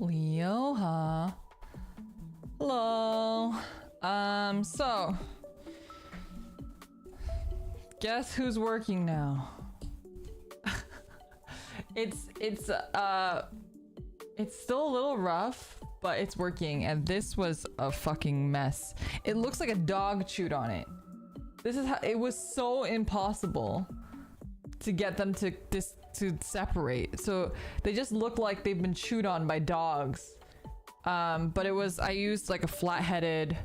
Leo, huh? Hello. So guess who's working now? It's still a little rough, but it's working, and this was a fucking mess. It looks like a dog chewed on it. This is how it was so impossible to get them to separate. So they just look like they've been chewed on by dogs. But I used like a flat-headed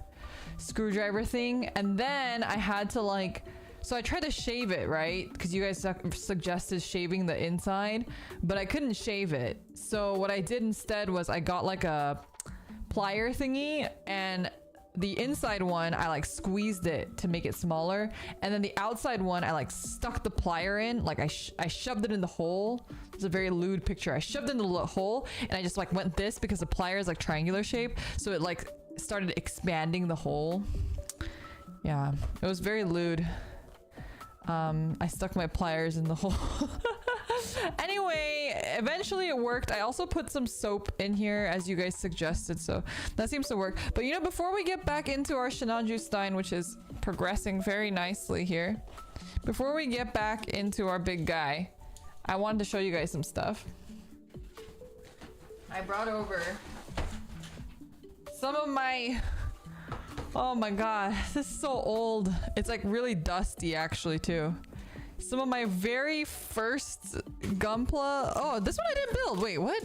screwdriver thing, and then I had to like, so I tried to shave it, right? Because you guys suggested shaving the inside, but I couldn't shave it. So what I did instead was I got like a plier thingy, and the inside one I like squeezed it to make it smaller, and then the outside one I like stuck the plier in, like I shoved it in the hole. It's a very lewd picture. I shoved it in the hole, and I just like went this because the plier is like triangular shape, so it like started expanding the hole. Yeah, it was very lewd. I stuck my pliers in the hole. Anyway, eventually it worked. I also put some soap in here as you guys suggested, so that seems to work. But you know, before we get back into our Sinanju Stein, which is progressing very nicely here, before we get back into our big guy, I wanted to show you guys some stuff. I brought over some of my... Oh my god, this is so old. It's like really dusty actually too. Some of my very first Gunpla. Oh, this one I didn't build. Wait, what?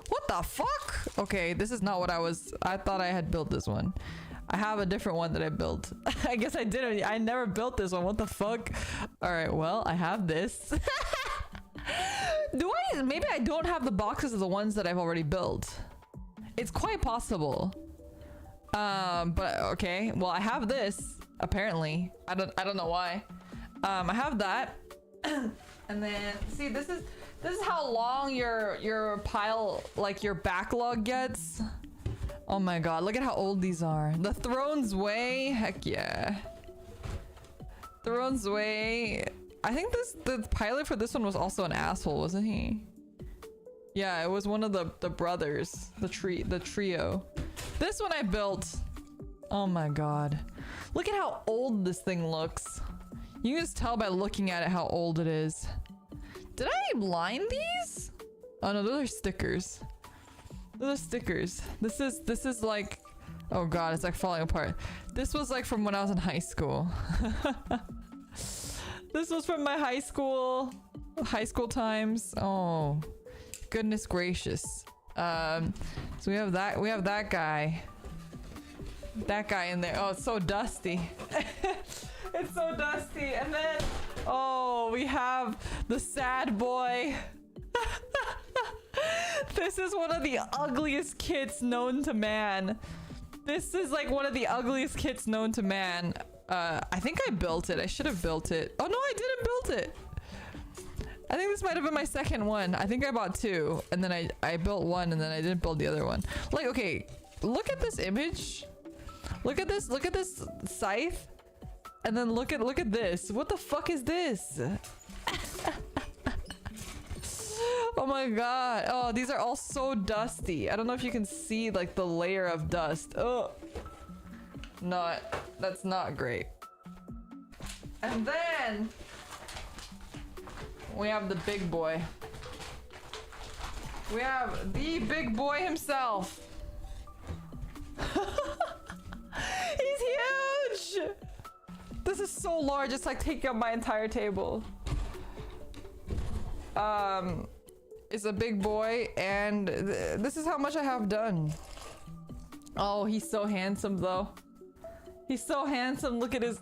What the fuck? Okay, this is not what I thought I had built this one. I have a different one that I built. I guess I didn't. I never built this one. What the fuck? All right, well, I have this. Maybe I don't have the boxes of the ones that I've already built. It's quite possible. But okay, well, I have this apparently. I don't know why. I have that. And then see, this is how long your pile, like your backlog gets. Oh my god, look at how old these are. The Throne's Way, heck yeah. Throne's Way. I think the pilot for this one was also an asshole, wasn't he? Yeah, it was one of the brothers, the trio. This one I built. Oh my god. Look at how old this thing looks. You can just tell by looking at it how old it is. Did I line these? Oh no, those are stickers. Those are stickers. This is like... Oh god, it's like falling apart. This was like from when I was in high school. This was from my high school times. Oh, goodness gracious. So we have that guy. That guy in there. Oh, it's so dusty. It's so dusty. And then, oh, we have the sad boy. This is one of the ugliest kits known to man. This is like one of the ugliest kits known to man. I think I built it. I should have built it. Oh no, I didn't build it. I think this might have been my second one. I think I bought two, and then I built one, and then I didn't build the other one. Like, okay, look at this image. Look at this scythe. And then look at this. What the fuck is this? Oh my god. Oh, these are all so dusty. I don't know if you can see like the layer of dust. Oh. That's not great. And then we have the big boy. We have the big boy himself. He's huge! This is so large, it's like taking up my entire table. It's a big boy, and this is how much I have done. Oh, he's so handsome though. He's so handsome. Look at his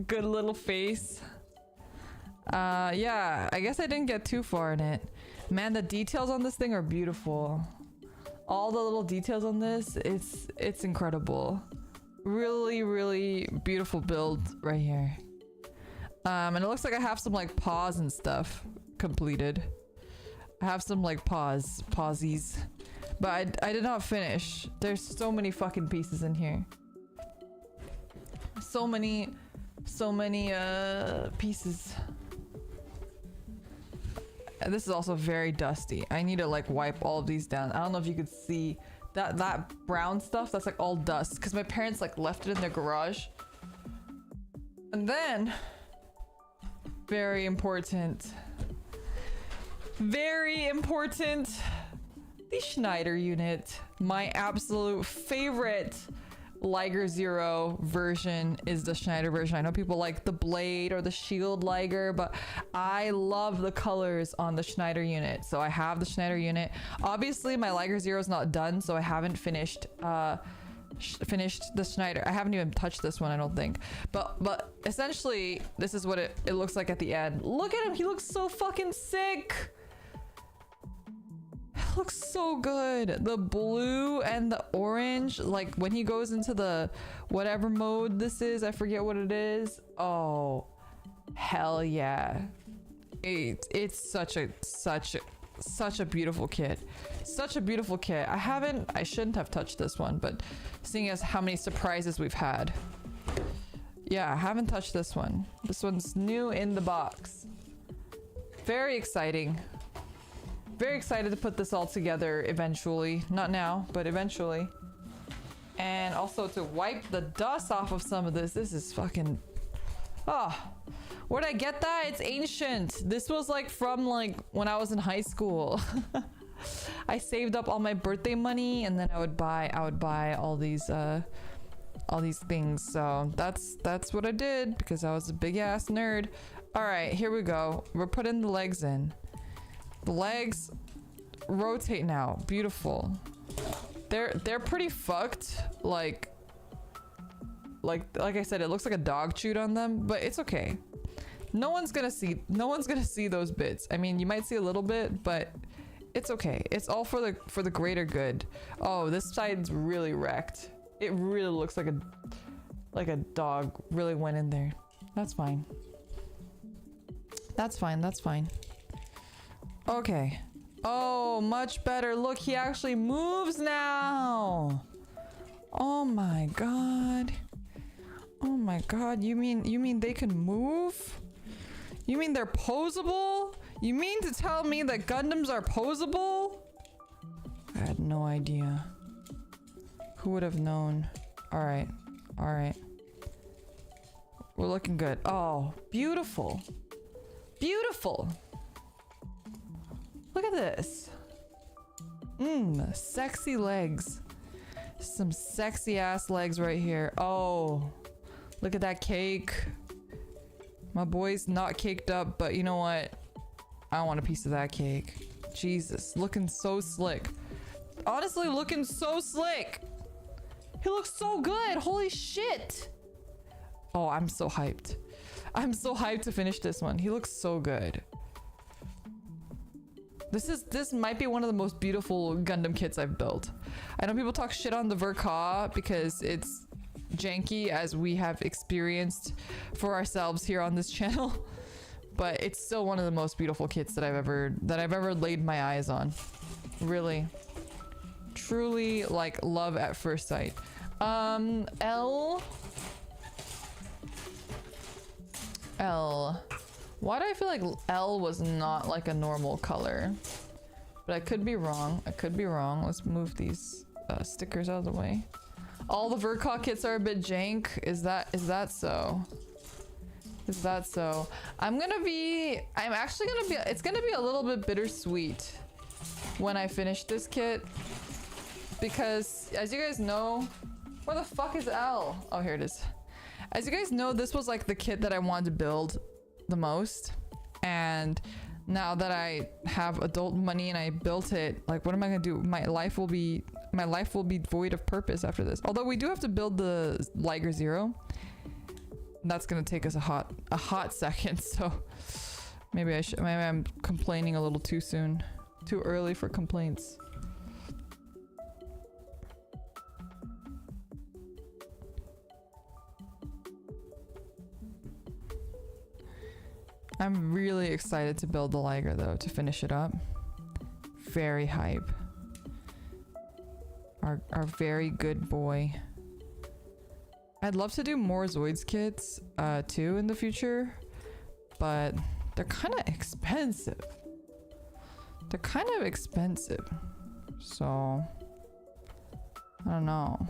good little face. Yeah, I guess I didn't get too far in it. Man, the details on this thing are beautiful. All the little details on this, it's incredible. Really, really beautiful build right here. And it looks like I have some like paws and stuff completed. I have some like pawsies, but I did not finish. There's so many fucking pieces in here. So many pieces. And this is also very dusty. I need to like wipe all of these down. I don't know if you could see that brown stuff. That's like all dust because my parents like left it in their garage. And then, very important, the Schneider unit. My absolute favorite Liger Zero version is the Schneider version. I know people like the Blade or the Shield Liger, but I love the colors on the Schneider unit. So I have the Schneider unit. Obviously, my Liger Zero is not done, so I haven't finished the Schneider. I haven't even touched this one, I don't think. But essentially, this is what it looks like at the end. Look at him. He looks so fucking sick. Looks so good. The blue and the orange, like when he goes into the whatever mode this is, I forget what it is. Oh, hell yeah. It's such a beautiful kit. Such a beautiful kit. I shouldn't have touched this one, but seeing as how many surprises we've had. Yeah, I haven't touched this one. This one's new in the box. Very exciting. Very excited to put this all together eventually. Not now, but eventually. And also to wipe the dust off of some of this. This is fucking... Oh, where'd I get that? It's ancient. This was like from like when I was in high school. I saved up all my birthday money and then I would buy all these things. So that's what I did because I was a big ass nerd. All right, here we go. We're putting the legs in. The legs rotate now. Beautiful. They're pretty fucked. Like I said, it looks like a dog chewed on them, but it's okay. No one's gonna see those bits. I mean, you might see a little bit, but it's okay. It's all for the greater good. Oh, this side's really wrecked. It really looks like a dog really went in there. That's fine. That's fine. Okay. Oh, much better. Look, he actually moves now. Oh my god. Oh my god. You mean they can move? You mean they're posable? You mean to tell me that Gundams are posable? I had no idea. Who would have known? All right. We're looking good. Oh, beautiful. Beautiful. Look at this. Sexy legs. Some sexy ass legs right here. Oh, look at that cake. My boy's not caked up, but you know what? I want a piece of that cake. Jesus, looking so slick. Honestly, looking so slick. He looks so good. Holy shit. Oh, I'm so hyped. I'm so hyped to finish this one. He looks so good. This might be one of the most beautiful Gundam kits I've built. I know people talk shit on the Verka because it's janky, as we have experienced for ourselves here on this channel, but it's still one of the most beautiful kits that I've ever laid my eyes on. Really, truly, like love at first sight. L. Why do I feel like L was not like a normal color? But I could be wrong. Let's move these stickers out of the way. All the Verka kits are a bit jank. Is that so? Is that so? It's gonna be a little bit bittersweet when I finish this kit. Because as you guys know, where the fuck is L? Oh, here it is. As you guys know, this was like the kit that I wanted to build the most, and now that I have adult money and I built it, like what am I gonna do? My life will be void of purpose after this. Although we do have to build the Liger Zero. That's gonna take us a hot second, so maybe I'm complaining a little too soon. Too early for complaints. I'm really excited to build the Liger though, to finish it up. Very hype. Our very good boy. I'd love to do more Zoids kits too in the future, but they're kind of expensive. They're kind of expensive. So I don't know.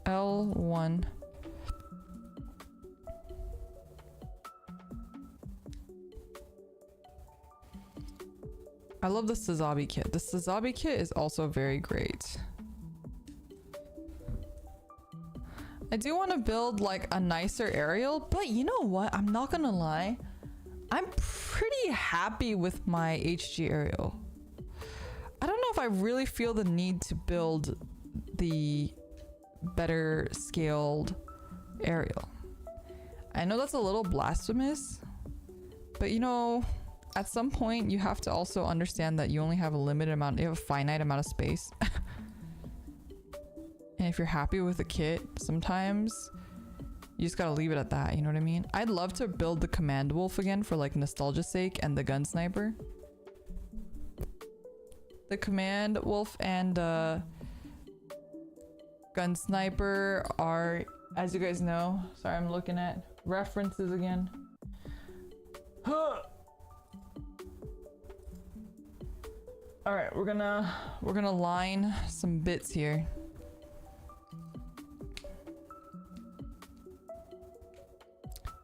L1. I love the Sazabi kit. The Sazabi kit is also very great. I do want to build like a nicer aerial, but you know what? I'm not gonna lie. I'm pretty happy with my HG aerial. I don't know if I really feel the need to build the better scaled aerial. I know that's a little blasphemous, but you know, at some point you have to also understand that you only have a limited amount, you have a finite amount of space. And if you're happy with the kit, sometimes you just gotta leave it at that, you know what I mean? I'd love to build the Command Wolf again for like nostalgia's sake, and the Gun Sniper. The Command Wolf and Gun Sniper are, as you guys know, sorry, I'm looking at references again. All right, we're gonna line some bits here.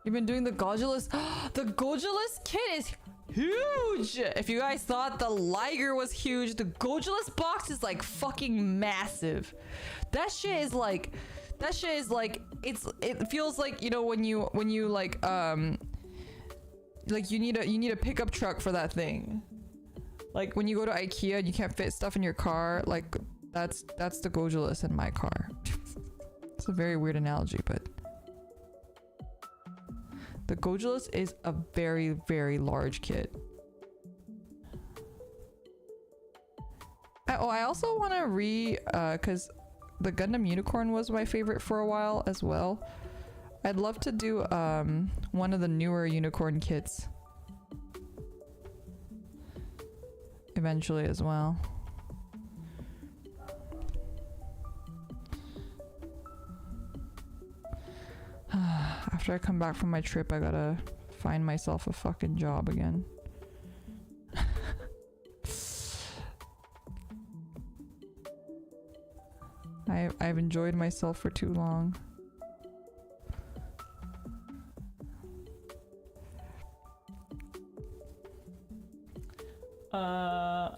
You've been doing the Godulus. The Godulus kit is huge. If you guys thought the Liger was huge, the Godulus box is like fucking massive. That shit is like, it feels like, you know, when you like you need a pickup truck for that thing. Like when you go to IKEA and you can't fit stuff in your car, like that's the Godulus in my car. It's a very weird analogy, but the Godulus is a very, very large kit. I also want to because the Gundam Unicorn was my favorite for a while as well. I'd love to do one of the newer Unicorn kits eventually as well. After I come back from my trip, I gotta find myself a fucking job again. I've enjoyed myself for too long.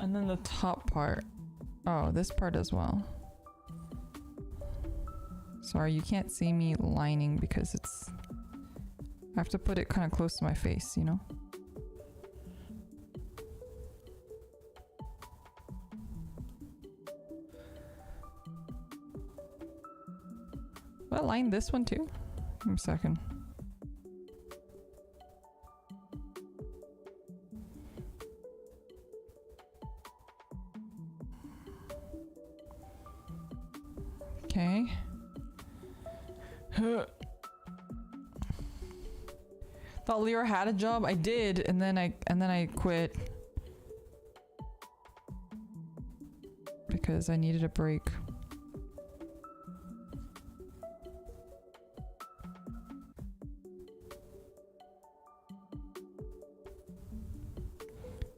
And then the top part. Oh, this part as well. Sorry, you can't see me lining because it's... I have to put it kind of close to my face, you know? Will I line this one too? Give me a second. Okay. Thought Liger had a job. I did, and then I quit because I needed a break.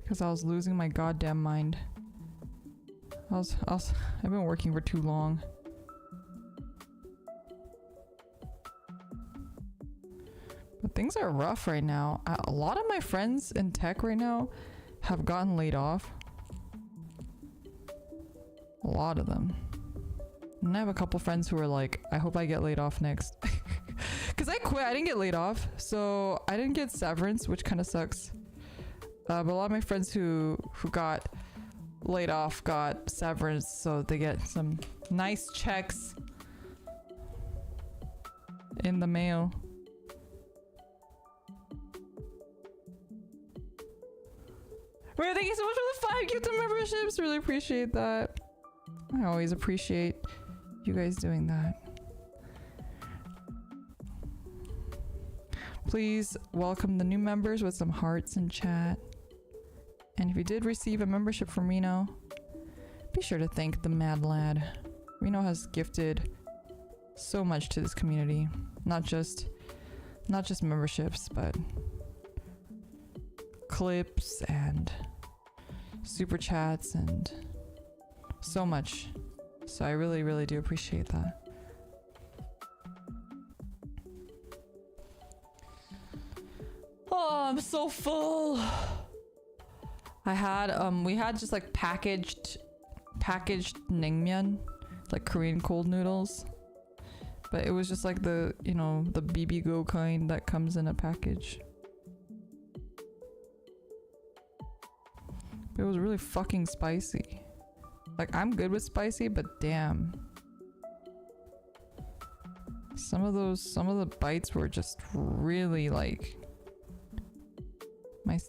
Because I was losing my goddamn mind. I've been working for too long. But things are rough right now. A lot of my friends in tech right now have gotten laid off. A lot of them. And I have a couple friends who are like, I hope I get laid off next. Because I quit. I didn't get laid off. So I didn't get severance, which kind of sucks. But a lot of my friends who got laid off got severance. So they get some nice checks in the mail. Wait, thank you so much for the 5 gifted memberships. Really appreciate that. I always appreciate you guys doing that. Please welcome the new members with some hearts in chat. And if you did receive a membership from Reno, be sure to thank the Mad Lad. Reno has gifted so much to this community. Not just memberships, but clips and super chats and so much. So I really, really do appreciate that. Oh, I'm so full. We had just like packaged naengmyeon, like Korean cold noodles. But it was just like the, you know, the BB-go kind that comes in a package. But it was really fucking spicy. Like, I'm good with spicy, but damn. Some of the bites were just really like...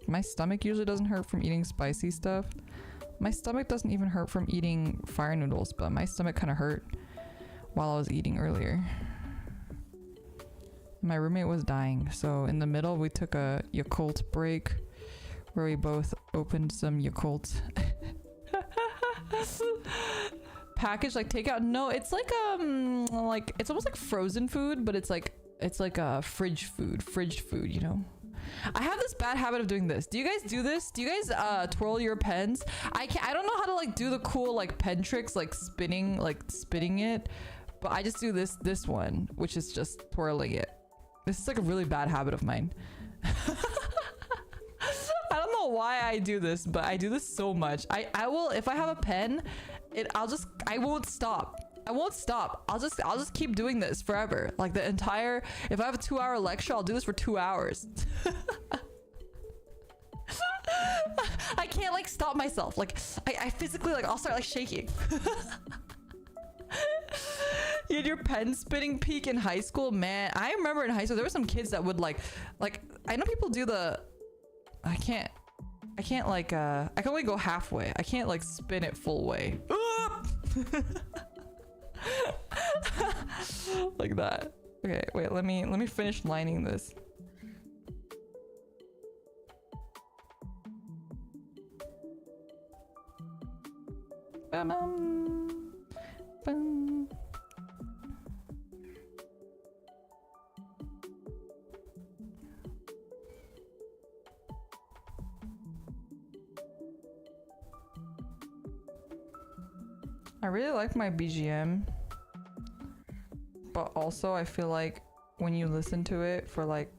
My stomach usually doesn't hurt from eating spicy stuff. My stomach doesn't even hurt from eating fire noodles, but my stomach kind of hurt while I was eating earlier. My roommate was dying, so in the middle we took a Yakult break where we both opened some Yakult. Package, like takeout. No, it's like it's almost like frozen food, but it's like a fridged food, you know. I have this bad habit of doing this. Do you guys do this? Do you guys twirl your pens? I don't know how to like do the cool like pen tricks, like spinning it, but I just do this one, which is just twirling it. This is like a really bad habit of mine. I don't know why I do this, but I do this so much. I will, if I have a pen, I won't stop. I won't stop. I'll just keep doing this forever. Like the entire, if I have a 2-hour lecture, I'll do this for 2 hours. I can't like stop myself. Like I physically, like I'll start like shaking. You had your pen spinning peak in high school? Man, I remember in high school there were some kids that would like I know people do the I can't like I can only go halfway. I can't like spin it full way. Like that. Okay, wait, let me finish lining this. Bum, bum. I really like my BGM, but also I feel like when you listen to it for like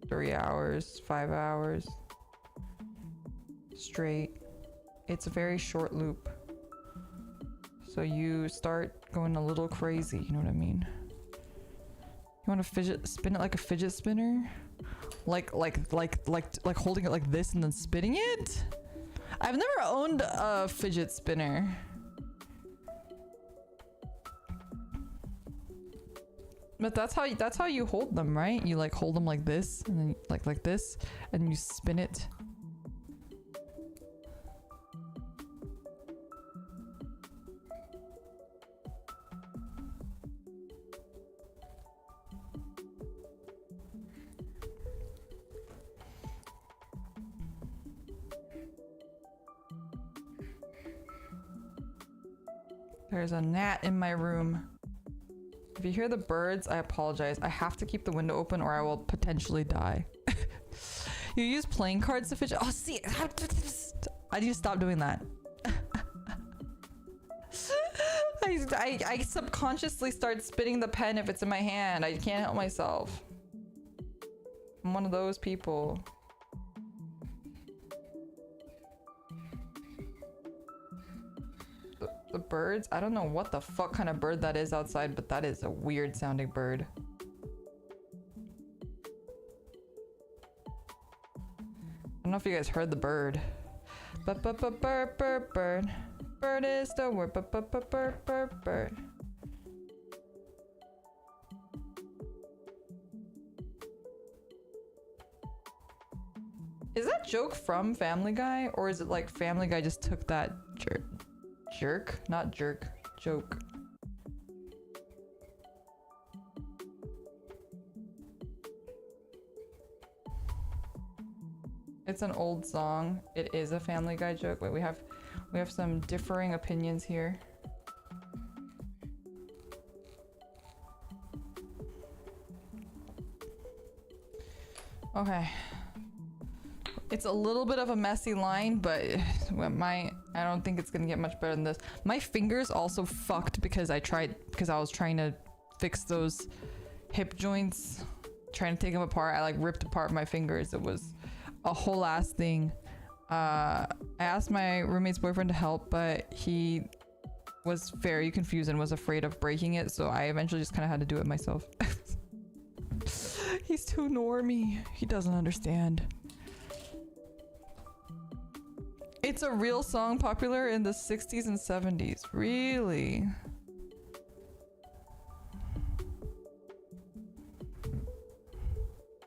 3 hours, 5 hours straight, it's a very short loop. So you start going a little crazy, you know what I mean? You want to spin it like a fidget spinner? Like holding it like this and then spinning it? I've never owned a fidget spinner. But that's how you hold them, right? You like hold them like this and then like this and you spin it. There's a gnat in my room. If you hear the birds, I apologize. I have to keep the window open or I will potentially die. You use playing cards to fidget? Oh, see, I need to stop doing that. I subconsciously start spinning the pen if it's in my hand. I can't help myself. I'm one of those people. The birds? I don't know what the fuck kind of bird that is outside, but that is a weird sounding bird. I don't know if you guys heard the bird. Bird. Bird is the word. Bird. Is that joke from Family Guy, or is it like Family Guy just took that jerk? Not jerk. Joke. It's an old song. It is a Family Guy joke. Wait, we have some differing opinions here. Okay. It's a little bit of a messy line, but I don't think it's gonna get much better than this. My fingers also fucked because I was trying to fix those hip joints, trying to take them apart. I like ripped apart my fingers. It was a whole ass thing. I asked my roommate's boyfriend to help, but he was very confused and was afraid of breaking it, so I eventually just kind of had to do it myself. He's too normie. He doesn't understand. It's a real song popular in the 60s and 70s. Really?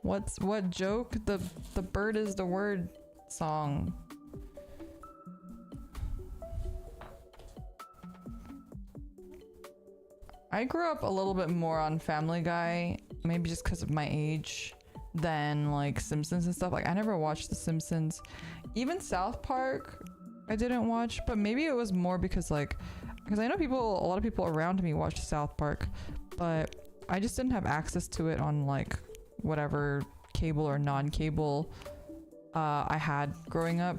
What joke? The bird is the word song. I grew up a little bit more on Family Guy, maybe just because of my age, than like Simpsons and stuff. Like I never watched The Simpsons. Even South Park I didn't watch, but maybe it was more because I know a lot of people around me watched South Park, but I just didn't have access to it on like whatever cable or non-cable I had growing up.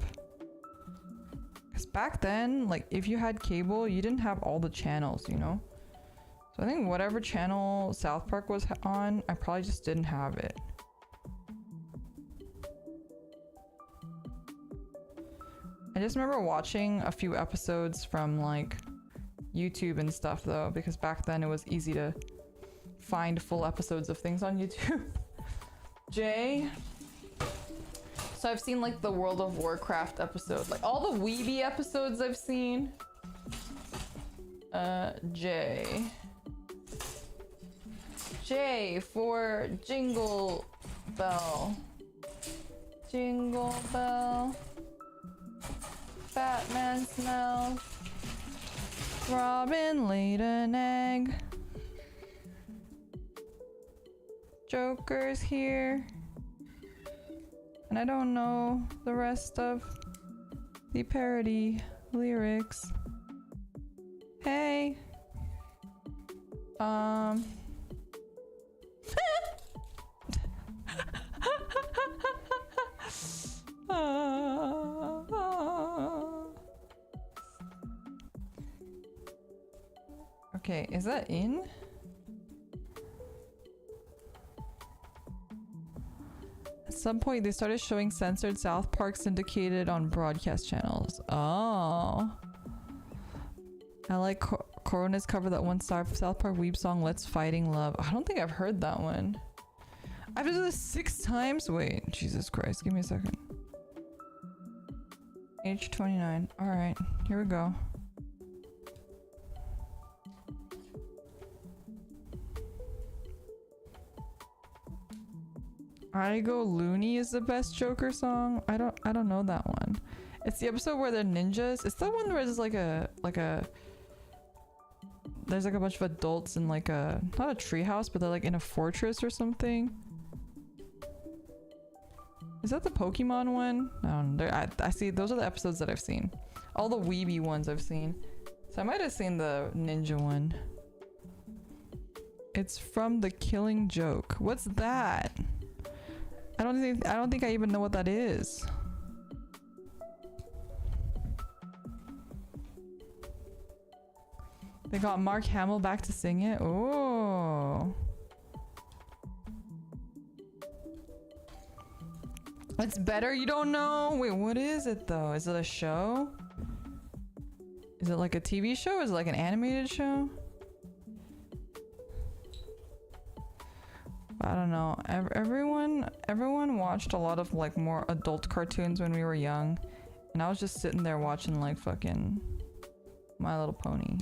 Because back then, like if you had cable, you didn't have all the channels, you know? So I think whatever channel South Park was on, I probably just didn't have it. I just remember watching a few episodes from like YouTube and stuff though, because back then it was easy to find full episodes of things on YouTube. Jay. So I've seen like the World of Warcraft episode, like all the Weeby episodes I've seen. Jay. J for Jingle Bell. Jingle Bell. Batman smells. Robin laid an egg. Joker's here. And I don't know the rest of the parody lyrics. Hey. Okay, is that in? At some point, they started showing censored South Park syndicated on broadcast channels. Oh. I like Corona's cover that one South Park weeb song, Let's Fighting Love. I don't think I've heard that one. I have to do this 6 times? Wait, Jesus Christ, give me a second. H29. Alright, here we go. I Go Loony is the best Joker song. I don't know that one. It's the episode where they're ninjas. It's the one where there's there's like a bunch of adults in like a, not a treehouse, but they're like in a fortress or something. Is that the Pokemon one? No, I see, those are the episodes that I've seen. All the Weeby ones I've seen. So I might have seen the ninja one. It's from The Killing Joke. What's that? I don't think I even know what that is. They got Mark Hamill back to sing it. Oh. It's better? You don't know? Wait, what is it though? Is it a show? Is it like a TV show? Is it like an animated show? I don't know. Everyone watched a lot of like more adult cartoons when we were young, and I was just sitting there watching like fucking My Little Pony.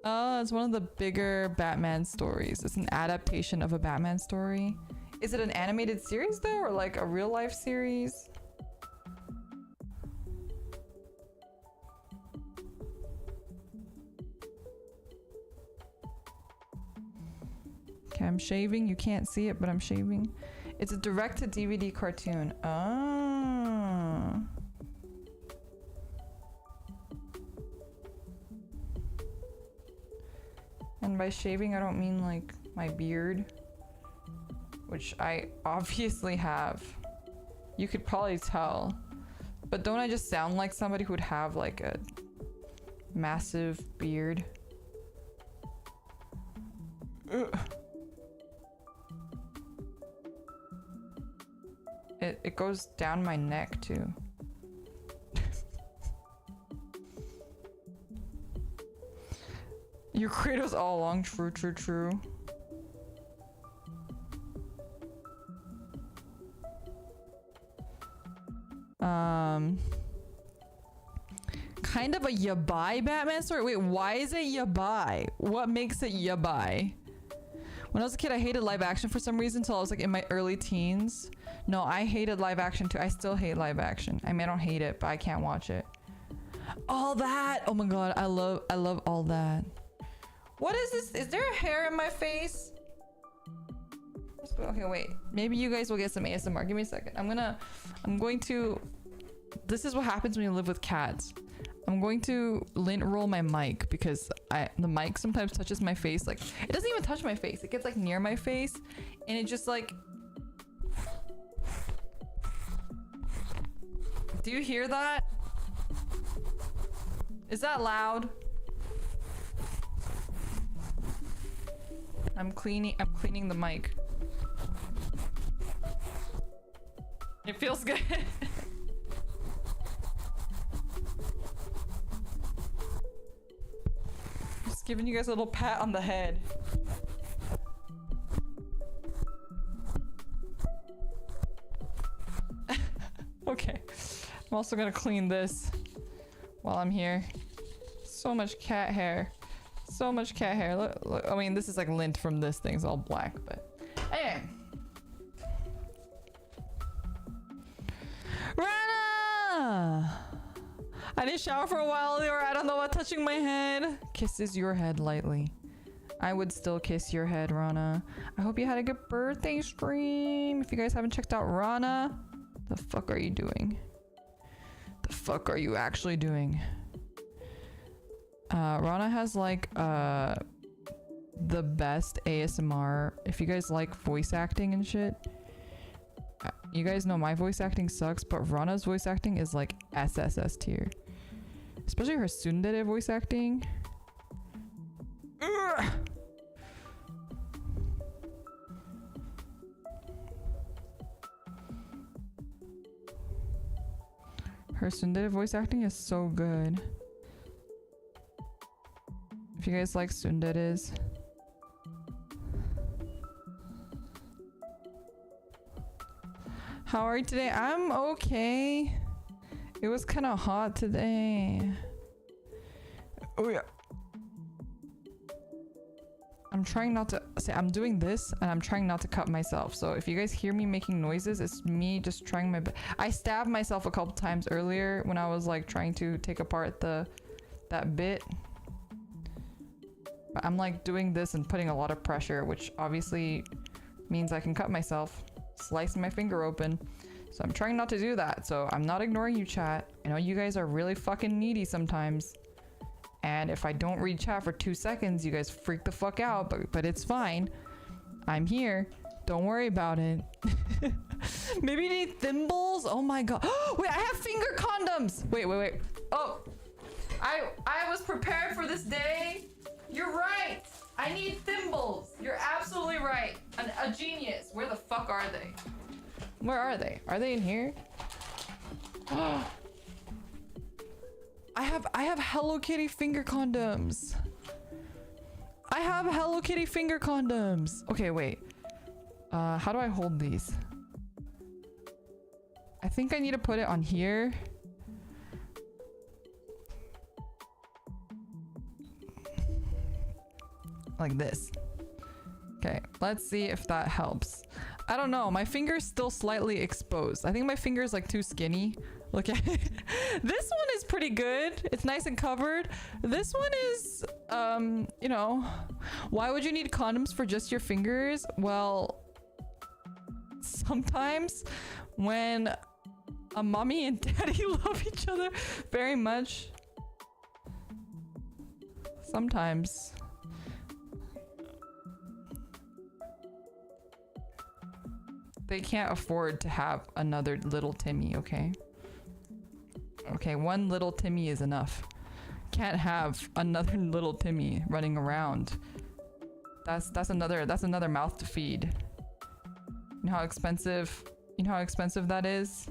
Oh, it's one of the bigger Batman stories. It's an adaptation of a Batman story. Is it an animated series though, or like a real life series? Okay, I'm shaving. You can't see it, but I'm shaving. It's a direct-to-DVD cartoon. Oh. And by shaving, I don't mean like my beard. which I obviously have. You could probably tell. But don't I just sound like somebody who would have like a massive beard? Ugh. It goes down my neck too. Your Kratos all along, true, true, true. Kind of a yabai Batman story. Wait, why is it yabai? What makes it yabai? When I was a kid, I hated live action for some reason until I was like in my early teens. No, I hated live action too. I still hate live action. I mean, I don't hate it, but I can't watch it. All that. Oh my god, I love all that. What is this? Is there a hair in my face? Okay, wait. Maybe you guys will get some ASMR. Give me a second. I'm going to. This is what happens when you live with cats. I'm going to lint roll my mic because the mic sometimes touches my face. Like, it doesn't even touch my face. It gets like near my face and it just like. Do you hear that? Is that loud? I'm cleaning the mic. It feels good. Just giving you guys a little pat on the head. Okay. I'm also gonna clean this while I'm here. So much cat hair. So much cat hair. Look, I mean, this is like lint from this thing. It's all black, but anyway. Rana! I didn't shower for a while, or I don't know what touching my head. Kisses your head lightly. I would still kiss your head, Rana. I hope you had a good birthday stream. If you guys haven't checked out Rana, the fuck are you doing? The fuck are you actually doing? Rana has like the best ASMR. If you guys like voice acting and shit, you guys know my voice acting sucks, but Rana's voice acting is like SSS tier. Especially her tsundere voice acting. Ugh. Her tsundere voice acting is so good. If you guys like tsunderes. How are you today? I'm okay. It was kind of hot today. Oh yeah. I'm trying not to say I'm doing this and I'm trying not to cut myself. So if you guys hear me making noises, it's me just trying my best. I stabbed myself a couple times earlier when I was like trying to take apart that bit. But I'm like doing this and putting a lot of pressure, which obviously means I can cut myself, slice my finger open. So I'm trying not to do that. So I'm not ignoring you, chat. I know you guys are really fucking needy sometimes. And if I don't read chat for 2 seconds, you guys freak the fuck out, but it's fine. I'm here. Don't worry about it. Maybe you need thimbles? Oh my god. Wait, I have finger condoms! Wait. Oh! I was prepared for this day. You're right! I need thimbles! You're absolutely right. A genius. Where the fuck are they? Where are they? Are they in here? I have Hello Kitty finger condoms. I have Hello Kitty finger condoms. Okay, wait. How do I hold these? I think I need to put it on here. Like this. Okay, let's see if that helps. I don't know. My finger's still slightly exposed. I think my finger is like too skinny. Look at it. This one is pretty good. It's nice and covered. This one is, you know, why would you need condoms for just your fingers? Well, sometimes when a mommy and daddy love each other very much, sometimes. They can't afford to have another little Timmy, okay? Okay, one little Timmy is enough. Can't have another little Timmy running around. That's another mouth to feed. You know how expensive that is?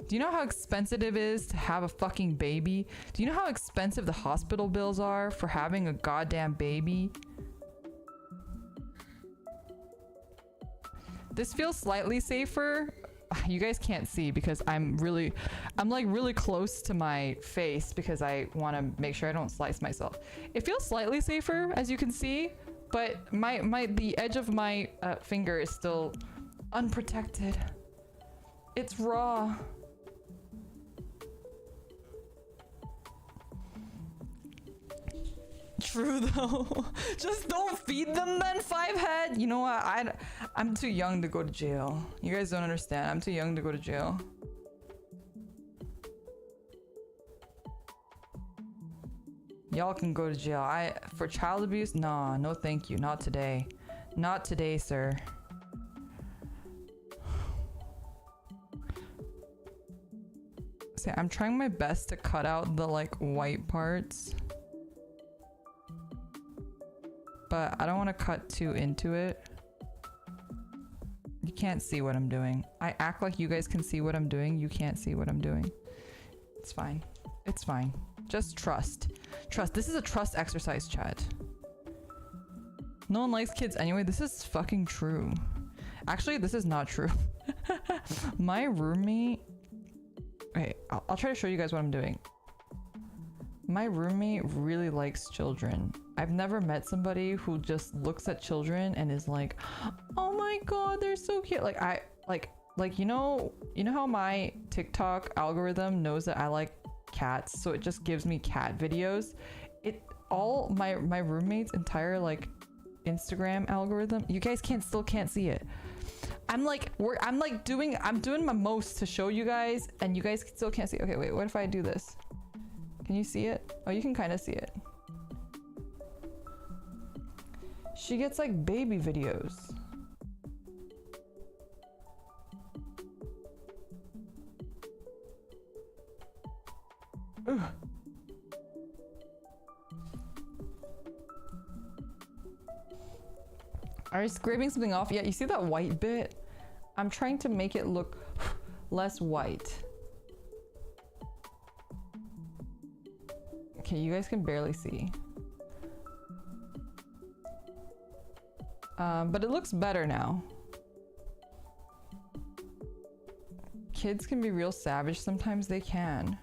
Do you know how expensive it is to have a fucking baby? Do you know how expensive the hospital bills are for having a goddamn baby? This feels slightly safer. You guys can't see because I'm like really close to my face because I want to make sure I don't slice myself. It feels slightly safer, as you can see, but the edge of my finger is still unprotected. It's raw. True though. Just don't feed them then, 5-head. You know what? I'm too young to go to jail. You guys don't understand. I'm too young to go to jail. Y'all can go to jail. For child abuse? Nah, no thank you. Not today. Not today, sir. See, I'm trying my best to cut out the like white parts. But I don't want to cut too into it. You can't see what I'm doing. I act like you guys can see what I'm doing. You can't see what I'm doing. It's fine. It's fine. Just trust. Trust. This is a trust exercise, chat. No one likes kids anyway. This is fucking true. Actually, this is not true. My roommate... Wait, I'll try to show you guys what I'm doing. My roommate really likes children. I've never met somebody who just looks at children and is like, oh my god, they're so cute. Like you know how my TikTok algorithm knows that I like cats, so it just gives me cat videos. My roommate's entire like Instagram algorithm, you guys still can't see it. I'm doing my most to show you guys, and you guys still can't see. Okay, wait, what if I do this? Can you see it? Oh, you can kind of see it. She gets like baby videos. Ugh. Are you scraping something off? Yeah, you see that white bit? I'm trying to make it look less white. Okay, you guys can barely see. But it looks better now. Kids can be real savage. Sometimes they can.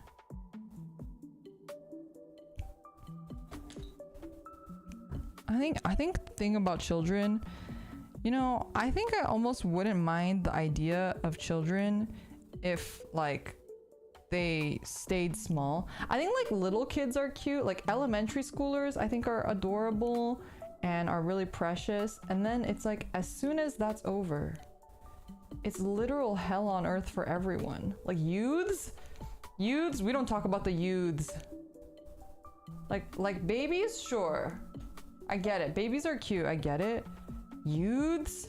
I think the thing about children, you know, I think I almost wouldn't mind the idea of children if like they stayed small. I think like little kids are cute, like elementary schoolers I think are adorable and are really precious, and then it's like as soon as that's over, it's literal hell on earth for everyone. Like youths, we don't talk about the youths. Like babies, sure, I get it. Babies are cute, I get it. Youths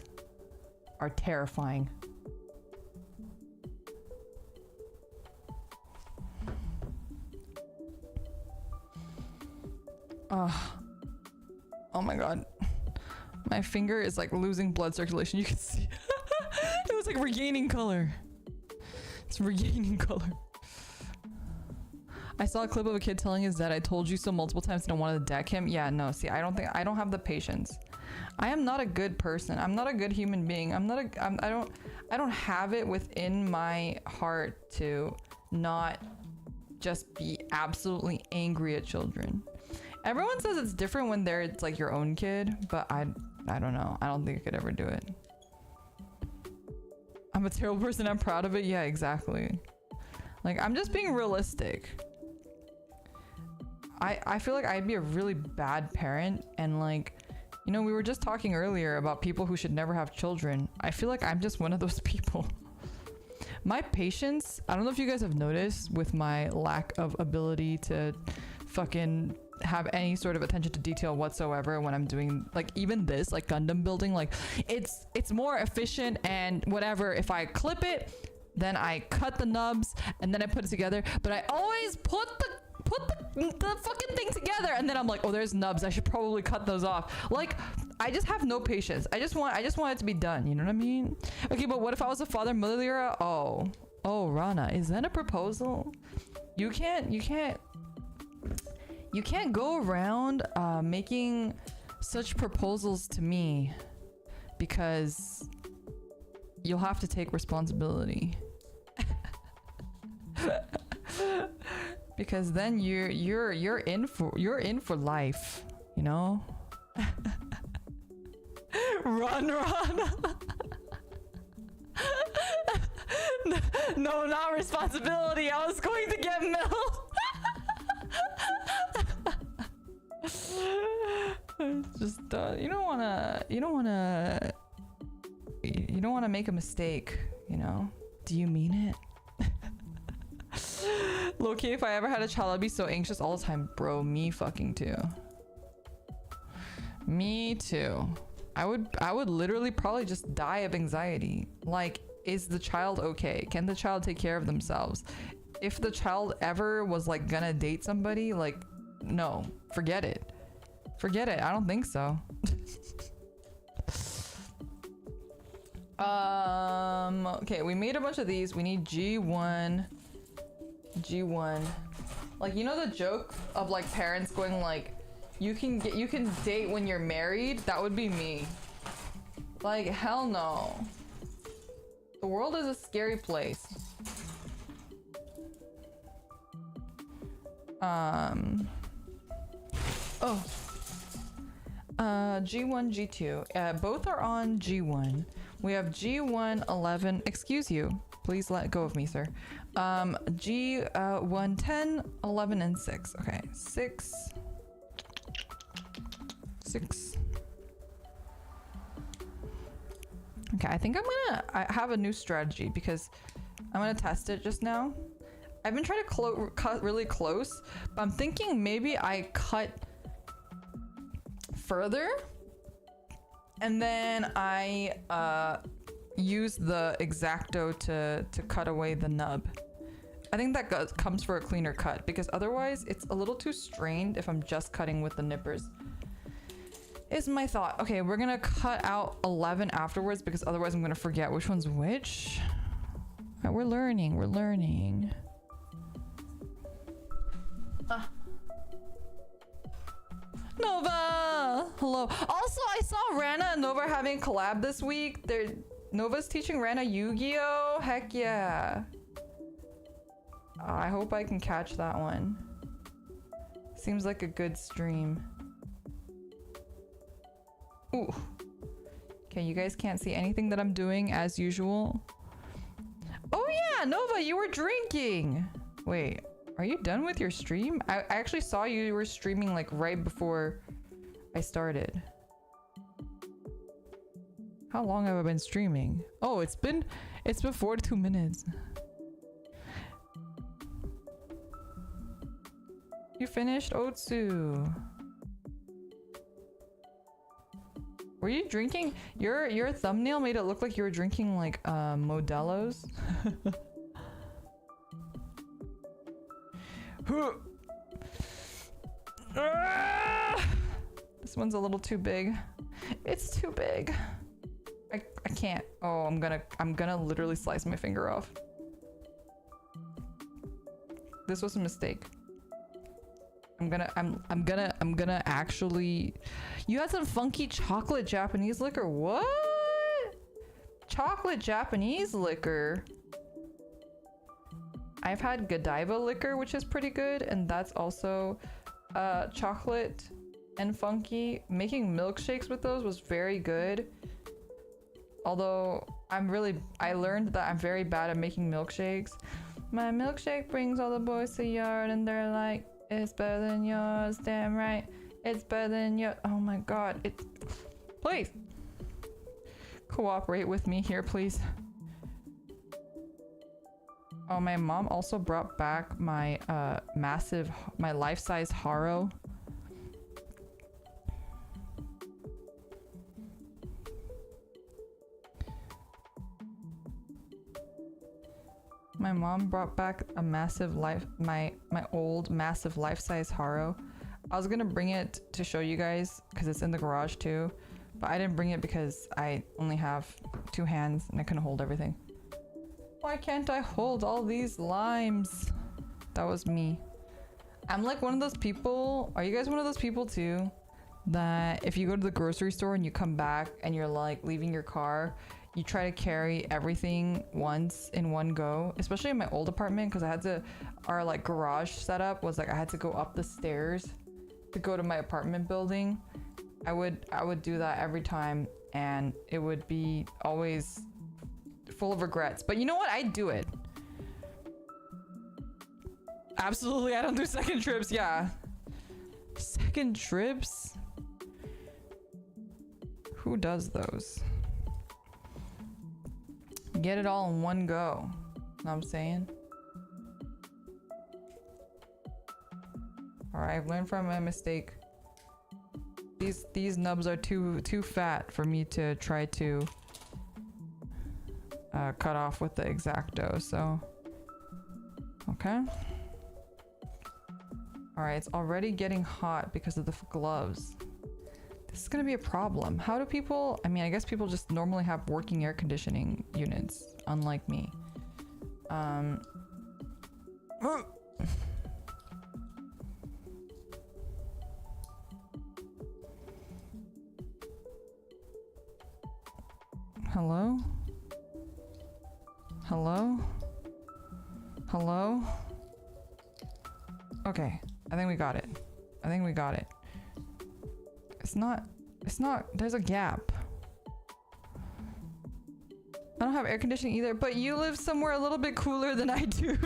are terrifying. Oh my god. My finger is like losing blood circulation. You can see. It was like regaining color. It's regaining color. I saw a clip of a kid telling his dad, I told you so multiple times, I don't want to deck him. Yeah, no, see, I don't have the patience. I am not a good person. I'm not a good human being. I don't have it within my heart to not just be absolutely angry at children. Everyone says it's different when it's like your own kid, but I don't know. I don't think I could ever do it. I'm a terrible person. I'm proud of it. Yeah, exactly. Like, I'm just being realistic. I feel like I'd be a really bad parent, and like, you know, we were just talking earlier about people who should never have children. I feel like I'm just one of those people. My patience, I don't know if you guys have noticed with my lack of ability to fucking have any sort of attention to detail whatsoever when I'm doing like even this like Gundam building. Like it's more efficient and whatever if I clip it, then I cut the nubs and then I put it together, but I always put the fucking thing together and then I'm like, oh, there's nubs, I should probably cut those off. Like I just have no patience. I just want it to be done, you know what I mean? Okay, but what if I was a father mother? Oh, Rana, is that a proposal? You can't go around making such proposals to me, because you'll have to take responsibility. Because then you're in for life, you know? Run. No, not responsibility. I was going to get milk. Just you don't wanna make a mistake, you know? Do you mean it? Low-key, if I ever had a child, I'd be so anxious all the time. Bro, me fucking too. Me too. I would literally probably just die of anxiety. Like, is the child okay? Can the child take care of themselves? If the child ever was like gonna date somebody, like, no, forget it. Forget it. I don't think so. Okay, we made a bunch of these. We need G1. Like, you know the joke of like parents going like, you can date when you're married? That would be me. Like, hell no. The world is a scary place. G1, G2. Both are on G1. We have G1, 11. Excuse you. Please let go of me, sir. G1, 10, 11, and 6. Okay, 6. Okay, I think I have a new strategy because I'm gonna test it just now. I've been trying to cut really close, but I'm thinking maybe I cut further and then I use the X-Acto to cut away the nub. I think that comes for a cleaner cut because otherwise it's a little too strained if I'm just cutting with the nippers. Is my thought. Okay, we're gonna cut out 11 afterwards because otherwise I'm gonna forget which one's which. Right, we're learning. Nova! Hello. Also, I saw Rana and Nova having a collab this week. Nova's teaching Rana Yu-Gi-Oh! Heck yeah. I hope I can catch that one. Seems like a good stream. Ooh. Okay, you guys can't see anything that I'm doing as usual. Oh yeah, Nova, you were drinking. Wait, are you done with your stream? I actually saw you were streaming like right before I started. How long have I been streaming? Oh, it's been 42 minutes. You finished, Otsu? Were you drinking? Your thumbnail made it look like you were drinking like Modelo's. This one's a little too big. It's too big. I can't. Oh, I'm gonna literally slice my finger off. This was a mistake. I'm gonna actually. You had some funky chocolate Japanese liquor. What? Chocolate Japanese liquor. I've had Godiva liquor, which is pretty good, and that's also chocolate and funky. Making milkshakes with those was very good. Although I learned that I'm very bad at making milkshakes. My milkshake brings all the boys to the yard and they're like, it's better than yours, damn right. It's better than yours. Oh my god, please. Cooperate with me here, please. Oh, my mom also brought back my my life-size Haro. My mom brought back a massive my old massive life-size Haro. I was gonna bring it to show you guys because it's in the garage too, but I didn't bring it because I only have 2 hands and I couldn't hold everything. Why can't I hold all these limes? That was me. I'm like one of those people. Are you guys one of those people too? That if you go to the grocery store and you come back and you're like leaving your car, you try to carry everything once in one go, especially in my old apartment because I had to, our like garage setup was like I had to go up the stairs to go to my apartment building. I would do that every time and it would be always full of regrets. But you know what? I do it. Absolutely, I don't do second trips. Yeah. Second trips? Who does those? Get it all in one go. Know what I'm saying? Alright, I've learned from my mistake. These nubs are too fat for me to try to cut off with the X-Acto, so okay. Alright, it's already getting hot because of the gloves. This is gonna be a problem. How do people, I mean, I guess people just normally have working air conditioning units, unlike me. Hello? Hello? Hello? Okay, I think we got it. I think we got it. It's not, there's a gap. I don't have air conditioning either, but you live somewhere a little bit cooler than I do.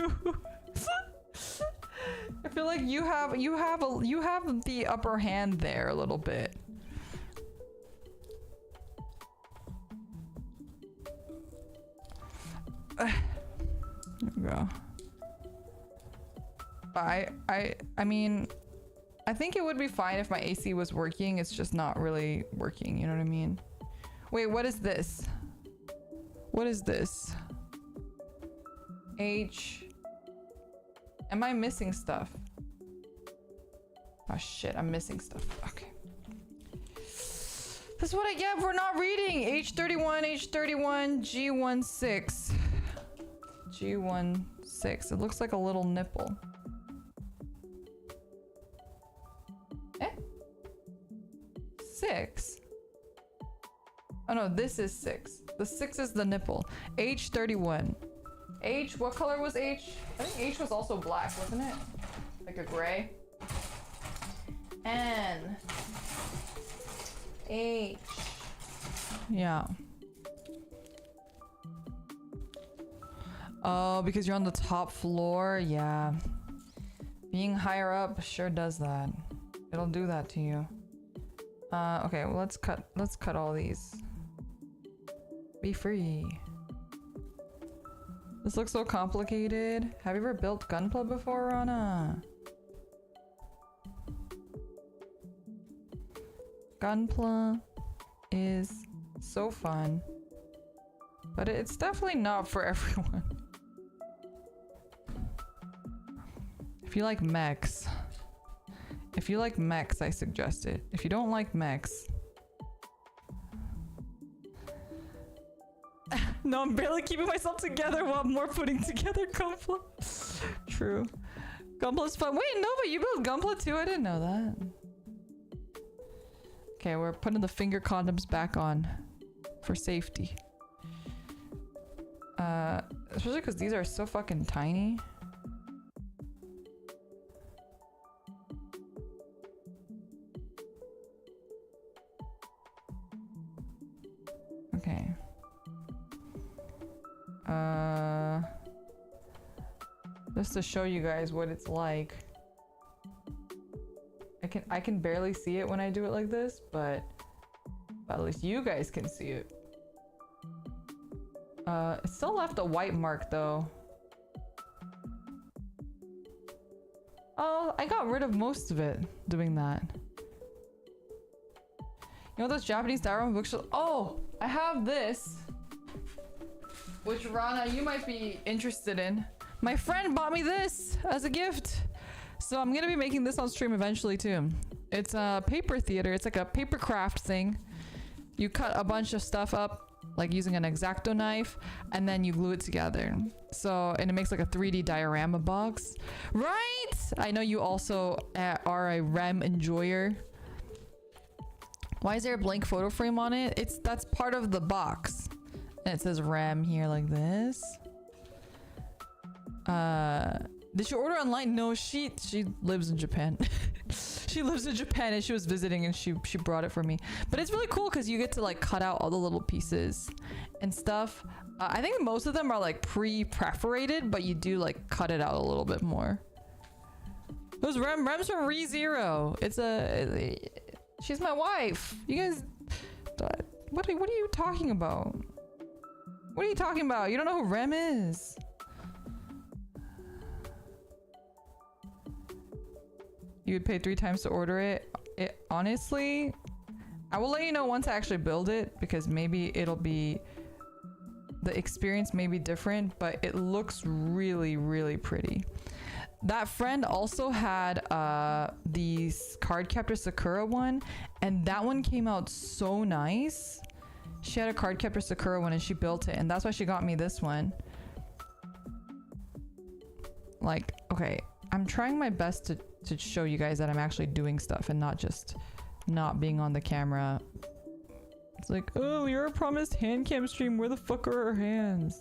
I feel like you have the upper hand there a little bit. There we go. I mean, I think it would be fine if my AC was working. It's just not really working. You know what I mean? Wait, what is this? What is this? H. Am I missing stuff? Oh shit, I'm missing stuff. Okay. This is what I get for not reading. H31, H31, G16. G16. It looks like a little nipple. Eh? 6? Oh no, this is 6. The 6 is the nipple. H31. H, what color was H? I think H was also black, wasn't it? Like a gray. N. H. Yeah. Oh, because you're on the top floor? Yeah. Being higher up sure does that. It'll do that to you. Okay, well let's cut all these. Be free. This looks so complicated. Have you ever built Gunpla before, Rana? Gunpla is so fun, but it's definitely not for everyone. If you like mechs, I suggest it. If you don't like mechs, no, I'm barely keeping myself together while I'm more putting together Gunpla. True. Gunpla's fun. Wait, no, but you built Gunpla too? I didn't know that. Okay, we're putting the finger condoms back on for safety. Especially because these are so fucking tiny. Okay. Just to show you guys what it's like. I can barely see it when I do it like this, but at least you guys can see it. It still left a white mark though. Oh, I got rid of most of it doing that. You know those Japanese diorama bookshelves? Oh, I have this. which Rana, you might be interested in. My friend bought me this as a gift. So I'm gonna be making this on stream eventually too. It's a paper theater. It's like a paper craft thing. You cut a bunch of stuff up like using an X-Acto knife, and then you glue it together. So, and it makes like a 3D diorama box. Right? I know you also are a REM enjoyer. Why is there a blank photo frame on it? That's part of the box. And it says REM here like this. Did she order online? No, she lives in Japan. She lives in Japan and she was visiting and she brought it for me. But it's really cool because you get to like cut out all the little pieces and stuff. I think most of them are like pre-perforated, but you do like cut it out a little bit more. Those REM's from ReZero. She's my wife. You guys, what are you talking about? What are you talking about? You don't know who REM is. You would pay 3 times to order it. Honestly, I will let you know once I actually build it, because maybe the experience may be different, but it looks really, really pretty. That friend also had the Cardcaptor Sakura one, and that one came out so nice. She had a Cardcaptor Sakura one and she built it, and that's why she got me this one. Like, okay, I'm trying my best to show you guys that I'm actually doing stuff and not just not being on the camera. It's like, oh, you're a promised hand cam stream. Where the fuck are our hands?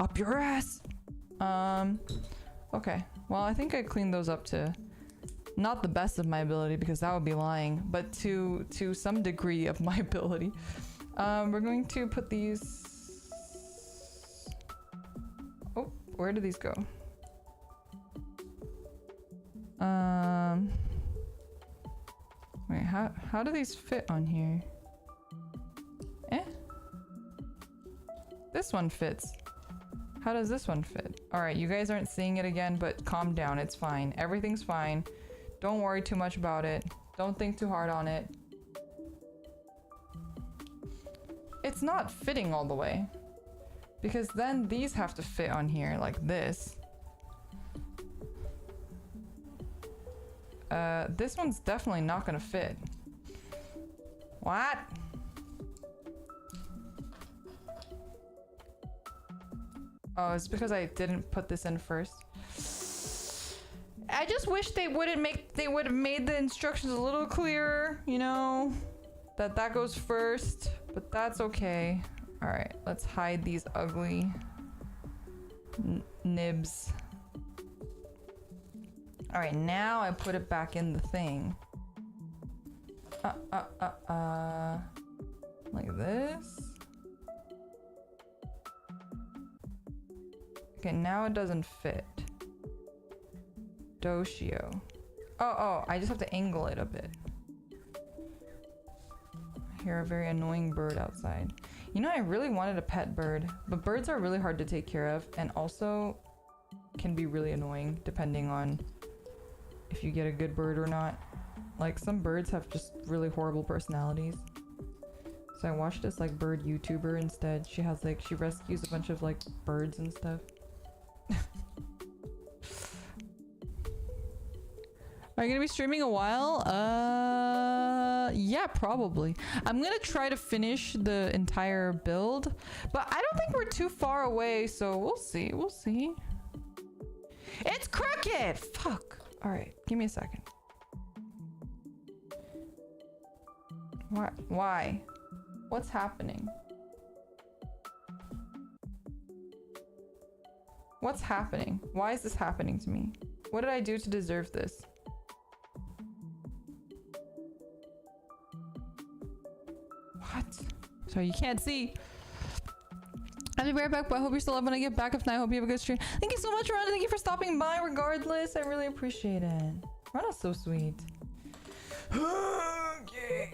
Up your ass. Okay. Well, I think I cleaned those up to not the best of my ability, because that would be lying, but to some degree of my ability. We're going to put these. Oh, where do these go? Wait, how do these fit on here? This one fits. How does this one fit? All right, you guys aren't seeing it again, but calm down. It's fine. Everything's fine. Don't worry too much about it. Don't think too hard on it. It's not fitting all the way, because then these have to fit on here like this. This one's definitely not gonna fit. What? Oh, it's because I didn't put this in first. I just wish they would have made the instructions a little clearer, you know, that goes first, but that's okay. All right, let's hide these ugly nibs. All right, now I put it back in the thing. Like this. Okay, now it doesn't fit. Doshio. Oh, I just have to angle it a bit. I hear a very annoying bird outside. You know, I really wanted a pet bird, but birds are really hard to take care of and also can be really annoying depending on if you get a good bird or not. Like, some birds have just really horrible personalities. So I watched this like bird YouTuber instead. She has like, she rescues a bunch of like birds and stuff. Are you gonna be streaming a while? Yeah, probably. I'm gonna try to finish the entire build, but I don't think we're too far away, so we'll see. We'll see. It's crooked! Fuck. All right, give me a second. What? Why? What's happening? What's happening? Why is this happening to me? What did I do to deserve this? What? Sorry, you can't see. I'll be right back, but I hope you're still up when I get back. If not, I hope you have a good stream. Thank you so much, Rhonda. Thank you for stopping by regardless. I really appreciate it. Rhonda's so sweet. Okay.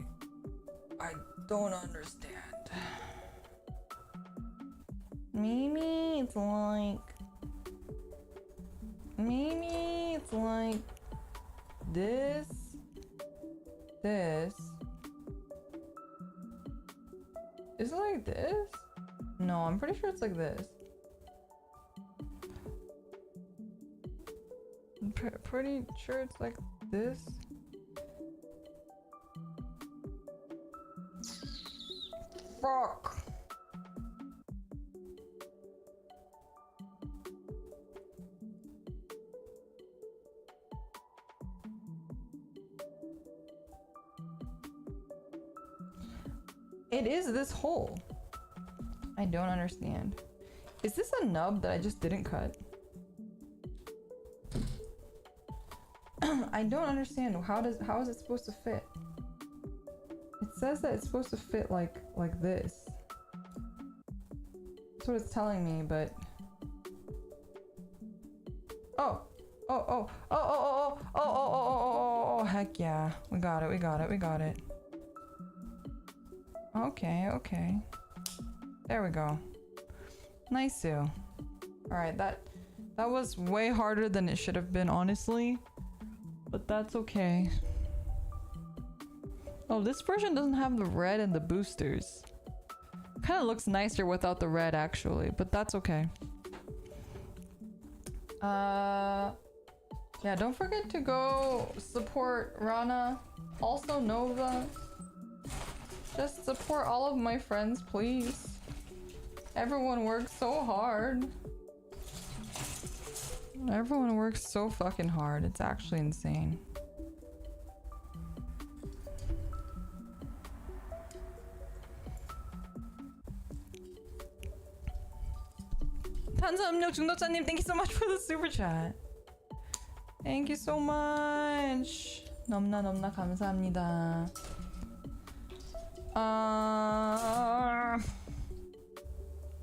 I don't understand. Maybe it's like... Maybe it's like... This... This... Is it like this? No, I'm pretty sure it's like this. I'm pretty sure it's like this. Fuck. It is this hole. I don't understand. Is this a nub that I just didn't cut? I don't understand. How is it supposed to fit? It says that it's supposed to fit like this. That's what it's telling me, but oh, heck yeah. We got it. Okay. There we go. Nice. All right, that was way harder than it should have been, honestly. But that's okay. Oh, this version doesn't have the red and the boosters. Kind of looks nicer without the red, actually, but that's okay. Yeah, don't forget to go support Rana, also Nova. Just support all of my friends, please. Everyone works so hard. Everyone works so fucking hard. It's actually insane. Thank you so much for the super chat. Thank you so much. 넘나 감사합니다.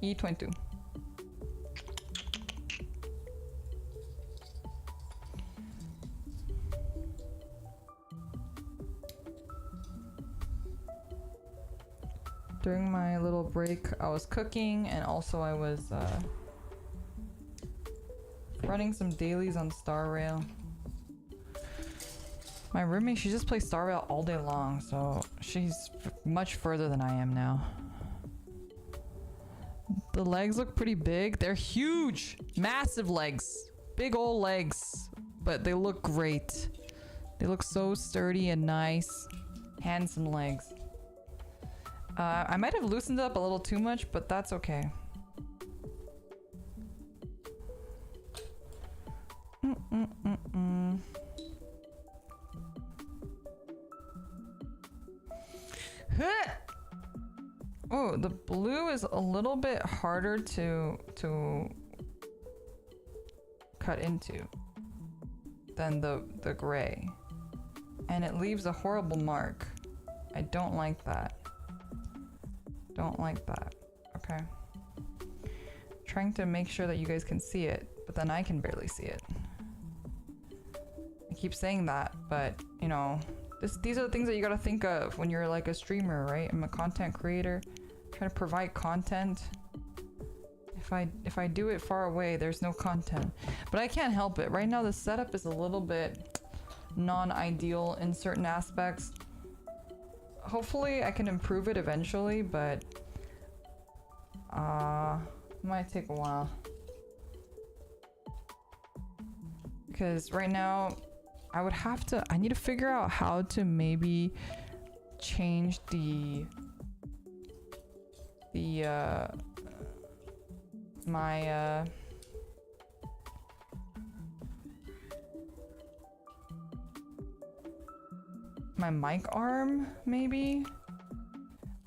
E22. During my little break, I was cooking, and also I was running some dailies on Star Rail. My roommate, she just plays Star Rail all day long, so she's much further than I am now. The legs look pretty big. They're huge, massive legs, big old legs, but they look great. They look so sturdy and nice, handsome legs. I might have loosened it up a little too much, but that's okay. Oh, the blue is a little bit harder to cut into than the gray, and it leaves a horrible mark. I don't like that. Okay. Trying to make sure that you guys can see it, but then I can barely see it. I keep saying that, but you know, these are the things that you gotta think of when you're like a streamer, right? I'm a content creator, trying to provide content. If I do it far away, there's no content. But I can't help it. Right now the setup is a little bit non-ideal in certain aspects. Hopefully I can improve it eventually, but it might take a while. Because right now I need to figure out how to maybe change my mic arm, maybe.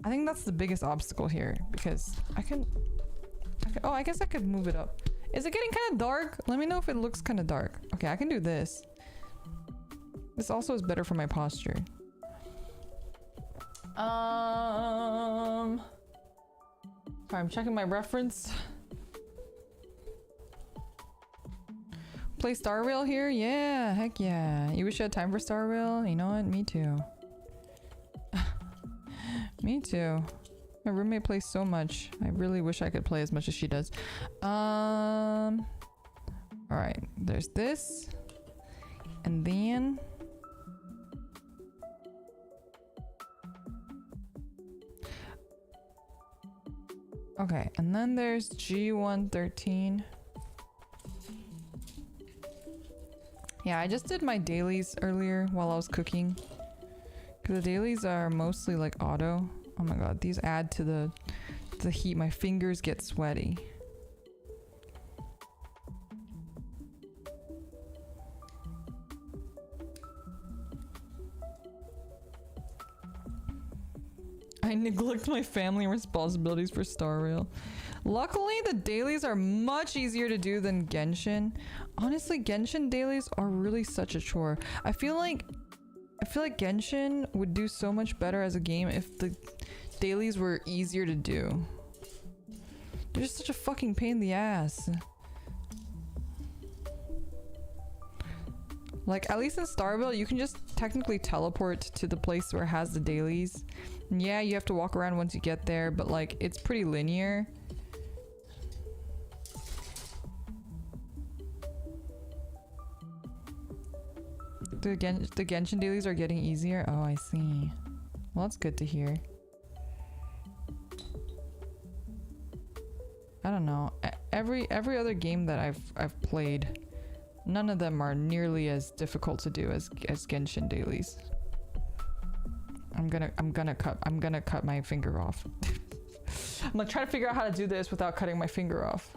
I think that's the biggest obstacle here, because oh, I guess I could move it up. Is it getting kind of dark? Let me know if it looks kind of dark. Okay, I can do this. This also is better for my posture. Sorry, I'm checking my reference. Play Star Rail here? Yeah, heck yeah. You wish you had time for Star Rail? You know what? Me too. Me too. My roommate plays so much. I really wish I could play as much as she does. Alright, there's this. And then Okay, and then there's G113. Yeah, I just did my dailies earlier while I was cooking. Because the dailies are mostly like auto. Oh my god, these add to the heat. My fingers get sweaty. I neglect my family responsibilities for Star Rail. Luckily, the dailies are much easier to do than Genshin. Honestly, Genshin dailies are really such a chore. I feel like Genshin would do so much better as a game if the dailies were easier to do. They're just such a fucking pain in the ass. Like, at least in Starville, you can just technically teleport to the place where it has the dailies. And yeah, you have to walk around once you get there, but like, it's pretty linear. The Genshin dailies are getting easier? Oh, I see. Well, that's good to hear. I don't know. Every other game that I've played, none of them are nearly as difficult to do as Genshin dailies. I'm gonna cut my finger off. I'm gonna try to figure out how to do this without cutting my finger off.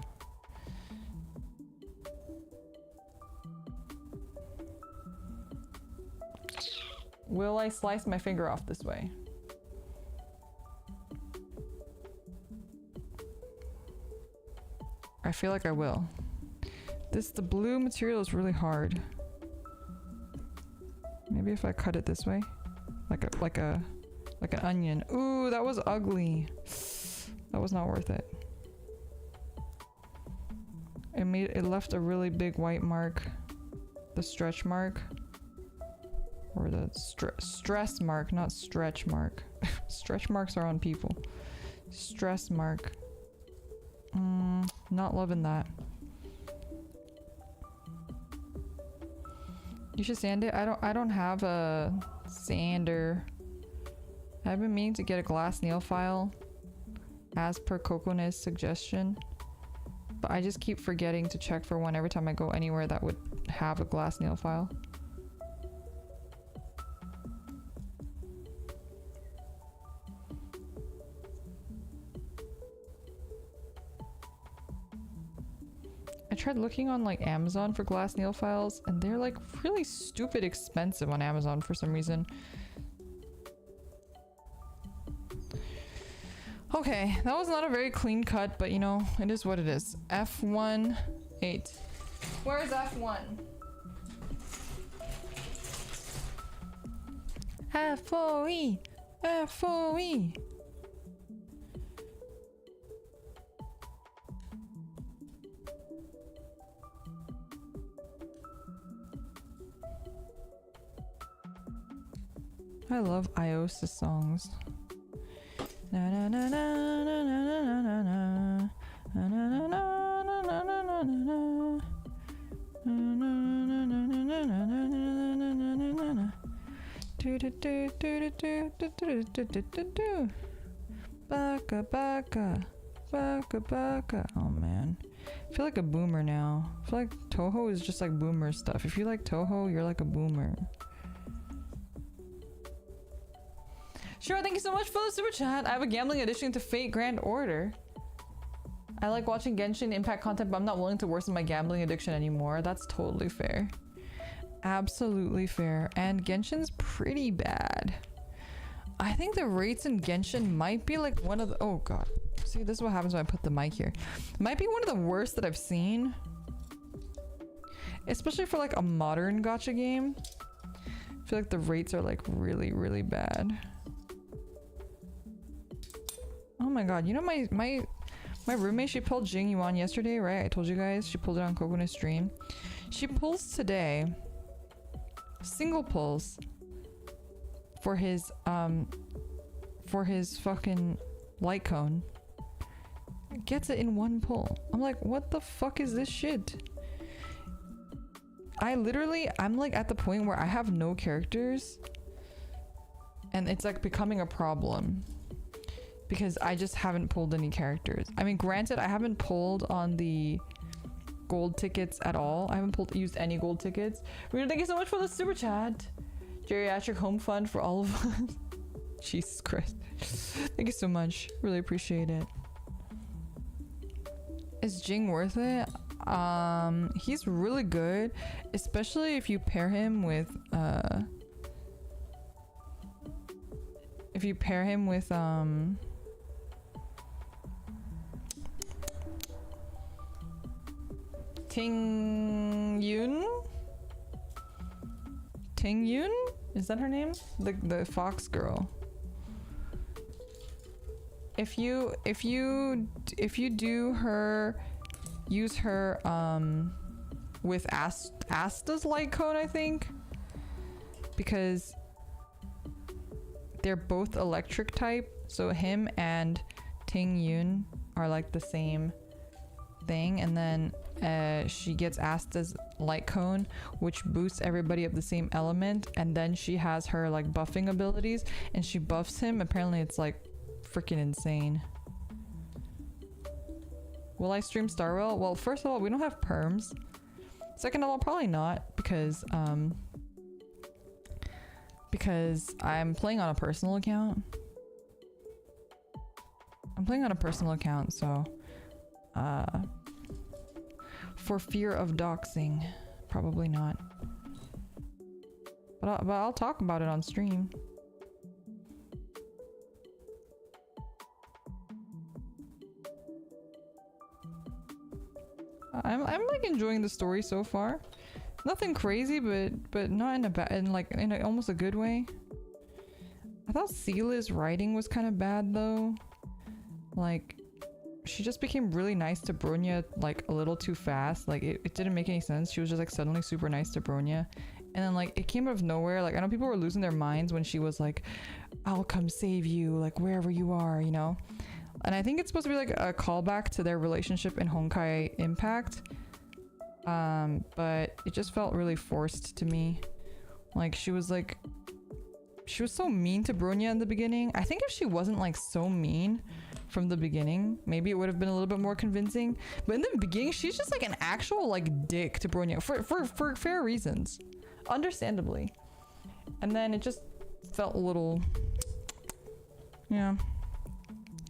Will I slice my finger off this way? I feel like I will. The blue material is really hard. Maybe if I cut it this way, like an onion. Ooh, that was ugly. That was not worth it. It left a really big white mark. The stretch mark. Or the stress mark, not stretch mark. Stretch marks are on people. Stress mark. Not loving that. You should sand it. I don't have a sander. I've been meaning to get a glass nail file as per Cocona's suggestion. But I just keep forgetting to check for one every time I go anywhere that would have a glass nail file. I tried looking on like Amazon for glass nail files and they're like really stupid expensive on Amazon for some reason. Okay, that was not a very clean cut, but you know, it is what it is. F1-8. Where's F1? F4E! F4E! I love Iosa songs. Na na na na na na na na na na na na na na. Do do do do do do do do do do do. Baka baka baka baka. Oh man, I feel like a boomer now. I feel like Toho is just like boomer stuff. If you like Toho, you're like a boomer. Sure, thank you so much for the super chat. I have a gambling addiction to Fate Grand Order. I like watching Genshin Impact content, but I'm not willing to worsen my gambling addiction anymore. That's totally fair. Absolutely fair. And Genshin's pretty bad. I think the rates in Genshin might be like one of the... Oh god. See, this is what happens when I put the mic here. It might be one of the worst that I've seen. Especially for like a modern gacha game. I feel like the rates are like really, really bad. Oh my god, you know my roommate, she pulled Jing Yuan yesterday, right? I told you guys, she pulled it on Cocona's stream. She pulls today, single pulls for his fucking light cone. Gets it in one pull. I'm like, what the fuck is this shit? I'm like at the point where I have no characters and it's like becoming a problem. because I just haven't pulled any characters. I mean, granted, I haven't pulled on the gold tickets at all. I haven't used any gold tickets. Rita, thank you so much for the super chat. Geriatric home fund for all of us. Jesus Christ. Thank you so much. Really appreciate it. Is Jing worth it? He's really good, especially if you pair him with Ting Yun? Is that her name? The fox girl. If you do her, use her with Asta's light cone, I think, because they're both electric type, so him and Ting Yun are like the same thing, and then she gets Asta's light cone, which boosts everybody of the same element, and then she has her like buffing abilities and she buffs him. Apparently it's like freaking insane. Will I stream Starwell? Well, first of all, we don't have perms. Second of all, probably not, because I'm playing on a personal account. So for fear of doxing, probably not. But I'll talk about it on stream. I'm like enjoying the story so far. Nothing crazy, but not in almost a good way. I thought Sela's writing was kind of bad though. Like, she just became really nice to Bronya like a little too fast. Like it didn't make any sense. She was just like suddenly super nice to Bronya, and then like it came out of nowhere. Like I know people were losing their minds when she was like, "I'll come save you, like wherever you are," you know. And I think it's supposed to be like a callback to their relationship in Honkai Impact. But it just felt really forced to me. Like she was so mean to Bronya in the beginning. I think if she wasn't like so mean from the beginning, maybe it would have been a little bit more convincing. But in the beginning, she's just like an actual like dick to Bronya for fair reasons, understandably. And then it just felt a little, yeah.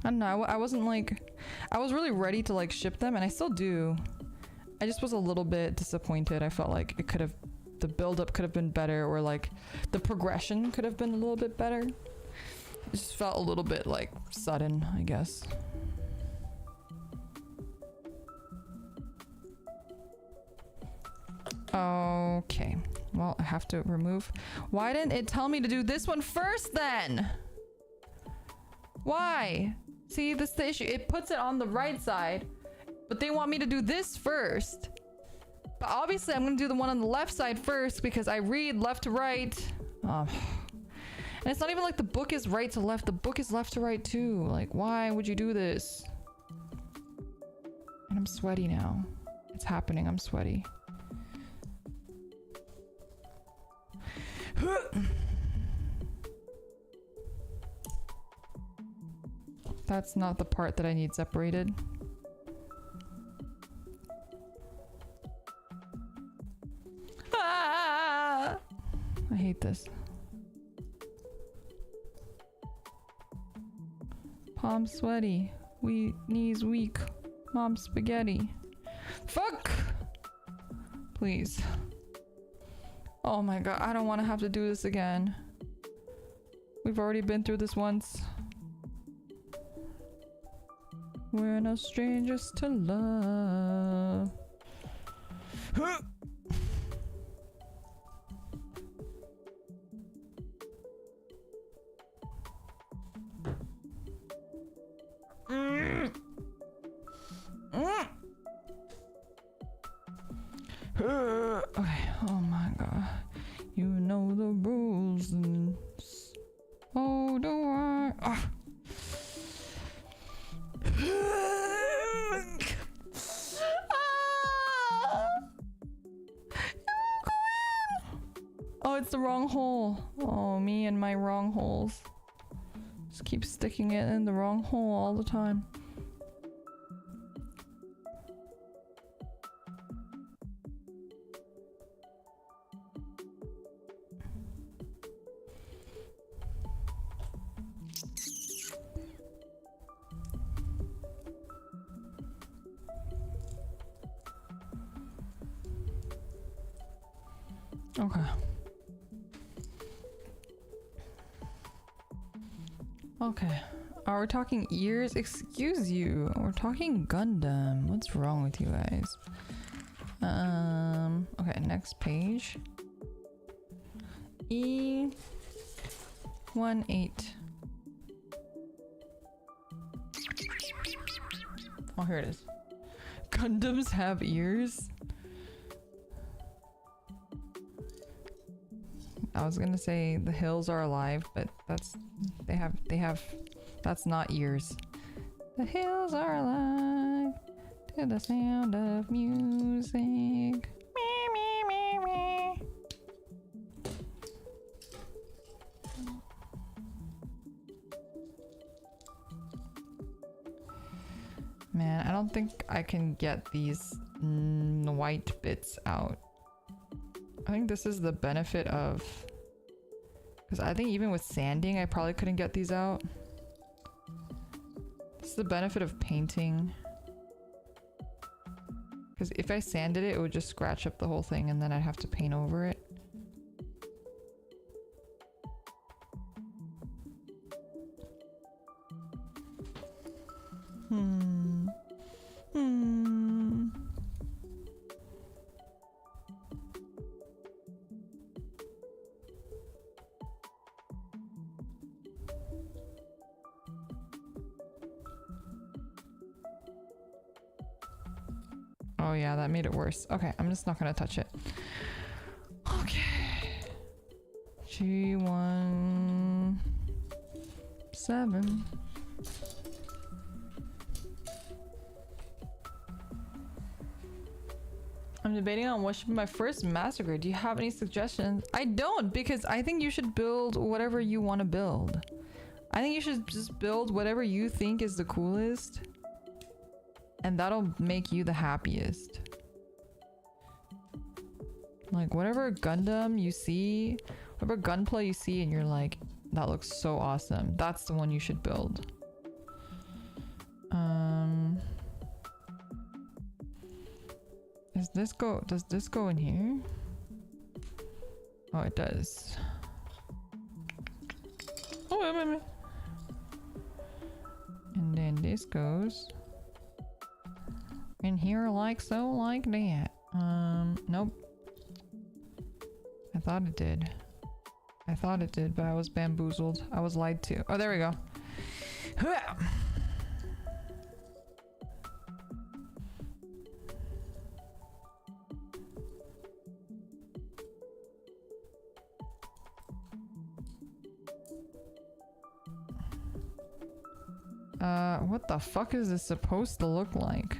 I don't know. I wasn't like, I was really ready to like ship them, and I still do. I just was a little bit disappointed. I felt like it could have, the build-up could have been better, or like the progression could have been a little bit better. It just felt a little bit like sudden, I guess. Okay. Well, I have to remove. Why didn't it tell me to do this one first then? Why? See, this is the issue. It puts it on the right side, but they want me to do this first. But obviously I'm gonna do the one on the left side first because I read left to right. And it's not even like the book is right to left. The book is left to right too. Like, why would you do this? And I'm sweaty now. It's happening. I'm sweaty. That's not the part that I need separated. Ah! I hate this. Palm sweaty. Knees weak. Mom spaghetti. Fuck! Please. Oh my god, I don't want to have to do this again. We've already been through this once. We're no strangers to love. Okay, oh my god. You know the rules. And oh, do I? Ah. Oh, it's the wrong hole. Oh, me and my wrong holes. Just just keep sticking it in the wrong hole all the time. Okay. Okay. Are we talking ears? Excuse you. We're talking Gundam. What's wrong with you guys? Okay, next page. E18. Oh, here it is. Gundams have ears? I was gonna say the hills are alive, but they have that's not ears. The hills are alive to the sound of music. Me, me, me, me. Man, I don't think I can get these white bits out. I think this is the benefit of, because I think even with sanding I probably couldn't get these out. This is the benefit of painting, because if I sanded it, it would just scratch up the whole thing and then I'd have to paint over it. Oh yeah, that made it worse. Okay, I'm just not gonna touch it. Okay. G17. I'm debating on what should be my first massacre. Do you have any suggestions? I don't, because I think you should build whatever you want to build. I think you should just build whatever you think is the coolest. And that'll make you the happiest. Like whatever Gundam you see, whatever gunplay you see and you're like, that looks so awesome. That's the one you should build. Does this go in here? Oh, it does. Oh, wait. And then this goes in here like so, like that. Nope. I thought it did. But I was bamboozled. I was lied to. Oh, there we go. What the fuck is this supposed to look like?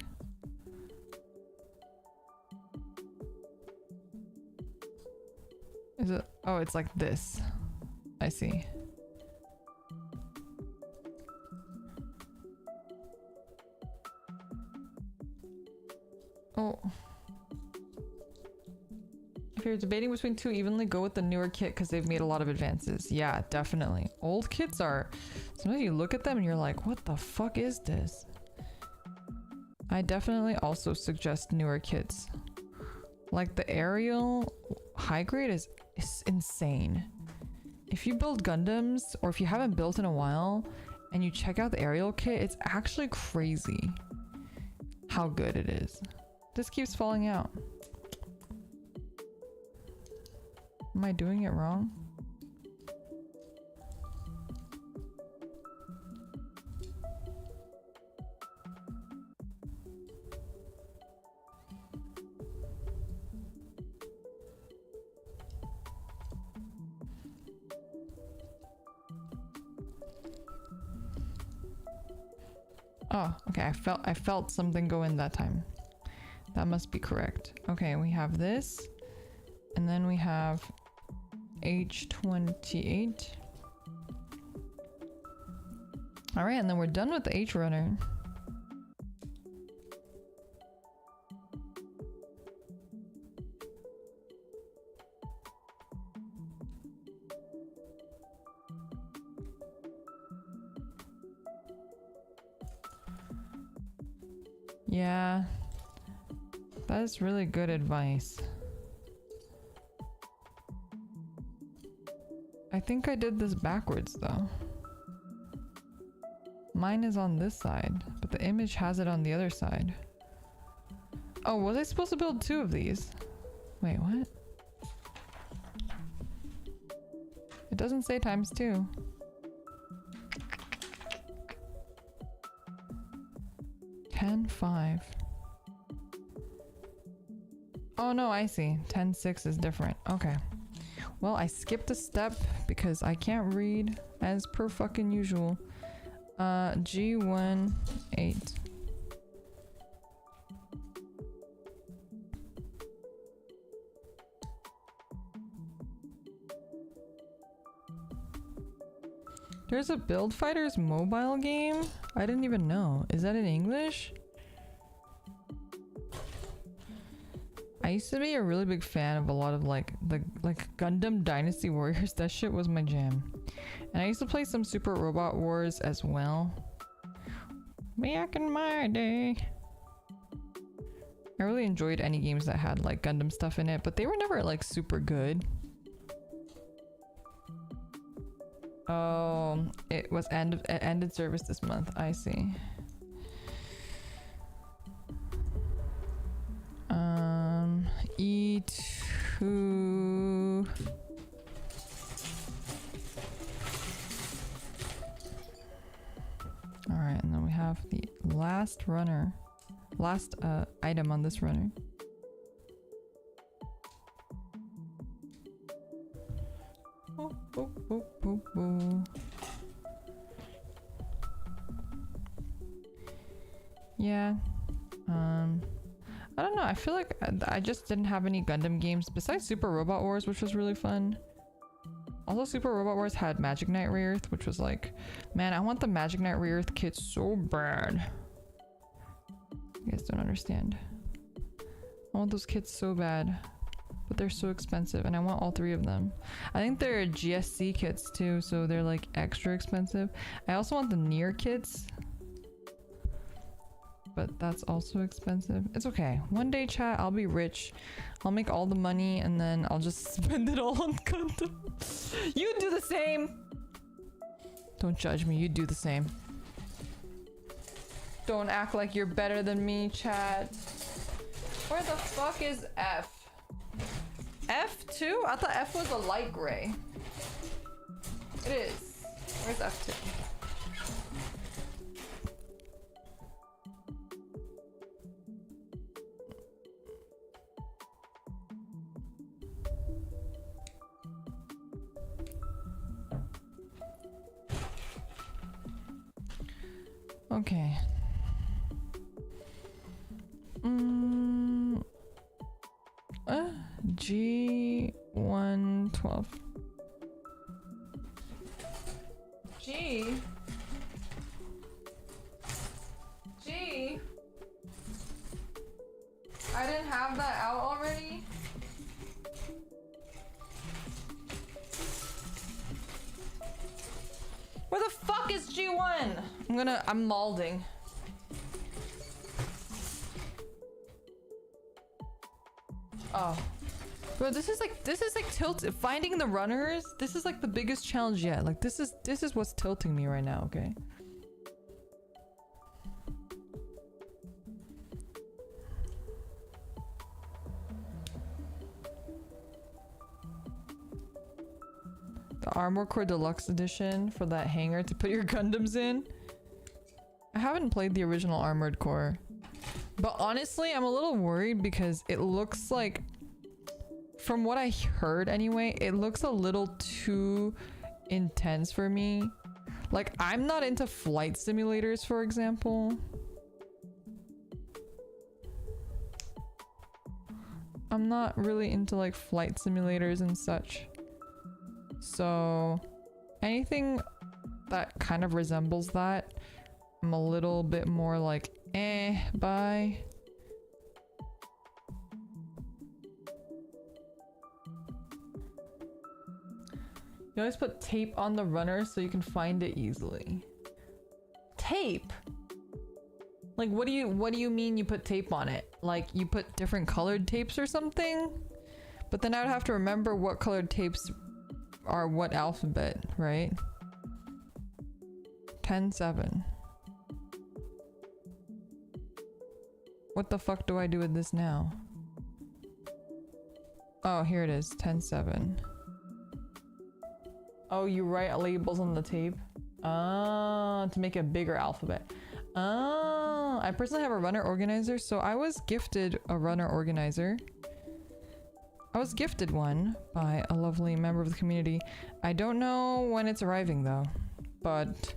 Is it? Oh, it's like this. I see. Oh. If you're debating between two evenly, go with the newer kit because they've made a lot of advances. Yeah, definitely. Old kits are... Sometimes you look at them and you're like, what the fuck is this? I definitely also suggest newer kits. Like the aerial high grade is insane. If you build Gundams, or if you haven't built in a while, and you check out the aerial kit, it's actually crazy how good it is. This keeps falling out. Am I doing it wrong? Oh, okay. I felt something go in that time. That must be correct. Okay, we have this, and then we have H28. All right, and then we're done with the H runner. Yeah, that is really good advice. I think I did this backwards though. Mine is on this side, but the image has it on the other side. Oh, was I supposed to build 2 of these? Wait, what? It doesn't say ×2. $10.5. Oh no, I see. 10.6 is different. Okay. Well, I skipped a step because I can't read as per fucking usual. G18. There's a Build Fighters mobile game? I didn't even know. Is that in English? I used to be a really big fan of a lot of like Gundam Dynasty Warriors. That shit was my jam. And I used to play some Super Robot Wars as well. Back in my day. I really enjoyed any games that had like Gundam stuff in it, but they were never like super good. Oh, it was it ended service this month. I see. E2. All right, and then we have the last item on this runner. Oh, oh, oh, oh, oh. Yeah. I don't know. I feel like I just didn't have any Gundam games besides Super Robot Wars, which was really fun. Also, Super Robot Wars had Magic Knight Re-Earth, which was like, man, I want the Magic Knight Re-Earth kit so bad. You guys don't understand. I want those kits so bad, but they're so expensive, and I want all 3 of them. I think they're GSC kits too, so they're like extra expensive. I also want the Nier kits, but that's also expensive. It's okay. One day, chat, I'll be rich. I'll make all the money and then I'll just spend it all on Gundam. You do the same. Don't judge me. You do the same. Don't act like you're better than me, chat. Where the fuck is F? F2? I thought F was a light gray. It is. Where's F2? Okay. G112. G. I didn't have that out already. Where the fuck is G1? I'm malding. Oh. Bro, this is like tilted. Finding the runners, this is like the biggest challenge yet. Like this is what's tilting me right now, okay? The Armor Core Deluxe Edition for that hanger to put your Gundams in. I haven't played the original Armored Core, but honestly, I'm a little worried because it looks like, from what I heard anyway, it looks a little too intense for me. Like, I'm not into flight simulators, for example. I'm not really into like flight simulators and such. So anything that kind of resembles that I'm a little bit more like, bye. You always put tape on the runner so you can find it easily. Tape? Like, what do you mean you put tape on it? Like, you put different colored tapes or something? But then I would have to remember what colored tapes are what alphabet, right? 10-7. What the fuck do I do with this now? Oh, here it is, 10-7. Oh, you write labels on the tape? Ah, to make a bigger alphabet. Ah, I personally have a runner organizer, so I was gifted a runner organizer. I was gifted one by a lovely member of the community. I don't know when it's arriving though, but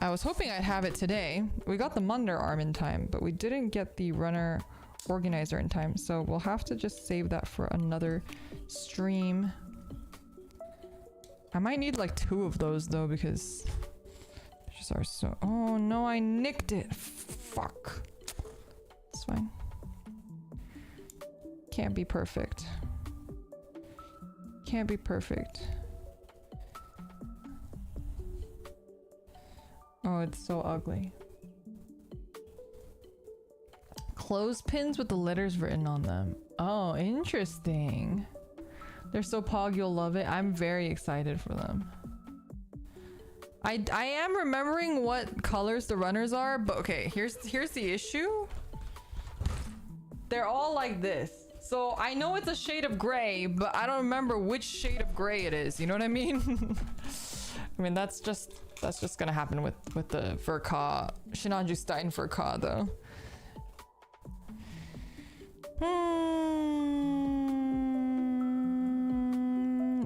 I was hoping I'd have it today. We got the Munder arm in time, but we didn't get the runner organizer in time, so we'll have to just save that for another stream. I might need like 2 of those though, because they just are so— oh no, I nicked it. Fuck. It's fine. Can't be perfect. Can't be perfect. Oh, it's so ugly. Clothespins with the letters written on them. Oh, interesting. They're so pog, you'll love it. I'm very excited for them. I am remembering what colors the runners are, but okay, here's the issue. They're all like this. So I know it's a shade of gray, but I don't remember which shade of gray it is. You know what I mean? I mean, that's just gonna happen with the Furka, Sinanju Stein Furka though.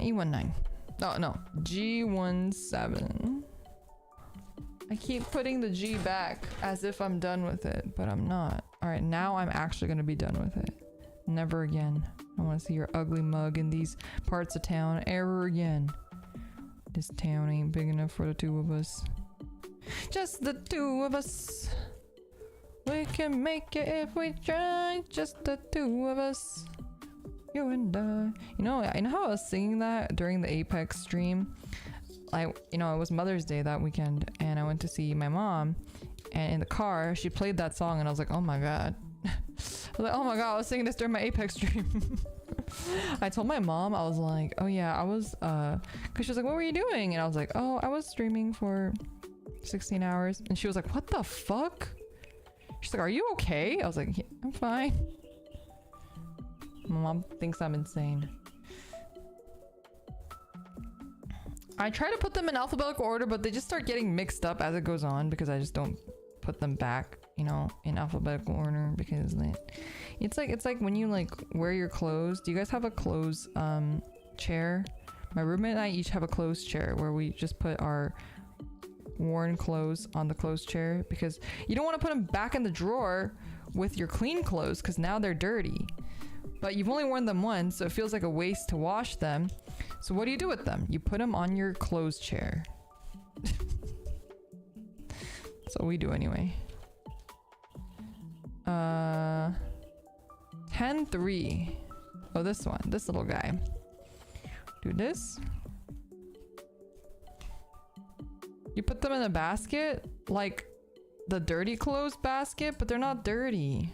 E19. Oh no, G17. I keep putting the G back as if I'm done with it, but I'm not. All right, now I'm actually gonna be done with it. Never again. I want to see your ugly mug in these parts of town ever again. This town ain't big enough for the 2 of us. Just the 2 of us. We can make it if we try. Just the 2 of us. You and I. You know how I was singing that during the Apex stream? You know, it was Mother's Day that weekend, and I went to see my mom, and in the car, she played that song, and I was like, oh my god. I was like, oh my god, I was singing this during my Apex stream. I told my mom, I was like, oh yeah, I was, cause she was like, what were you doing? And I was like, oh, I was streaming for 16 hours. And she was like, what the fuck? She's like, are you okay? I was like, yeah, I'm fine. My mom thinks I'm insane. I try to put them in alphabetical order, but they just start getting mixed up as it goes on because I just don't put them back, you know, in alphabetical order, because it's like when you like wear your clothes. Do you guys have a clothes chair? My roommate and I each have a clothes chair where we just put our worn clothes on the clothes chair, because you don't want to put them back in the drawer with your clean clothes because now they're dirty. But you've only worn them once, so it feels like a waste to wash them. So what do you do with them? You put them on your clothes chair. That's what we do anyway. 10-3. Oh, this one. This little guy. Do this. You put them in a basket, like the dirty clothes basket, but they're not dirty.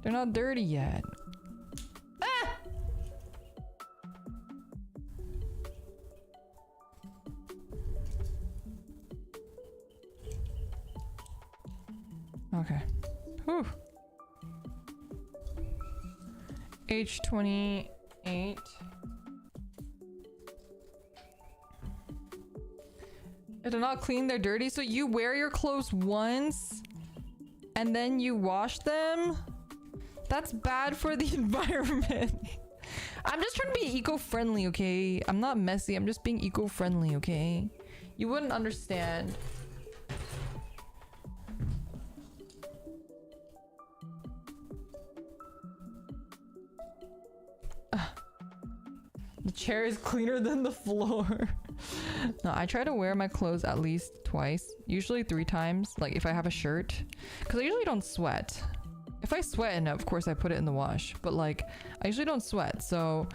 They're not dirty yet. Ah! Okay. Whew. H28. If they're not clean, they're dirty. So you wear your clothes once and then you wash them? That's bad for the environment. I'm just trying to be eco-friendly, okay? I'm not messy. I'm just being eco-friendly, okay? You wouldn't understand. The chair is cleaner than the floor. No, I try to wear my clothes at least twice, usually 3 times, like if I have a shirt, because I usually don't sweat. If I sweat, and of course I put it in the wash, but like I usually don't sweat, so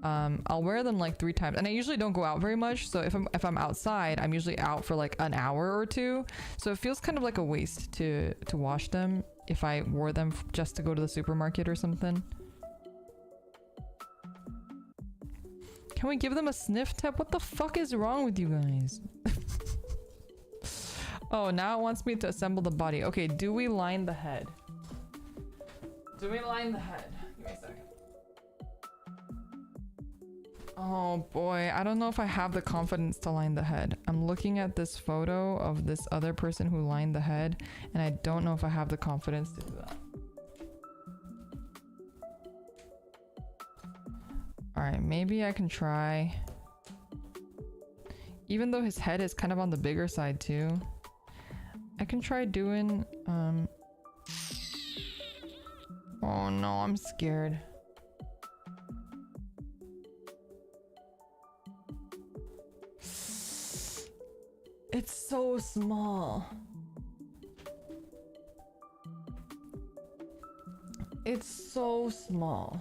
I'll wear them like 3 times, and I usually don't go out very much, so if I'm outside, I'm usually out for like an hour or 2, so it feels kind of like a waste to wash them if I wore them just to go to the supermarket or something. Can we give them a sniff test? What the fuck is wrong with you guys? Oh, now it wants me to assemble the body. Okay, do we line the head? Do we line the head? Give me a second. Oh boy, I don't know if I have the confidence to line the head. I'm looking at this photo of this other person who lined the head, and I don't know if I have the confidence to do that. Alright, maybe I can try. Even though his head is kind of on the bigger side too. I can try doing, oh no, I'm scared. It's so small. It's so small.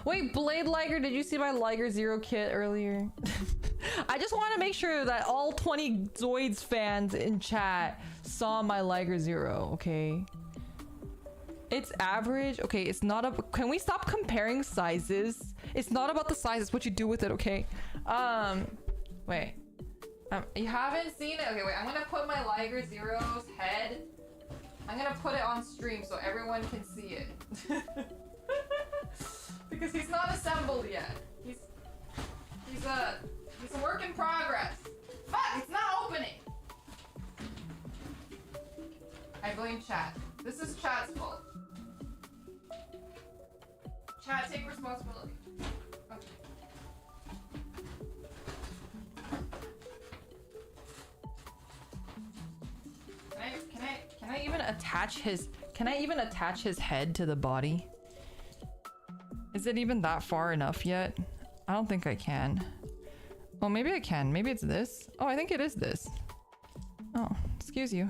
Wait, Blade Liger, did you see my Liger Zero kit earlier? I just want to make sure that all 20 Zoids fans in chat saw my Liger Zero, okay? It's average. Okay, it's not a... Can we stop comparing sizes? It's not about the size, it's what you do with it, okay? Wait. You haven't seen it? Okay, wait, I'm gonna put my Liger Zero's head. I'm gonna put it on stream so everyone can see it. Because he's not assembled yet. He's a work in progress. Fuck, it's not opening. I blame chat. This is chat's fault. Chat, take responsibility. Okay. Can I even attach his head to the body? Is it even that far enough yet? I don't think I can. Oh, maybe I can. Maybe it's this. Oh, I think it is this. Oh, excuse you.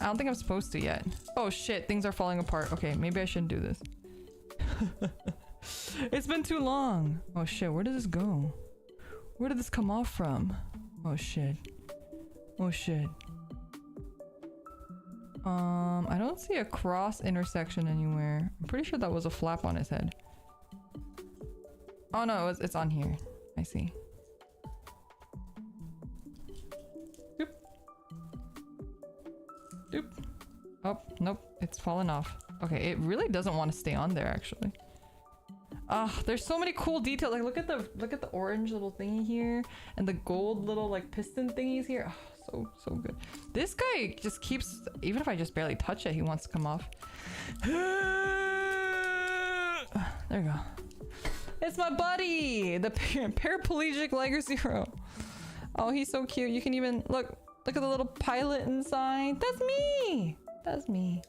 I don't think I'm supposed to yet. Oh shit, things are falling apart. Okay, maybe I shouldn't do this. It's been too long. Oh shit, where did this go? Where did this come off from? Oh shit. Oh shit. I don't see a cross intersection anywhere. I'm pretty sure that was a flap on his head. Oh no, it's on here. I see. Doop. Doop. Oh, nope. It's fallen off. Okay, it really doesn't want to stay on there actually. There's so many cool details. Like look at the orange little thingy here and the gold little like piston thingies here. So good. This guy just keeps, even if I just barely touch it, he wants to come off. There you go. It's my buddy, the paraplegic Liger Zero. Oh, he's so cute. You can even look at the little pilot inside. That's me. That's me.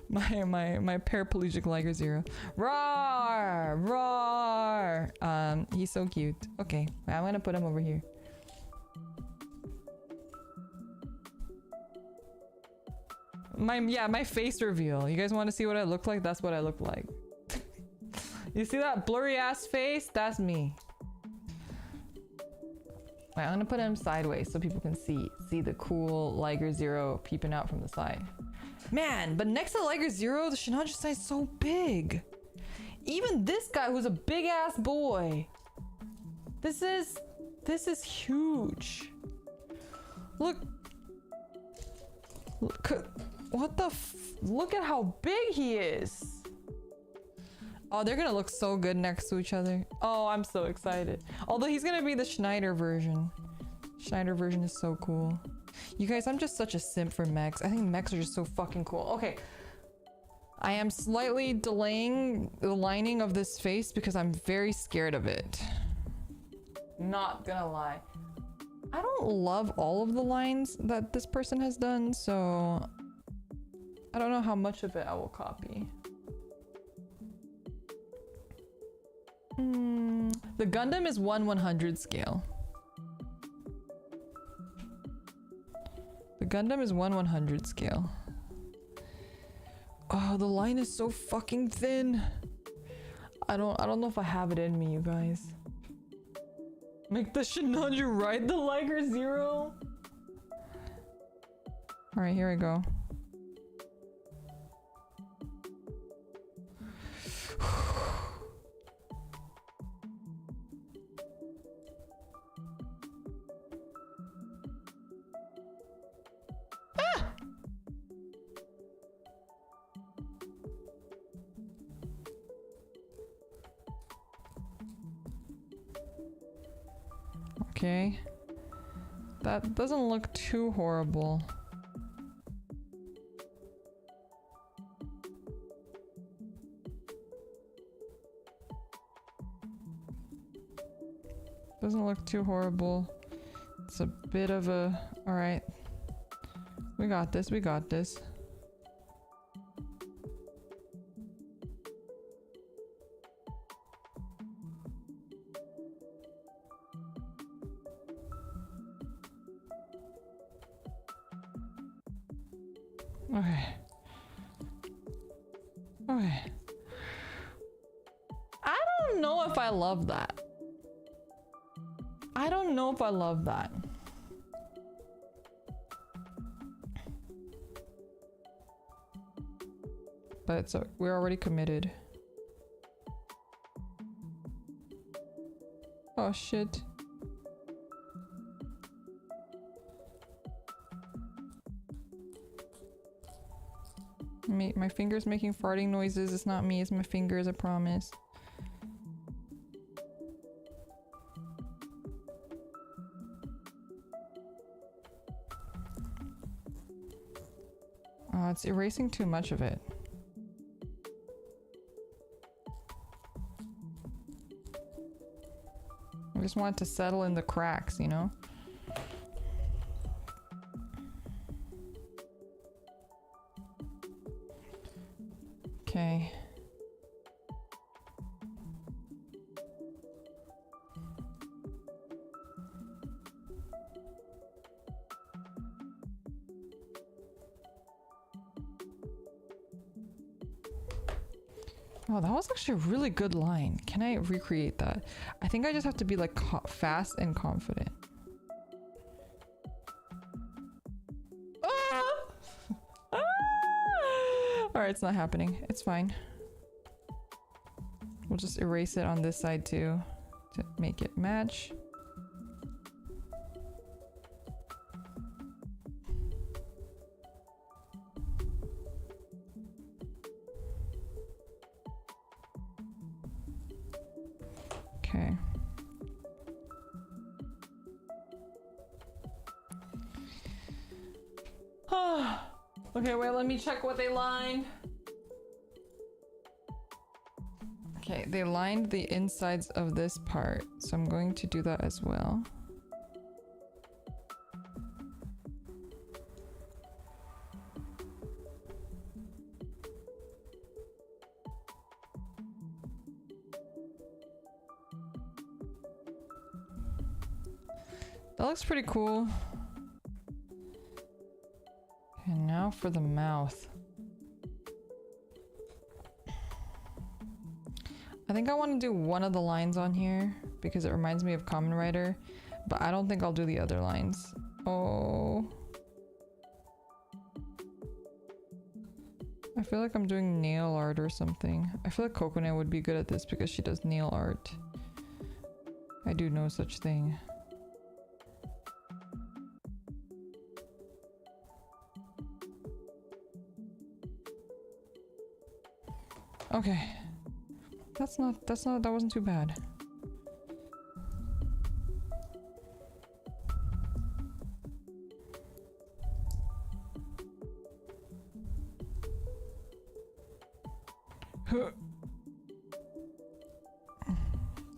my paraplegic Liger Zero. Roar, roar. He's so cute. Okay, I'm gonna put him over here. My face reveal. You guys want to see what I look like? That's what I look like. You see that blurry ass face? That's me. Wait, I'm gonna put him sideways so people can see the cool Liger Zero peeping out from the side. Man, but next to Liger Zero, the Sinanju size is so big. Even this guy who's a big ass boy. This is huge. Look. What the look at how big he is. Oh, they're gonna look so good next to each other. Oh, I'm so excited. Although he's gonna be the Schneider version. Schneider version is so cool. You guys, I'm just such a simp for mechs. I think mechs are just so fucking cool. Okay. I am slightly delaying the lining of this face because I'm very scared of it. Not gonna lie. I don't love all of the lines that this person has done, so I don't know how much of it I will copy. The Gundam is 1/100 scale. The Gundam is 1/100 scale. Oh, the line is so fucking thin. I don't know if I have it in me, you guys. Make the Sinanju ride the Liger Zero. All right, here we go. Okay. That doesn't look too horrible. Doesn't look too horrible. It's a bit of a... Alright. We got this, we got this. Okay. Okay. I don't know if I love that. I don't know if I love that. But it's we're already committed. Oh shit. My finger's making farting noises. It's not me, it's my fingers, I promise. Oh, it's erasing too much of it. I just want it to settle in the cracks, you know? Okay. Oh, that was actually a really good line. Can I recreate that? I think I just have to be like fast and confident. Alright, it's not happening. It's fine. We'll just erase it on this side too to make it match. Okay. Okay, wait, let me check what they lined. Okay, they lined the insides of this part, so I'm going to do that as well. That looks pretty cool. And now for the mouth. I think I want to do one of the lines on here because it reminds me of Kamen Rider, but I don't think I'll do the other lines. Oh. I feel like I'm doing nail art or something. I feel like Kokone would be good at this because she does nail art. I do no such thing. Okay. That wasn't too bad.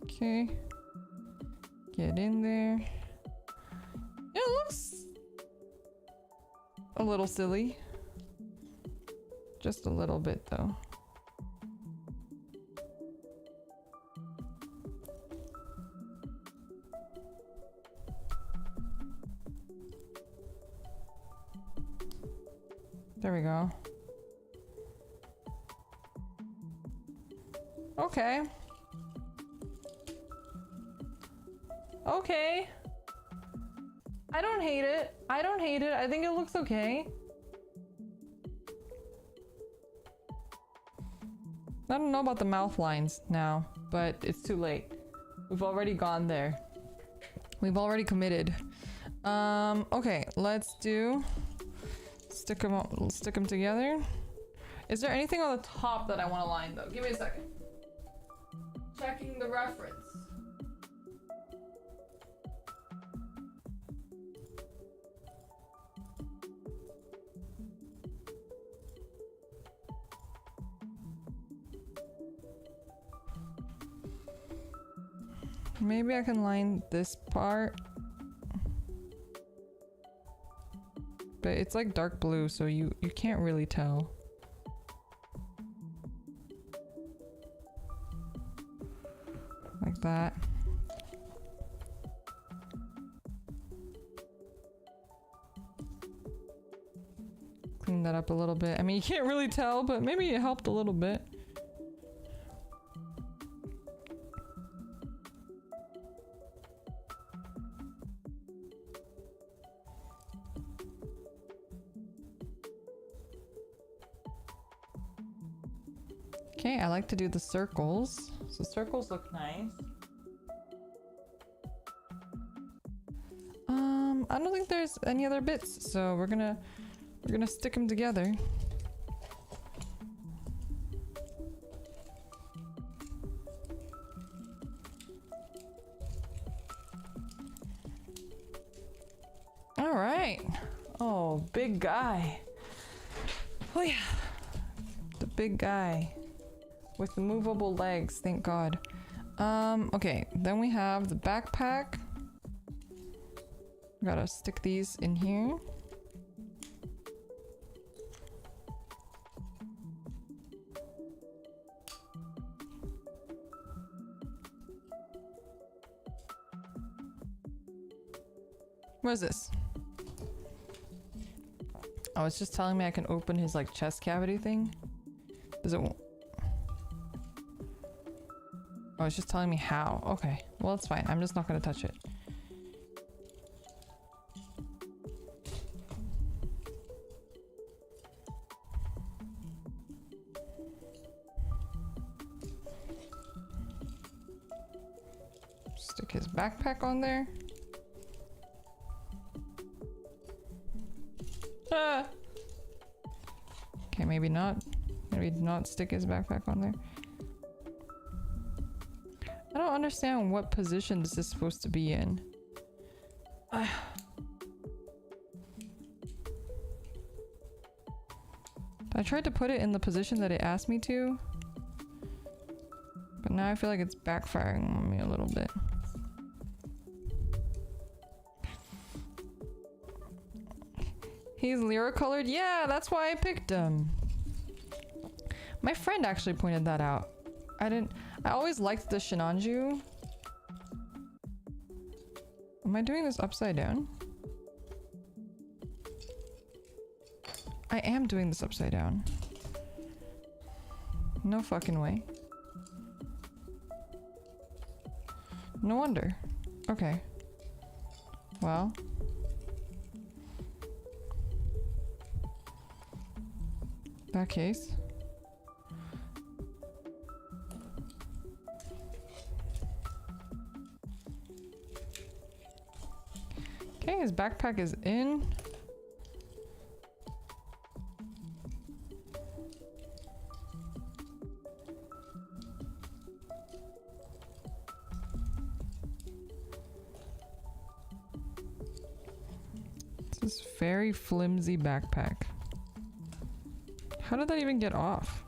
Okay. Get in there. Yeah, it looks a little silly. Just a little bit though. There we go. Okay. Okay. I don't hate it. I don't hate it. I think it looks okay. I don't know about the mouth lines now, but it's too late. We've already gone there. We've already committed. Okay, let's do... Stick them together. Is there anything on the top that I want to line though? Give me a second. Checking the reference. Maybe I can line this part. But it's like dark blue, so you can't really tell. Like that. Clean that up a little bit. I mean, you can't really tell, but maybe it helped a little bit. Okay, I like to do the circles. So circles look nice. I don't think there's any other bits, so we're gonna stick them together. All right. Oh, big guy. Oh yeah, the big guy. With the movable legs, thank God. Okay, then we have the backpack. Gotta stick these in here. What is this? Oh, it's just telling me I can open his like chest cavity thing. Does it? Oh, it's just telling me how. Okay, well, it's fine. I'm just not gonna touch it. Stick his backpack on there. Ah! Okay, maybe not. Maybe not stick his backpack on there. I don't understand what position this is supposed to be in. I tried to put it in the position that it asked me to, but now I feel like it's backfiring on me a little bit. He's Lyra colored? Yeah, that's why I picked him. My friend actually pointed that out. I always liked the Sinanju. Am I doing this upside down? I am doing this upside down. No fucking way. No wonder. Okay. Well. That case. Okay, his backpack is in. This is very flimsy backpack. How did that even get off?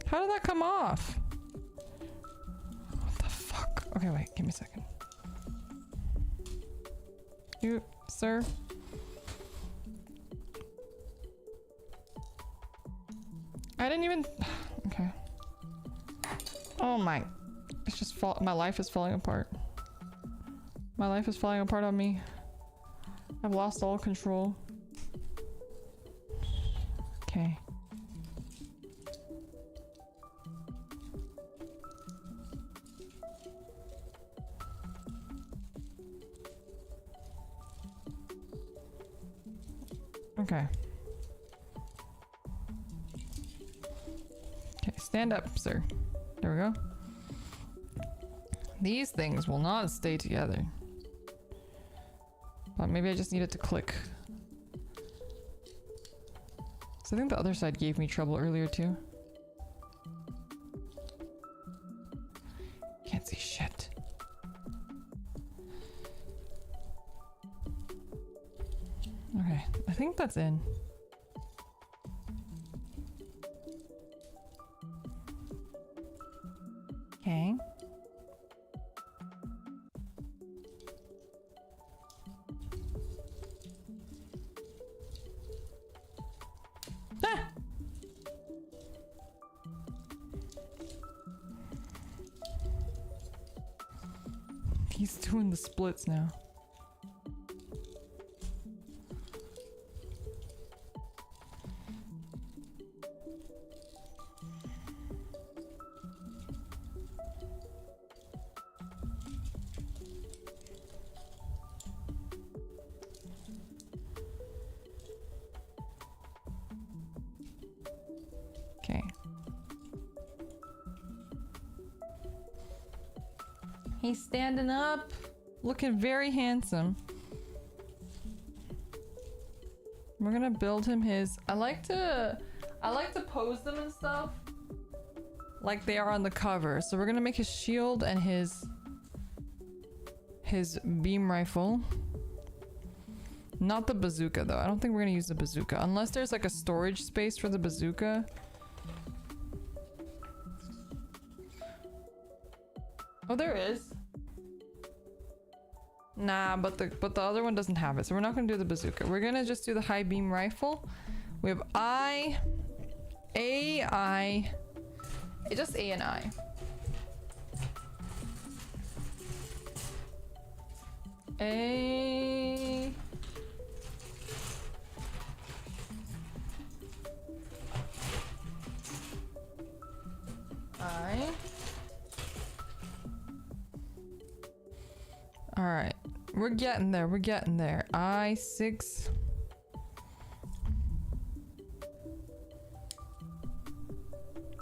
How did that come off? What the fuck? Okay, wait, give me a second. You, sir? I didn't even... Okay. Oh my... It's just my life is falling apart. My life is falling apart on me. I've lost all control. Okay. Okay. Okay, stand up, sir. There we go. These things will not stay together. But maybe I just needed to click. So I think the other side gave me trouble earlier too. Can't see shit. Okay, I think that's in. Okay. Ah! He's doing the splits now. Okay. He's standing up, looking very handsome. We're gonna build him his... I like to pose them and stuff like they are on the cover. So we're gonna make his shield and his beam rifle. Not the bazooka though. I don't think we're gonna use the bazooka unless there's like a storage space for the bazooka. Oh, there is. Nah, but the other one doesn't have it, so we're not gonna do the bazooka. We're gonna just do the high beam rifle. We have just A and I. A. I. All right, we're getting there. We're getting there. I6.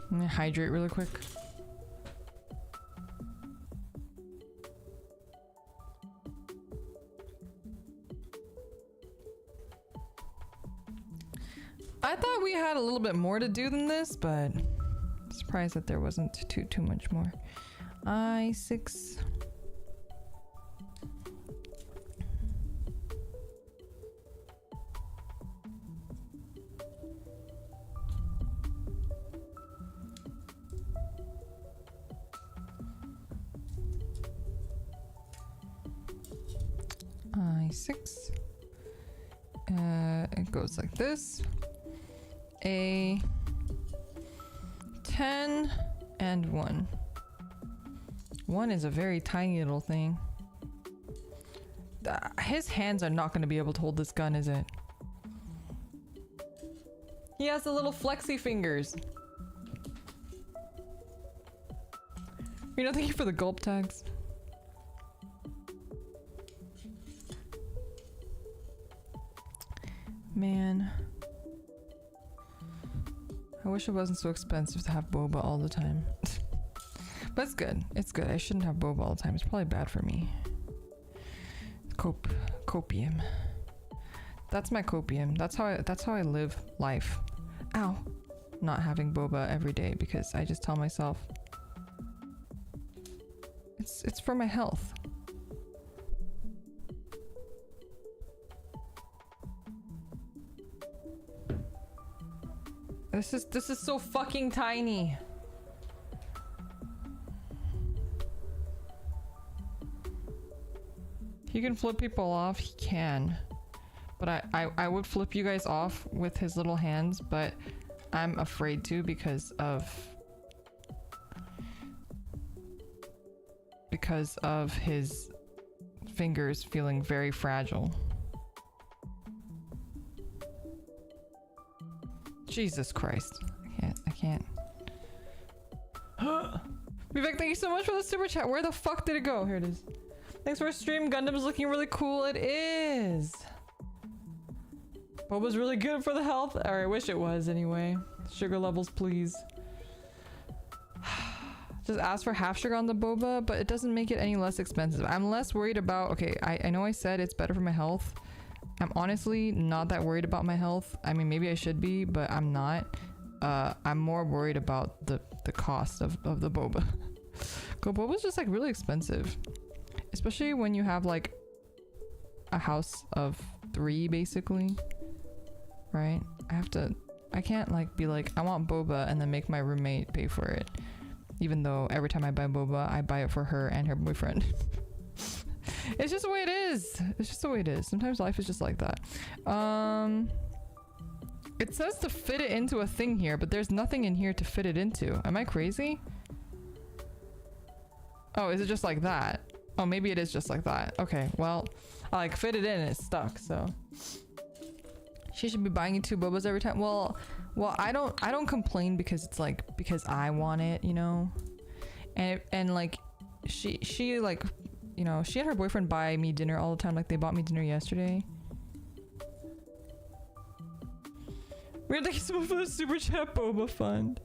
I'm gonna hydrate really quick. I thought we had a little bit more to do than this, but I'm surprised that there wasn't too much more. I6. I6. It goes like this. A 10 and 1. 1 is a very tiny little thing. His hands are not going to be able to hold this gun, is it? He has the little flexy fingers. You know, thank you for the gulp tags. Man. I wish it wasn't so expensive to have Boba all the time. But it's good. It's good. I shouldn't have Boba all the time. It's probably bad for me. Copium. That's my copium. That's how I live life. Ow. Not having Boba every day because I just tell myself it's for my health. This is so fucking tiny. He can flip people off, he can. But I would flip you guys off with his little hands, but I'm afraid to because of his fingers feeling very fragile. Jesus Christ. I can't. Vivek, thank you so much for the super chat. Where the fuck did it go? Here it is. Thanks for a stream. Gundam's looking really cool. It is. Boba's really good for the health. Or I wish it was anyway. Sugar levels, please. Just ask for half sugar on the boba, but it doesn't make it any less expensive. I'm less worried about... Okay, I know I said it's better for my health. I'm honestly not that worried about my health. I mean, maybe I should be, but I'm not. I'm more worried about the cost of the boba. Cause boba's just like really expensive. Especially when you have like a house of 3 basically. Right? I can't like be like, I want boba and then make my roommate pay for it. Even though every time I buy boba, I buy it for her and her boyfriend. It's just the way it is. It's just the way it is. Sometimes life is just like that. It says to fit it into a thing here, but there's nothing in here to fit it into. Am I crazy? Oh, is it just like that? Oh, maybe it is just like that. Okay, well, I like fit it in and it's stuck, so. She should be buying you 2 bobas every time. Well, I don't complain because it's like, because I want it, you know? And like, she like, you know, she had her boyfriend buy me dinner all the time. Like they bought me dinner yesterday. Weird, thank you so much for the super chat, Boba Fund.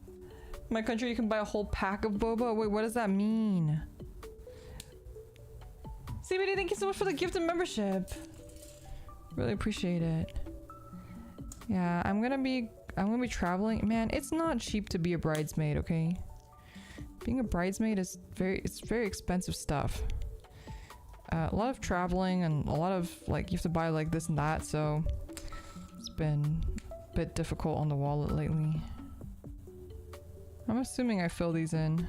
In my country, you can buy a whole pack of boba. Wait, what does that mean? CBD, thank you so much for the gift and membership. Really appreciate it. Yeah, I'm gonna be traveling. Man, it's not cheap to be a bridesmaid, okay? Being a bridesmaid is very expensive stuff. A lot of traveling and a lot of like you have to buy like this and that, so it's been a bit difficult on the wallet lately. I'm assuming I fill these in.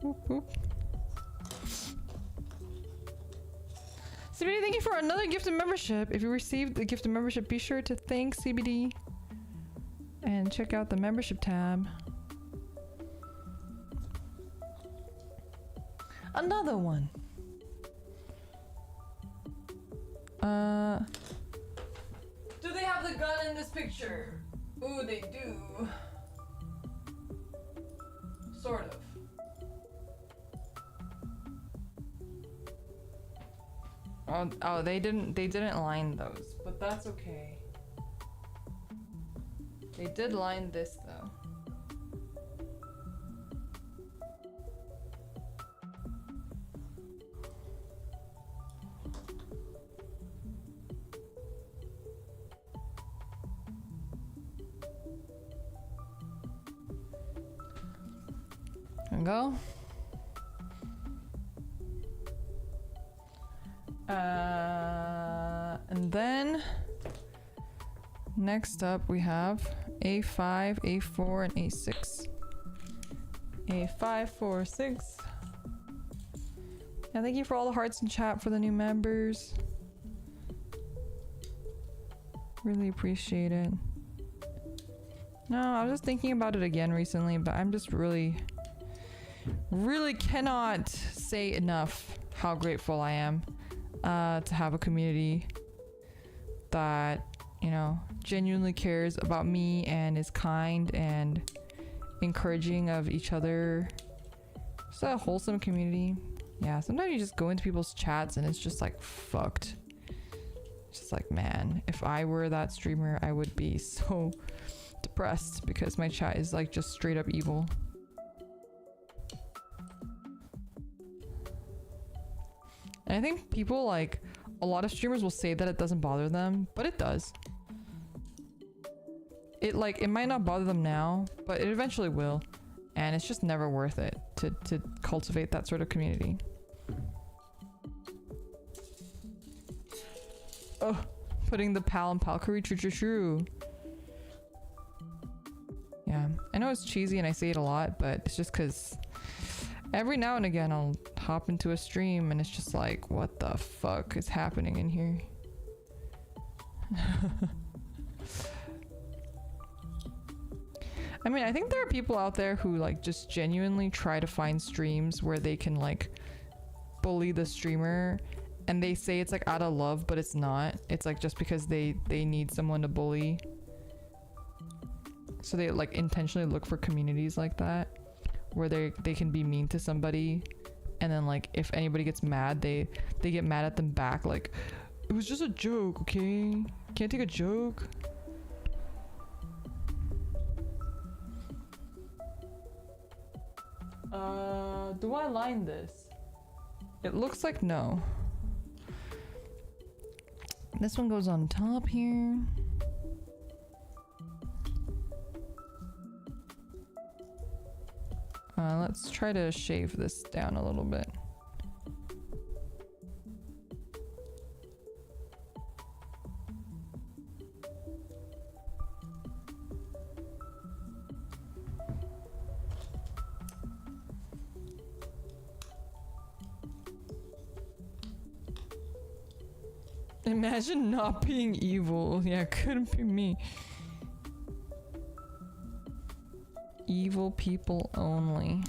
Boop, boop. CBD, thank you for another gift of membership. If you received the gift of membership, be sure to thank CBD and check out the membership tab. Another one. Do they have the gun in this picture? Ooh, they do. Sort of. Oh, they didn't line those, but that's okay. They did line this though. There we go. And then next up we have A5, A4, and A6. A5, 4, 6. And thank you for all the hearts in chat for the new members. Really appreciate it. No, I was just thinking about it again recently, but I'm just really cannot say enough how grateful I am to have a community that, you know, genuinely cares about me and is kind and encouraging of each other. Just a wholesome community. Yeah, sometimes you just go into people's chats and it's just like fucked. It's just like, man, if I were that streamer, I would be so depressed because my chat is like just straight up evil. And I think people like, a lot of streamers will say that it doesn't bother them, but it does. It might not bother them now, but it eventually will. And it's just never worth it to cultivate that sort of community. Oh, putting the pal in palkery, true. Yeah, I know it's cheesy and I say it a lot, but it's just because Every now and again I'll hop into a stream and it's just like, what the fuck is happening in here? I mean, I think there are people out there who like just genuinely try to find streams where they can like bully the streamer, and they say it's like out of love, but it's not. It's like just because they need someone to bully. So they like intentionally look for communities like that where they can be mean to somebody, and then like if anybody gets mad, they get mad at them back, like it was just a joke, okay? Can't take a joke. Do I line this? It looks like no. This one goes on top here. Let's try to shave this down a little bit. Imagine not being evil. Yeah, it couldn't be me. Evil people only.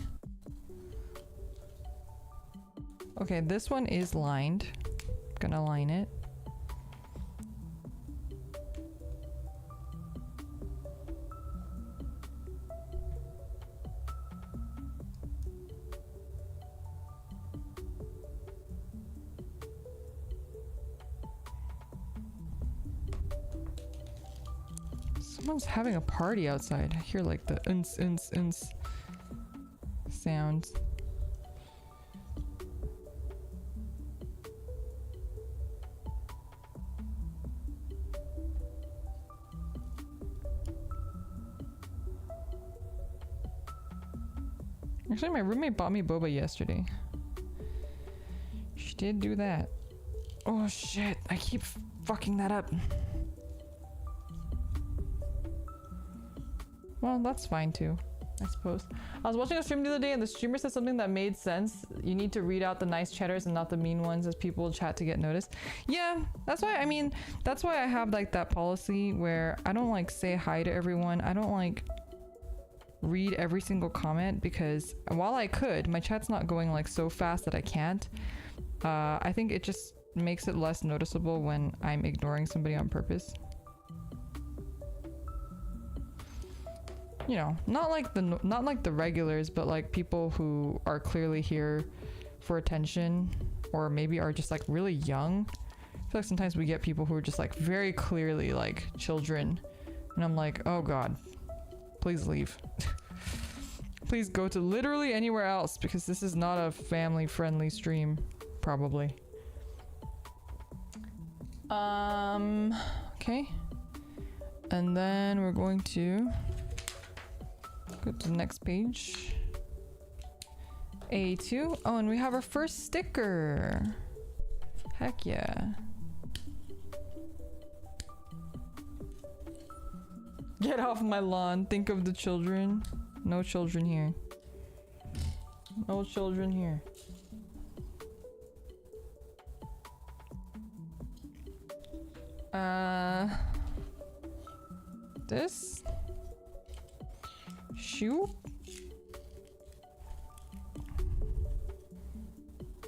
Okay, this one is lined. Gonna line it. Someone's having a party outside. I hear like the uns sounds. Actually, my roommate bought me boba yesterday. She did do that. Oh shit, I keep fucking that up. Well, that's fine too, I suppose. I was watching a stream the other day and the streamer said something that made sense. You need to read out the nice chatters and not the mean ones as people chat to get noticed. Yeah, that's why, I mean, that's why I have like that policy where I don't like say hi to everyone. I don't like read every single comment because while I could, my chat's not going like so fast that I can't. I think it just makes it less noticeable when I'm ignoring somebody on purpose. You know, not like the regulars, but like people who are clearly here for attention, or maybe are just like really young. I feel like sometimes we get people who are just like very clearly like children, and I'm like, oh god, please leave. Please go to literally anywhere else because this is not a family friendly stream, probably. Okay, and then we're going to go to the next page. A2. Oh, and we have our first sticker. Heck yeah. Get off my lawn. Think of the children. No children here. No children here. This? Shoe?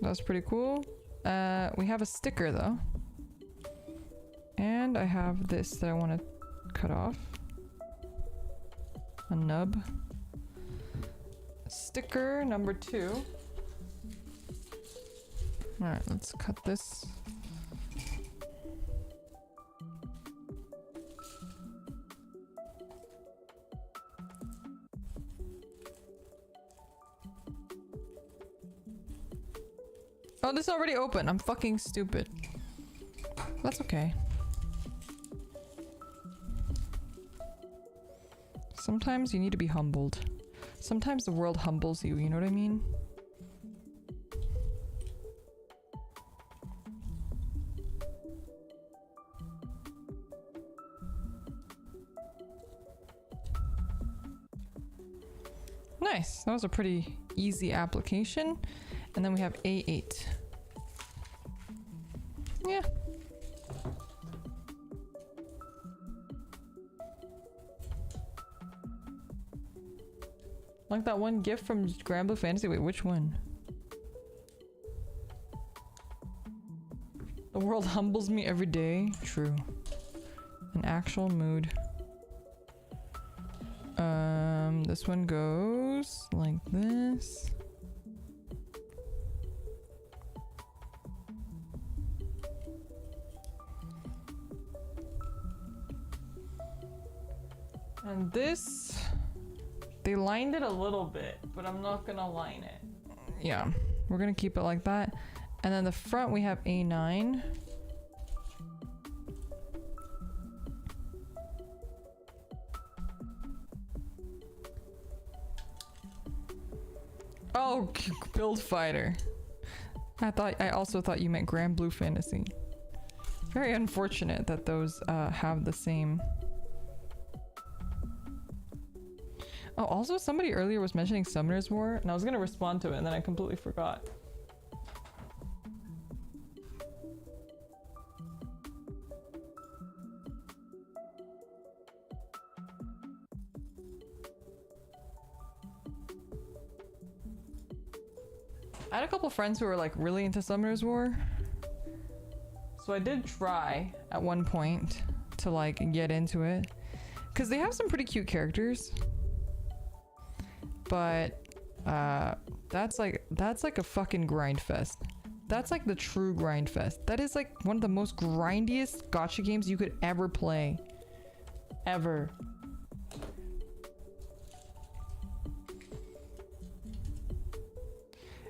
That's pretty cool. We have a sticker though. And I have this that I want to cut off. A nub. Sticker number 2. Alright, let's cut this. Oh, this is already open. I'm fucking stupid. That's okay. Sometimes you need to be humbled. Sometimes the world humbles you, you know what I mean? Nice. That was a pretty easy application. And then we have A8. Yeah. Like that one gift from Grand Blue Fantasy. Wait, which one? The world humbles me every day. True. An actual mood. This one goes like this. And this, they lined it a little bit, but I'm not gonna line it. Yeah, we're gonna keep it like that. And then the front we have A9. Oh, Build Fighter. I also thought you meant Grand Blue Fantasy. Very unfortunate that those have the same. Oh, also somebody earlier was mentioning Summoner's War, and I was gonna respond to it, and then I completely forgot. I had a couple friends who were like really into Summoner's War. So I did try at one point to like get into it. Cause they have some pretty cute characters. But that's like a fucking grind fest. That's like the true grind fest. That is like one of the most grindiest gacha games you could ever play. Ever.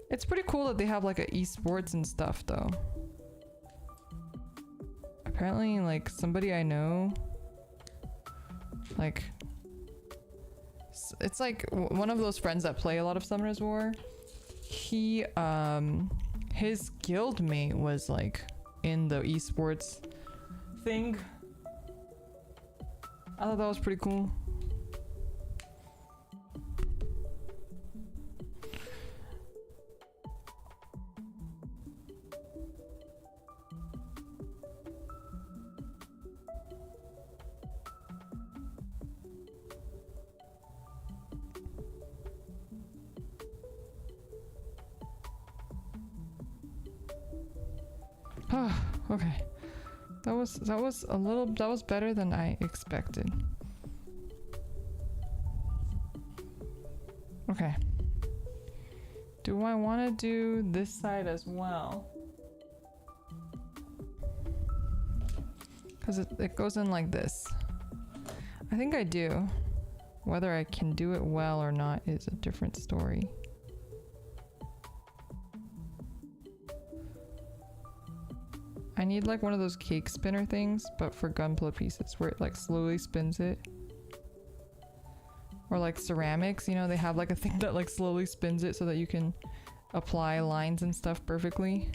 It's pretty cool that they have like a esports and stuff though. Apparently like somebody I know, like it's like one of those friends that play a lot of Summoner's War. He his guildmate was like in the esports thing. I thought that was pretty cool. Okay. That was better than I expected. Okay. Do I want to do this side as well? Because it goes in like this. I think I do. Whether I can do it well or not is a different story. I need like one of those cake spinner things, but for gunpla pieces, where it like slowly spins it. Or like ceramics, you know, they have like a thing that like slowly spins it so that you can apply lines and stuff perfectly.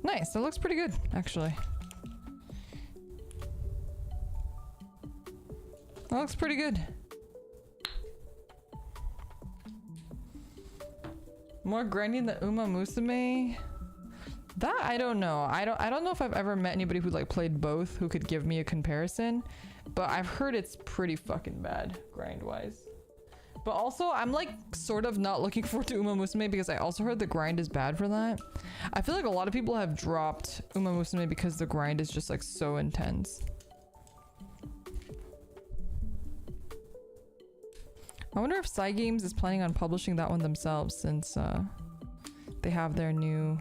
Nice, that looks pretty good, actually. That looks pretty good. More grinding than Uma Musume? That I don't know. I don't know if I've ever met anybody who like played both who could give me a comparison, but I've heard it's pretty fucking bad grind wise. But also I'm like sort of not looking forward to Uma Musume because I also heard the grind is bad for that. I feel like a lot of people have dropped Uma Musume because the grind is just like so intense. I wonder if Cygames is planning on publishing that one themselves since they have their new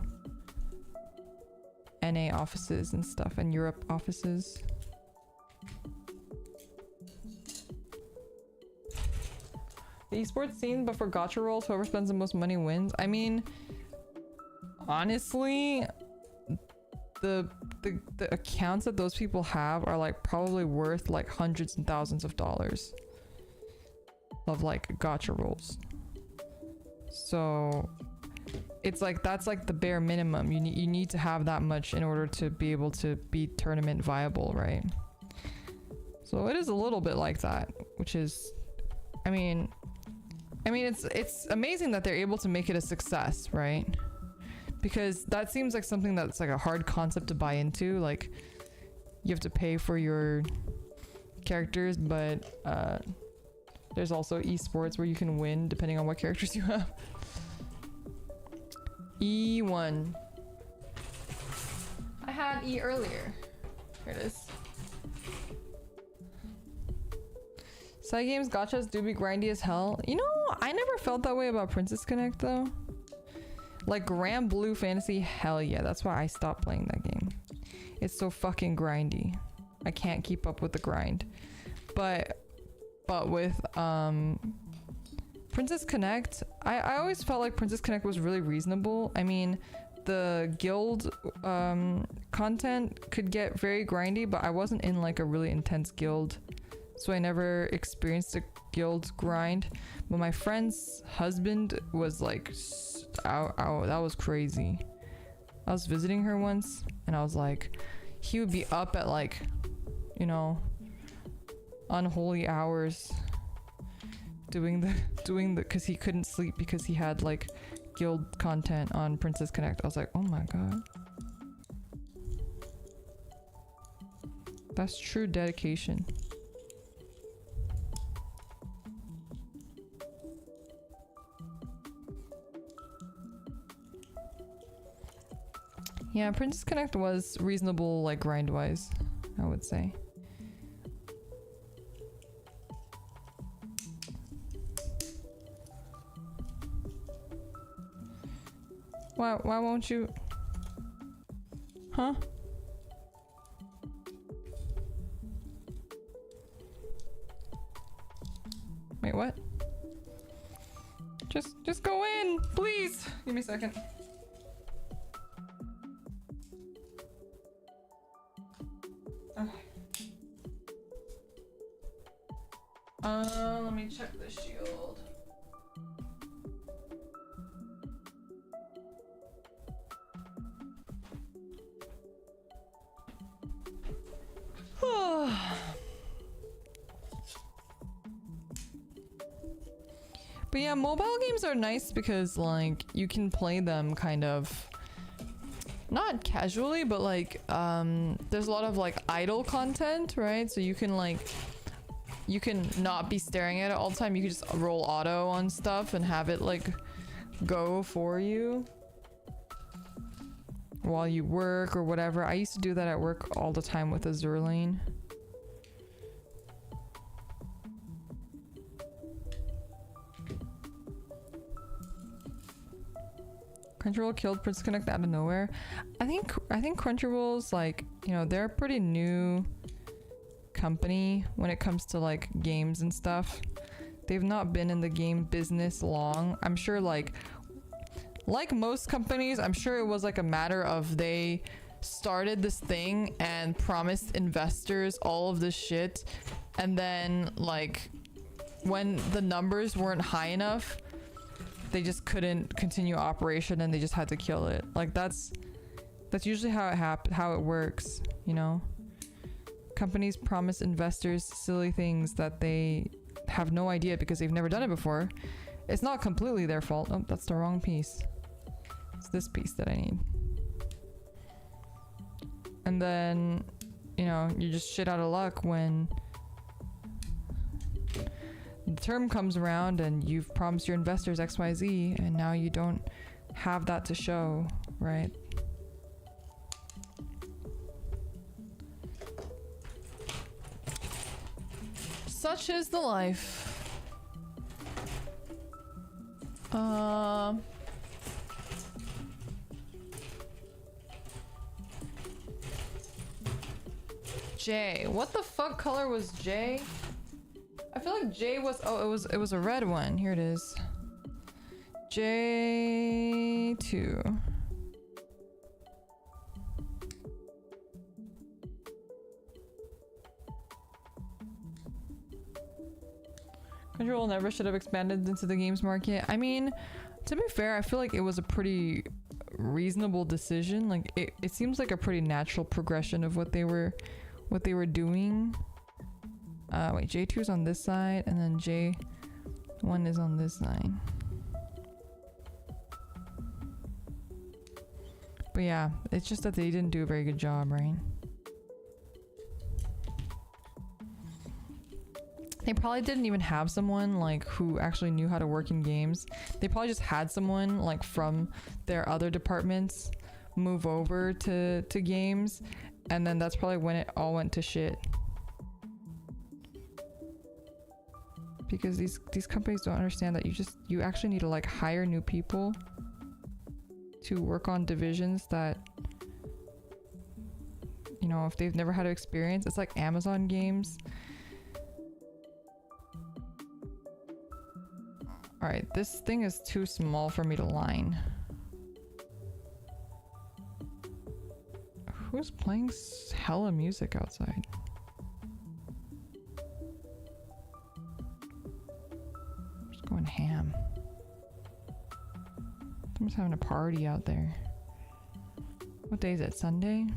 NA offices and stuff and Europe offices. The esports scene, but for gacha rolls, whoever spends the most money wins. I mean, honestly, the accounts that those people have are like probably worth like hundreds and thousands of dollars of like gacha rolls. So it's like that's like the bare minimum. You need to have that much in order to be able to be tournament viable, right? So it is a little bit like that. which is, I mean it's amazing that they're able to make it a success, right? Because that seems like something that's like a hard concept to buy into. Like, you have to pay for your characters, but there's also esports where you can win depending on what characters you have. E1. I had E earlier. Here it is. Side games gachas do be grindy as hell. You know, I never felt that way about Princess Connect though. Like Grand Blue Fantasy, hell yeah. That's why I stopped playing that game. It's so fucking grindy. I can't keep up with the grind. But with Princess Connect, I always felt like Princess Connect was really reasonable. I mean, the guild content could get very grindy, but I wasn't in like a really intense guild, so I never experienced a guild grind. But my friend's husband was like, ow, that was crazy. I was visiting her once and I was like, he would be up at like, you know, unholy hours doing the because he couldn't sleep because he had like guild content on Princess Connect. I was like, oh my god, that's true dedication. Yeah, Princess Connect was reasonable, like grind wise, I would say. Why won't you? Huh? Wait, what? Just go in, please. Give me a second. Okay. Let me check the shield. But yeah, mobile games are nice because like you can play them kind of not casually, but like there's a lot of like idle content, right? So you can not be staring at it all the time. You can just roll auto on stuff and have it like go for you while you work or whatever. I used to do that at work all the time with Azur Lane. Crunchyroll killed Princess Connect out of nowhere. I think Crunchyroll's like, you know, they're a pretty new company when it comes to like games and stuff. They've not been in the game business long. I'm sure like most companies, I'm sure it was like a matter of they started this thing and promised investors all of this shit, and then like when the numbers weren't high enough, they just couldn't continue operation and they just had to kill it. Like that's usually how it works, you know? Companies promise investors silly things that they have no idea because they've never done it before. It's not completely their fault. Oh, that's the wrong piece. It's this piece that I need. And then, you know, you just shit out of luck when the term comes around and you've promised your investors XYZ and now you don't have that to show, right? Such is the life. J. What the fuck color was J? I feel like J was, oh, it was a red one. Here it is. J2. Control never should have expanded into the games market. I mean, to be fair, I feel like it was a pretty reasonable decision. Like it seems like a pretty natural progression of what they were doing. Wait, J2 is on this side, and then J1 is on this side. But yeah, it's just that they didn't do a very good job, right? They probably didn't even have someone like who actually knew how to work in games. They probably just had someone like from their other departments move over to games, and then that's probably when it all went to shit. Because these companies don't understand that you actually need to like hire new people to work on divisions that, you know, if they've never had experience. It's like Amazon games. Alright, this thing is too small for me to line. Who's playing hella music outside? Just going ham. Someone's having a party out there. What day is it? Sunday?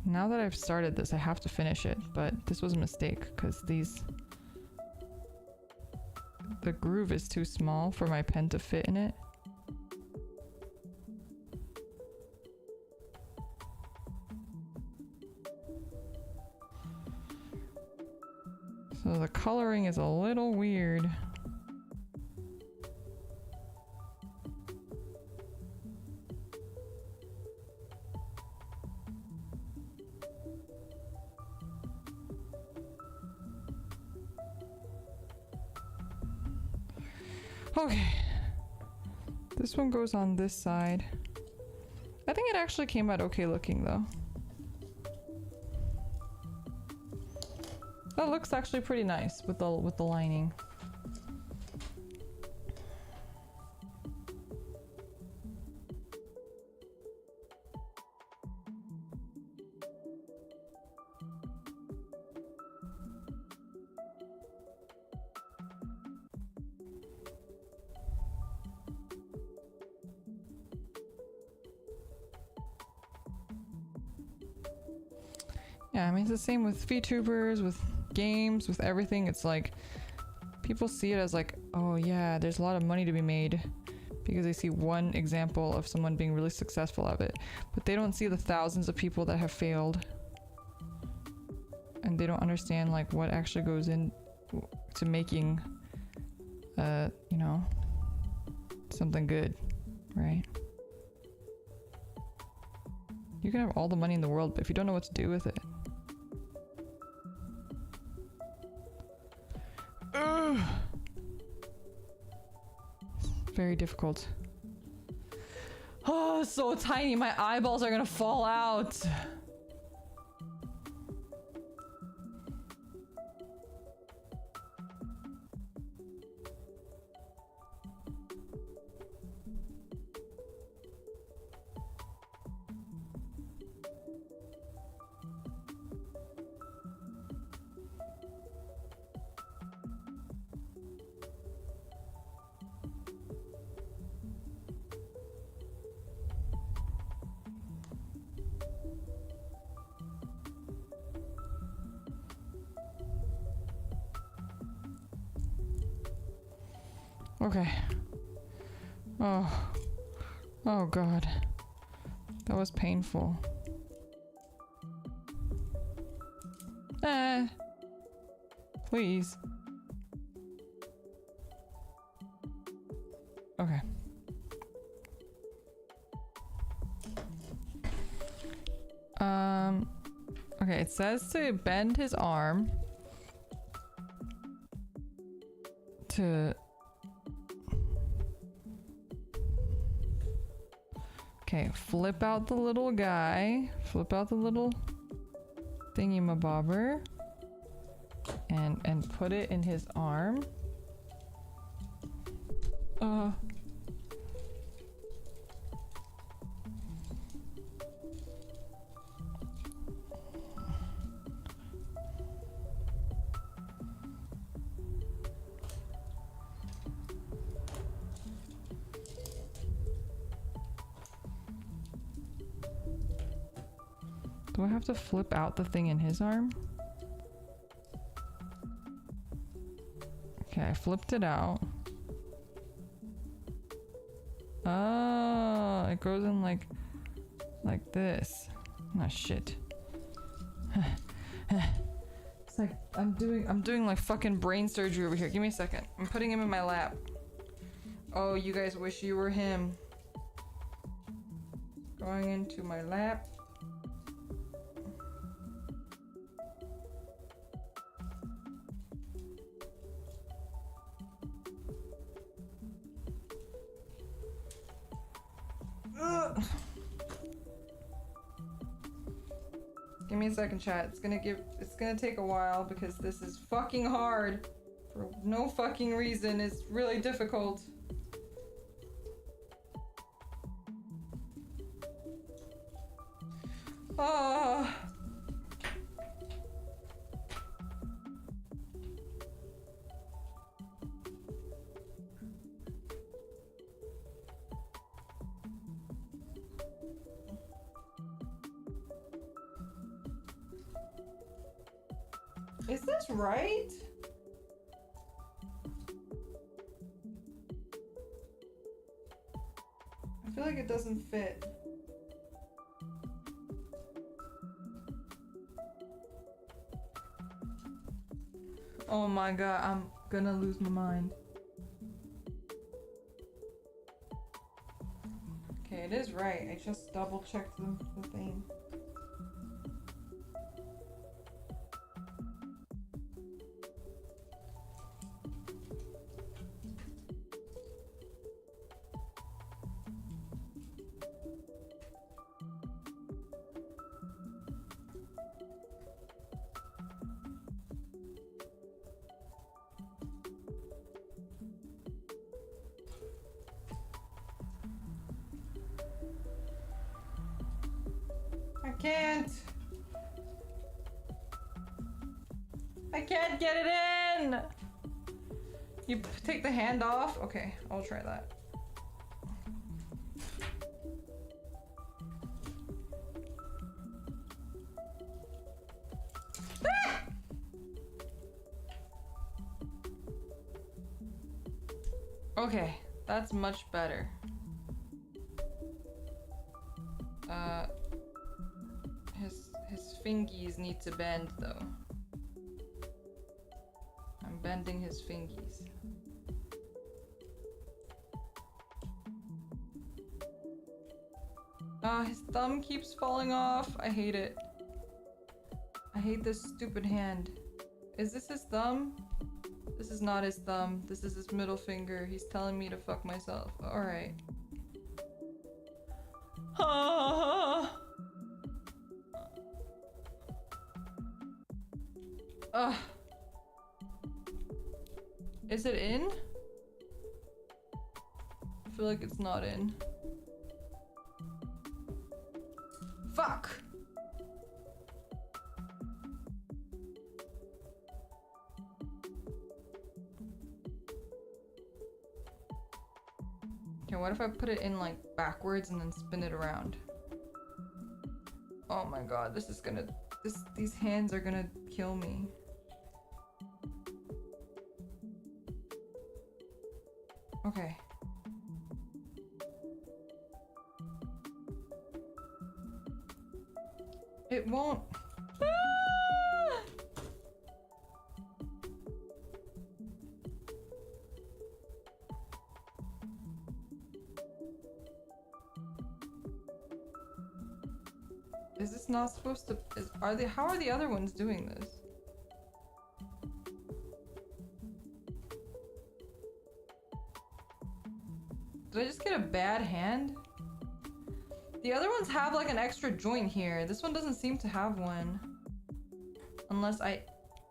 Now that I've started this, I have to finish it, but this was a mistake because the groove is too small for my pen to fit in it. So the coloring is a little weird. Okay, this one goes on this side. I think it actually came out okay looking though. That looks actually pretty nice with the lining. Yeah, I mean, it's the same with VTubers, with games, with everything. It's like, people see it as like, oh yeah, there's a lot of money to be made because they see one example of someone being really successful at it. But they don't see the thousands of people that have failed. And they don't understand like what actually goes in to making, you know, something good, right? You can have all the money in the world, but if you don't know what to do with it, very difficult. Oh, so tiny. My eyeballs are gonna fall out. Okay. Oh god. That was painful. Please. Okay. Okay, it says to bend his arm to... Okay, flip out the little guy. Flip out the little thingy-mabobber. And put it in his arm. Do I have to flip out the thing in his arm? Okay, I flipped it out. Oh, it goes in like this. Oh shit. It's like I'm doing like fucking brain surgery over here. Give me a second. I'm putting him in my lap. Oh, you guys wish you were him. Going into my lap. Ugh. Give me a second, chat. It's gonna take a while because this is fucking hard for no fucking reason. It's really difficult. Ah. Is this right? I feel like it doesn't fit. Oh my god, I'm gonna lose my mind. Okay, it is right. I just double checked the thing. I can't get it in! You take the hand off? Okay, I'll try that. Ah! Okay, that's much better. His fingies need to bend though. I'm bending his fingies. His thumb keeps falling off. I hate it. I hate this stupid hand. Is this his thumb? This is not his thumb. This is his middle finger. He's telling me to fuck myself. Alright. Is it in? I feel like it's not in. Fuck! Okay, what if I put it in like backwards and then spin it around? Oh my god, this is gonna... these hands are gonna kill me. Okay. It won't... Ah! Is this not supposed to... how are the other ones doing this? Did I just get a bad hand? The other ones have like an extra joint here. This one doesn't seem to have one. Unless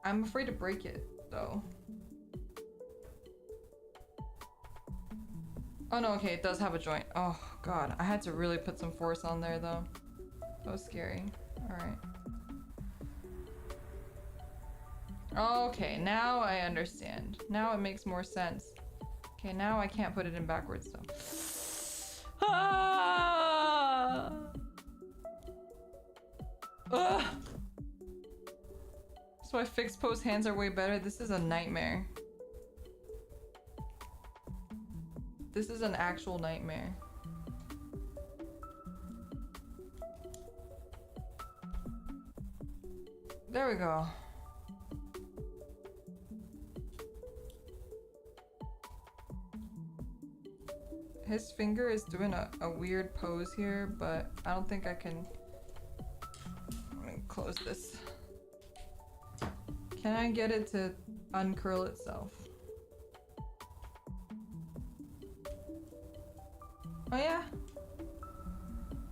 I'm afraid to break it though. Oh no, okay, it does have a joint. Oh god, I had to really put some force on there though. That was scary. Alright. Okay, now I understand. Now it makes more sense. Okay, now I can't put it in backwards though. Ah! Ugh! That's why fixed pose hands are way better. This is a nightmare. This is an actual nightmare. There we go. His finger is doing a weird pose here, but I don't think I can... Let me close this. Can I get it to uncurl itself? Oh yeah?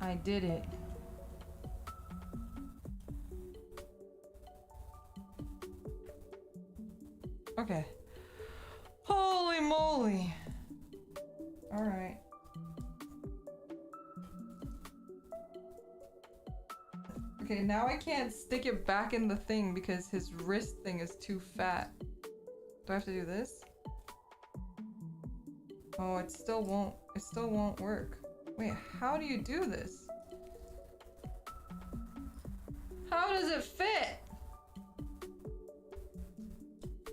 I did it. Okay. Holy moly! Alright. Okay, now I can't stick it back in the thing because his wrist thing is too fat. Do I have to do this? Oh, it still won't work. Wait, how do you do this? How does it fit?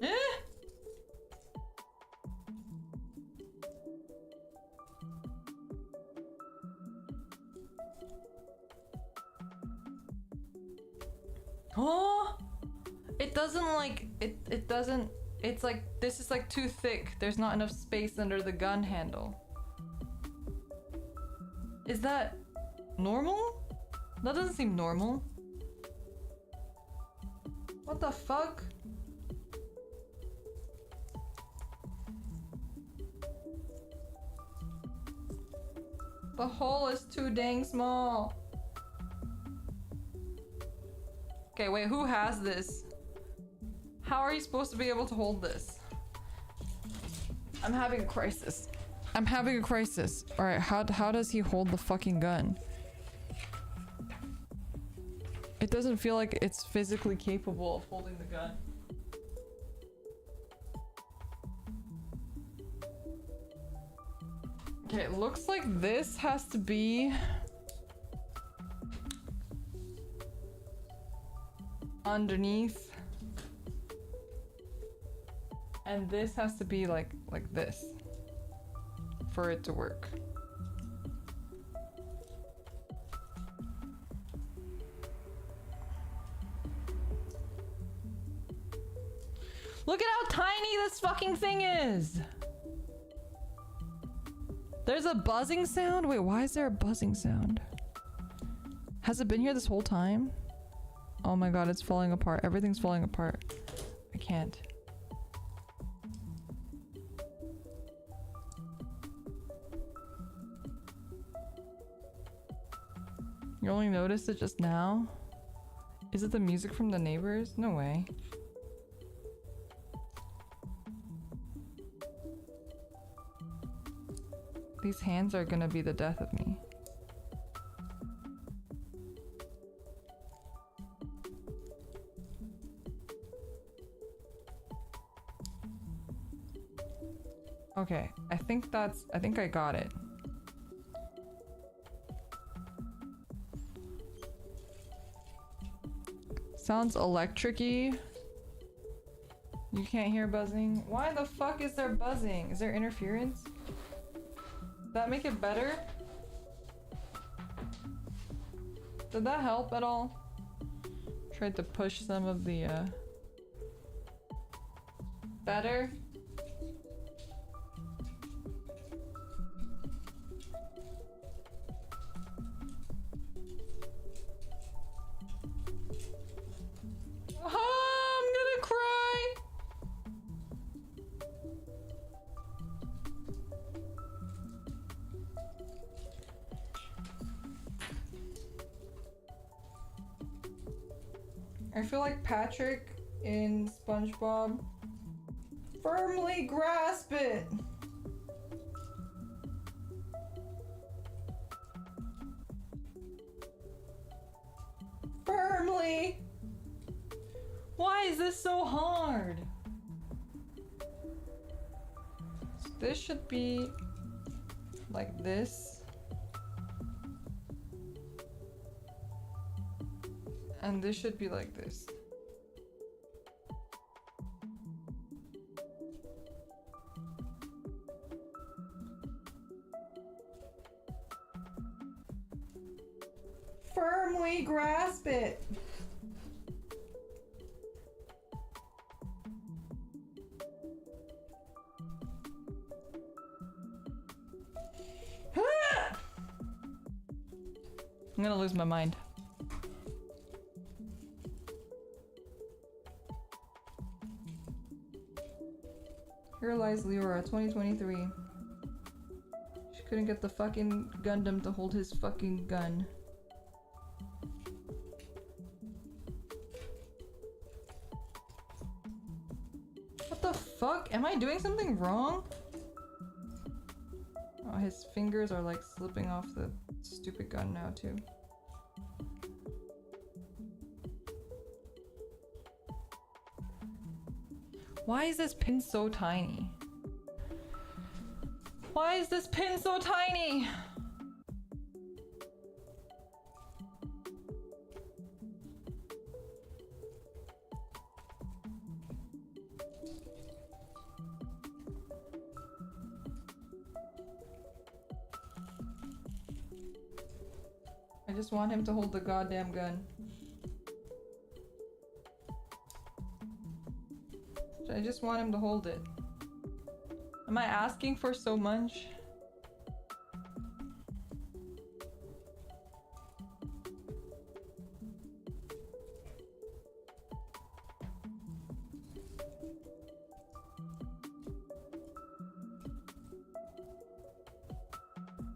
Eh? Oh, it doesn't like it doesn't. It's like this is like too thick. There's not enough space under the gun handle. Is that normal? That doesn't seem normal. What the fuck? The hole is too dang small. Okay, wait, who has this? How are you supposed to be able to hold this? I'm having a crisis. I'm having a crisis. Alright, how does he hold the fucking gun? It doesn't feel like it's physically capable of holding the gun. Okay, it looks like this has to be underneath, and this has to be like this for it to work. Look at how tiny this fucking thing is. There's a buzzing sound. Wait, why is there a buzzing sound? Has it been here this whole time? Oh my god, it's falling apart. Everything's falling apart. I can't. You only noticed it just now? Is it the music from the neighbors? No way. These hands are gonna be the death of me. Okay, I think I got it. Sounds electric-y. You can't hear buzzing. Why the fuck is there buzzing? Is there interference? Did that make it better? Did that help at all? Tried to push some of the better. I feel like Patrick in SpongeBob. Firmly grasp it! Firmly! Why is this so hard? So this should be like this. And this should be like this. Firmly grasp it. I'm gonna lose my mind. Here lies Leora, 2023. She couldn't get the fucking Gundam to hold his fucking gun. What the fuck? Am I doing something wrong? Oh, his fingers are like slipping off the stupid gun now too. Why is this pin so tiny? Why is this pin so tiny? I just want him to hold the goddamn gun. I just want him to hold it. Am I asking for so much?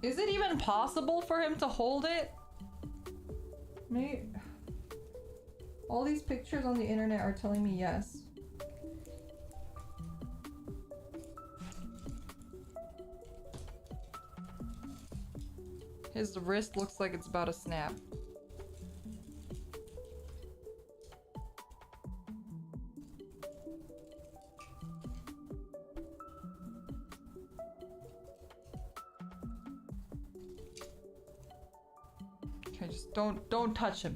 Is it even possible for him to hold it? Maybe. All these pictures on the internet are telling me yes. His wrist looks like it's about to snap. Okay, just don't touch him.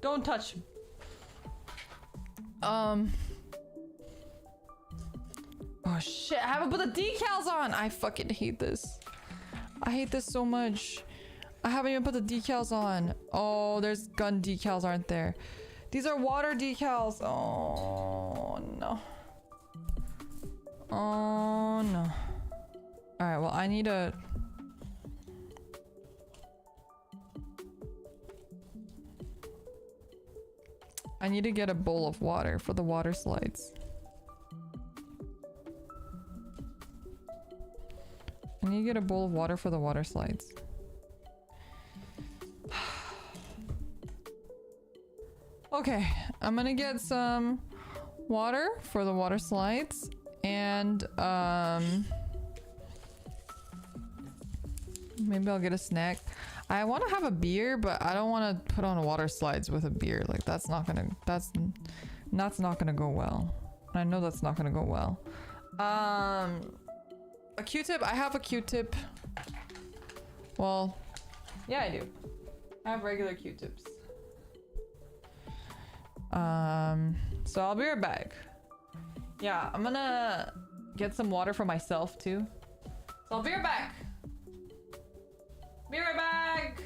Don't touch him. Oh shit, I haven't put the decals on! I fucking hate this. I hate this so much. I haven't even put the decals on. Oh, there's gun decals, aren't there? These are water decals. Oh, no. Oh, no. Alright, well, I need a... I need to get a bowl of water for the water slides. I need to get a bowl of water for the water slides. Okay, I'm gonna get some water for the water slides and maybe I'll get a snack. I want to have a beer, but I don't want to put on water slides with a beer. Like that's not gonna go well. I know that's not gonna go well. A Q-tip. I have a Q-tip. Well, yeah, I do. I have regular Q-tips. So I'll be right back. Yeah, I'm gonna get some water for myself too. So I'll be right back. Be right back.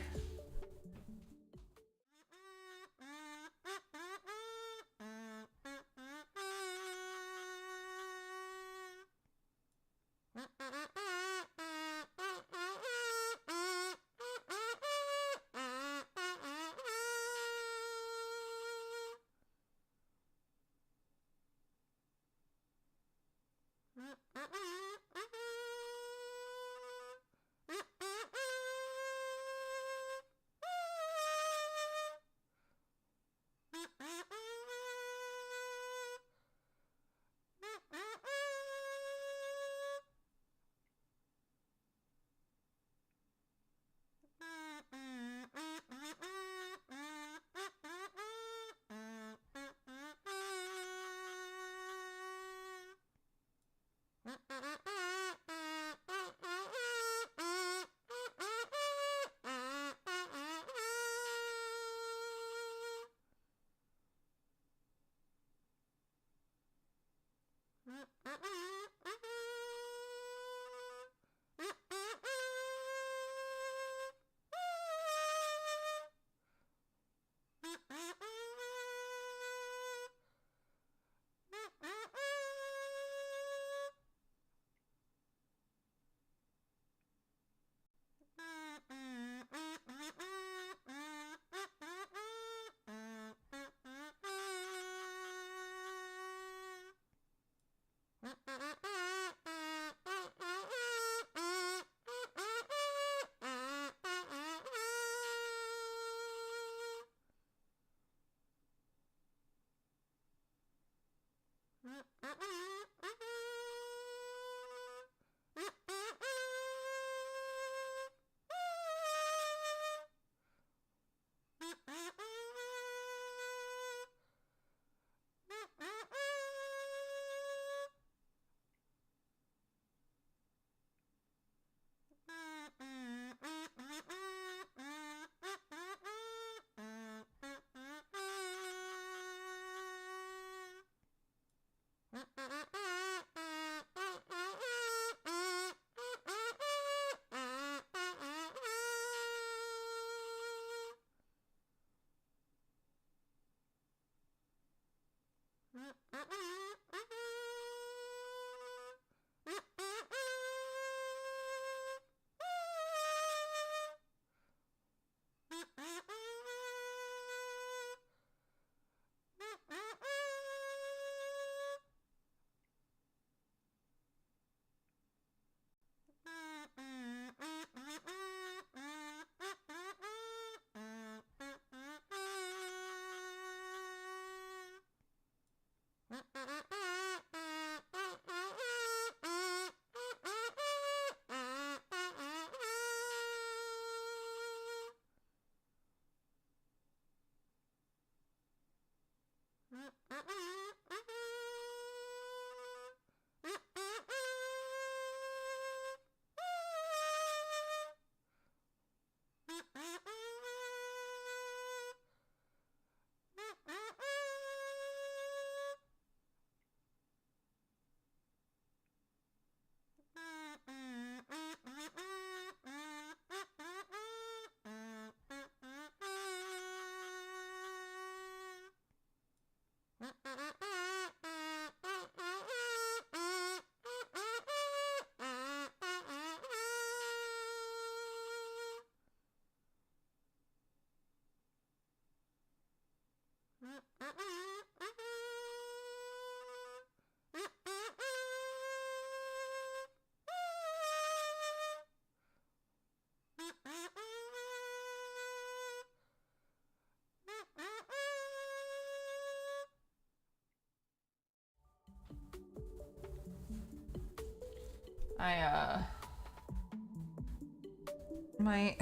My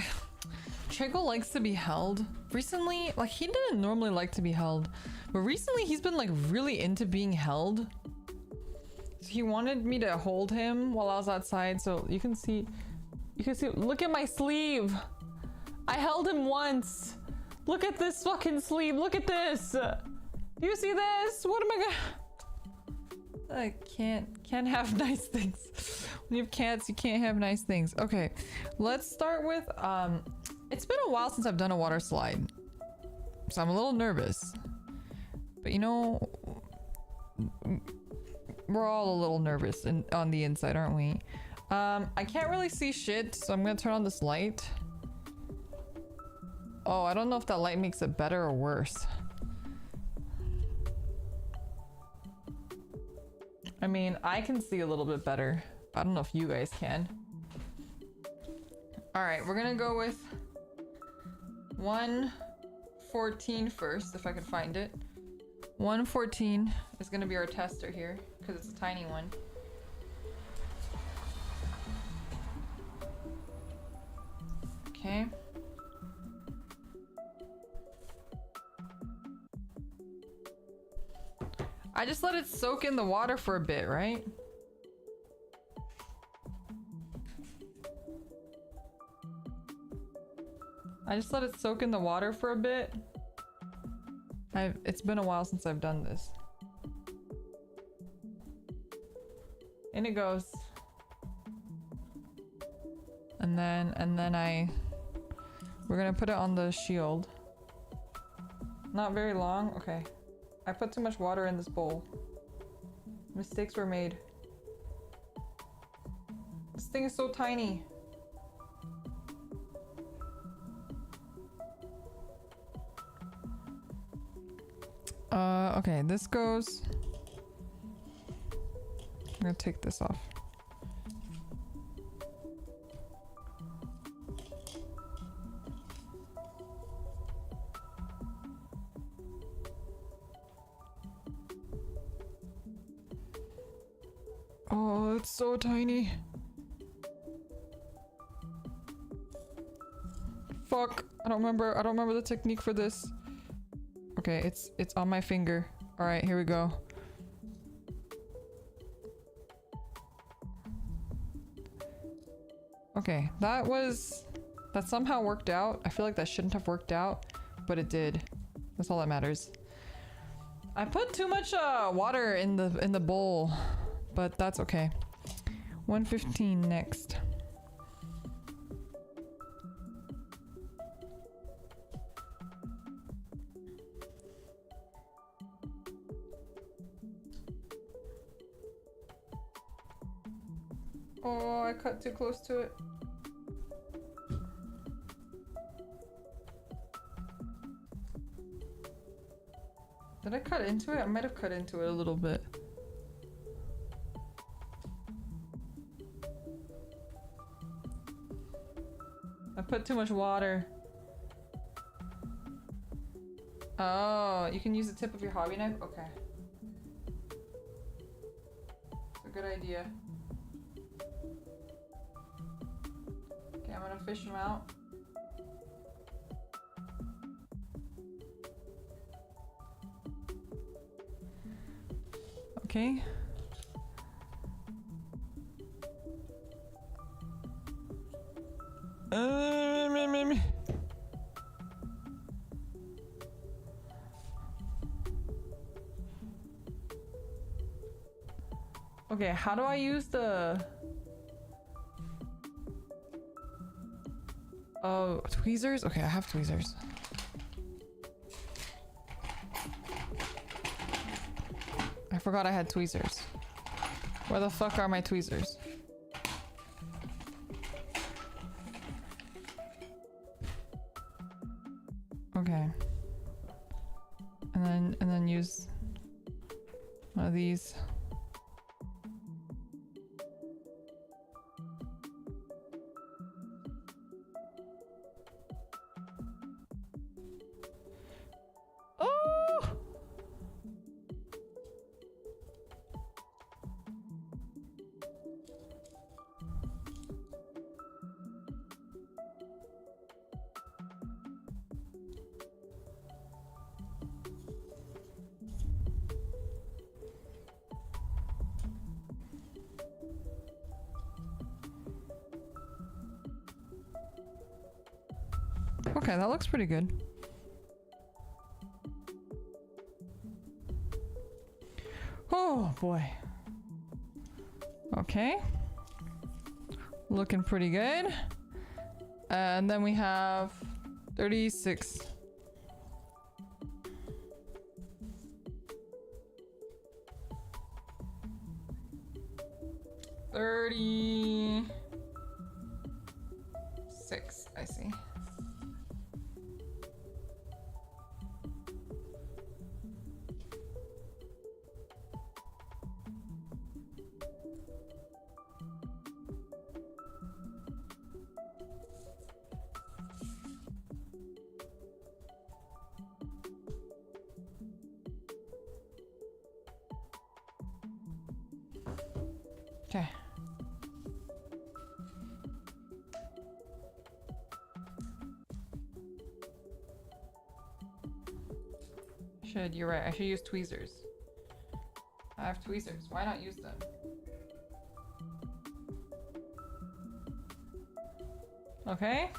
Trickle likes to be held. Recently, like, he didn't normally like to be held, but recently he's been like really into being held. So he wanted me to hold him while I was outside, so you can see, look at my sleeve. I held him once. Look at this fucking sleeve. Look at this. Do you see this? What am I gonna... I can't have nice things. When you have cats, you can't have nice things. Okay, let's start with, it's been a while since I've done a water slide, so I'm a little nervous. But you know, we're all a little nervous on the inside, aren't we? I can't really see shit, so I'm gonna turn on this light. Oh, I don't know if that light makes it better or worse. I mean, I can see a little bit better. I don't know if you guys can. All right, we're gonna go with 114 first, if I can find it. 114 is gonna be our tester here, because it's a tiny one. Okay. I just let it soak in the water for a bit, right? I just let it soak in the water for a bit. It's been a while since I've done this. In it goes. And then we're gonna put it on the shield. Not very long, okay. I put too much water in this bowl. Mistakes were made. This thing is so tiny. Okay, this goes I'm gonna take this off. Oh, it's so tiny. Fuck. I don't remember the technique for this. Okay, it's on my finger. All right, here we go. Okay, that somehow worked out. I feel like that shouldn't have worked out, but it did. That's all that matters. I put too much water in the bowl, but that's okay. 115 next. Oh, I cut too close to it. Did I cut into it? I might have cut into it a little bit. I put too much water. Oh, you can use the tip of your hobby knife? Okay. It's a good idea. Okay, I'm gonna fish them out. Okay. Okay, how do I use the... Oh, tweezers? Okay, I have tweezers. I forgot I had tweezers. Where the fuck are my tweezers? Okay. And then use one of these. Okay, that looks pretty good. Oh boy. Okay. Looking pretty good. And then we have 36. I see. Okay. You're right, I should use tweezers. I have tweezers, why not use them? Okay,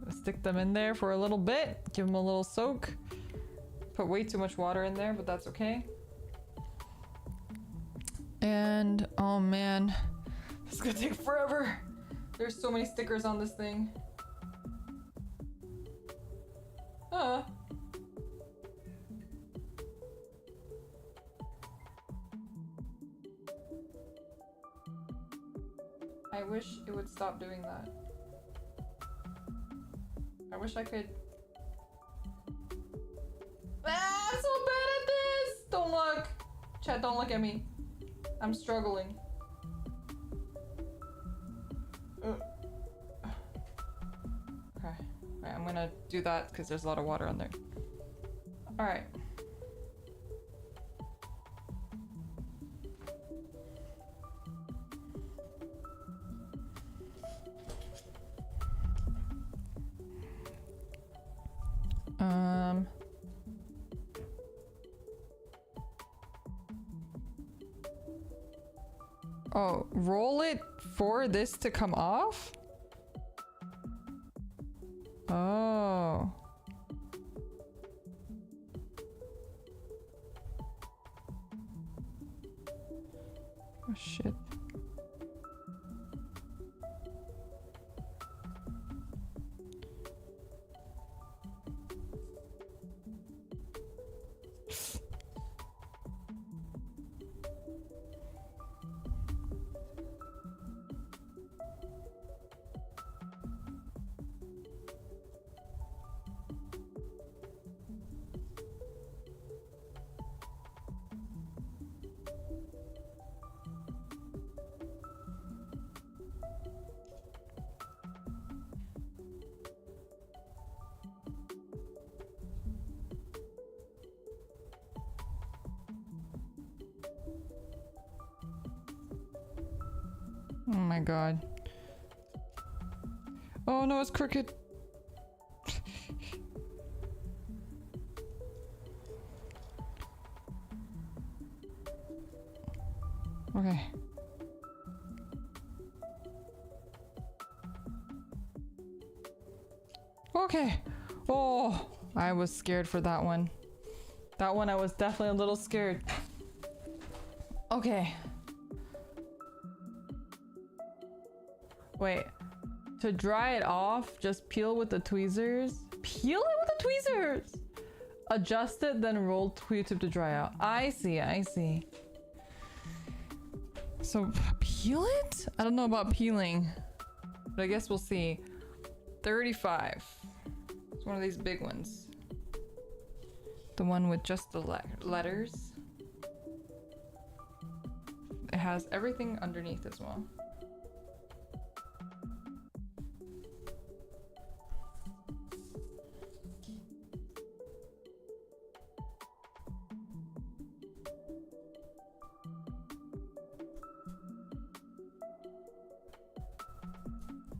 let's stick them in there for a little bit, give them a little soak. Put way too much water in there, but that's okay. And, oh man, this is gonna take forever. There's so many stickers on this thing. I wish it would stop doing that. I wish I could... Ah, I'm so bad at this! Don't look! Chat, don't look at me. I'm struggling. gonna do that because there's a lot of water on there. All right. Oh, roll it for this to come off? Oh. Oh shit. Oh my god. Oh no, it's crooked. Okay. Okay. Oh, I was scared for that one. That one I was definitely a little scared. Okay. Wait. To dry it off, just peel with the tweezers. Peel it with the tweezers! Adjust it, then roll Q-tip to dry out. I see, I see. So, peel it? I don't know about peeling. But I guess we'll see. 35. It's one of these big ones. The one with just the letters. It has everything underneath as well.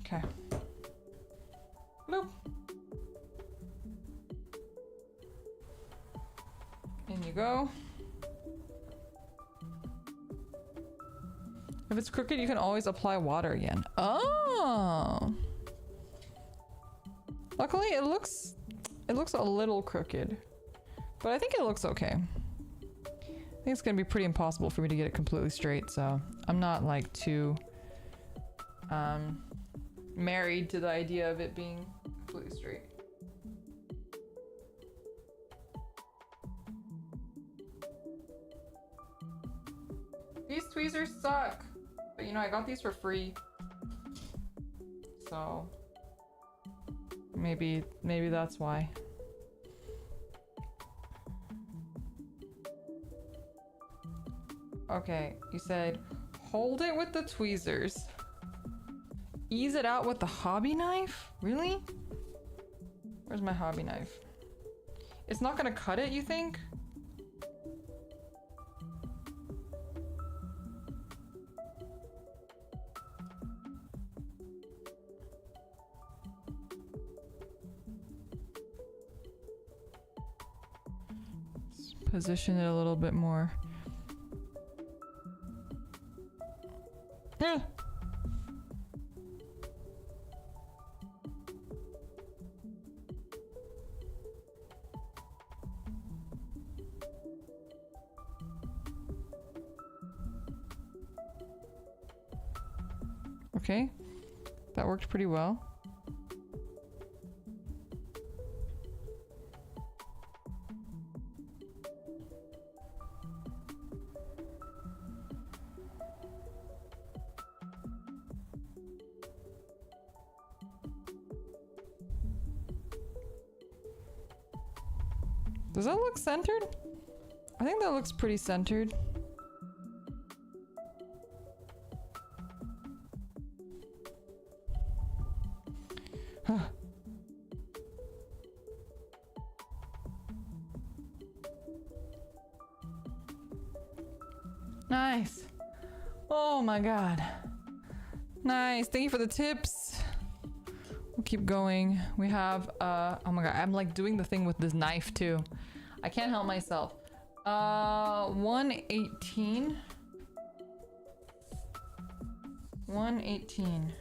Okay. Bloop. In you go. If it's crooked, you can always apply water again. Oh. Luckily, it looks a little crooked, but I think it looks okay. I think it's gonna be pretty impossible for me to get it completely straight, so I'm not like too married to the idea of it being completely straight. These tweezers suck, but you know, I got these for free, so maybe that's why. Okay, you said hold it with the tweezers. Ease it out with the hobby knife? Really? Where's my hobby knife? It's not gonna cut it, you think? Let's position it a little bit more. Yeah. Okay, that worked pretty well. Does that look centered? I think that looks pretty centered. Nice. Oh my god. Nice. Thank you for the tips. We'll keep going. We have oh my god, I'm like doing the thing with this knife too. I can't help myself. 118. 118.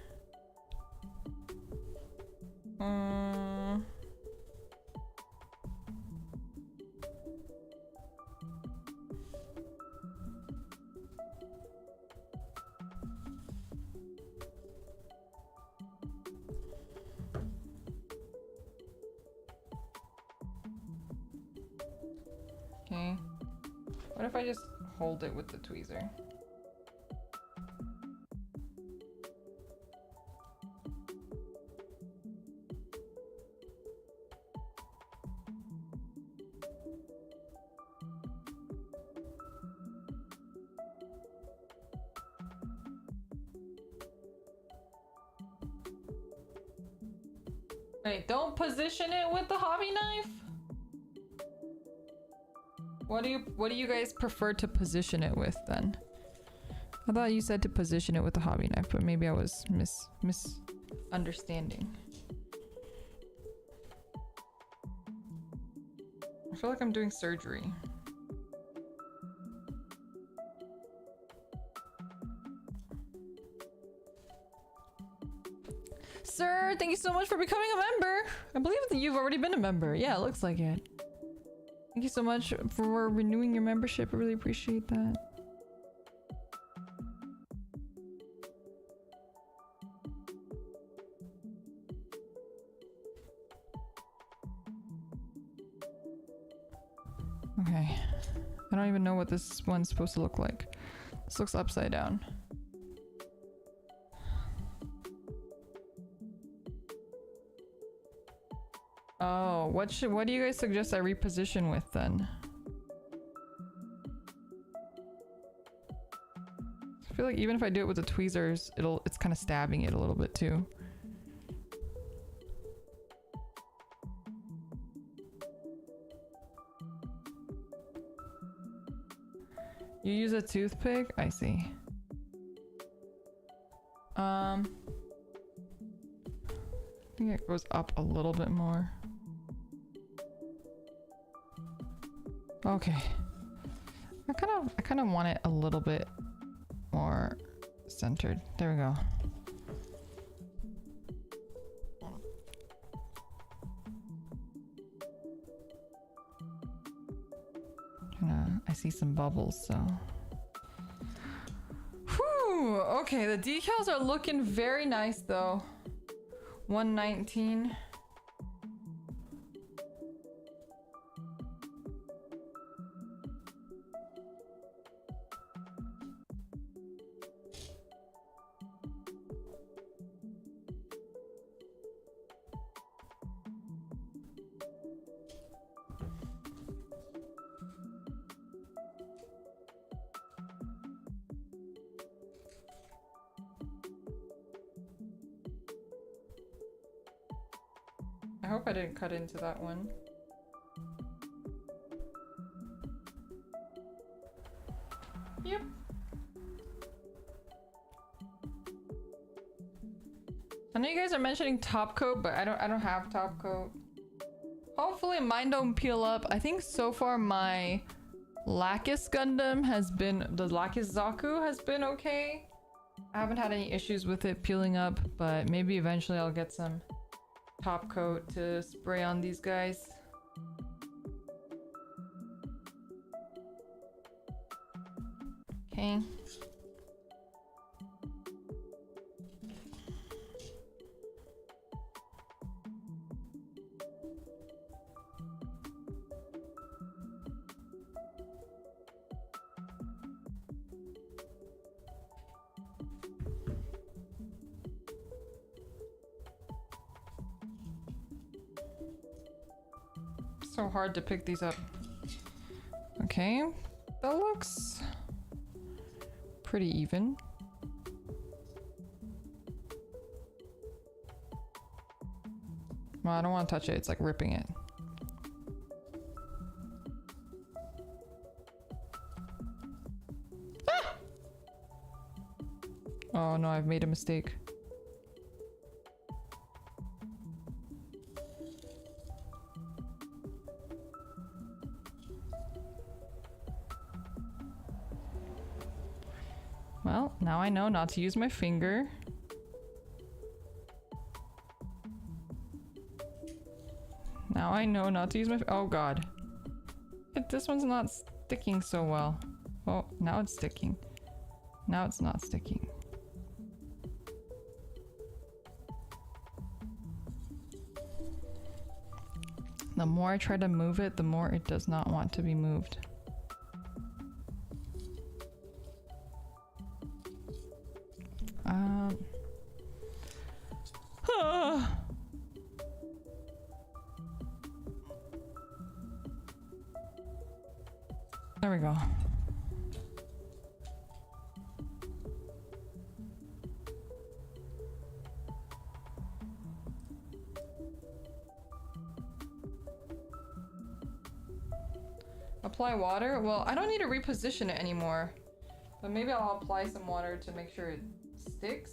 Okay. What if I just hold it with the tweezer? Wait, don't position it with the hobby knife? What do you guys prefer to position it with then? I thought you said to position it with the hobby knife, but maybe I was misunderstanding. I feel like I'm doing surgery. Sir, thank you so much for becoming a member. I believe that you've already been a member. Yeah, it looks like it. Thank you so much for renewing your membership. I really appreciate that. Okay. I don't even know what this one's supposed to look like. This looks upside down. Oh, what do you guys suggest I reposition with then? I feel like even if I do it with the tweezers, it's kind of stabbing it a little bit too. You use a toothpick? I see. I think it goes up a little bit more. Okay. I kind of want it a little bit more centered. There we go. I see some bubbles, so. Whew, okay, the decals are looking very nice though. 119. I hope I didn't cut into that one. Yep. I know you guys are mentioning top coat, but I don't have top coat. Hopefully mine don't peel up. I think so far my Lacus Gundam has been, the Lacus Zaku has been okay. I haven't had any issues with it peeling up, but maybe eventually I'll get some top coat to spray on these guys. Okay. So hard to pick these up. Okay, that looks pretty even. Well, I don't want to touch it, it's like ripping it. Ah! no, I've made a mistake. Well, now I know not to use my finger. Now I know not to use my oh god. This one's not sticking so well. Oh, now it's sticking. Now it's not sticking. The more I try to move it, the more it does not want to be moved. There we go. Apply water? Well, I don't need to reposition it anymore. But maybe I'll apply some water to make sure it sticks.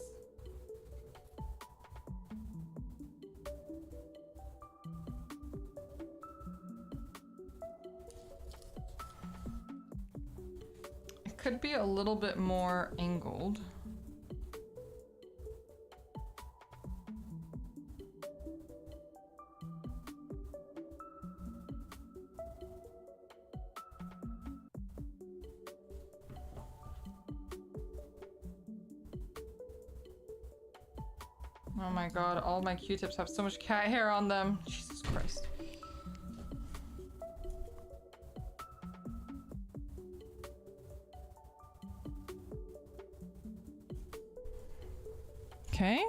It could be a little bit more angled. Oh my god, all my Q-tips have so much cat hair on them. Jesus Christ. Okay.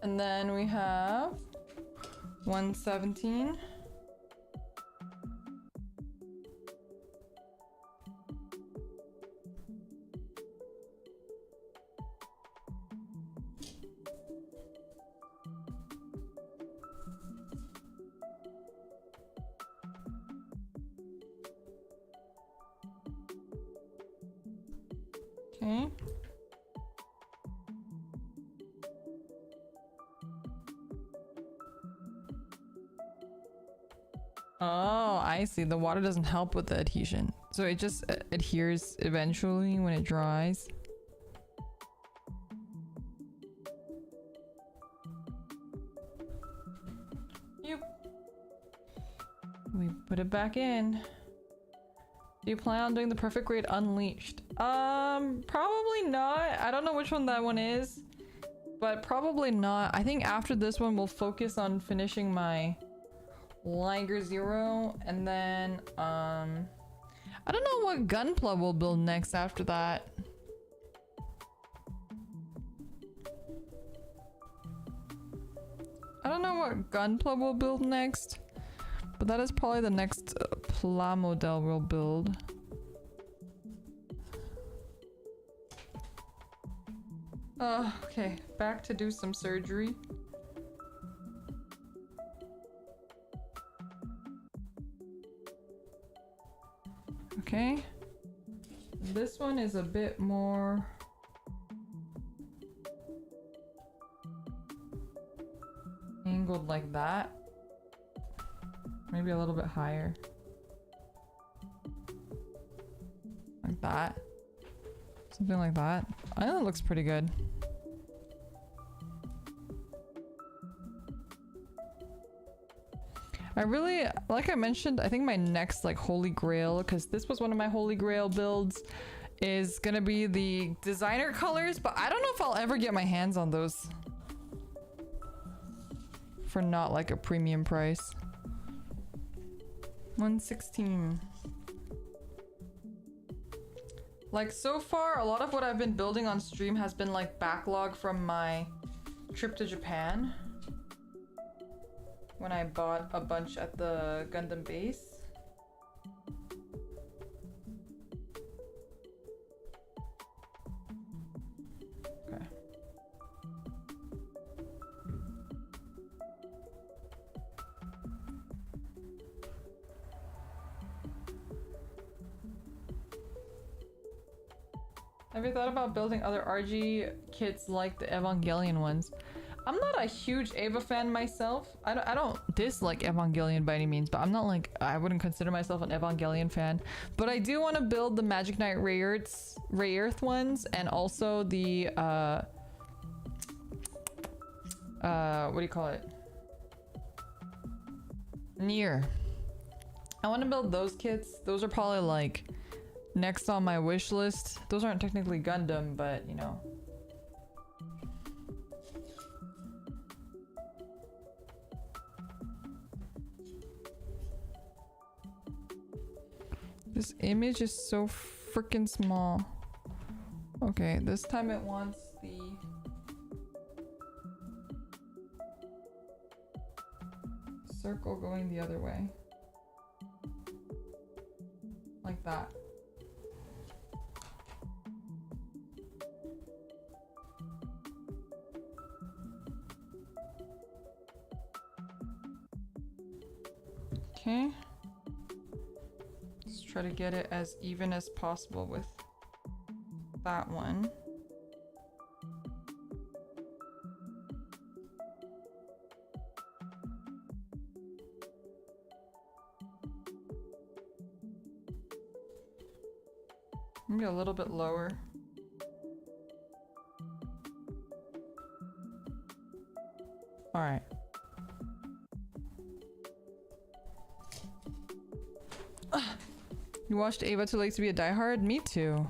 And then we have 117. Okay. Oh, I see. The water doesn't help with the adhesion. So it just adheres eventually when it dries. Yep. We put it back in. Do you plan on doing the perfect grade unleashed? Probably not. I don't know which one that one is, but probably not. I think after this one we'll focus on finishing my Liger 0, and then I don't know what Gunpla we'll build next after that. I don't know what Gunpla we'll build next, but that is probably the next Pla model we'll build. Okay, back to do some surgery. Okay. This one is a bit more angled like that. Maybe a little bit higher. Like that. Something like that. I think it looks pretty good. I really, like I mentioned, I think my next like holy grail, because this was one of my holy grail builds, is gonna be the designer colors, but I don't know if I'll ever get my hands on those for not like a premium price. 116. Like so far, a lot of what I've been building on stream has been like backlog from my trip to Japan, when I bought a bunch at the Gundam base. Okay. Have you thought about building other RG kits like the Evangelion ones? I'm not a huge Eva fan myself. I don't dislike Evangelion by any means, but I'm not like, I wouldn't consider myself an Evangelion fan. But I do want to build the Magic Knight Ray Earth ones, and also the what do you call it? Nier. I want to build those kits. Those are probably like next on my wish list. Those aren't technically Gundam, but you know. This image is so freaking small. Okay, this time it wants the circle going the other way. Like that. Okay. Let's try to get it as even as possible with that one. Maybe a little bit lower. All right. You watched Ava Too Late to be a diehard? Me too.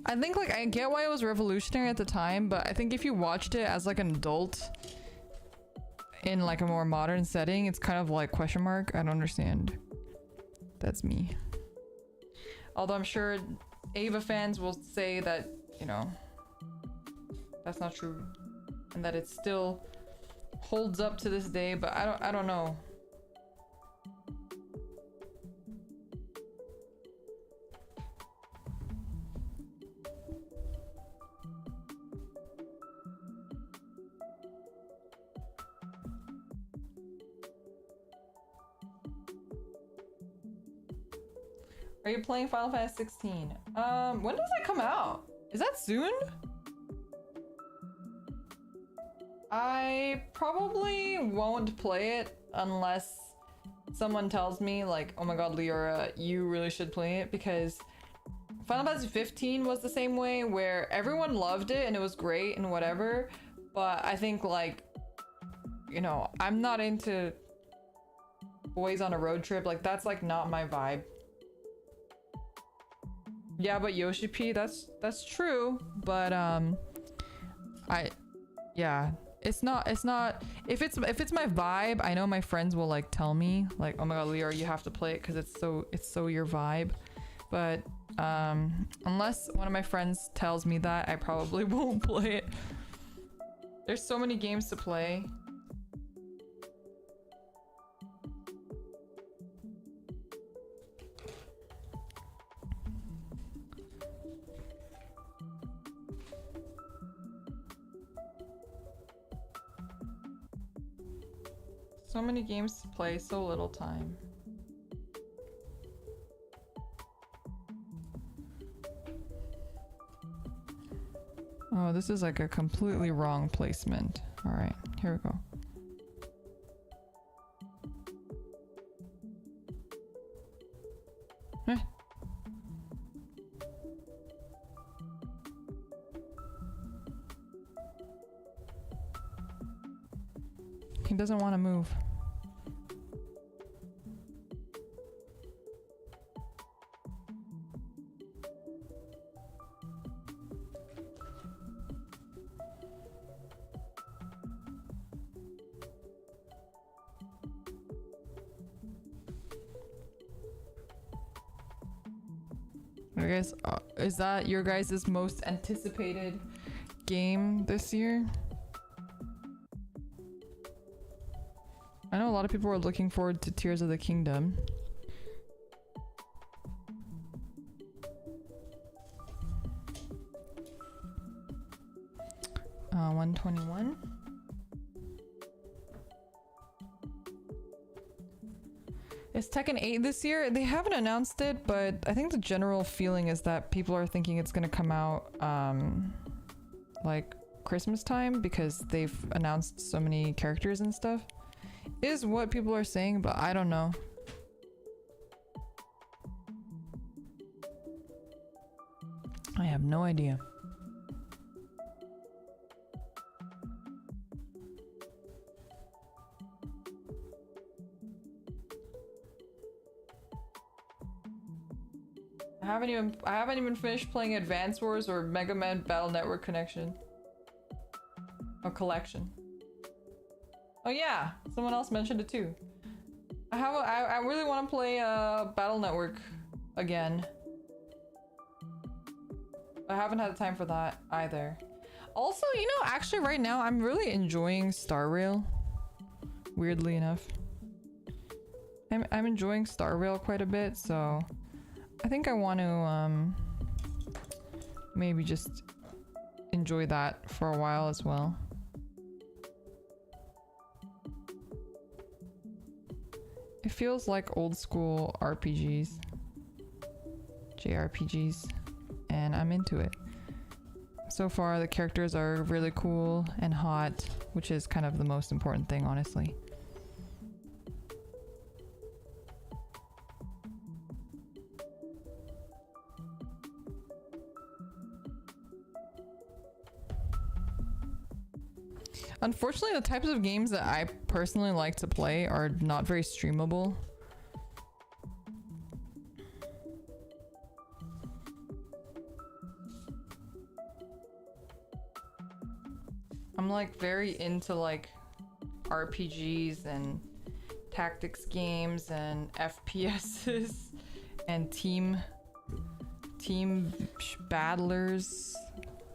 I think like I get why it was revolutionary at the time, but I think if you watched it as like an adult in like a more modern setting, it's kind of like question mark. I don't understand. That's me. Although I'm sure Ava fans will say that, you know, that's not true and that it still holds up to this day, but I don't know. Are you playing Final Fantasy 16? When does that come out? Is that soon? I probably won't play it unless someone tells me like, oh my god, Leora, you really should play it, because Final Fantasy 15 was the same way where everyone loved it and it was great and whatever, but I think like, you know, I'm not into boys on a road trip. Like that's like not my vibe. Yeah, but Yoshi P, that's true, but yeah, it's not if it's my vibe, I know my friends will like tell me like, oh my god, Leo, you have to play it because it's so your vibe. But unless one of my friends tells me that, I probably won't play it. There's so many games to play. So many games to play, so little time. Oh, this is like a completely wrong placement. All right, here we go. Eh. He doesn't want to move. I guess, is that your guys' most anticipated game this year? I know a lot of people are looking forward to Tears of the Kingdom. 121. Is Tekken 8 this year? They haven't announced it, but I think the general feeling is that people are thinking it's gonna come out like Christmas time because they've announced so many characters and stuff. Is what people are saying, but I don't know. I have no idea. I haven't even finished playing Advance Wars or Mega Man Battle Network Connection. Or Collection. Oh yeah, someone else mentioned it too. I really want to play Battle Network again. I haven't had the time for that either. Also, you know, actually right now I'm really enjoying Star Rail. Weirdly enough. I'm enjoying Star Rail quite a bit, so I think I want to maybe just enjoy that for a while as well. It feels like old school RPGs, JRPGs, and I'm into it. So far the characters are really cool and hot, which is kind of the most important thing, honestly. Unfortunately, the types of games that I personally like to play are not very streamable. I'm like very into like RPGs and tactics games and FPSs and team battlers.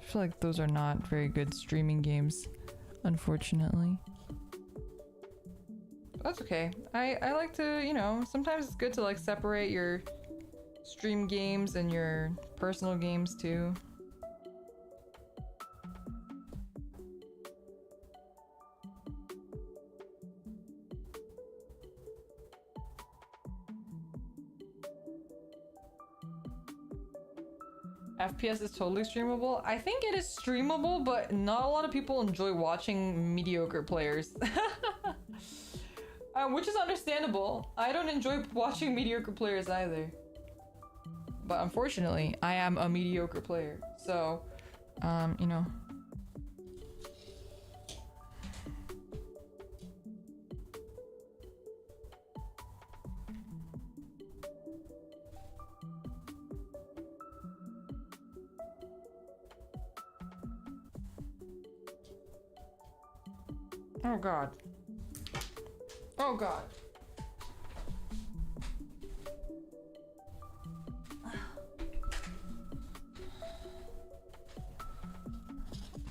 I feel like those are not very good streaming games, unfortunately. But that's okay. I like to, you know, sometimes it's good to like separate your stream games and your personal games too. FPS is totally streamable. I think it is streamable, but not a lot of people enjoy watching mediocre players. Which is understandable. I don't enjoy watching mediocre players either. But unfortunately, I am a mediocre player. So, you know. Oh god. Oh god.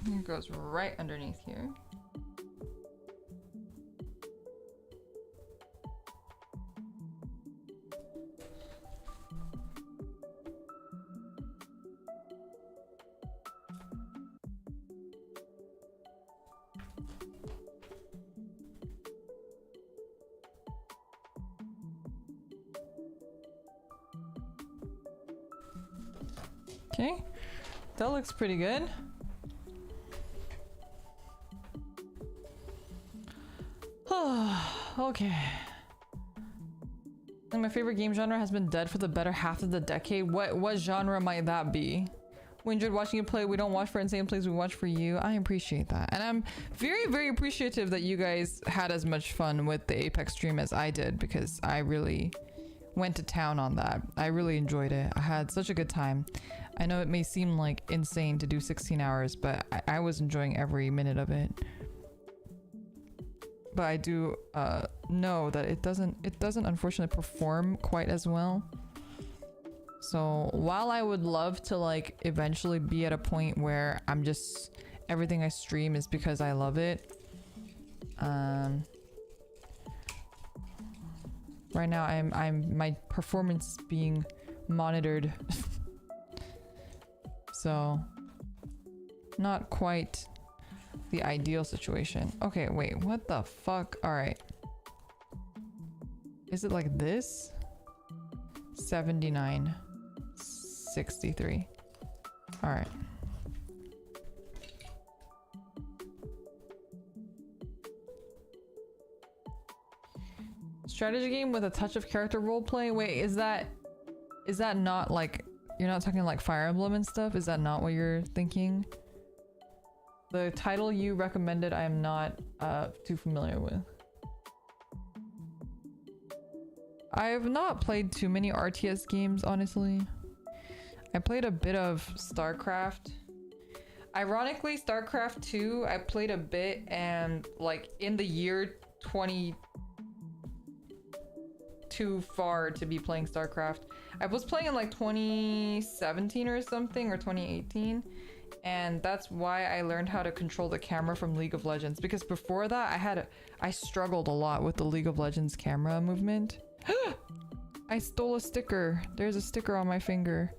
It goes right underneath here. Okay, that looks pretty good. Okay. And my favorite game genre has been dead for the better half of the decade. What genre might that be? We enjoyed watching you play. We don't watch for insane plays, we watch for you. I appreciate that. And I'm very, very appreciative that you guys had as much fun with the Apex stream as I did, because I really went to town on that. I really enjoyed it. I had such a good time. I know it may seem like insane to do 16 hours, but I was enjoying every minute of it. But I do know that it doesn't unfortunately perform quite as well. So while I would love to like eventually be at a point where I'm just everything I stream is because I love it, right now I'm my performance being monitored. So not quite the ideal situation. Okay, wait, what the fuck? All right. Is it like this? 79. 63. All right. Strategy game with a touch of character roleplay. Wait, is that not like, you're not talking like Fire Emblem and stuff? Is that not what you're thinking? The title you recommended, I am not too familiar with. I have not played too many RTS games, honestly. I played a bit of StarCraft. Ironically, StarCraft 2, I played a bit, and like in the year 20 too far to be playing StarCraft. I was playing in like 2017 or something, or 2018, and that's why I learned how to control the camera from League of Legends, because before that I struggled a lot with the League of Legends camera movement. I stole a sticker. There's a sticker on my finger.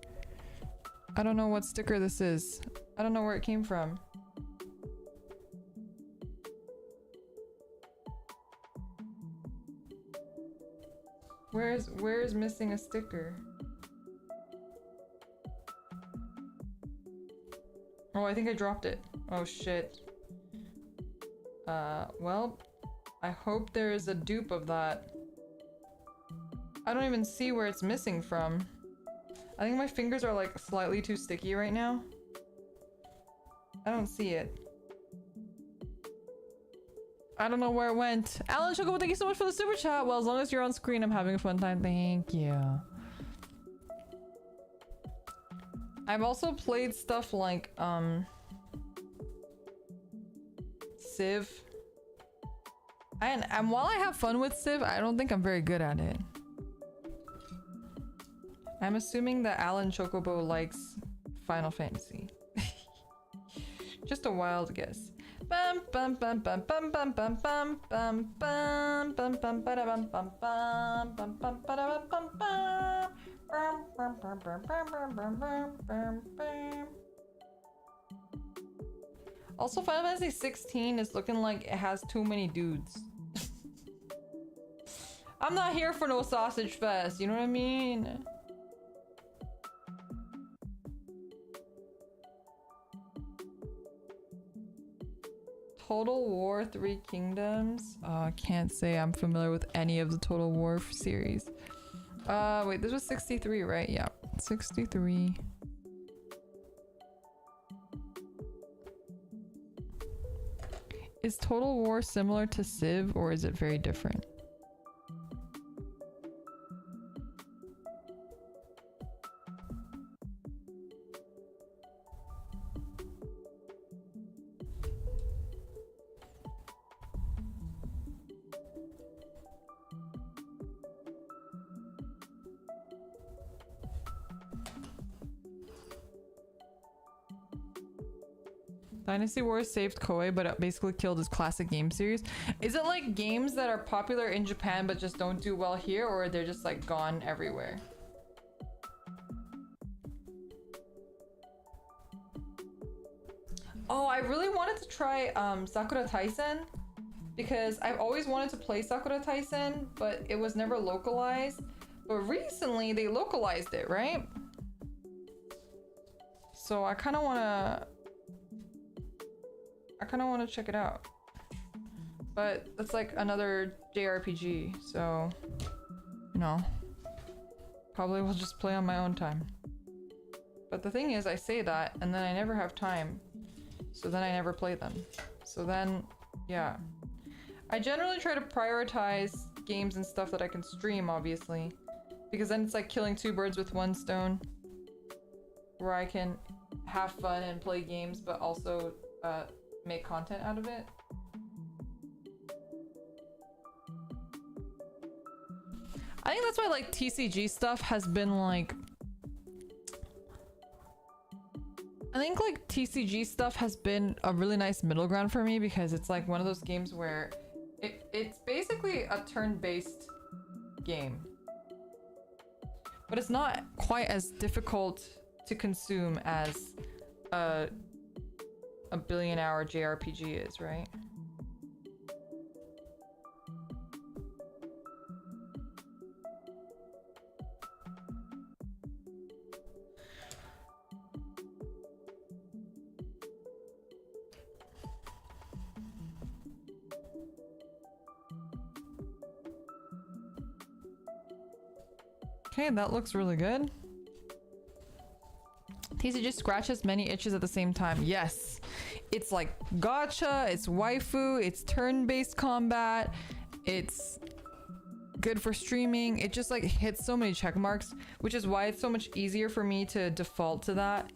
I don't know what sticker this is. I don't know where it came from. Where's missing a sticker? Oh, I think I dropped it. Oh shit. Well, I hope there is a dupe of that. I don't even see where it's missing from. I think my fingers are like slightly too sticky right now. I don't see it. I don't know where it went. Alan Chocobo, thank you so much for the super chat. Well, as long as you're on screen, I'm having a fun time. Thank you. I've also played stuff like, Civ. And while I have fun with Civ, I don't think I'm very good at it. I'm assuming that Alan Chocobo likes Final Fantasy. Just a wild guess. Bum bum bum bum bum bum bum bum bum bum bum bum bada bum bum bum bum bum bada bum bum bum. Also, Final Fantasy 16 is looking like it has too many dudes. I'm not here for no sausage fest, you know what I mean? Total War 3 Kingdoms. I can't say I'm familiar with any of the Total War series. Wait, this was 63, right? Yeah, 63. Is Total War similar to Civ, or is it very different? Dynasty Wars saved Koei, but it basically killed his classic game series. Is it like games that are popular in Japan but just don't do well here, or they're just like gone everywhere? Oh, I really wanted to try Sakura Taisen, because I've always wanted to play Sakura Taisen, but it was never localized. But recently they localized it, right? So I kind of want to check it out. But that's like another JRPG, so you know, probably will just play on my own time. But the thing is, I say that and then I never have time, so then I never play them. So then, yeah, I generally try to prioritize games and stuff that I can stream, obviously, because then it's like killing two birds with one stone, where I can have fun and play games but also make content out of it. I think that's why like TCG stuff has been like, I think like TCG stuff has been a really nice middle ground for me, because it's like one of those games where it's basically a turn-based game, but it's not quite as difficult to consume as a billion-hour JRPG is, right? Okay, that looks really good. TCG scratches many itches at the same time. Yes. It's like gacha, it's waifu, it's turn-based combat, it's good for streaming. It just like hits so many check marks, which is why it's so much easier for me to default to that.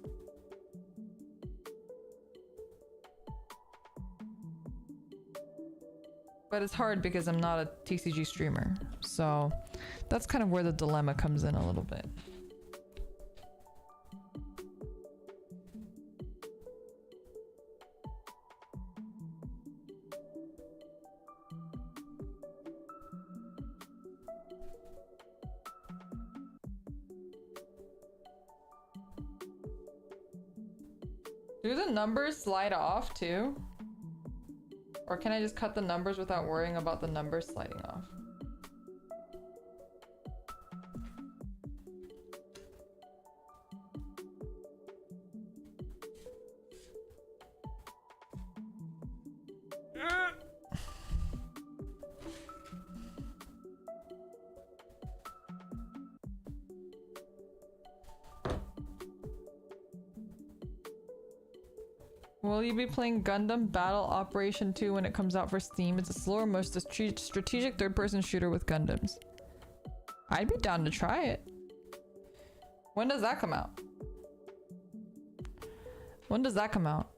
But it's hard because I'm not a TCG streamer. So that's kind of where the dilemma comes in a little bit. Do the numbers slide off too? Or can I just cut the numbers without worrying about the numbers sliding off? Will you be playing Gundam Battle Operation 2 when it comes out for Steam? It's a slower, most strategic third-person shooter with Gundams. I'd be down to try it. When does that come out? When does that come out?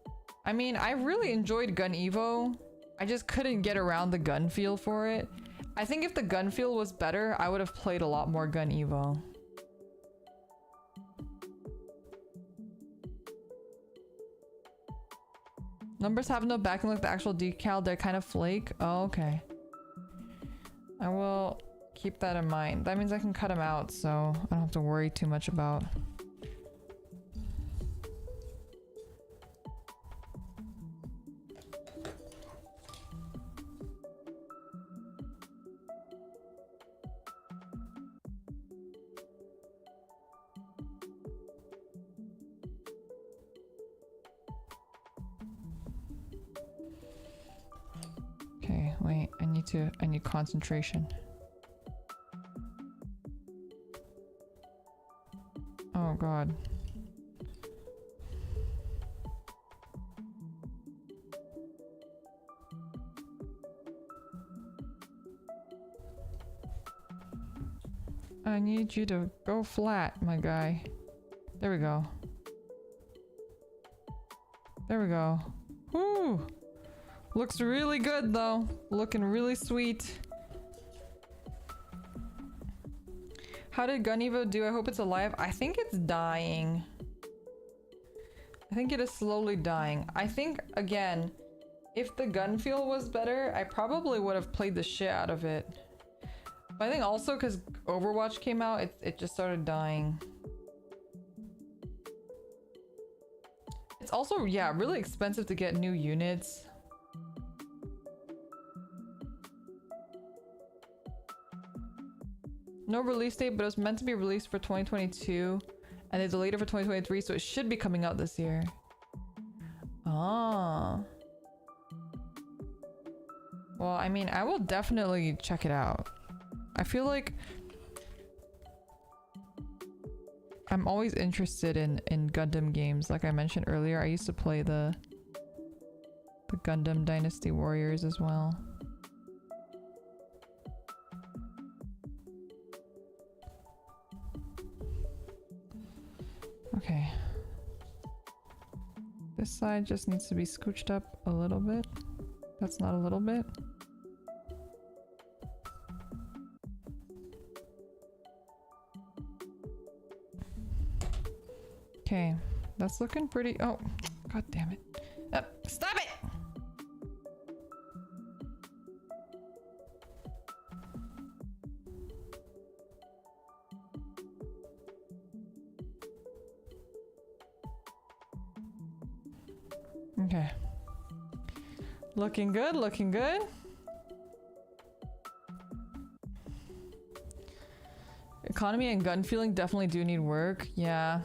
I mean, I really enjoyed Gun Evo. I just couldn't get around the gun feel for it. I think if the gun feel was better, I would have played a lot more Gun Evo. Numbers have no backing like the actual decal. They're kind of flake. Oh, okay. I will keep that in mind. That means I can cut them out, so I don't have to worry too much about. Wait, I need concentration. Oh god. I need you to go flat, my guy. There we go. There we go. Woo! Looks really good though. Looking really sweet. How did Gun Evo do? I hope it's alive. I think it's dying. I think it is slowly dying. I think, again, if the gun feel was better, I probably would have played the shit out of it. But I think also because Overwatch came out, it just started dying. It's also, yeah, really expensive to get new units. No release date, but it was meant to be released for 2022 and they delayed it for 2023, so it should be coming out this year. Ah. Well, I mean, I will definitely check it out. I feel like I'm always interested in Gundam games. Like I mentioned earlier, I used to play the Gundam Dynasty Warriors as well. Okay. This side just needs to be scooched up a little bit. That's not a little bit. Okay, that's looking pretty. Oh, god damn it. Stop it! Okay. Looking good, looking good. Economy and gun feeling definitely do need work. Yeah.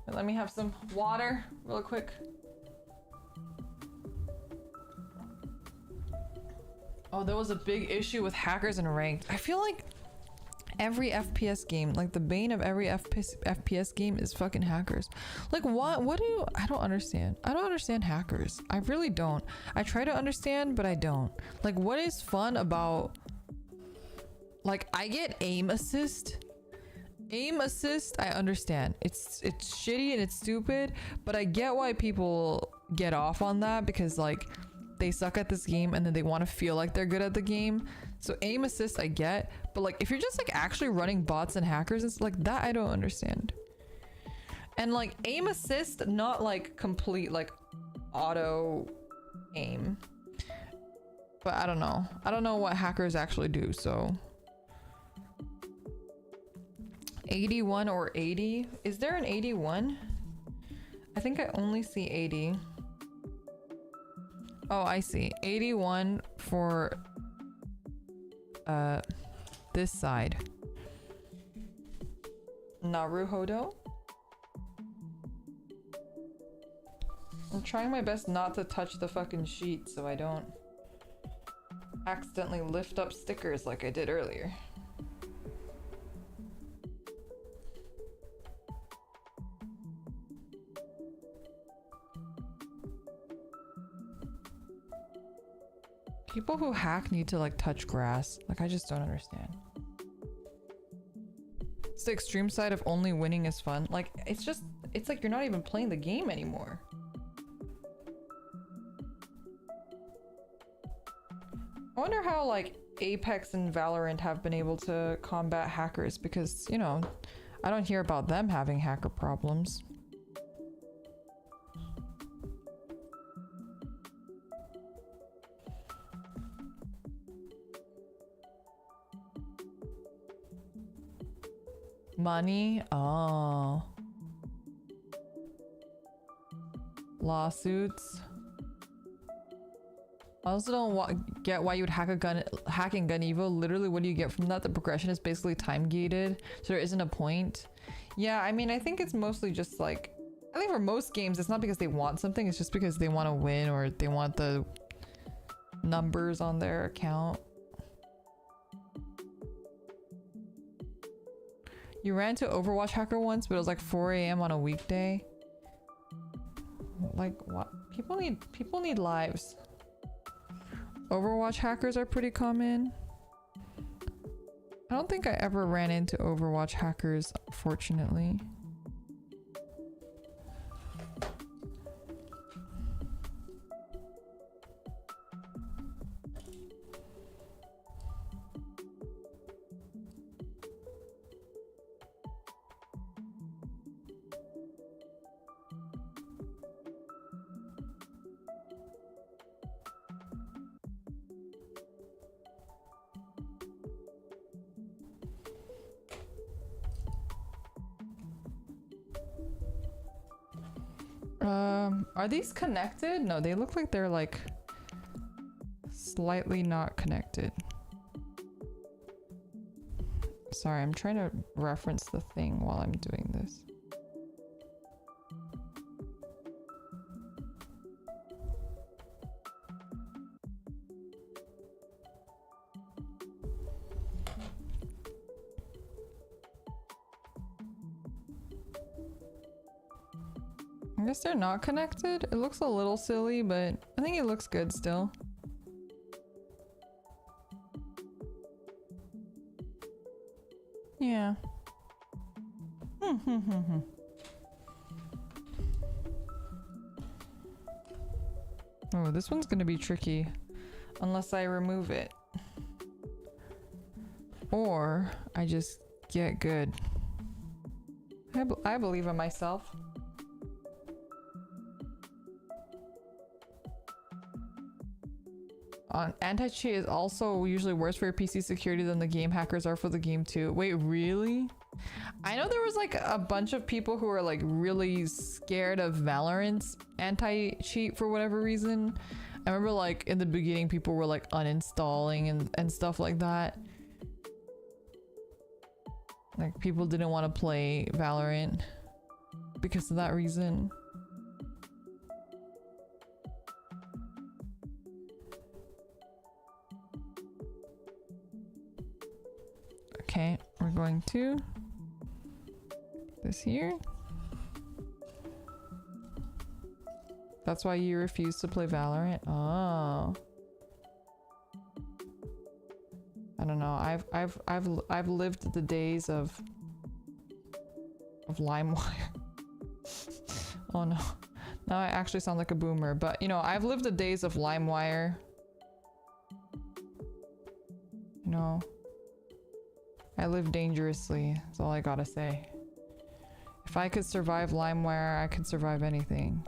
But let me have some water real quick. Oh, there was a big issue with hackers and ranked. I feel like Every FPS game, like the bane of every FPS game is fucking hackers. Like what do you, I don't understand. I don't understand hackers. I really don't. I try to understand, but I don't. Like what is fun about, like I get aim assist. Aim assist, I understand. It's shitty and it's stupid, but I get why people get off on that because like they suck at this game and then they want to feel like they're good at the game. So aim assist I get, but like if you're just like actually running bots and hackers, it's like that I don't understand. And like aim assist, not like complete like auto aim. But I don't know. I don't know what hackers actually do, so 81 or 80? Is there an 81? I think I only see 80. Oh, I see. 81 for this side. Naruhodo? I'm trying my best not to touch the fucking sheet so I don't accidentally lift up stickers like I did earlier. People who hack need to like touch grass. Like I just don't understand. It's the extreme side of only winning is fun. Like it's just, it's like you're not even playing the game anymore. I wonder how like Apex and Valorant have been able to combat hackers because, you know, I don't hear about them having hacker problems. Money? Oh. Lawsuits? I also don't get why you would hack hacking Gun Evo. Literally, what do you get from that? The progression is basically time gated, so there isn't a point. Yeah, I mean, I think it's mostly just like, I think for most games, it's not because they want something, it's just because they want to win or they want the numbers on their account. You ran to Overwatch hacker once, but it was like 4 AM on a weekday. Like what? People need lives. Overwatch hackers are pretty common. I don't think I ever ran into Overwatch hackers, fortunately. Are these connected? No, they look like they're like slightly not connected. Sorry, I'm trying to reference the thing while I'm doing this. I guess they're not connected. It looks a little silly, but I think it looks good still. Yeah. Oh, this one's gonna be tricky unless I remove it. Or I just get good. I believe in myself. Anti-cheat is also usually worse for your PC security than the game hackers are for the game too. Wait, really? I know there was like a bunch of people who were like really scared of Valorant's anti-cheat for whatever reason. I remember like in the beginning people were like uninstalling and stuff like that. Like people didn't want to play Valorant because of that reason. Okay, we're we're going to this here. That's why you refuse to play Valorant? Oh. I don't know. I've lived the days of LimeWire. Oh no. Now I actually sound like a boomer, but you know, I've lived the days of LimeWire. You know, I live dangerously. That's all I gotta say. If I could survive LimeWire, I could survive anything.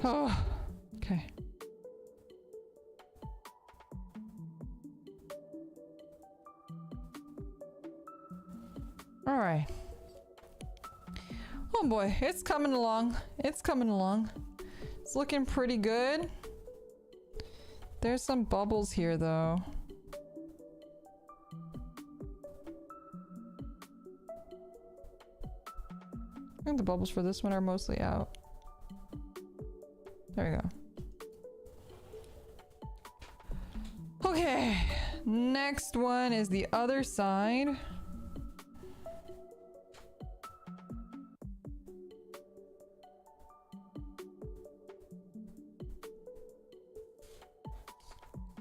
Oh, okay. All right. Oh boy, it's coming along. It's coming along. It's looking pretty good. There's some bubbles here though. I think the bubbles for this one are mostly out. There we go. Okay, next one is the other side.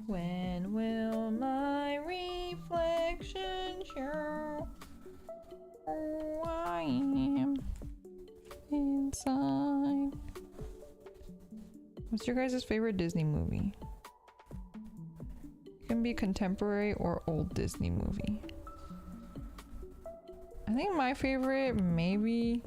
When will my reflection show who I am inside? What's your guys' favorite Disney movie? It can be contemporary or old Disney movie. I think my favorite, maybe,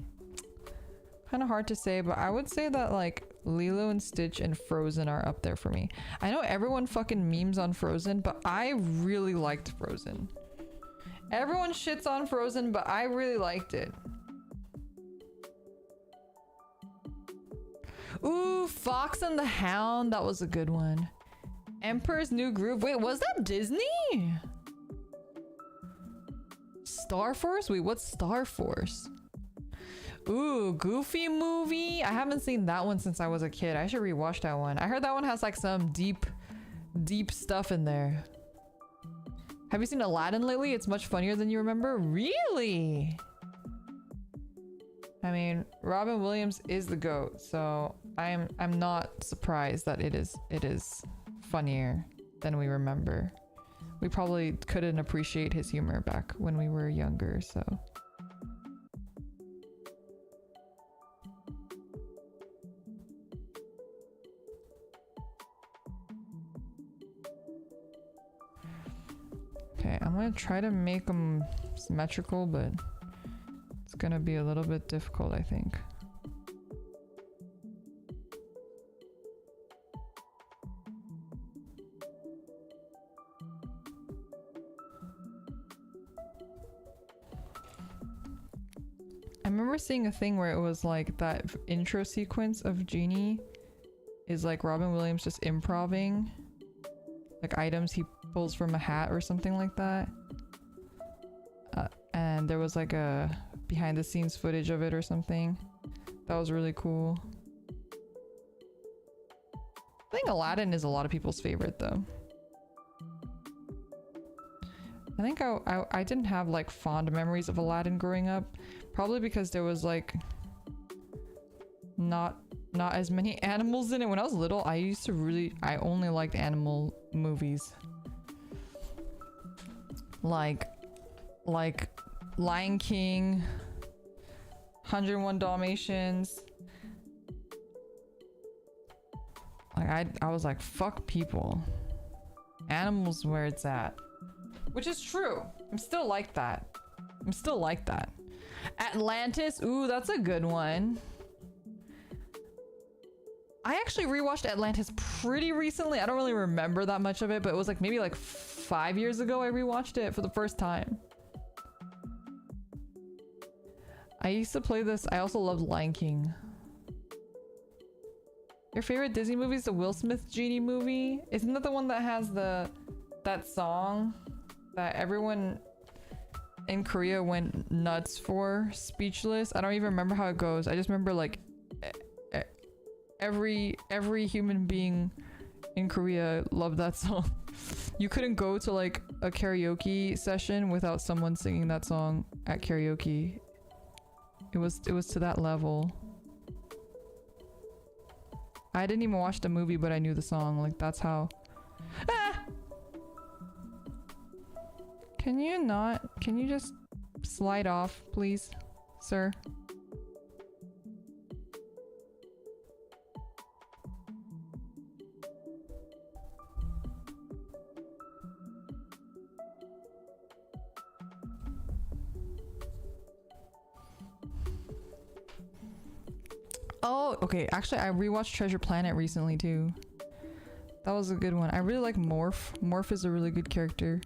kind of hard to say, but I would say that like Lilo and Stitch and Frozen are up there for me. I know everyone fucking memes on Frozen, but I really liked Frozen. Everyone shits on Frozen, but I really liked it. Ooh, Fox and the Hound. That was a good one. Emperor's New Groove. Wait, was that Disney? Star Force? Wait, what's Star Force? Ooh, Goofy movie. I haven't seen that one since I was a kid. I should rewatch that one. I heard that one has like some deep stuff in there. Have you seen Aladdin lately? It's much funnier than you remember. Really? I mean, Robin Williams is the GOAT, so I'm not surprised that it is funnier than we remember. We probably couldn't appreciate his humor back when we were younger, so. Okay, I'm gonna try to make them symmetrical, but it's gonna be a little bit difficult, I think. I remember seeing a thing where it was like that intro sequence of Genie is like Robin Williams just improvising like items he pulls from a hat or something like that. And there was like a behind the scenes footage of it or something. That was really cool. I think Aladdin is a lot of people's favorite though. I think I didn't have like fond memories of Aladdin growing up, probably because there was like not as many animals in it. When I was little, I only liked animal movies. Like Lion King, 101 Dalmatians. Like I was like, fuck people. Animals where it's at. Which is true. I'm still like that. Atlantis. Ooh, that's a good one. I actually rewatched Atlantis pretty recently. I don't really remember that much of it, but it was like maybe like 5 years ago I rewatched it for the first time. I used to play this. I also loved Lion King. Your favorite Disney movie is the Will Smith Genie movie? Isn't that the one that has that song that everyone in Korea went nuts for? Speechless? I don't even remember how it goes. I just remember like every human being in Korea loved that song. You couldn't go to like a karaoke session without someone singing that song at karaoke. It was to that level. I didn't even watch the movie, but I knew the song. Like, that's how... Ah! Can you just slide off, please, sir? Oh, okay. Actually, I rewatched Treasure Planet recently too. That was a good one. I really like Morph. Morph is a really good character.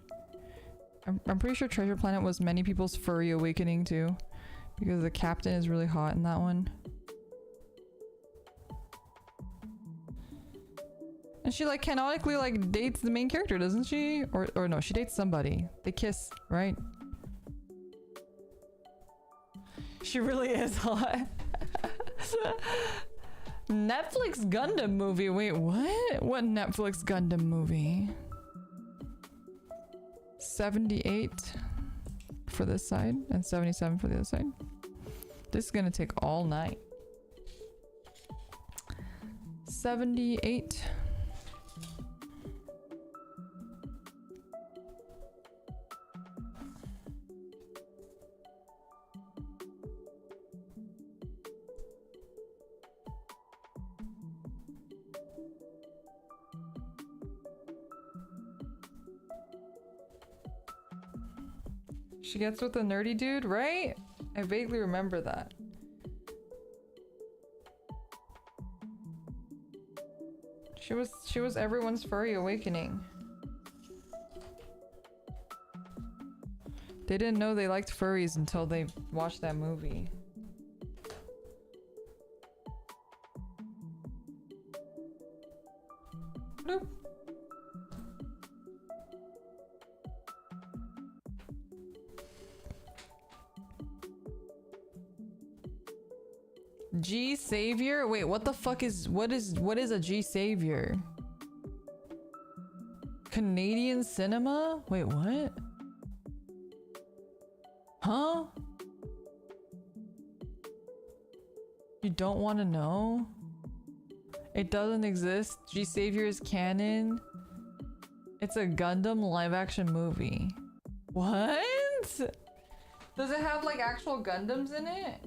I'm pretty sure Treasure Planet was many people's furry awakening too, because the captain is really hot in that one. And she like canonically like dates the main character, doesn't she? Or no, she dates somebody. They kiss, right? She really is hot. Netflix Gundam movie. Wait, what? What Netflix Gundam movie? 78 for this side and 77 for the other side. This is gonna take all night. 78. She gets with a nerdy dude, right? I vaguely remember that. She was everyone's furry awakening. They didn't know they liked furries until they watched that movie. Bloop. G Savior? Wait, what the fuck is what is a G Savior? Canadian cinema? Wait, what? Huh? You don't want to know? It doesn't exist. G Savior is canon. It's a Gundam live action movie. What? Does it have like actual Gundams in it?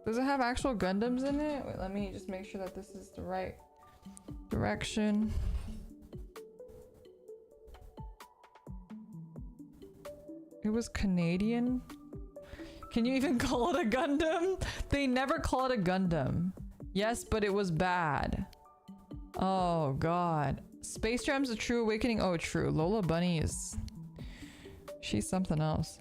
Does it have actual Gundams in it? Wait, let me just make sure that this is the right direction. It was Canadian? Can you even call it a Gundam? They never call it a Gundam. Yes, but it was bad. Oh god. Space Jam's a true awakening? Oh, true. Lola Bunny is... she's something else.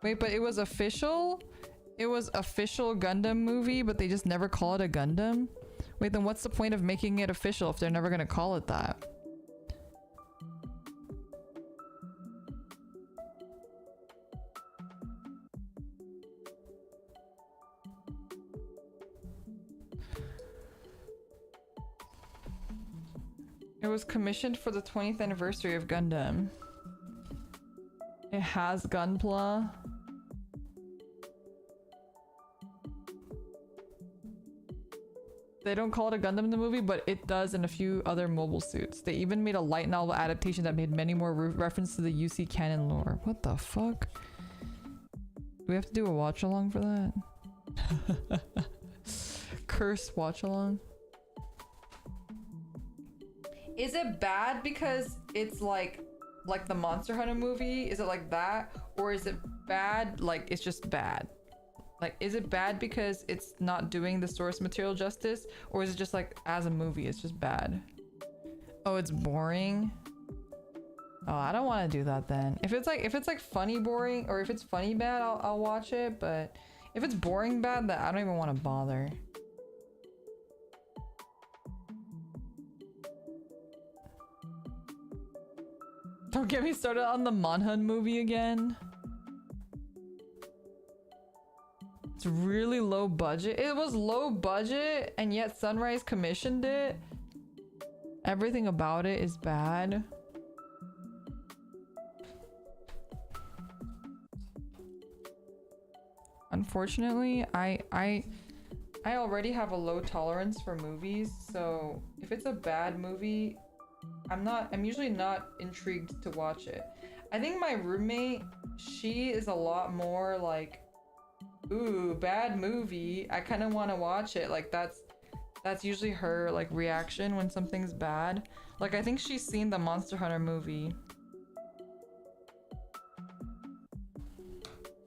Wait, but it was official? It was official Gundam movie, but they just never call it a Gundam? Wait, then what's the point of making it official if they're never gonna call it that? It was commissioned for the 20th anniversary of Gundam. It has Gunpla. They don't call it a Gundam in the movie, but it does in a few other mobile suits. They even made a light novel adaptation that made many more references to the UC canon lore. What the fuck? Do we have to do a watch along for that? Curse watch along. Is it bad because it's like the Monster Hunter movie? Is it like that? Or is it bad like it's just bad? Like, is it bad because it's not doing the source material justice? Or is it just like, as a movie, it's just bad? Oh, it's boring. Oh, I don't want to do that then. If it's like funny boring, or if it's funny bad, I'll watch it. But if it's boring bad, that I don't even want to bother. Don't get me started on the Manhunt movie again. It's really low budget. It was low budget, and yet Sunrise commissioned it. Everything about it is bad. Unfortunately, I already have a low tolerance for movies, so if it's a bad movie, I'm usually not intrigued to watch it. I think my roommate, she is a lot more like, ooh, bad movie, I kind of want to watch it. Like that's usually her like reaction when something's bad. Like I think she's seen the Monster Hunter movie,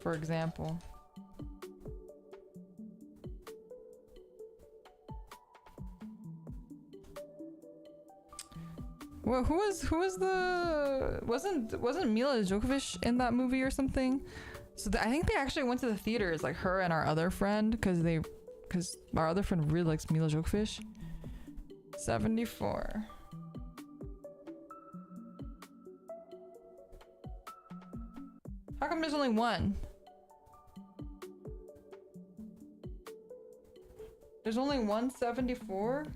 for example. Well, who was the wasn't Mila Djokovic in that movie or something? So I think they actually went to the theaters, like her and our other friend, because our other friend really likes Mila Djokovic. 74. How come there's only one? There's only 174?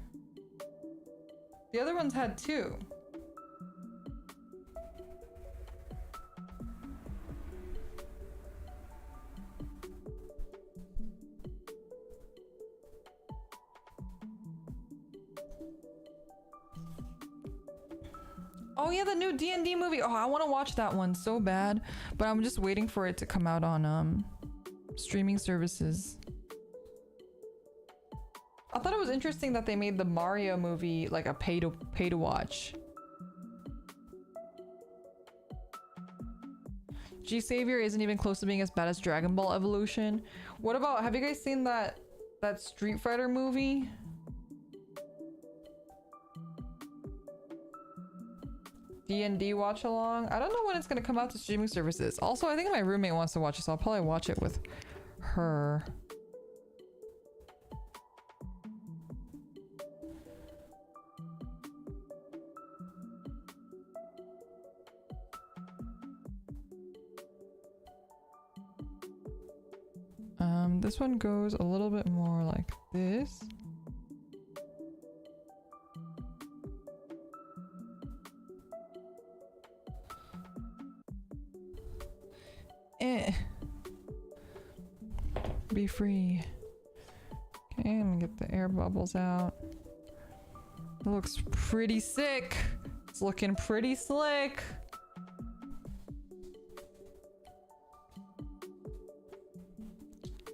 The other ones had 2. Oh yeah, the new D&D movie. Oh, I want to watch that one so bad, but I'm just waiting for it to come out on streaming services. I thought it was interesting that they made the Mario movie like a pay to watch. G Savior isn't even close to being as bad as Dragon Ball Evolution. What about, have you guys seen that Street Fighter movie? D&D watch along. I don't know when it's gonna come out to streaming services. Also, I think my roommate wants to watch it, so I'll probably watch it with her. This one goes a little bit more like this. Be free. Okay, I'm gonna get the air bubbles out. It looks pretty sick. It's looking pretty slick.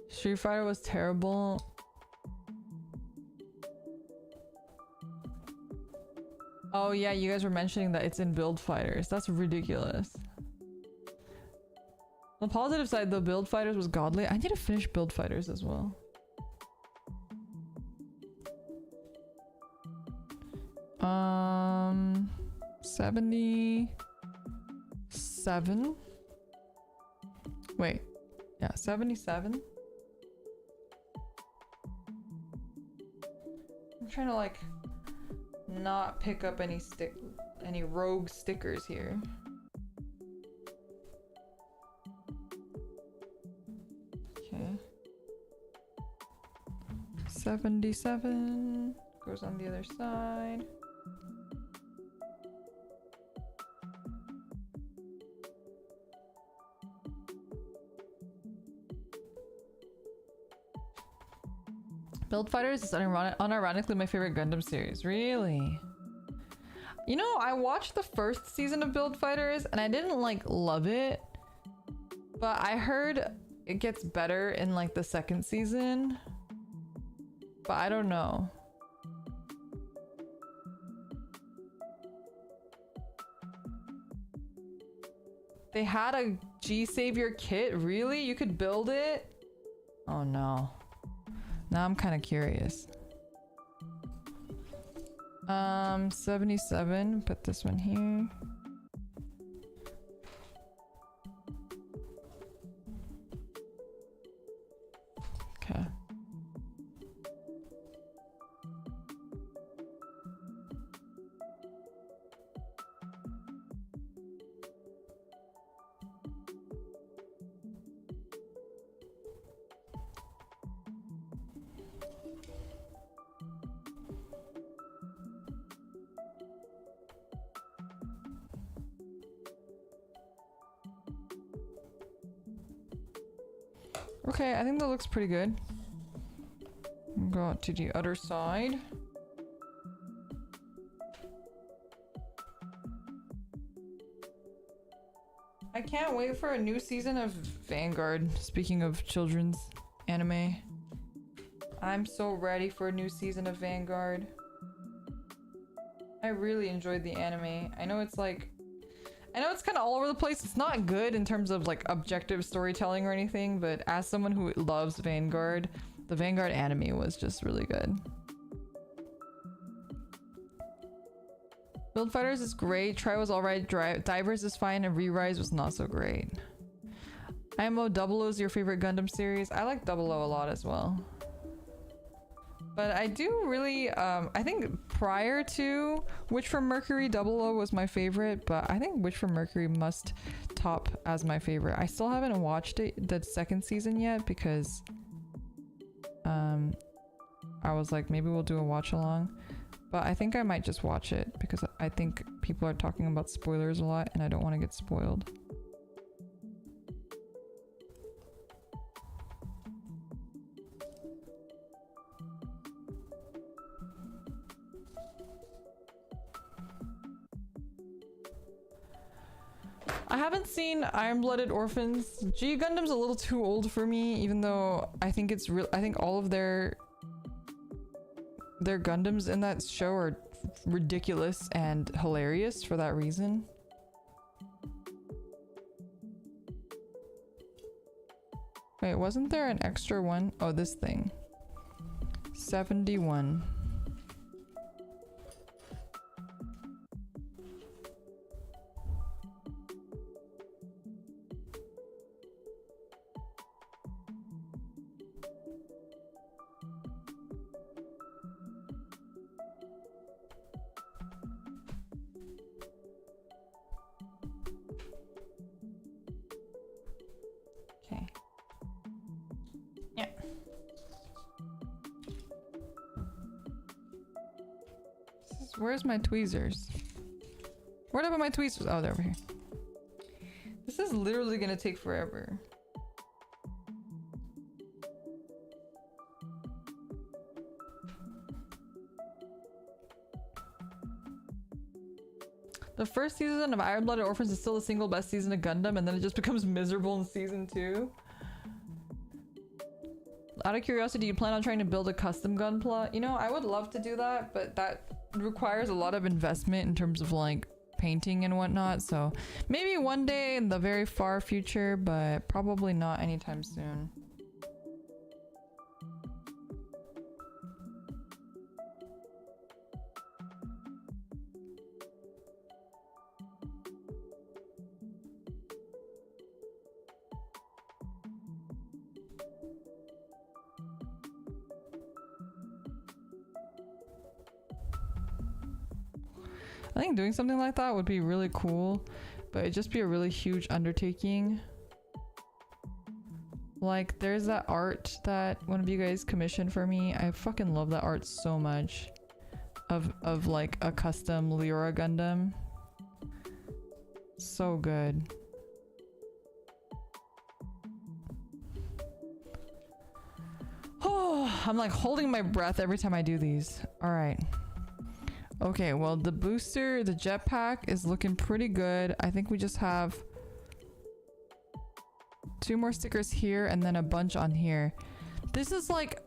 Street Fighter was terrible. Oh yeah, you guys were mentioning that it's in Build Fighters. That's ridiculous. On the positive side, though, Build Fighters was godly. I need to finish Build Fighters as well. Um, 77. Wait, yeah, 77. I'm trying to like not pick up any rogue stickers here. Okay. 77 goes on the other side. Build Fighters is unironically my favorite Gundam series. Really? You know, I watched the first season of Build Fighters and I didn't like love it, but I heard it gets better in like the second season, but I don't know. They had a G Savior kit? Really? You could build it? Oh no. Now I'm kind of curious. 77. Put this one here. Okay. Okay, I think that looks pretty good. Go to the other side. I can't wait for a new season of Vanguard. Speaking of children's anime, I'm so ready for a new season of Vanguard. I really enjoyed the anime. I know it's like, I know it's kind of all over the place. It's not good in terms of like objective storytelling or anything, but as someone who loves Vanguard, the Vanguard anime was just really good. Build Fighters is great. Try was alright. Divers is fine, and Re-Rise was not so great. IMO 00 is your favorite Gundam series. I like 00 a lot as well. But I do really, I think prior to Witch from Mercury, 00 was my favorite, but I think Witch from Mercury must top as my favorite. I still haven't watched it, the second season yet, because I was like, maybe we'll do a watch along. But I think I might just watch it, because I think people are talking about spoilers a lot, and I don't want to get spoiled. I haven't seen Iron-Blooded Orphans. G Gundam's a little too old for me, even though I think it's real. I think all of their Gundams in that show are ridiculous and hilarious for that reason. Wait, wasn't there an extra one? Oh, this thing. 71. Where's my tweezers? Where did I put my tweezers? Oh, they're over here. This is literally gonna take forever. The first season of Iron-Blooded Orphans is still the single best season of Gundam, and then it just becomes miserable in season 2. Out of curiosity, do you plan on trying to build a custom Gunpla? You know, I would love to do that, but that requires a lot of investment in terms of like painting and whatnot. So maybe one day in the very far future, but probably not anytime soon. I think doing something like that would be really cool, but it'd just be a really huge undertaking. Like, there's that art that one of you guys commissioned for me. I fucking love that art so much. Of like a custom Lyra Gundam. So good. Oh, I'm like holding my breath every time I do these. All right. Okay, well, the booster, the jetpack is looking pretty good. I think we just have 2 more stickers here and then a bunch on here. This is like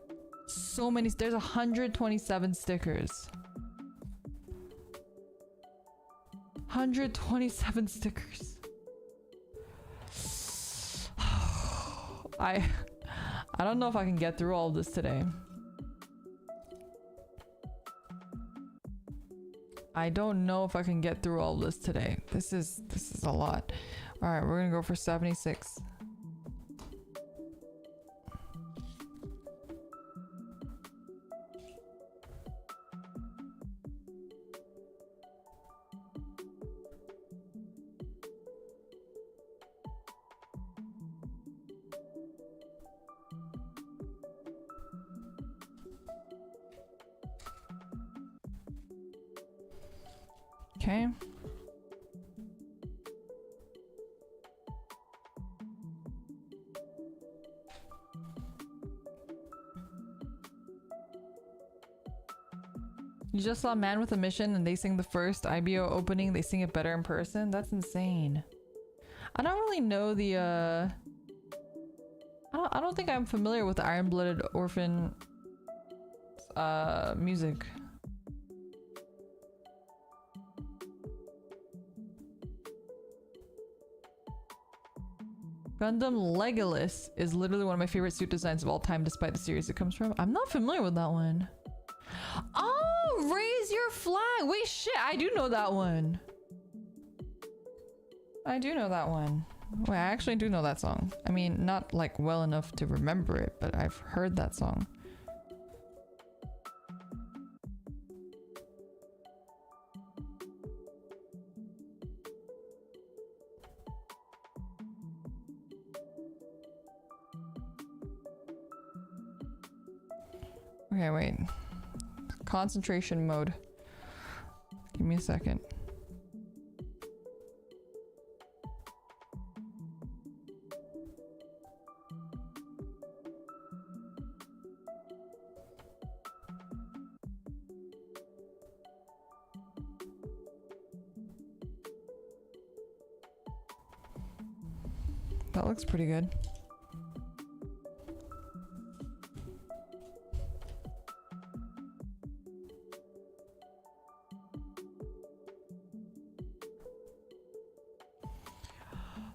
so many. There's 127 stickers. 127 stickers. I don't know if I can get through all of this today. I don't know if I can get through all this today. This is a lot. All right, we're gonna go for 76. Okay. You just saw Man with a Mission and they sing the first IBO opening. They sing it better in person. That's insane. I don't really know the I don't think I'm familiar with the Iron-Blooded Orphan music. Gundam Legolas is literally one of my favorite suit designs of all time, despite the series it comes from. I'm not familiar with that one. Oh, raise your flag. Wait, shit, I do know that one. I do know that one. Wait, I actually do know that song. I mean, not like well enough to remember it, but I've heard that song. Okay, wait. Concentration mode. Give me a second. That looks pretty good.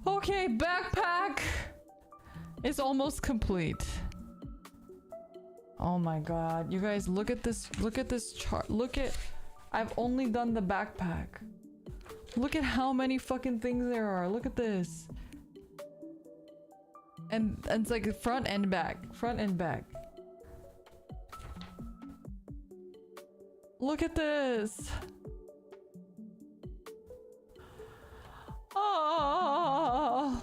Okay, backpack is almost complete. Oh my god, you guys, look at this chart. Look at, I've only done the backpack. Look at how many fucking things there are. Look at this. And it's like front and back, front and back. Look at this. Oh.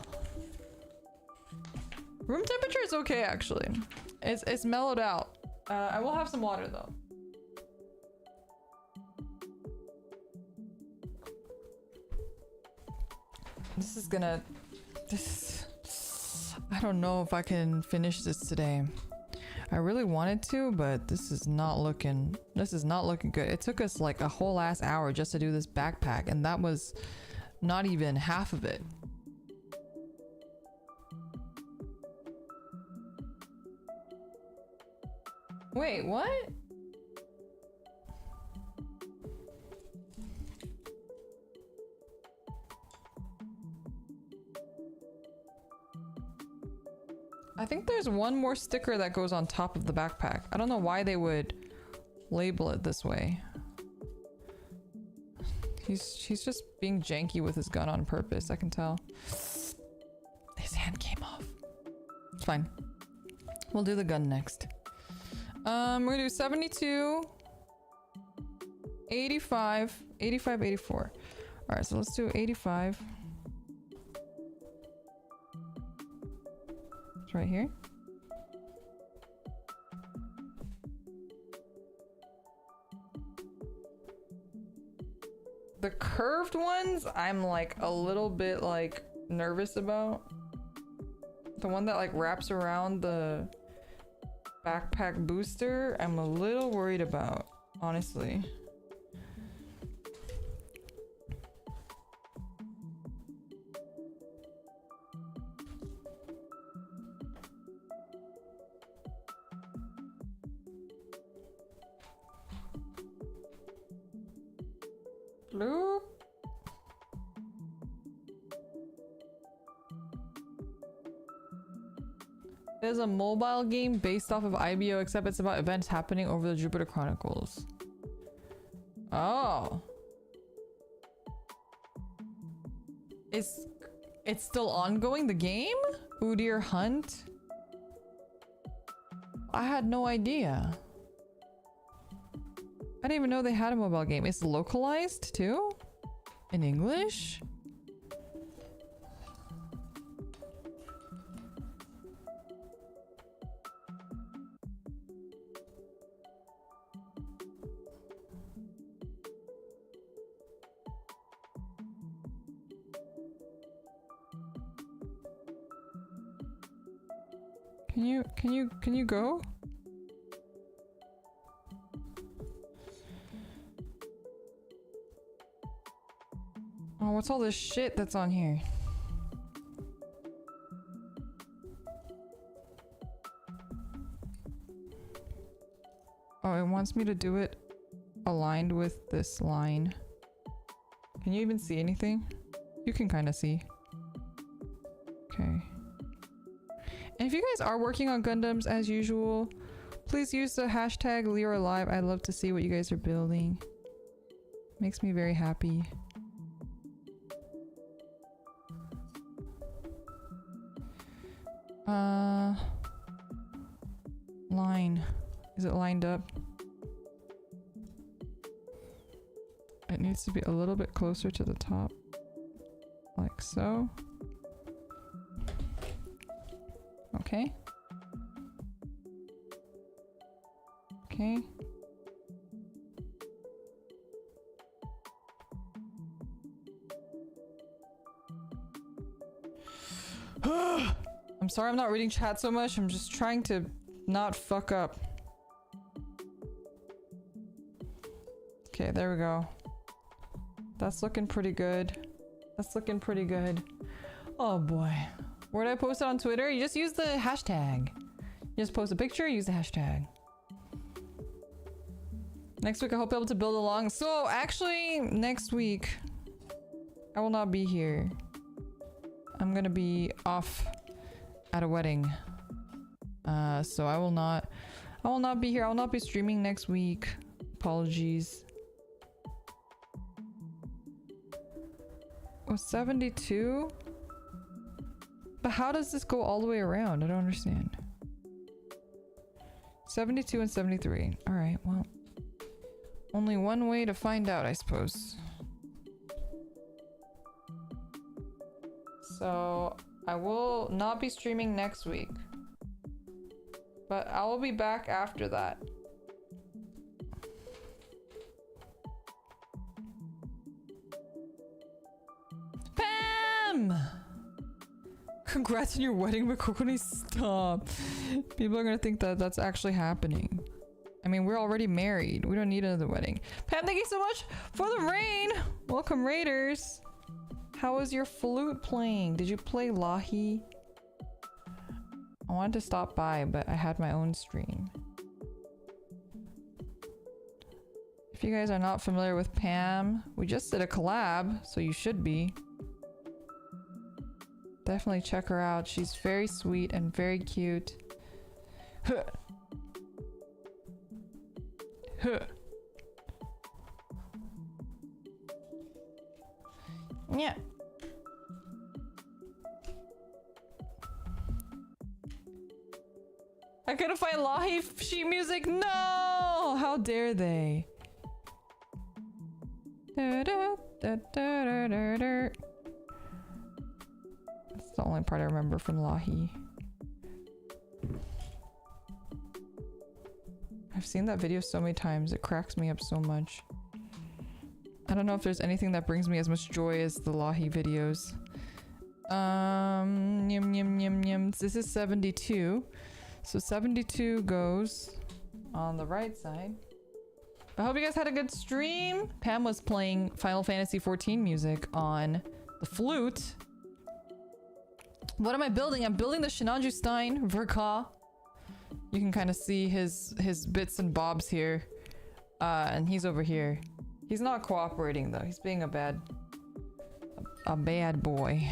Room temperature is okay actually. It's mellowed out. I will have some water though. I don't know if I can finish this today. I really wanted to, but this is not looking good. It took us like a whole ass hour just to do this backpack, and that was not even half of it. Wait, what? I think there's one more sticker that goes on top of the backpack. I don't know why they would label it this way. He's just being janky with his gun on purpose, I can tell. His hand came off. It's fine. We'll do the gun next. We're gonna do 72, 85, 85, 84. All right, so let's do 85. It's right here. The curved ones, I'm like a little bit like nervous about. The one that like wraps around the backpack booster, I'm a little worried about, honestly. Bloop. There's a mobile game based off of IBO, except it's about events happening over the Jupiter Chronicles. Oh, It's still ongoing, the game? Udyr Hunt? I had no idea. I didn't even know they had a mobile game. It's localized too? In English? Can you go? Oh, what's all this shit that's on here? Oh, it wants me to do it aligned with this line. Can you even see anything? You can kind of see. Okay. And if you guys are working on Gundams as usual, please use the hashtag #LearAlive. I'd love to see what you guys are building. Makes me very happy. Line. Is it lined up? It needs to be a little bit closer to the top. Like so. Okay. Okay. I'm sorry I'm not reading chat so much. I'm just trying to not fuck up. Okay, there we go. That's looking pretty good. That's looking pretty good. Oh boy. Where did I post it on Twitter? You just use the hashtag. You just post a picture, use the hashtag. Next week I hope I'll be able to build along. So actually, next week I will not be here. I'm gonna be off at a wedding. So I will not be here. I will not be streaming next week. Apologies. Oh, 72? But how does this go all the way around? I don't understand. 72 and 73. Alright, well. Only one way to find out, I suppose. So, I will not be streaming next week. But I will be back after that. Pam! Congrats on your wedding, Makokoni. Stop. People are gonna think that that's actually happening. I mean, we're already married. We don't need another wedding. Pam, thank you so much for the rain. Welcome, Raiders. How was your flute playing? Did you play Lahi? I wanted to stop by, but I had my own stream. If you guys are not familiar with Pam, we just did a collab, so you should be. Definitely check her out. She's very sweet and very cute. Huh. Huh. Yeah. I couldn't find Lahi sheet music. No! How dare they? That's the only part I remember from Lahi. I've seen that video so many times. It cracks me up so much. I don't know if there's anything that brings me as much joy as the Lahi videos. Yum yum yum yum. This is 72. So 72 goes on the right side. I hope you guys had a good stream. Pam was playing Final Fantasy XIV music on the flute. What am I building? I'm building the Sinanju Stein Verka. You can kind of see his bits and bobs here. And he's over here. He's not cooperating though. He's being a bad boy.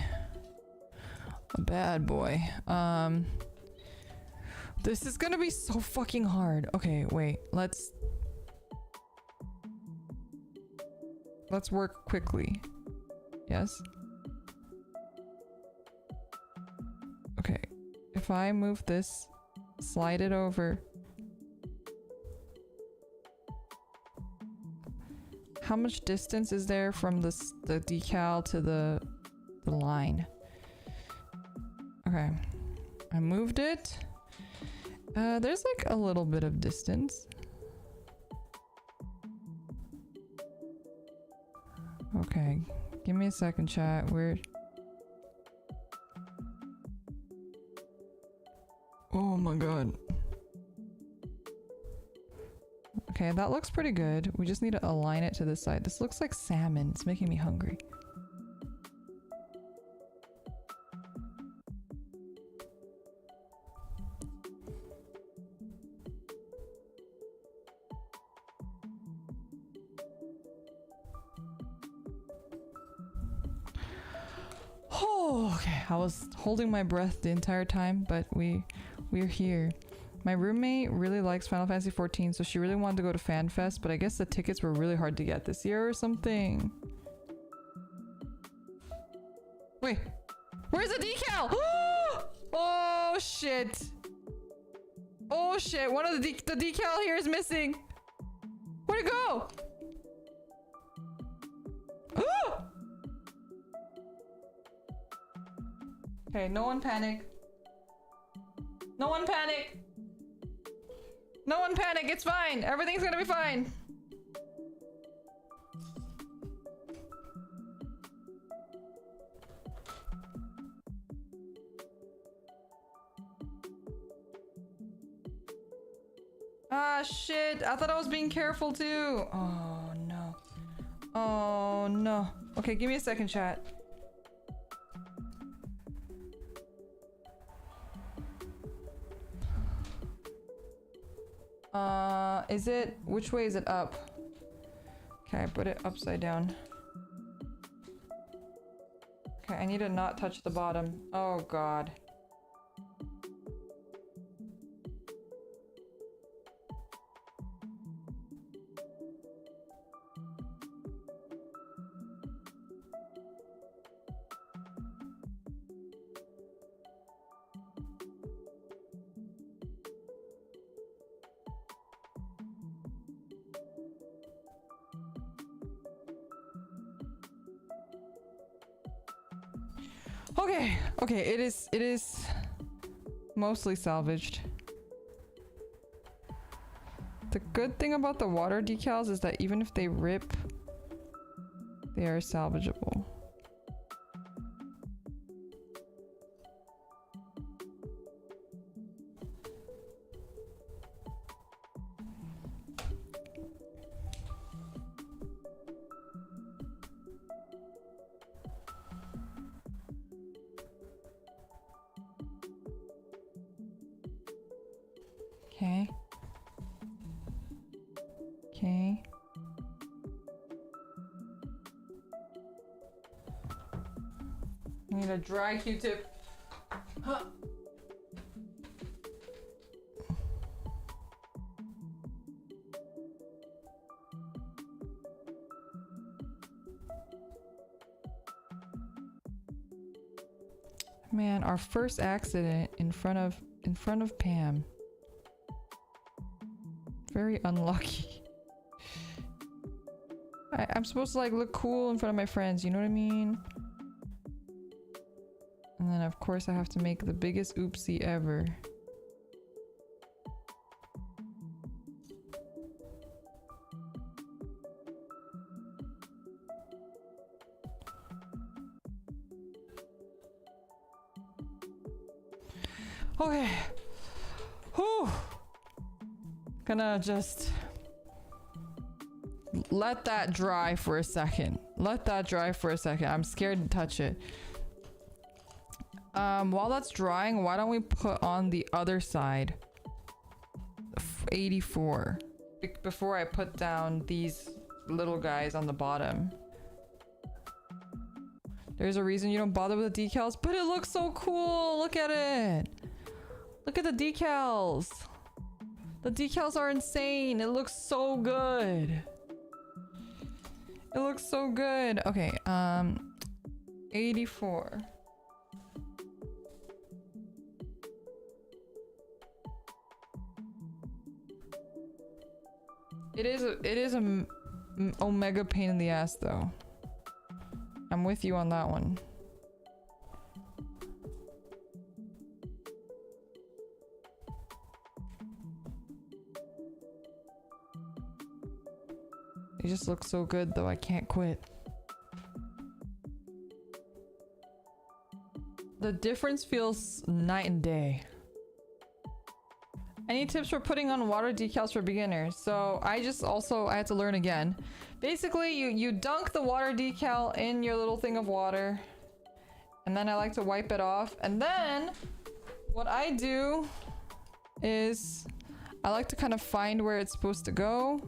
A bad boy. This is gonna be so fucking hard. Okay, wait. Let's work quickly. Yes? if I move this, slide it over. How much distance is there from the decal to the line? Okay, I moved it. There's like a little bit of distance. Okay, give me a second, chat. Oh my god. Okay, that looks pretty good. We just need to align it to this side. This looks like salmon. It's making me hungry. Oh, okay. I was holding my breath the entire time, but we're here. My roommate really likes Final Fantasy 14, so she really wanted to go to FanFest, but I guess the tickets were really hard to get this year or something. Wait, where's the decal? Oh shit. Oh shit, one of the decal here is missing. Where'd it go? Okay, no one panic. No one panic. No one panic, it's fine. Everything's gonna be fine. Ah, shit. I thought I was being careful too. Oh, no. Oh, no. Okay, give me a second, chat. Is it, which way is it up? Okay, I put it upside down. Okay, I need to not touch the bottom. Oh god. Okay, it is mostly salvaged. The good thing about the water decals is that even if they rip, they are salvageable. Okay. Okay. I need a dry Q-tip. Huh. Man, our first accident in front of Pam. Very unlucky. I'm supposed to like look cool in front of my friends, you know what I mean? And then of course I have to make the biggest oopsie ever. Okay. Whew. Gonna just let that dry for a second. Let that dry for a second. I'm scared to touch it. While that's drying, why don't we put on the other side 84 before I put down these little guys on the bottom. There's a reason you don't bother with the decals, but it looks so cool. Look at it. Look at the decals. The decals are insane. It looks so good. It looks so good. Okay, 84. It is a omega pain in the ass though. I'm with you on that one. You just look so good though, I can't quit. The difference feels night and day. Any tips for putting on water decals for beginners? So I had to learn again. Basically, you dunk the water decal in your little thing of water. And then I like to wipe it off. And then what I do is I like to kind of find where it's supposed to go.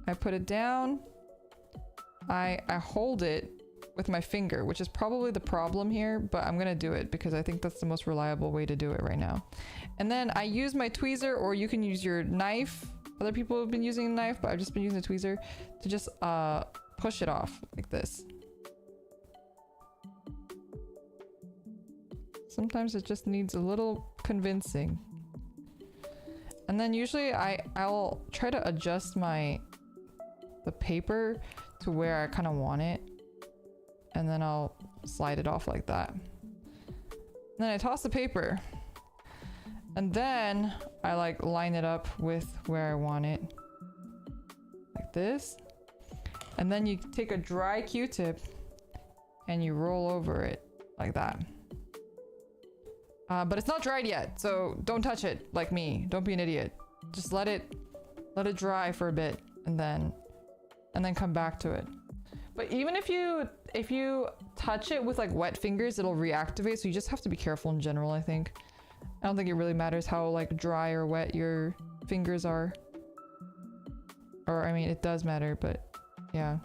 I put it down. I hold it with my finger, which is probably the problem here, but I'm gonna do it because I think that's the most reliable way to do it right now. And then I use my tweezer, or you can use your knife. Other people have been using a knife, but I've just been using a tweezer to just push it off like this. Sometimes it just needs a little convincing. And then usually I'll try to adjust the paper to where I kind of want it. And then I'll slide it off like that. And then I toss the paper. And then I like line it up with where I want it. Like this. And then you take a dry Q-tip and you roll over it like that. But it's not dried yet, so don't touch it like me. Don't be an idiot. Just let it dry for a bit and then come back to it. But even if you touch it with like wet fingers, it'll reactivate, so you just have to be careful in general, I think. I don't think it really matters how like dry or wet your fingers are. Or I mean, it does matter, but yeah.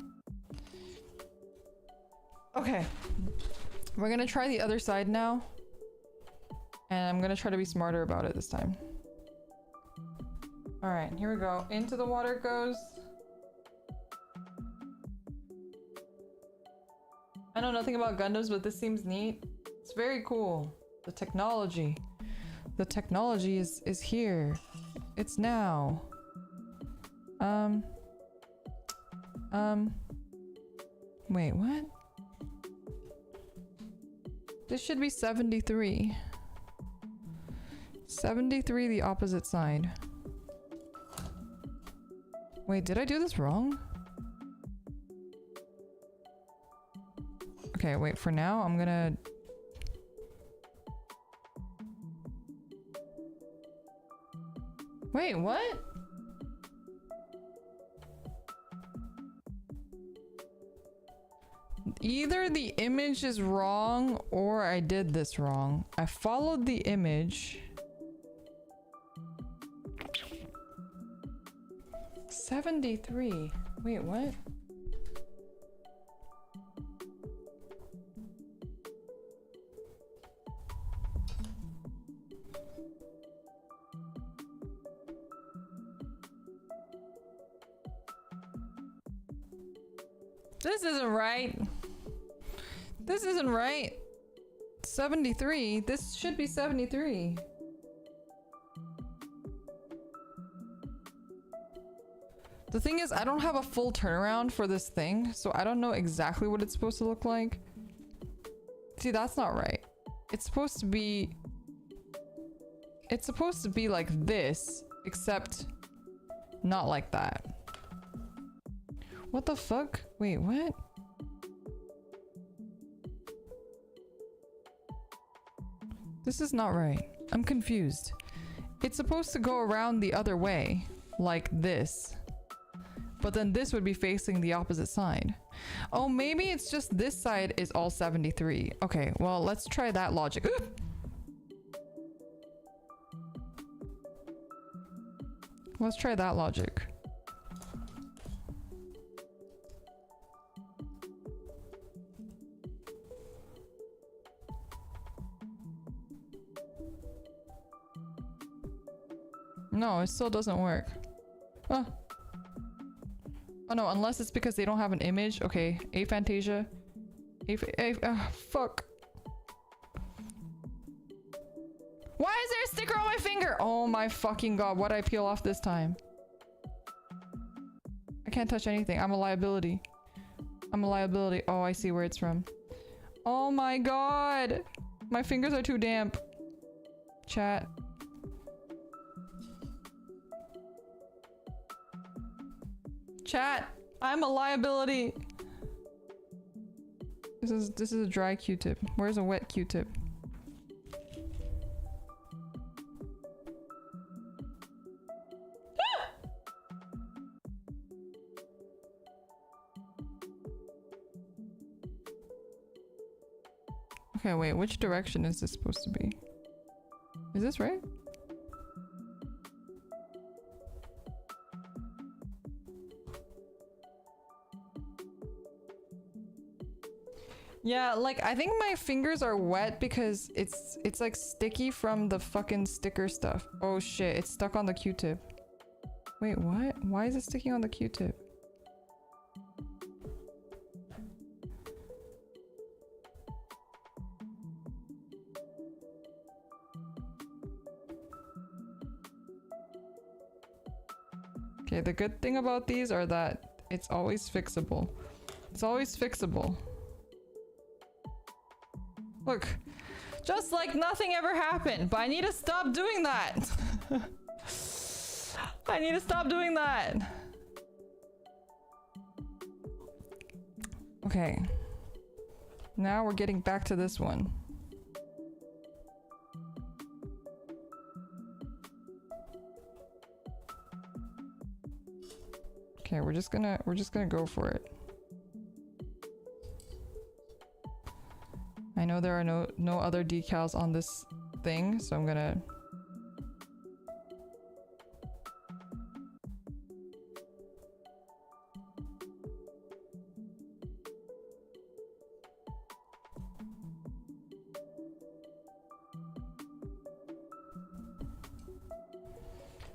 Okay. We're gonna try the other side now. And I'm gonna try to be smarter about it this time. All right, here we go. Into the water it goes. I know nothing about Gundams, but this seems neat. It's very cool. The technology. The technology is here. It's now. Wait, what? This should be 73. 73 the opposite side. Wait, did I do this wrong? Okay, wait, for now I'm gonna... Wait, what? Either the image is wrong or I did this wrong. I followed the image. 73. Wait, what? This isn't right. This isn't right. 73. This should be 73. The thing is, I don't have a full turnaround for this thing, so I don't know exactly what it's supposed to look like. See, that's not right. It's supposed to be... It's supposed to be like this, except not like that. What the fuck? Wait, what? This is not right. I'm confused. It's supposed to go around the other way, like this. But then this would be facing the opposite side. Oh, maybe it's just this side is all 73. Okay, well, let's try that logic. Let's try that logic. No, it still doesn't work. Oh. Oh no, unless it's because they don't have an image. Okay, aphantasia. Fuck. Why is there a sticker on my finger? Oh my fucking god, what'd I peel off this time? I can't touch anything. I'm a liability. I'm a liability. Oh, I see where it's from. Oh my god! My fingers are too damp. Chat. Chat! I'm a liability! This is a dry Q-tip. Where's a wet Q-tip? Okay, wait, which direction is this supposed to be? Is this right? Yeah, like I think my fingers are wet because it's like sticky from the fucking sticker stuff. Oh shit, it's stuck on the Q-tip. Wait, what? Why is it sticking on the Q-tip? Okay, the good thing about these are that it's always fixable. It's always fixable. Look, just like nothing ever happened, but I need to stop doing that. I need to stop doing that. Okay. Now we're getting back to this one. Okay, we're just gonna go for it. I know there are no other decals on this thing, so I'm gonna...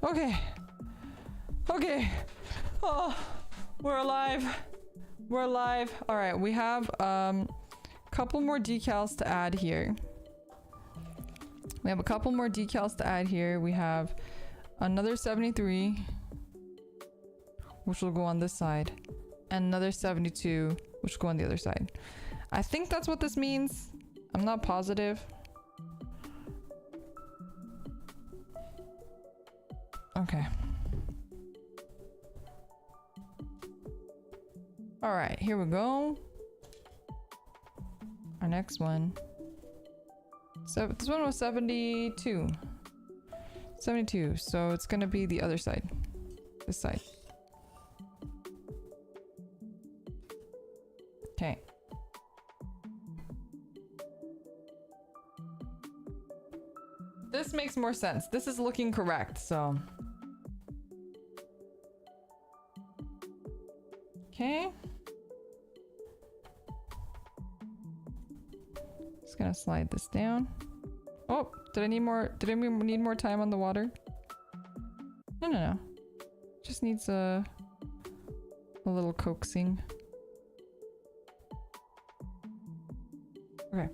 Okay. Okay. Oh, we're alive. We're alive. All right, we have couple more decals to add here. We have a couple more decals to add here. We have another 73, which will go on this side, and another 72, which will go on the other side. I think that's what this means. I'm not positive. Okay. All right, here we go. Our next one. So this one was 72. 72. So it's gonna be the other side. This side. Okay. This makes more sense. This is looking correct, so. Okay. Just gonna slide this down. Oh, did I need more time on the water? No. Just needs a little coaxing. Okay.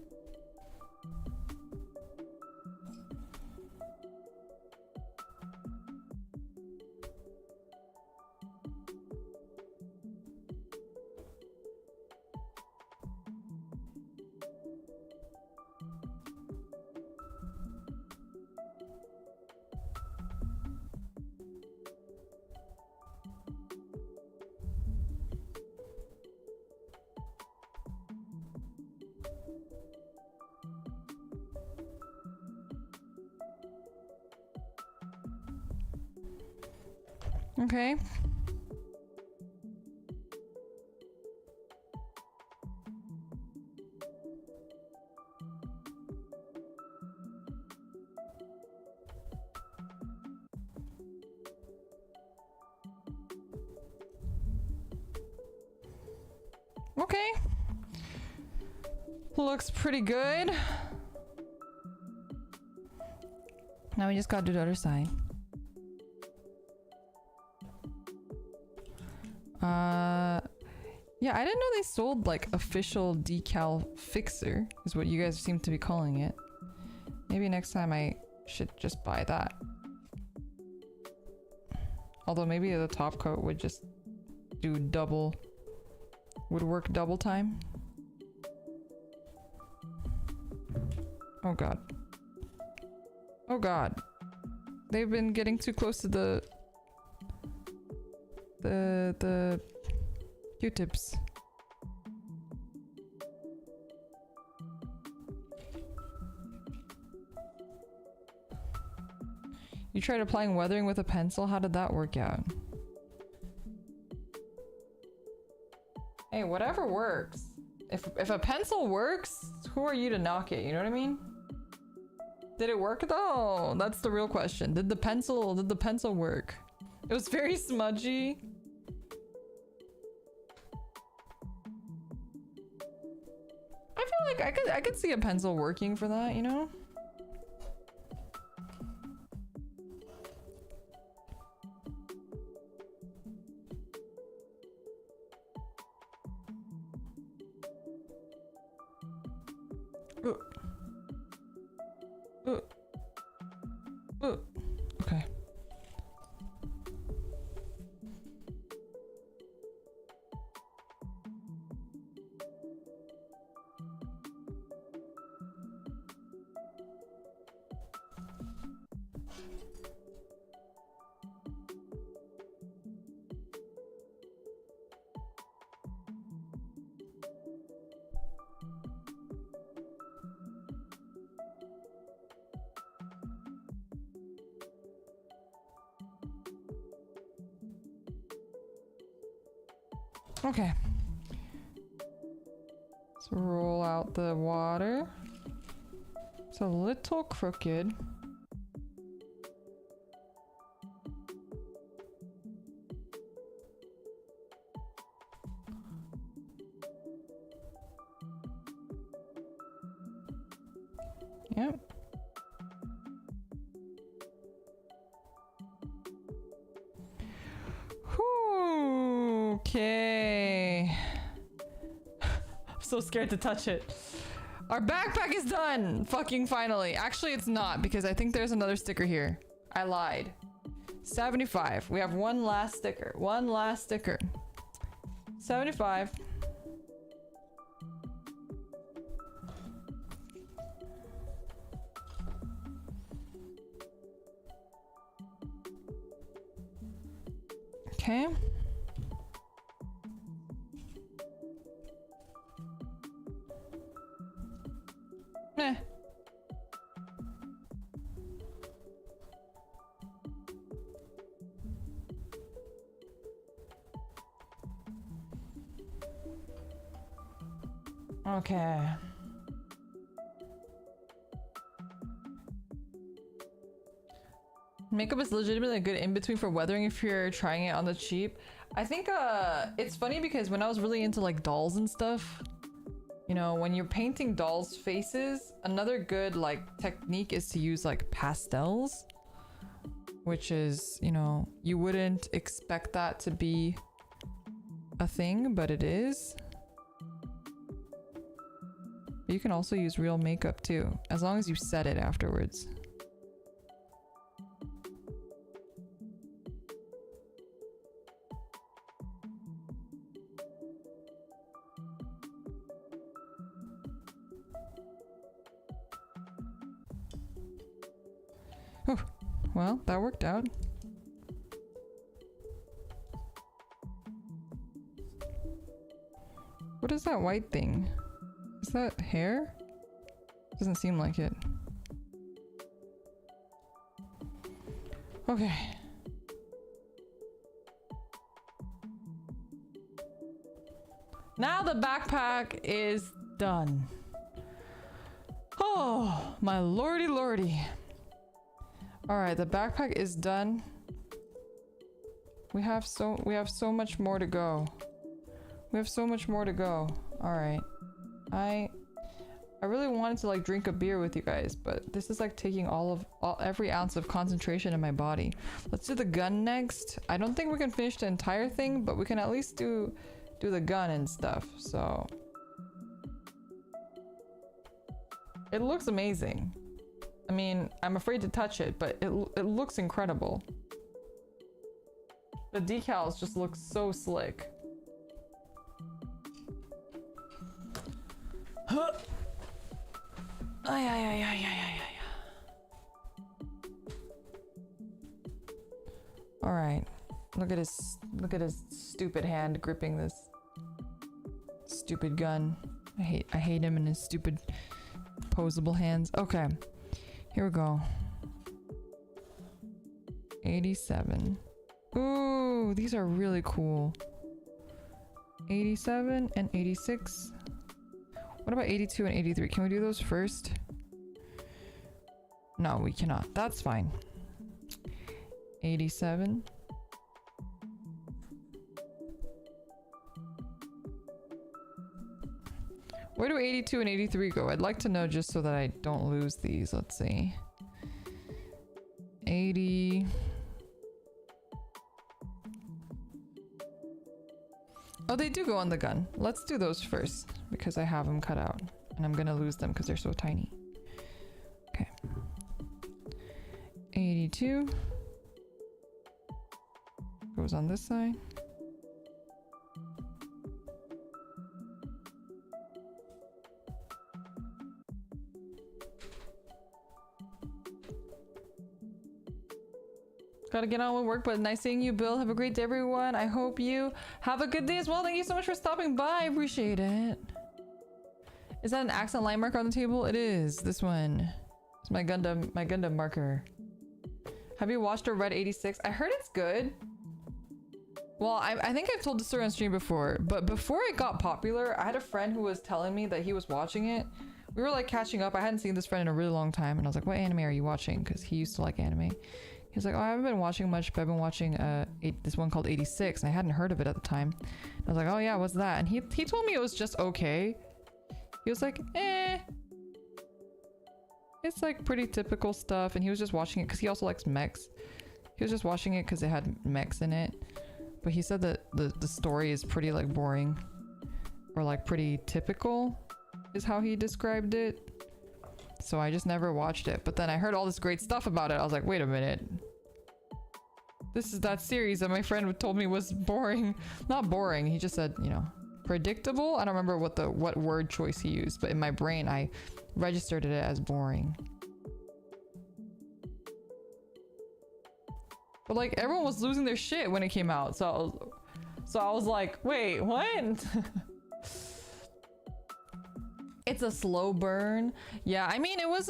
Okay. Okay. Looks pretty good. Now we just gotta do the other side. Yeah, I didn't know they sold like official decal fixer, is what you guys seem to be calling it. Maybe next time I should just buy that. Although maybe the top coat would just do double. Would work double time. Oh god. Oh god. They've been getting too close to the Q-tips. You tried applying weathering with a pencil? How did that work out? Hey, whatever works. If a pencil works, who are you to knock it? You know what I mean? Did it work though? That's the real question. Did the pencil work? It was very smudgy. I feel like I could see a pencil working for that, you know? Okay. Okay. Let's roll out the water. It's a little crooked. Yep. Okay. I'm so scared to touch it. Our backpack is done. Fucking finally. Actually, it's not because I think there's another sticker here. I lied. 75. We have one last sticker. One last sticker. 75. Okay. Meh. Okay. Makeup is legitimately a good in-between for weathering if you're trying it on the cheap. I think it's funny because when I was really into like dolls and stuff, you know, when you're painting dolls' faces, another good like technique is to use like pastels, which is, you know, you wouldn't expect that to be a thing, but it is. But you can also use real makeup too, as long as you set it afterwards. Oh, well, that worked out. What is that white thing? Is that hair? Doesn't seem like it. Okay. Now the backpack is done. Oh, my lordy lordy. All right, the backpack is done. We have so much more to go. We have so much more to go. All right. I really wanted to like drink a beer with you guys, but this is like taking every ounce of concentration in my body. Let's do the gun next. I don't think we can finish the entire thing, but we can at least do the gun and stuff. So it looks amazing. I mean, I'm afraid to touch it, but it looks incredible. The decals just look so slick. Huh. Ay, ay, ay, ay, ay, ay, ay. All right. Look at his stupid hand gripping this stupid gun. I hate him and his stupid posable hands. Okay. Here we go. 87. Ooh, these are really cool. 87 and 86. What about 82 and 83? Can we do those first? No, we cannot. That's fine. 87. Where do 82 and 83 go? I'd like to know just so that I don't lose these. Let's see. 80. Oh, they do go on the gun. Let's do those first because I have them cut out and I'm gonna lose them because they're so tiny. Okay. 82 goes on this side. Gotta get on with work, but nice seeing you, Bill. Have a great day, everyone. I hope you have a good day as well. Thank you so much for stopping by. I appreciate it. Is that an accent line marker on the table? It is. This one. It's my Gundam marker. Have you watched or read 86? I heard it's good. Well, I think I've told the story on stream before, but before it got popular, I had a friend who was telling me that he was watching it. We were like catching up. I hadn't seen this friend in a really long time, and I was like, what anime are you watching? Because he used to like anime. He was like, oh, I haven't been watching much, but I've been watching this one called 86, and I hadn't heard of it at the time. I was like, oh yeah, what's that? And he told me it was just okay. He was like, eh. It's like pretty typical stuff, and he was just watching it because he also likes mechs. He was just watching it because it had mechs in it. But he said that the story is pretty like boring. Or like pretty typical is how he described it. So I just never watched it. But then I heard all this great stuff about it. I was like, wait a minute. This is that series that my friend told me was boring. Not boring. He just said, you know, predictable. I don't remember what word choice he used. But in my brain, I registered it as boring. But like everyone was losing their shit when it came out. So I was like, wait, what? It's a slow burn. Yeah, I mean, it was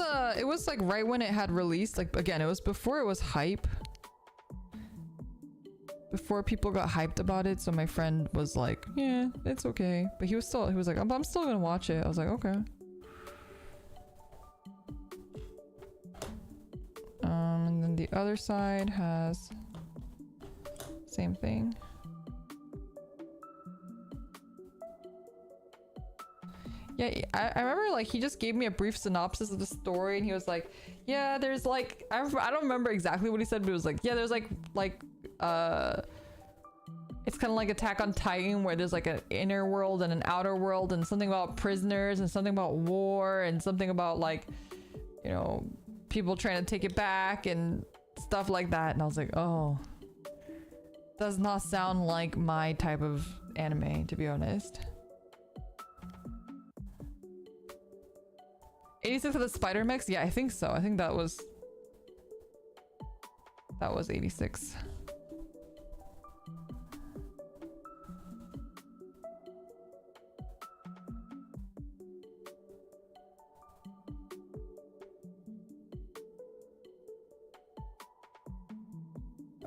like right when it had released. Like again, it was before it was hype. Before people got hyped about it, so my friend was like, yeah, it's okay. But he was like, I'm still gonna watch it. I was like, okay. And then the other side has same thing. Yeah, I remember like he just gave me a brief synopsis of the story, and he was like, yeah, there's like, I don't remember exactly what he said, but it was like, yeah, there's like it's kind of like Attack on Titan, where there's like an inner world and an outer world, and something about prisoners, and something about war, and something about like, you know, people trying to take it back and stuff like that. And I was like, oh, does not sound like my type of anime, to be honest. 86 of the spider mechs? Yeah, I think so. I think that was 86.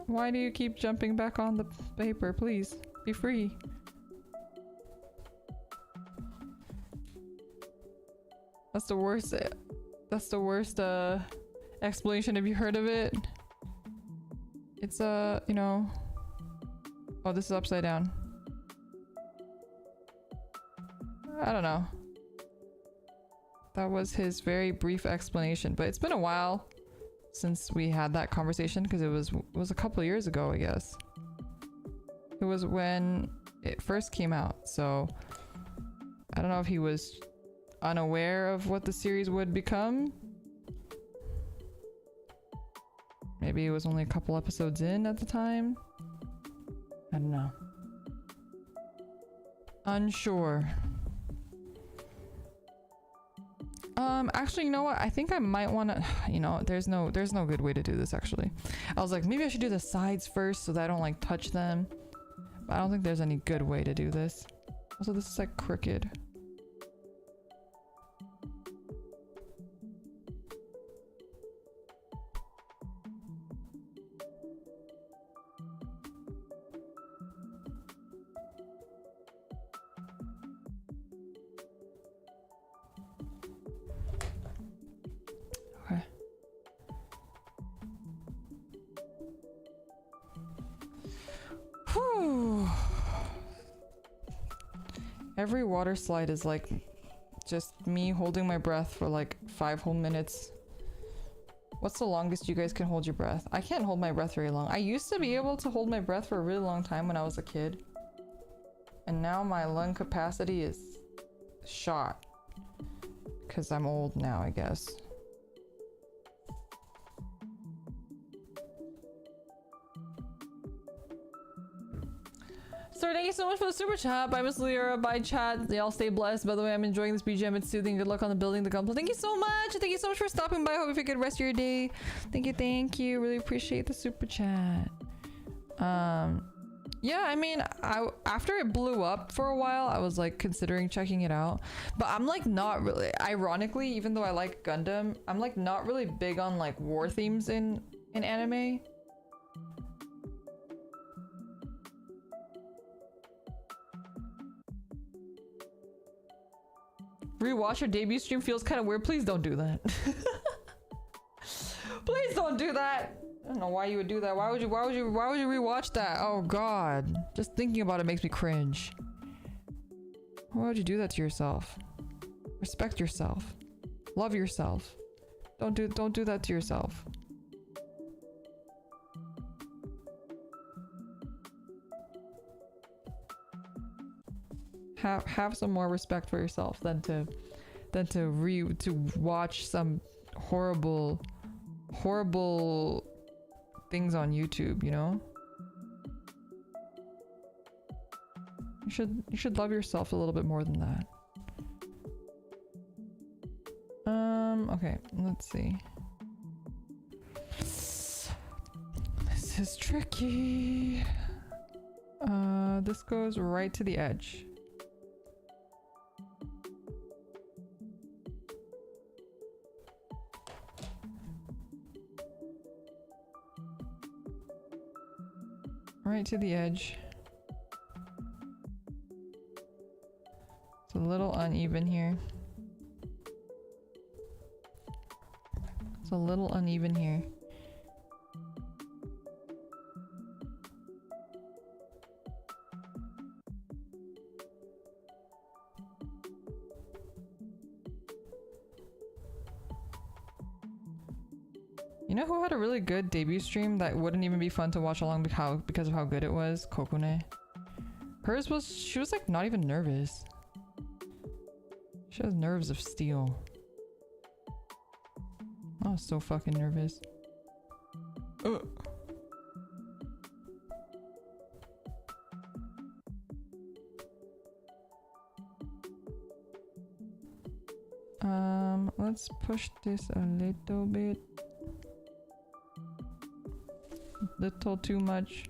Why do you keep jumping back on the paper? Please, be free. That's the worst. That's the worst explanation. Have you heard of it? It's you know. Oh, this is upside down. I don't know. That was his very brief explanation, but it's been a while since we had that conversation, because it was a couple of years ago, I guess. It was when it first came out, so I don't know if he was unaware of what the series would become. Maybe it was only a couple episodes in at the time. I don't know. Unsure. Actually, you know what? I think I might want to, you know, there's no good way to do this actually. I was like, maybe I should do the sides first so that I don't like touch them. But I don't think there's any good way to do this. Also, this is like crooked. Every water slide is like just me holding my breath for like 5 whole minutes. What's the longest you guys can hold your breath? I can't hold my breath very long. I used to be able to hold my breath for a really long time when I was a kid. And now my lung capacity is shot. Because I'm old now, I guess. Sir, thank you so much for the super chat. Bye, Miss Liger. Bye, chat. Y'all stay blessed. By the way, I'm enjoying this BGM. It's soothing. Good luck on the building, the gunpla. Thank you so much. Thank you so much for stopping by. Hope you have a good rest of your day. Thank you, thank you. Really appreciate the super chat. Yeah, I mean, after it blew up for a while, I was like considering checking it out. But I'm like not really, ironically, even though I like Gundam, I'm like not really big on like war themes in anime. Rewatch your debut stream feels kind of weird. Please don't do that. Please don't do that. I don't know why you would do that. Why would you rewatch that? Oh god. Just thinking about it makes me cringe. Why would you do that to yourself? Respect yourself. Love yourself. Don't do that to yourself. Have some more respect for yourself than to watch some horrible things on YouTube, you know? You should love yourself a little bit more than that. Okay, let's see. This is tricky. This goes right to the edge. Right to the edge. It's a little uneven here. It's a little uneven here. You know who had a really good debut stream that wouldn't even be fun to watch along because of how good it was? Kokone. She was like not even nervous. She has nerves of steel. I was so fucking nervous. Ugh. Let's push this a little bit. Little too much.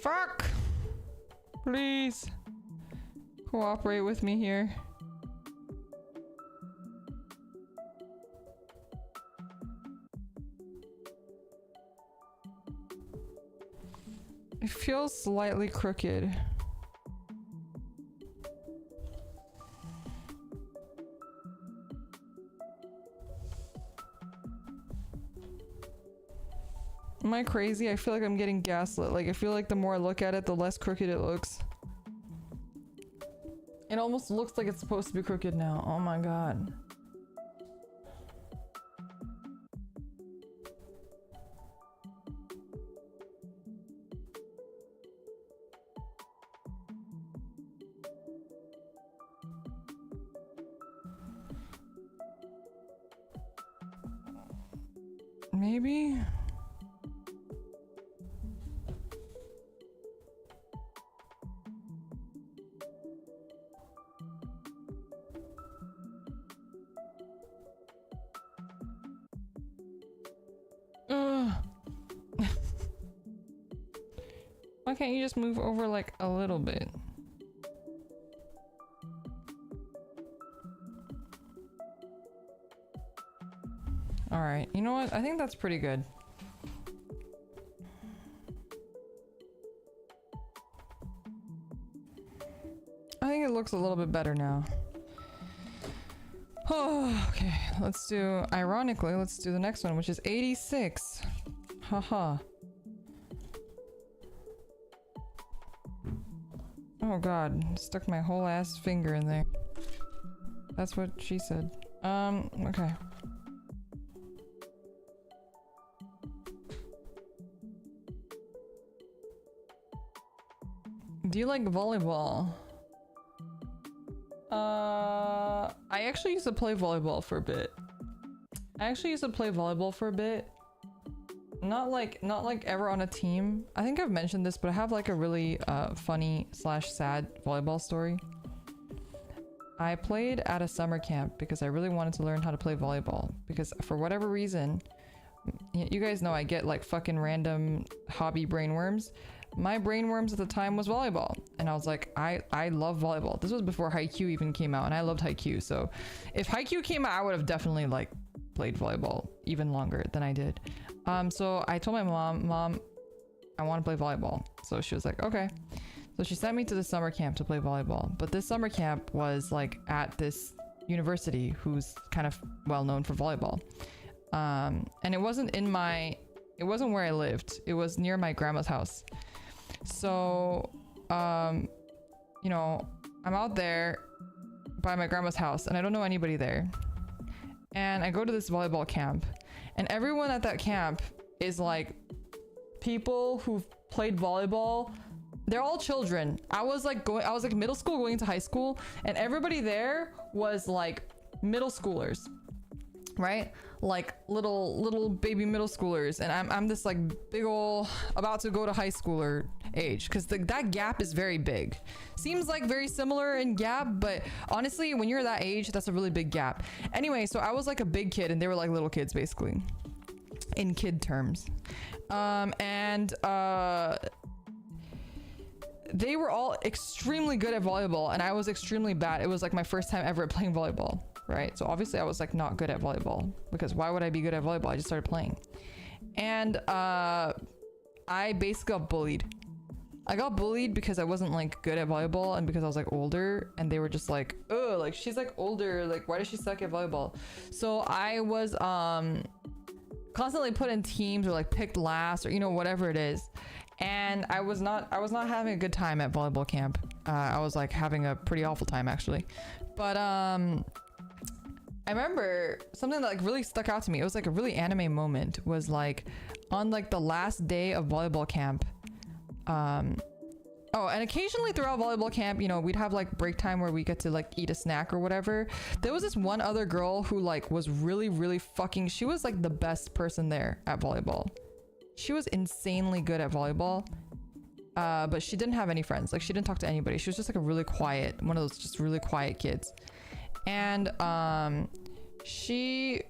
Fuck! Please cooperate with me here. It feels slightly crooked. Am I crazy? I feel like I'm getting gaslit. Like, I feel like the more I look at it, the less crooked it looks. It almost looks like it's supposed to be crooked now. Oh my god. maybe? Why can't you just move over like a little bit? All right, you know what? I think that's pretty good. I think it looks a little bit better now. Oh, okay, let's do, ironically, let's do the next one, which is 86. Haha. Oh god, stuck my whole ass finger in there. That's what she said. Okay. Do you like volleyball? I actually used to play volleyball for a bit. Not like ever on a team. I think I've mentioned this, but I have like a really funny slash sad volleyball story. I played at a summer camp because I really wanted to learn how to play volleyball, because for whatever reason, you guys know I get like fucking random hobby brainworms. My brainworms at the time was volleyball, and I was like, I love volleyball. This was before Haikyuu even came out, and I loved Haikyuu. So if Haikyuu came out, I would have definitely like played volleyball even longer than I did. So I told my mom, I want to play volleyball. So she was like, okay. So she sent me to the summer camp to play volleyball. But this summer camp was like at this university who's kind of well known for volleyball. And it wasn't where I lived. It was near my grandma's house. So, you know, I'm out there by my grandma's house and I don't know anybody there. And I go to this volleyball camp, and everyone at that camp is like people who've played volleyball. They're all children. I was like middle school going into high school, and everybody there was like middle schoolers, right? Like little baby middle schoolers, and I'm this like big ol' about to go to high schooler age, because that gap is very big. Seems like very similar in gap, but honestly when you're that age, that's a really big gap. Anyway, so I was like a big kid and they were like little kids basically, in kid terms. They were all extremely good at volleyball and I was extremely bad. It was like my first time ever playing volleyball, right? So obviously I was like not good at volleyball, because why would I be good at volleyball? I just started playing. And I basically got bullied. I got bullied because I wasn't like good at volleyball, and because I was like older, and they were just like, oh, like she's like older, like why does she suck at volleyball? So I was constantly put in teams or like picked last, or you know, whatever it is. And I was not having a good time at volleyball camp. I was like having a pretty awful time actually. But I remember something that like really stuck out to me. It was like a really anime moment, was like on like the last day of volleyball camp. Oh, and occasionally throughout volleyball camp, you know, we'd have like break time where we get to like eat a snack or whatever. There was this one other girl who like was really fucking, she was like the best person there at volleyball. She was insanely good at volleyball, but she didn't have any friends. Like she didn't talk to anybody. She was just like a really quiet, one of those just really quiet kids. And she,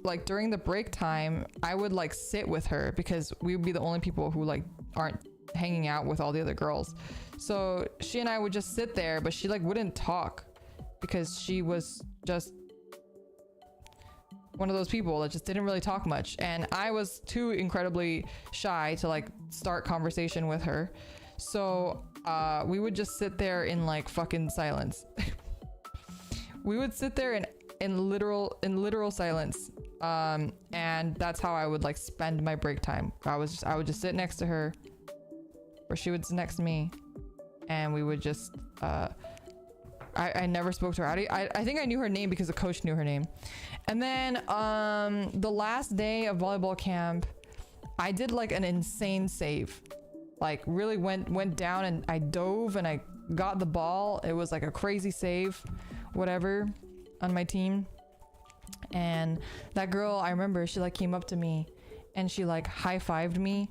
like during the break time, I would like sit with her because we would be the only people who like aren't hanging out with all the other girls. So she and I would just sit there, but she like wouldn't talk because she was just one of those people that just didn't really talk much, and I was too incredibly shy to like start conversation with her. So we would just sit there in like fucking silence. We would sit there in literal silence, and that's how I would like spend my break time. I would just sit next to her, or she would sit next to me, and we would just I never spoke to her. I think I knew her name because the coach knew her name. And then the last day of volleyball camp, I did like an insane save. Like really went down, and I dove and I got the ball. It was like a crazy save, whatever, on my team. And that girl, I remember, she like came up to me and she like high-fived me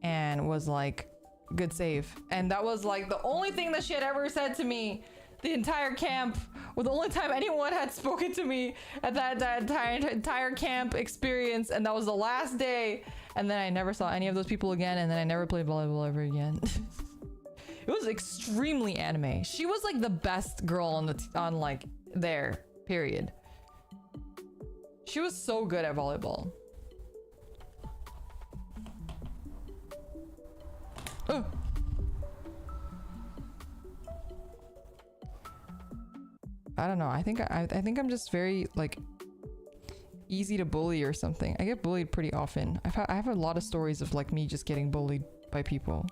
and was like, good save. And that was like the only thing that she had ever said to me the entire camp, or the only time anyone had spoken to me at that entire camp experience. And that was the last day. And then I never saw any of those people again. And then I never played volleyball ever again. It was extremely anime. She was like the best girl on like there, period. She was so good at volleyball. Oh. I don't know. I think I'm just very like easy to bully or something. I get bullied pretty often. I have a lot of stories of like me just getting bullied by people.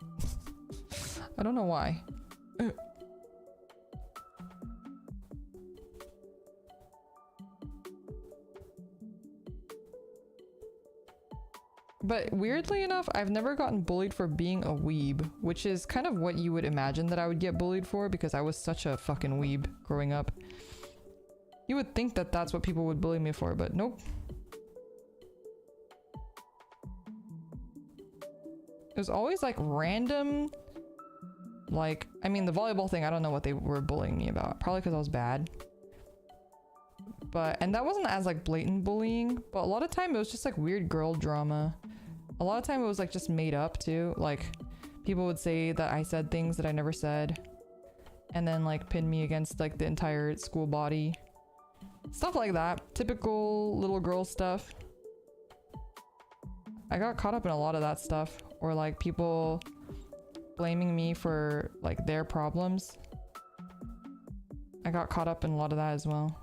I don't know why. But weirdly enough, I've never gotten bullied for being a weeb, which is kind of what you would imagine that I would get bullied for, because I was such a fucking weeb growing up. You would think that that's what people would bully me for, but nope. It was always like random, like, I mean, the volleyball thing, I don't know what they were bullying me about. Probably because I was bad. But, and that wasn't as like blatant bullying, but a lot of time it was just like weird girl drama. A lot of time it was like just made up too. Like people would say that I said things that I never said and then like pin me against like the entire school body. Stuff like that. Typical little girl stuff. I got caught up in a lot of that stuff, or like people blaming me for like their problems. I got caught up in a lot of that as well.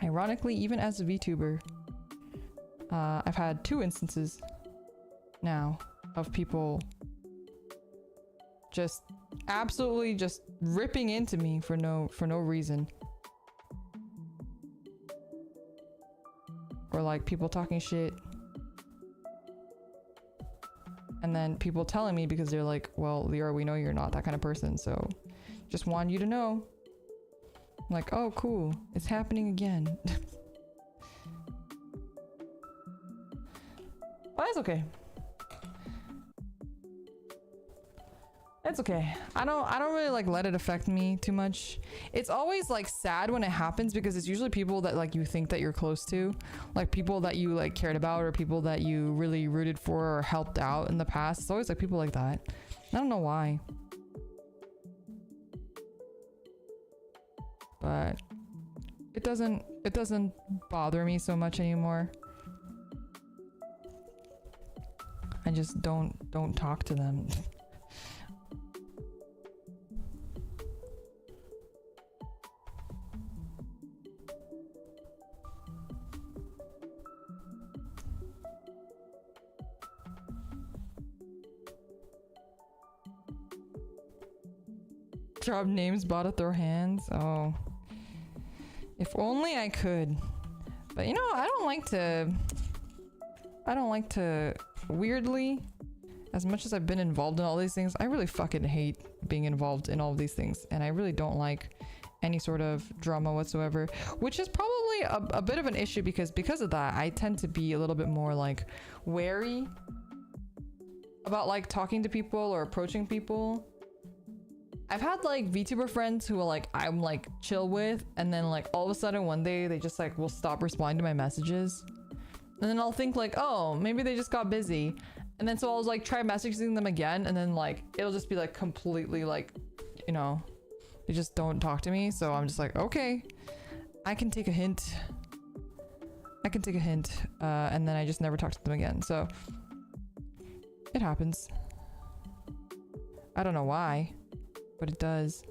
Ironically, even as a VTuber, I've had 2 instances now of people just absolutely just ripping into me for no reason. Or like people talking shit. And then people telling me because they're like, well, Liger, we know you're not that kind of person, so just want you to know. I'm like, oh, cool. It's happening again. But that's okay. It's okay. I don't really like let it affect me too much. It's always like sad when it happens because it's usually people that like you think that you're close to, like people that you like cared about or people that you really rooted for or helped out in the past. It's always like people like that. I don't know why. But it doesn't bother me so much anymore. I just don't talk to them. Drop names, bought throw hands. Oh. If only I could. But you know, I don't like to weirdly, as much as I've been involved in all these things, I really fucking hate being involved in all of these things. And I really don't like any sort of drama whatsoever, which is probably a bit of an issue because of that, I tend to be a little bit more like wary about like talking to people or approaching people. I've had like VTuber friends who are like I'm like chill with, and then like all of a sudden one day they just like will stop responding to my messages, and then I'll think like, oh, maybe they just got busy, and then so I'll like try messaging them again, and then like it'll just be like completely like, you know, they just don't talk to me. So I'm just like, okay, I can take a hint, and then I just never talk to them again. So it happens. I don't know why, but it does.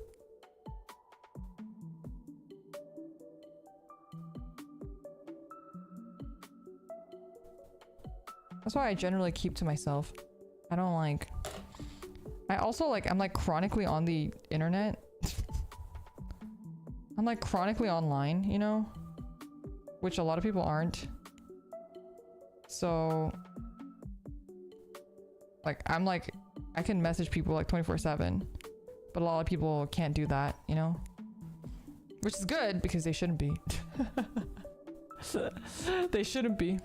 That's why I generally keep to myself. I don't like... I also like... I'm like chronically on the internet. I'm like chronically online, you know? Which a lot of people aren't. So... like, I'm like... I can message people like 24/7. But a lot of people can't do that, you know? Which is good because they shouldn't be. They shouldn't be.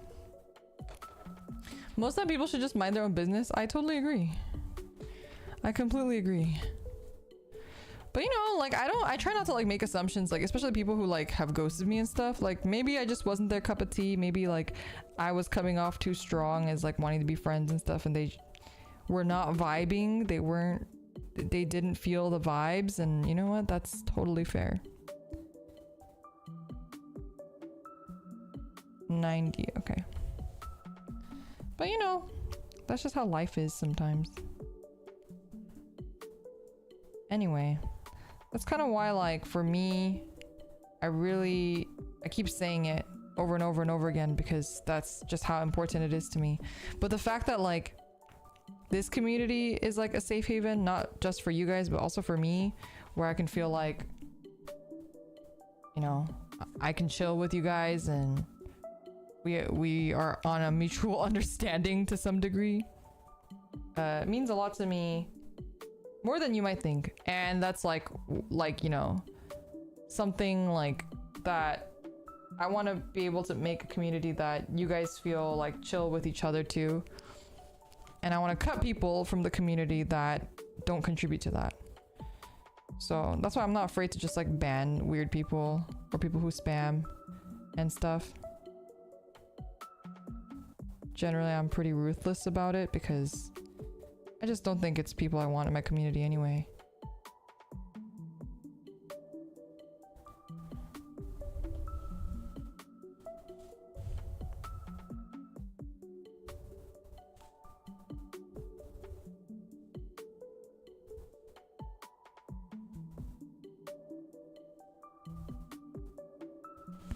Most of the people should just mind their own business. I totally agree. I completely agree. But you know, like I try not to like make assumptions, like especially people who like have ghosted me and stuff. Like maybe I just wasn't their cup of tea. Maybe like I was coming off too strong as like wanting to be friends and stuff, and they were not vibing. They didn't feel the vibes, and you know what? That's totally fair. 90, okay. But you know, that's just how life is sometimes. Anyway, that's kind of why, like, for me, I keep saying it over and over and over again because that's just how important it is to me. But the fact that, like, this community is, like, a safe haven, not just for you guys, but also for me, where I can feel like, you know, I can chill with you guys and we are on a mutual understanding to some degree. It means a lot to me. More than you might think. And that's like, you know, something like that. I want to be able to make a community that you guys feel like chill with each other too. And I want to cut people from the community that don't contribute to that. So that's why I'm not afraid to just like ban weird people or people who spam and stuff. Generally, I'm pretty ruthless about it because I just don't think it's people I want in my community anyway.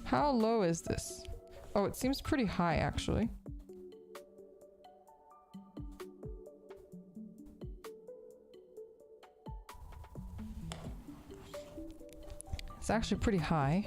How low is this? Oh, it seems pretty high actually. It's actually pretty high.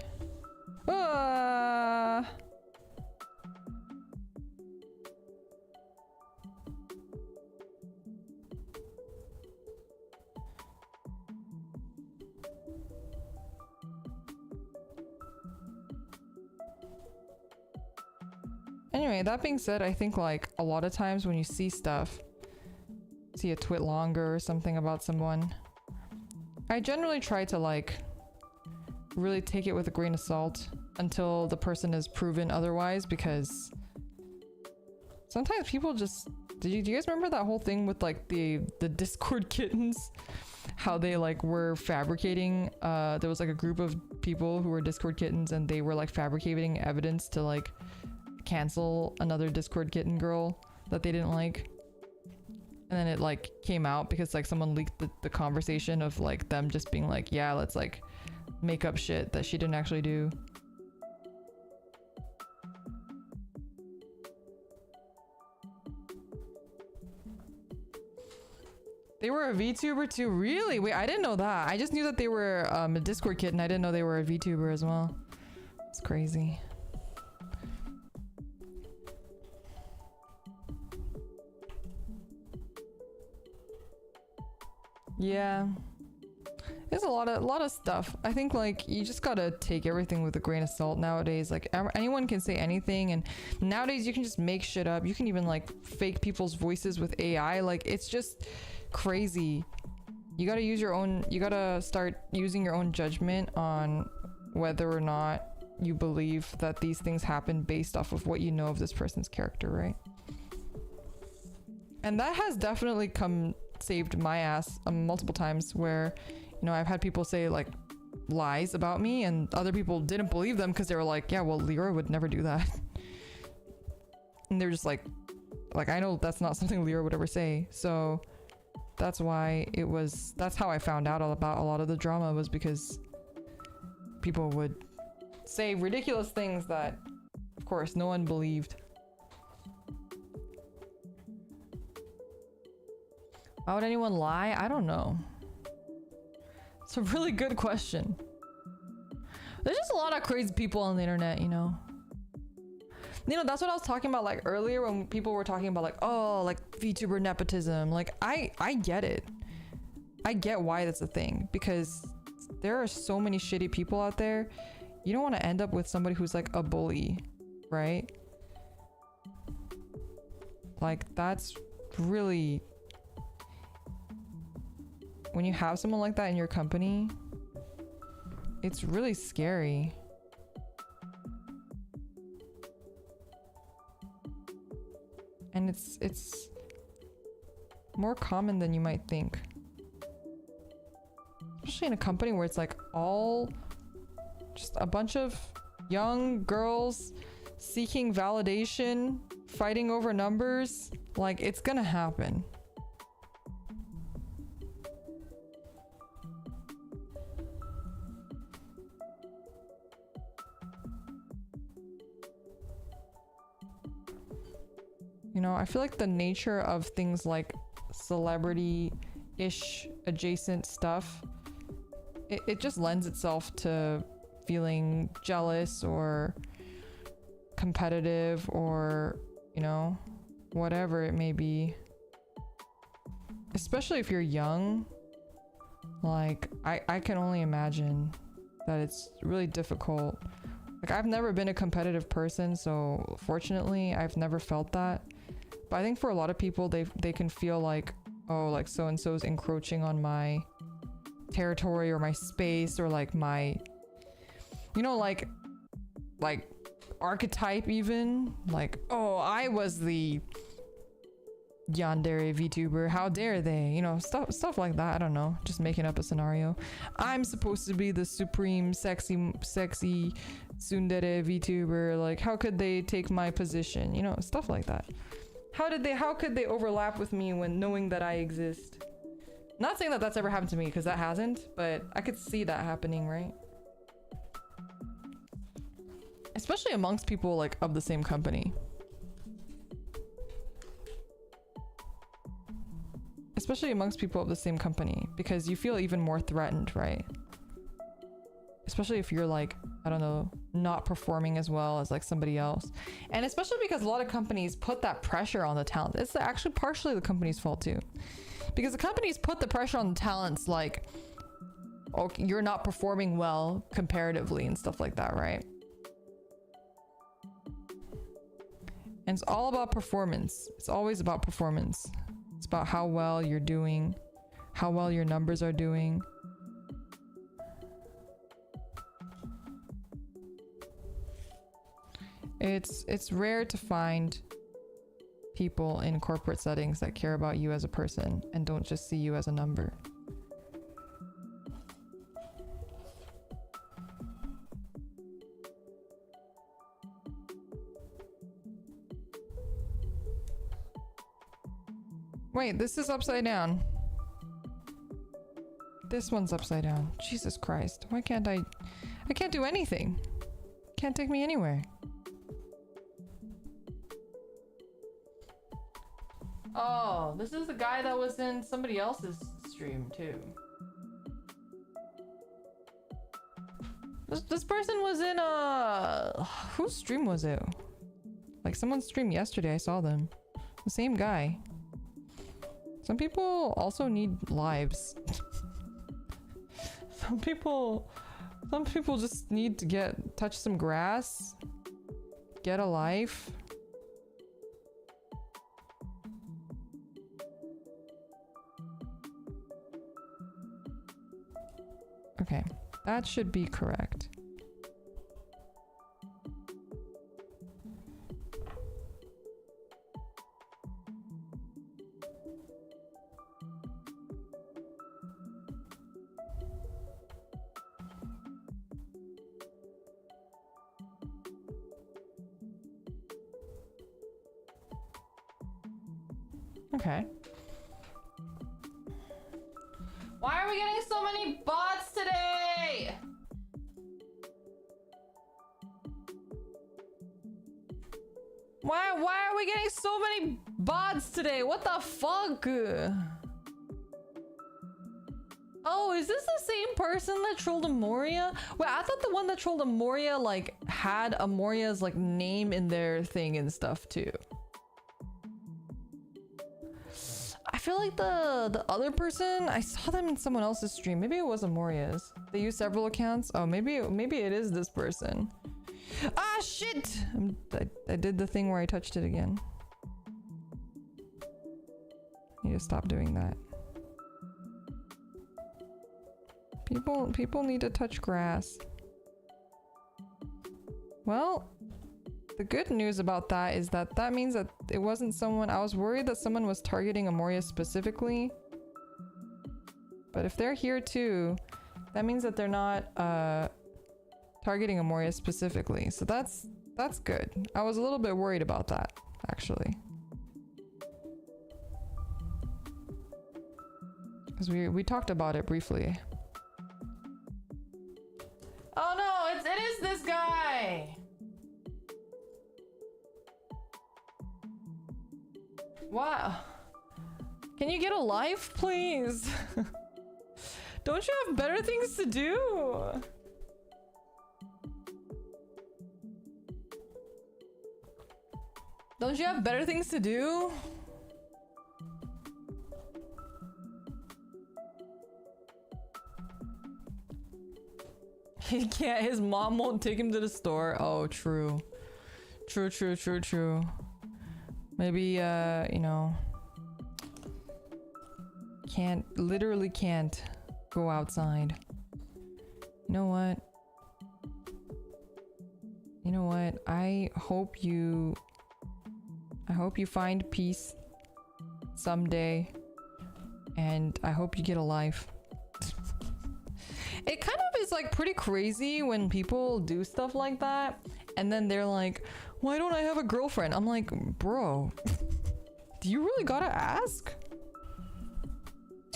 Anyway, that being said, I think like a lot of times when you see stuff, see a twit longer or something about someone, I generally try to like really take it with a grain of salt until the person is proven otherwise, because sometimes people just do you guys remember that whole thing with like the Discord kittens, how they like were fabricating there was like a group of people who were Discord kittens and they were like fabricating evidence to like cancel another Discord kitten girl that they didn't like, and then it like came out because like someone leaked the conversation of like them just being like, yeah, let's like make up shit that she didn't actually do. They were a VTuber too? Really? Wait, I didn't know that. I just knew that they were a Discord kitten. I didn't know they were a VTuber as well. It's crazy. Yeah. There's a lot of stuff. I think like you just gotta take everything with a grain of salt nowadays. Like anyone can say anything, and nowadays you can just make shit up. You can even like fake people's voices with AI. Like it's just crazy. You gotta start using your own judgment on whether or not you believe that these things happen based off of what you know of this person's character, right? And that has definitely saved my ass multiple times where, you know, I've had people say like lies about me and other people didn't believe them because they were like, yeah, well, Liger would never do that. And they're just like, I know that's not something Liger would ever say. So that's why that's how I found out all about a lot of the drama, was because people would say ridiculous things that, of course, no one believed. Why would anyone lie? I don't know. It's a really good question. There's just a lot of crazy people on the internet, you know? You know, that's what I was talking about like earlier when people were talking about like, oh, like VTuber nepotism. Like I get it. I get why that's a thing, because there are so many shitty people out there. You don't want to end up with somebody who's like a bully, right? Like, that's really, when you have someone like that in your company, it's really scary. And it's more common than you might think. Especially in a company where it's like all just a bunch of young girls seeking validation, fighting over numbers. Like, it's gonna happen. You know, I feel like the nature of things like celebrity-ish adjacent stuff, it just lends itself to feeling jealous or competitive or, you know, whatever it may be. Especially if you're young. Like, I can only imagine that it's really difficult. Like, I've never been a competitive person, so fortunately I've never felt that. But I think for a lot of people, they can feel like, oh, like so-and-so's encroaching on my territory or my space, or like my, you know, like archetype even. Like, oh, I was the yandere VTuber, how dare they? You know, stuff like that. I don't know, just making up a scenario. I'm supposed to be the supreme sexy tsundere VTuber. Like, how could they take my position? You know, stuff like that. How could they overlap with me when knowing that I exist? Not saying that that's ever happened to me, because that hasn't, but I could see that happening, right? Especially amongst people like of the same company. Especially amongst people of the same company, because you feel even more threatened, right? Especially if you're like, I don't know, not performing as well as like somebody else. And especially because a lot of companies put that pressure on the talent. It's actually partially the company's fault too. Because the companies put the pressure on the talents, like, okay, you're not performing well comparatively and stuff like that, right? And it's all about performance. It's always about performance. It's about how well you're doing, how well your numbers are doing. It's rare to find people in corporate settings that care about you as a person and don't just see you as a number. Wait, this is upside down. This one's upside down. Jesus Christ. Why can't I can't do anything. Can't take me anywhere. Oh, this is the guy that was in somebody else's stream too. This person was in whose stream was it? Like someone's stream yesterday, I saw them. The same guy. Some people also need lives. Some people just need to touch some grass, get a life. Okay, that should be correct. Okay. Why are we getting so many bots today? Why are we getting so many bots today? What the fuck? Oh, is this the same person that trolled Amoria? Wait, I thought the one that trolled Amoria like had Amoria's like name in their thing and stuff too. I feel like the other person, I saw them in someone else's stream. Maybe it was Amoria's. They use several accounts. Oh, maybe it is this person. Ah, shit! I did the thing where I touched it again. Need to stop doing that. People need to touch grass. Well, the good news about that is that that means that it wasn't someone. I was worried that someone was targeting Amoria specifically. But if they're here too, that means that they're not targeting Amoria specifically. So that's good. I was a little bit worried about that, actually. Because we talked about it briefly. Oh no, it is this guy! Wow. Can you get a life, please? Don't you have better things to do? Don't you have better things to do? He can't, his mom won't take him to the store. Oh, true. True. Maybe, you know, literally can't go outside. You know what? I hope you find peace someday, and I hope you get a life. It kind of is like pretty crazy when people do stuff like that and then they're like, why don't I have a girlfriend? I'm like, bro, do you really gotta ask?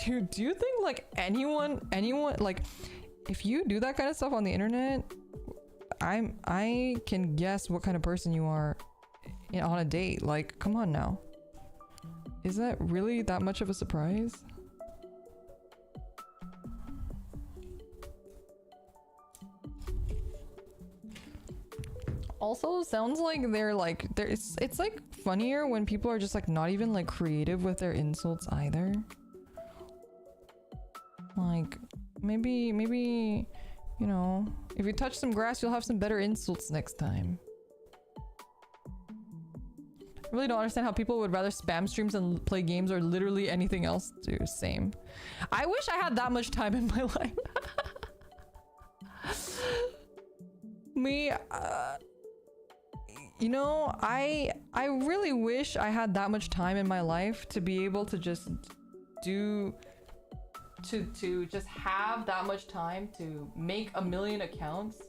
Do you think like anyone like, if you do that kind of stuff on the internet, I can guess what kind of person you are on a date. Like, come on now. Is that really that much of a surprise? Also, sounds like it's like funnier when people are just like not even like creative with their insults either. Like, maybe, you know, if you touch some grass, you'll have some better insults next time. I really don't understand how people would rather spam streams than play games or literally anything else. Dude, same. I wish I had that much time in my life. You know, I really wish I had that much time in my life to be able to just just have that much time to make a million accounts,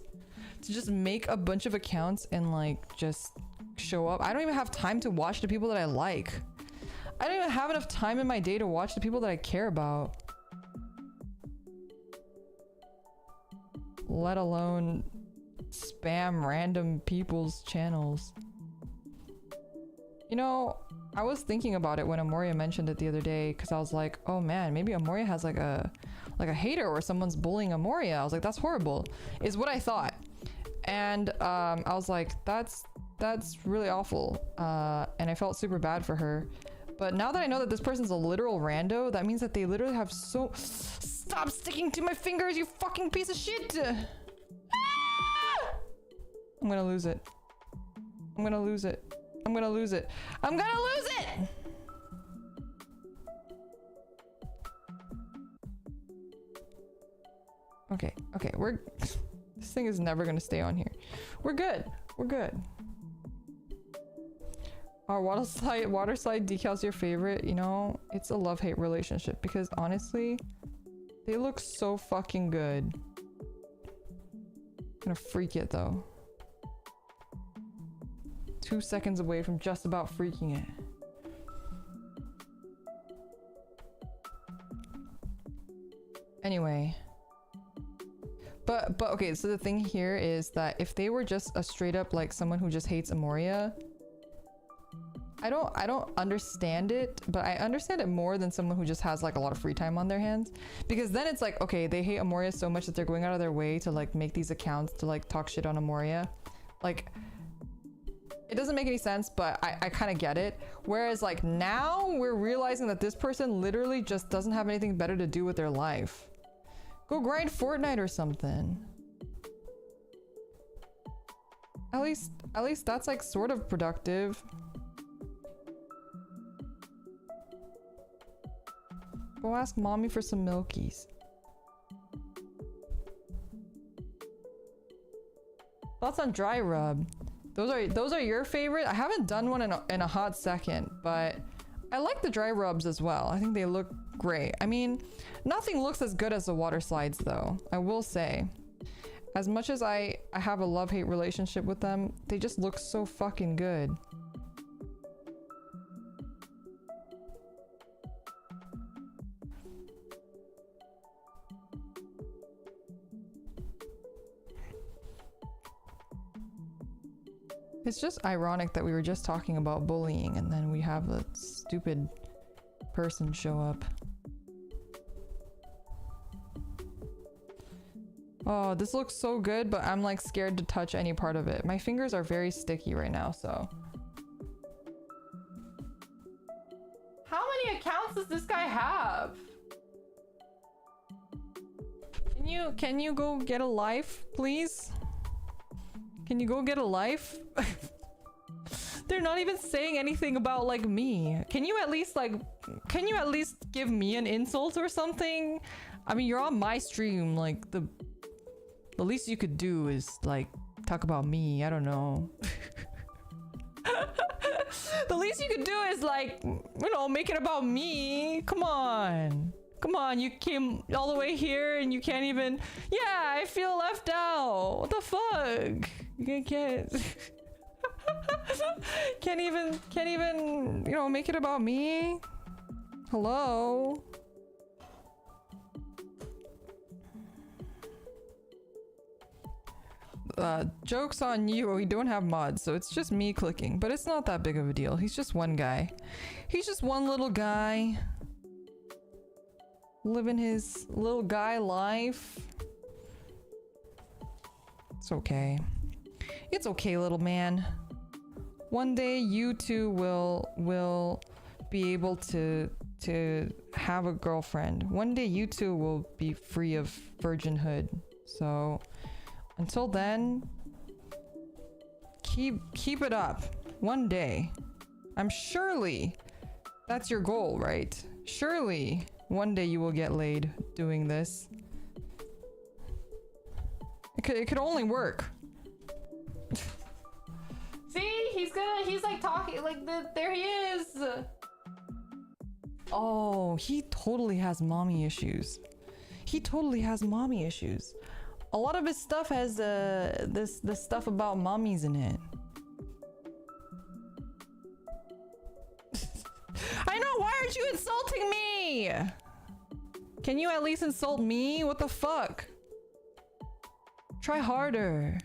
to just make a bunch of accounts and like just show up. I don't even have time to watch the people that I like. I don't even have enough time in my day to watch the people that I care about, let alone spam random people's channels. You know, I was thinking about it when Amoria mentioned it the other day, because I was like, oh man, maybe Amoria has like a hater or someone's bullying Amoria. I was like, that's horrible, is what I thought. And I was like, that's really awful. And I felt super bad for her. But now that I know that this person's a literal rando, that means that they literally have so... Stop sticking to my fingers, you fucking piece of shit! I'm gonna lose it. I'm gonna lose it. I'm gonna lose it. I'm gonna lose it! Okay, we're... This thing is never gonna stay on here. We're good. Are water slide decals your favorite? You know, it's a love-hate relationship because honestly, they look so fucking good. I'm gonna freak it though. 2 seconds away from just about freaking it. Anyway. But okay, so the thing here is that if they were just a straight up like someone who just hates Amoria, I don't understand it, but I understand it more than someone who just has like a lot of free time on their hands. Because then it's like, okay, they hate Amoria so much that they're going out of their way to like make these accounts to like talk shit on Amoria. Like, It doesn't make any sense, but I kind of get it. Whereas like now we're realizing that this person literally just doesn't have anything better to do with their life. Go grind Fortnite or something. At least that's like sort of productive. Go ask mommy for some milkies. Thoughts on dry rub? Those are your favorite? I haven't done one in a hot second, but I like the dry rubs as well. I think they look great. I mean, nothing looks as good as the water slides though, I will say. As much as I have a love-hate relationship with them, they just look so fucking good. It's just ironic that we were just talking about bullying and then we have a stupid person show up. Oh, this looks so good, but I'm like scared to touch any part of it. My fingers are very sticky right now, so. How many accounts does this guy have? Can you go get a life, please? Can you go get a life? They're not even saying anything about like me. Can you at least give me an insult or something? I mean, you're on my stream, like the least you could do is like talk about me. I don't know. The least you could do is like, you know, make it about me. Come on. Come on, you came all the way here and you can't even... Yeah, I feel left out. What the fuck? You can't... can't even, you know, make it about me? Hello? Joke's on you, we don't have mods, so it's just me clicking. But it's not that big of a deal. He's just one guy. He's just one little guy. Living his little guy life. It's okay. It's okay, little man. One day you two will be able to have a girlfriend. One day you two will be free of virginhood. So until then, keep it up. One day. I'm surely that's your goal, right? Surely one day you will get laid doing this. It could only work. See, he's like talking like there he is. Oh, he totally has mommy issues. He totally has mommy issues. A lot of his stuff has this stuff about mommies in it. I know, why aren't you insulting me? Can you at least insult me? What the fuck? Try harder.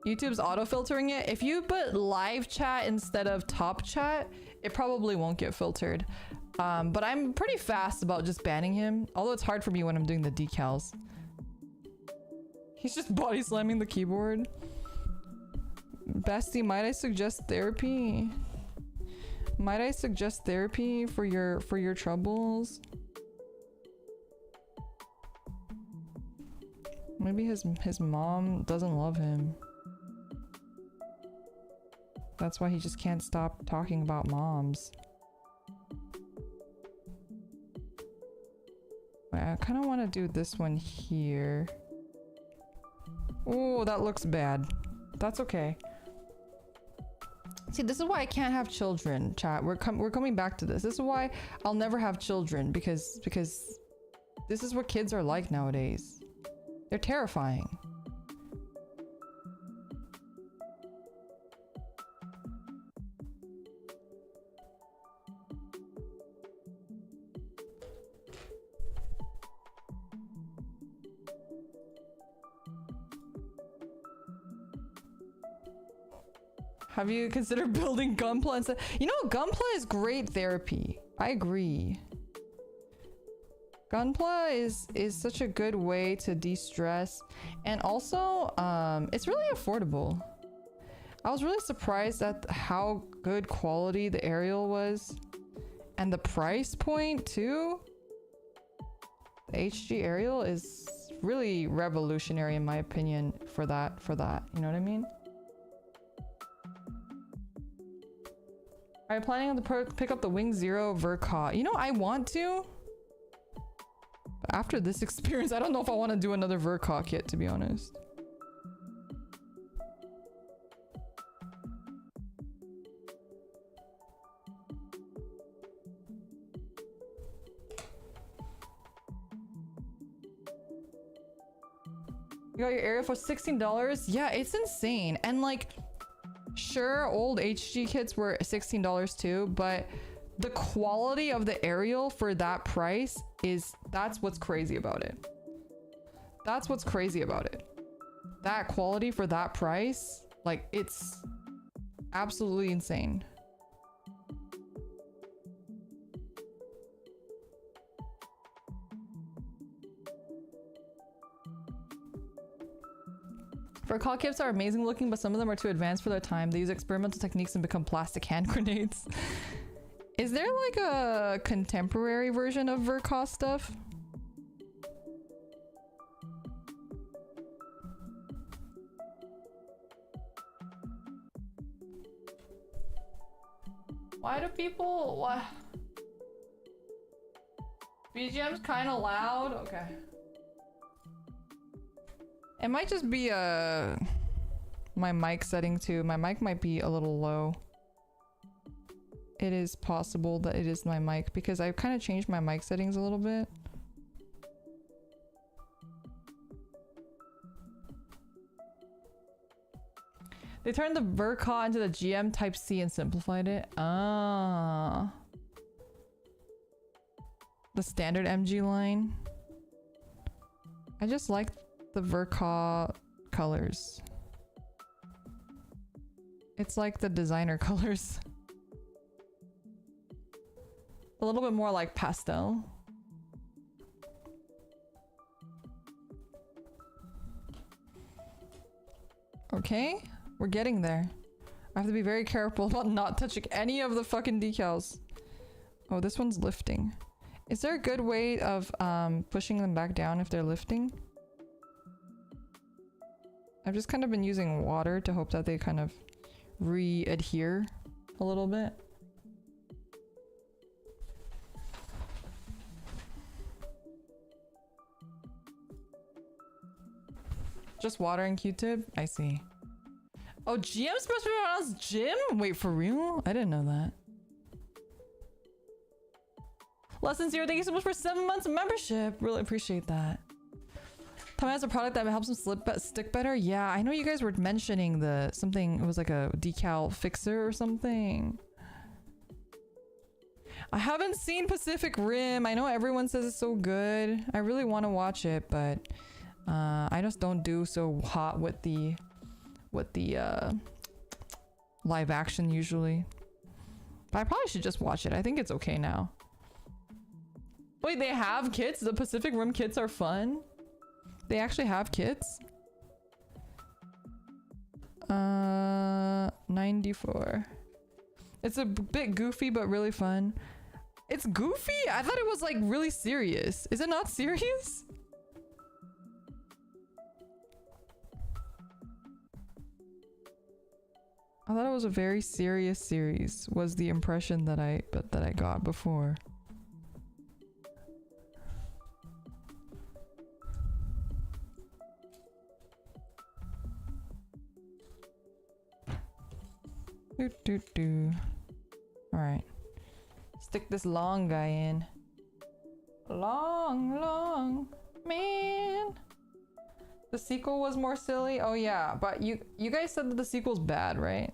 YouTube's auto-filtering it. If you put live chat instead of top chat, it probably won't get filtered. But I'm pretty fast about just banning him. Although it's hard for me when I'm doing the decals. He's just body slamming the keyboard. Bestie, might I suggest therapy? Might I suggest therapy for your troubles? Maybe his mom doesn't love him. That's why he just can't stop talking about moms. I kind of want to do this one here. Oh, that looks bad. That's okay. See, this is why I can't have children, chat. We're coming back to this. This is why I'll never have children, because this is what kids are like nowadays. They're terrifying. Have you considered building Gunpla and stuff? You know, Gunpla is great therapy. I agree. Gunpla is such a good way to de-stress, and also it's really affordable. I was really surprised at how good quality the aerial was, and the price point too. The HG aerial is really revolutionary in my opinion for that, you know what I mean? Are you planning to pick up the Wing Zero Verka? You know, I want to. But after this experience, I don't know if I want to do another Verka kit, to be honest. You got your area for $16? Yeah, it's insane. And like, sure, old HG kits were $16 too, but the quality of the aerial for that price that's what's crazy about it. That's what's crazy about it. That quality for that price, like, it's absolutely insane. Verka kits are amazing looking, but some of them are too advanced for their time. They use experimental techniques and become plastic hand grenades. Is there like a contemporary version of Verka stuff? Why do people... What? BGM's kind of loud? Okay. It might just be my mic setting too. My mic might be a little low. It is possible that it is my mic because I've kind of changed my mic settings a little bit. They turned the Verka into the GM Type C and simplified it. Ah. The standard MG line. I just like the Verka colors. It's like the designer colors. A little bit more like pastel. Okay, we're getting there. I have to be very careful about not touching any of the fucking decals. Oh, this one's lifting. Is there a good way of pushing them back down if they're lifting? I've just kind of been using water to hope that they kind of re-adhere a little bit. Just water and Q-tip? I see. Oh, GM's supposed to be pronounced Jim? Wait, for real? I didn't know that. Lesson Zero, thank you so much for 7 months of membership. Really appreciate that. Tommy has a product that helps him stick better. Yeah, I know you guys were mentioning something. It was like a decal fixer or something. I haven't seen Pacific Rim. I know everyone says it's so good. I really want to watch it, but I just don't do so hot with the live action usually. But I probably should just watch it. I think it's okay now. Wait, they have kits? The Pacific Rim kits are fun? They actually have kits? 94. It's a bit goofy, but really fun. It's goofy? I thought it was like really serious. Is it not serious? I thought it was a very serious series, was the impression that I got before. Alright. Stick this long guy in. Long man. The sequel was more silly? Oh yeah, but you guys said that the sequel's bad, right?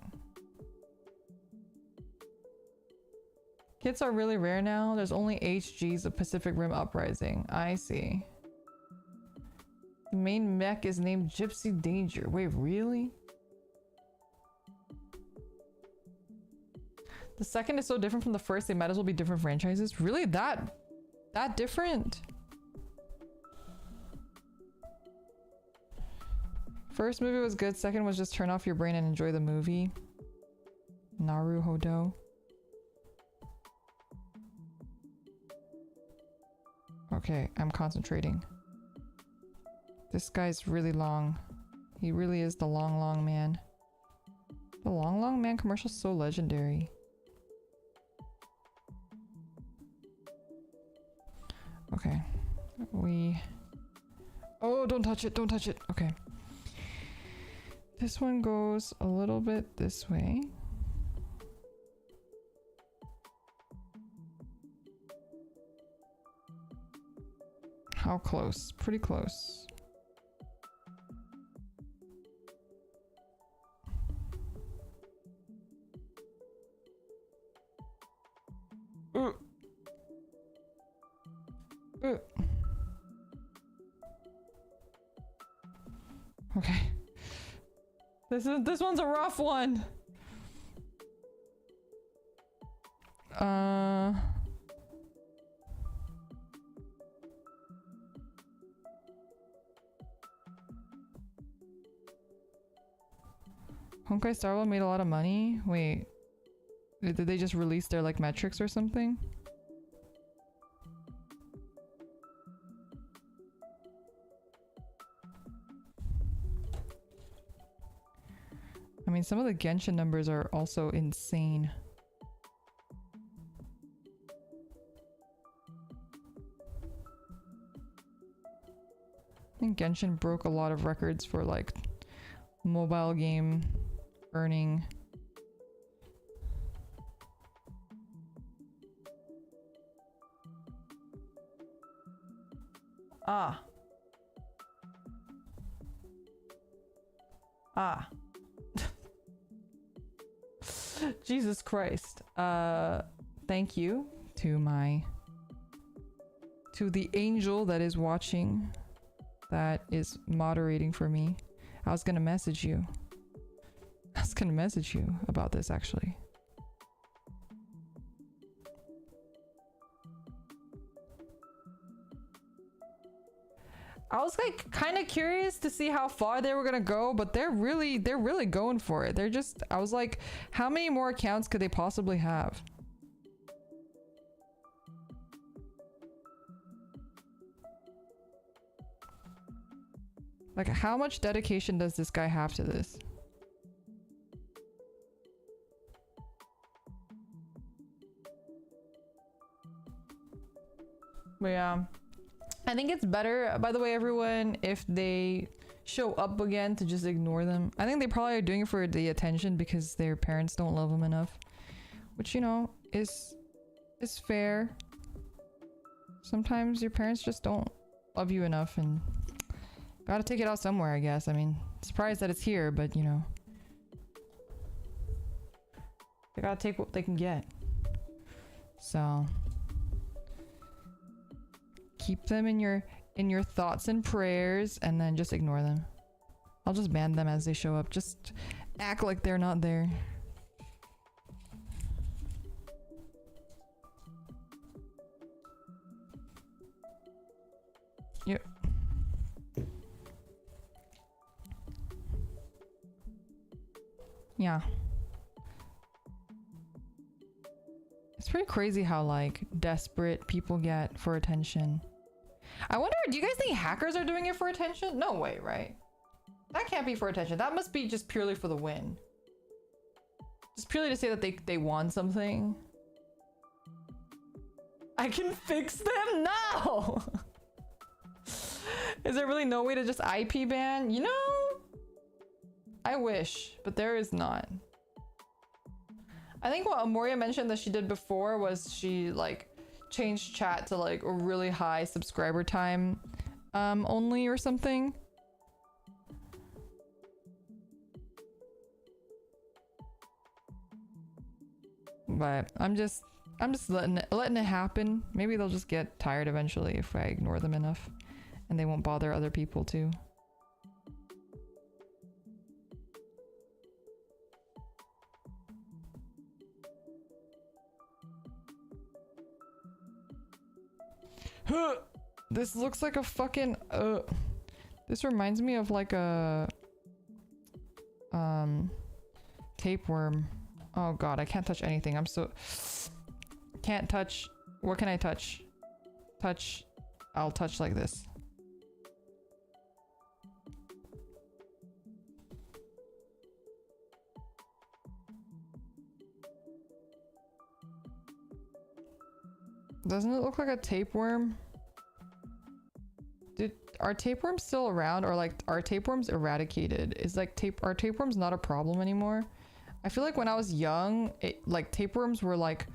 Kits are really rare now. There's only HGs of Pacific Rim Uprising. I see. The main mech is named Gypsy Danger. Wait, really? The second is so different from the first, they might as well be different franchises. Really? That different? First movie was good. Second was just turn off your brain and enjoy the movie. Naruhodo. Okay, I'm concentrating. This guy's really long. He really is the long, long man. The long, long man commercial's so legendary. Okay. Oh, don't touch it, don't touch it. Okay. This one goes a little bit this way. How close? Pretty close. Okay. This one's a rough one. Honkai Star Rail made a lot of money. Wait, did they just release their like metrics or something? I mean, some of the Genshin numbers are also insane. I think Genshin broke a lot of records for like mobile game earning. Ah. Jesus Christ. Thank you to the angel that is watching, that is moderating for me. I was gonna message you. About this actually. I was like kind of curious to see how far they were gonna go, but they're really going for it. I was like, how many more accounts could they possibly have? Like, how much dedication does this guy have to this? But yeah, I think it's better, by the way, everyone, if they show up again, to just ignore them. I think they probably are doing it for the attention because their parents don't love them enough, which, you know, is fair. Sometimes your parents just don't love you enough, and gotta take it out somewhere, I guess. I mean, surprised that it's here, but you know, they gotta take what they can get. So keep them in your thoughts and prayers, and then just ignore them. I'll just ban them as they show up. Just act like they're not there. Yep. Yeah. It's pretty crazy how like desperate people get for attention. I wonder, do you guys think hackers are doing it for attention? No way, right? That can't be for attention. That must be just purely for the win. Just purely to say that they won something. I can fix them now. Is there really no way to just IP ban? You know, I wish, but there is not. I think what Amoria mentioned that she did before was she like changed chat to like a really high subscriber time only or something. But I'm just letting it happen. Maybe they'll just get tired eventually if I ignore them enough, and they won't bother other people too. This looks like a fucking this reminds me of like a Tapeworm. Oh god, I can't touch anything. I'm so... Can't touch... What can I touch? Touch... I'll touch like this. Doesn't it look like a tapeworm? Are tapeworms still around, or like are tapeworms eradicated? Is like are tapeworms not a problem anymore? I feel like when I was young, like tapeworms were like,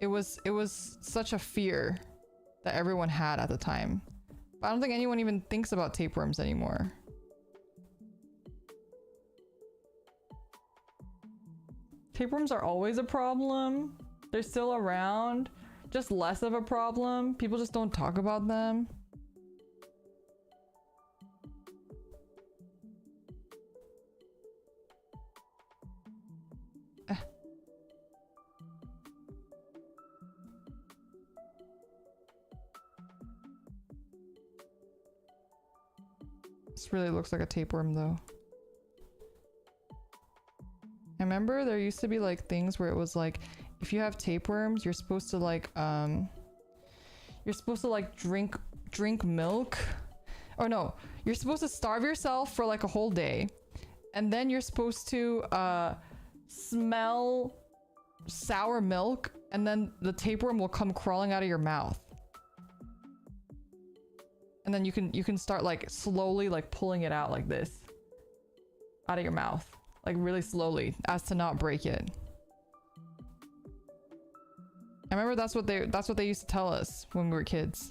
it was such a fear that everyone had at the time. But I don't think anyone even thinks about tapeworms anymore. Tapeworms are always a problem. They're still around, just less of a problem. People just don't talk about them. This really looks like a tapeworm though. I remember there used to be like things where it was like, if you have tapeworms, you're supposed to like drink milk. Or no, you're supposed to starve yourself for like a whole day. And then you're supposed to smell sour milk, and then the tapeworm will come crawling out of your mouth. And then you can start like slowly like pulling it out like this out of your mouth, like really slowly, as to not break it. I remember that's what they used to tell us when we were kids.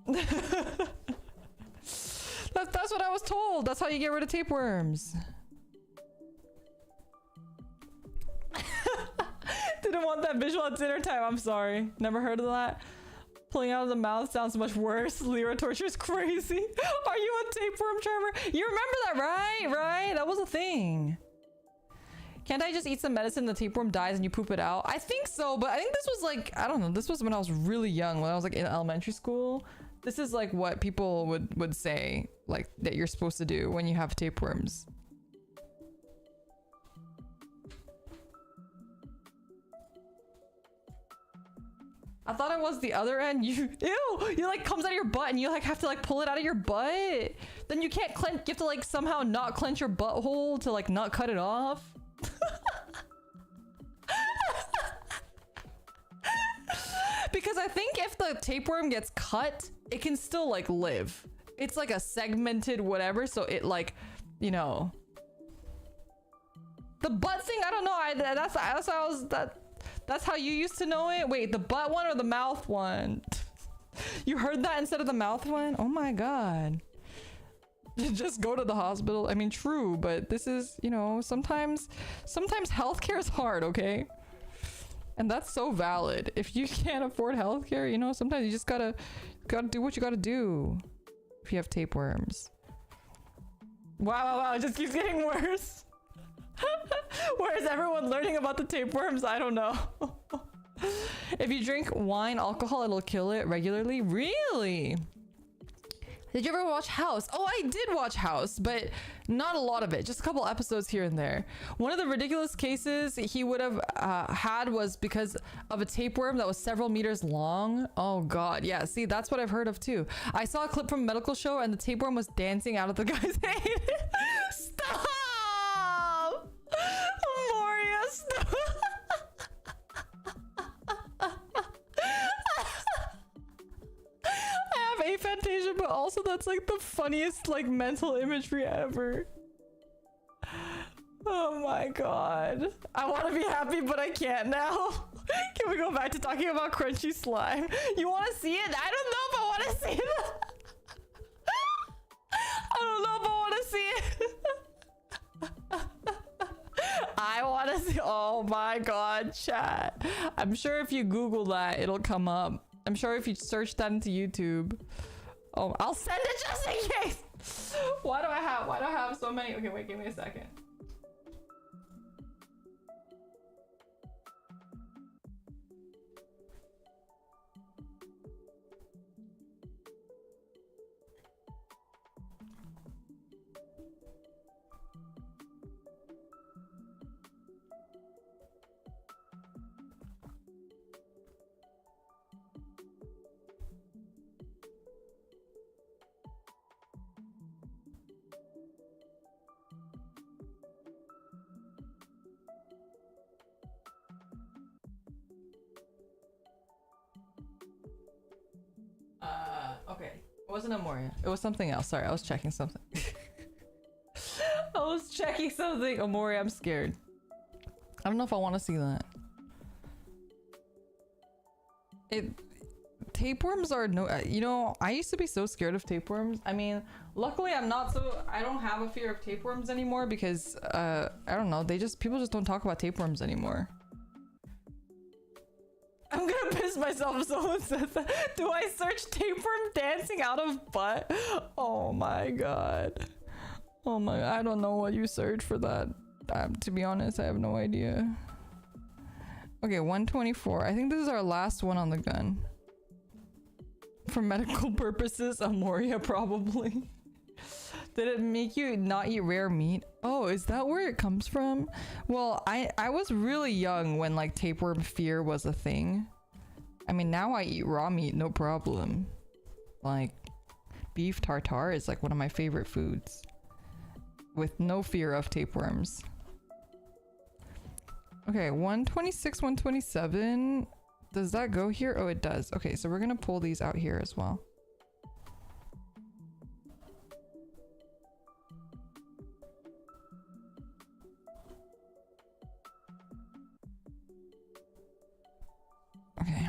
That's what I was told. That's how you get rid of tapeworms. Didn't want that visual at dinner time. I'm sorry. Never heard of that. Pulling out of the mouth sounds much worse. Lyra torture is crazy. Are you a tapeworm charmer? You remember that, right? Right? That was a thing. Can't I just eat some medicine, the tapeworm dies and you poop it out? I think so, but I think this was like, I don't know, this was when I was really young, when I was like in elementary school. This is like what people would say, like, that you're supposed to do when you have tapeworms. I thought it was the other end. You like comes out of your butt and you like have to like pull it out of your butt. Then you can't clench, you have to like somehow not clench your butthole to like not cut it off. Because I think if the tapeworm gets cut, it can still like live. It's like a segmented whatever, so it like, you know. The butt thing, I don't know. That's how I was that's how you used to know it? Wait, the butt one or the mouth one? You heard that instead of the mouth one? Oh my god. Just go to the hospital. I mean, true, but this is, you know, sometimes healthcare is hard, okay? And that's so valid. If you can't afford healthcare, you know, sometimes you just gotta do what you gotta do if you have tapeworms. Wow, it just keeps getting worse. Where is everyone learning about the tapeworms? I don't know. If you drink wine, alcohol, it'll kill it regularly. Really? Did you ever watch House? Oh, I did watch House, but not a lot of it. Just a couple episodes here and there. One of the ridiculous cases he would have had was because of a tapeworm that was several meters long. Oh god, yeah. See, that's what I've heard of too. I saw a clip from a medical show and the tapeworm was dancing out of the guy's head. Stop! Moria, stop! I have aphantasia, but also that's like the funniest like mental imagery ever. Oh my god. I want to be happy, but I can't now. Can we go back to talking about crunchy slime? You want to see it? I don't know if I want to see it. I don't know if I want to see it. I want to see. Oh my god, chat. I'm sure if you Google that, it'll come up. I'm sure if you search that into YouTube. Oh, I'll send it just in case. Why do I have so many? Okay, wait, give me a second. It wasn't Amoria. It was something else. Sorry, I was checking something. I was checking something. Amoria, I'm scared. I don't know if I want to see that. Tapeworms are no, you know, I used to be so scared of tapeworms. I mean, luckily I don't have a fear of tapeworms anymore because I don't know, people just don't talk about tapeworms anymore. I'm gonna piss myself if someone says that. Do I search tapeworm dancing out of butt? Oh my god. Oh my, I don't know what you search for that. To be honest, I have no idea. Okay, 124. I think this is our last one on the gun. For medical purposes, Amoria probably. Did it make you not eat rare meat? Oh, is that where it comes from? Well, I was really young when like tapeworm fear was a thing. I mean, now I eat raw meat, no problem. Like, beef tartare is like one of my favorite foods. With no fear of tapeworms. Okay, 126, 127. Does that go here? Oh, it does. Okay, so we're gonna pull these out here as well. Okay.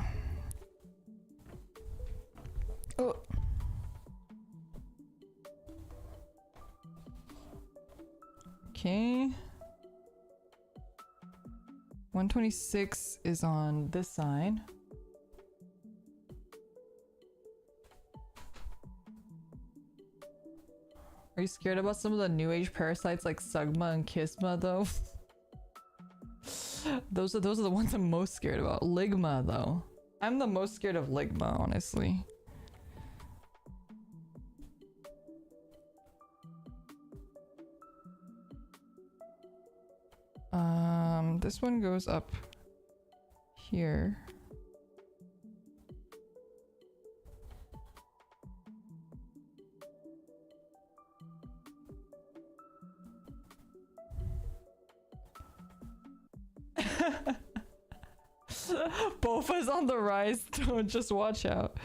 Oh. Okay. 126 is on this side. Are you scared about some of the new age parasites like Sugma and Kisma though? those are the ones I'm most scared about. Ligma though. I'm the most scared of Ligma, honestly. This one goes up here. Bofa's on the rise. Don't just watch out.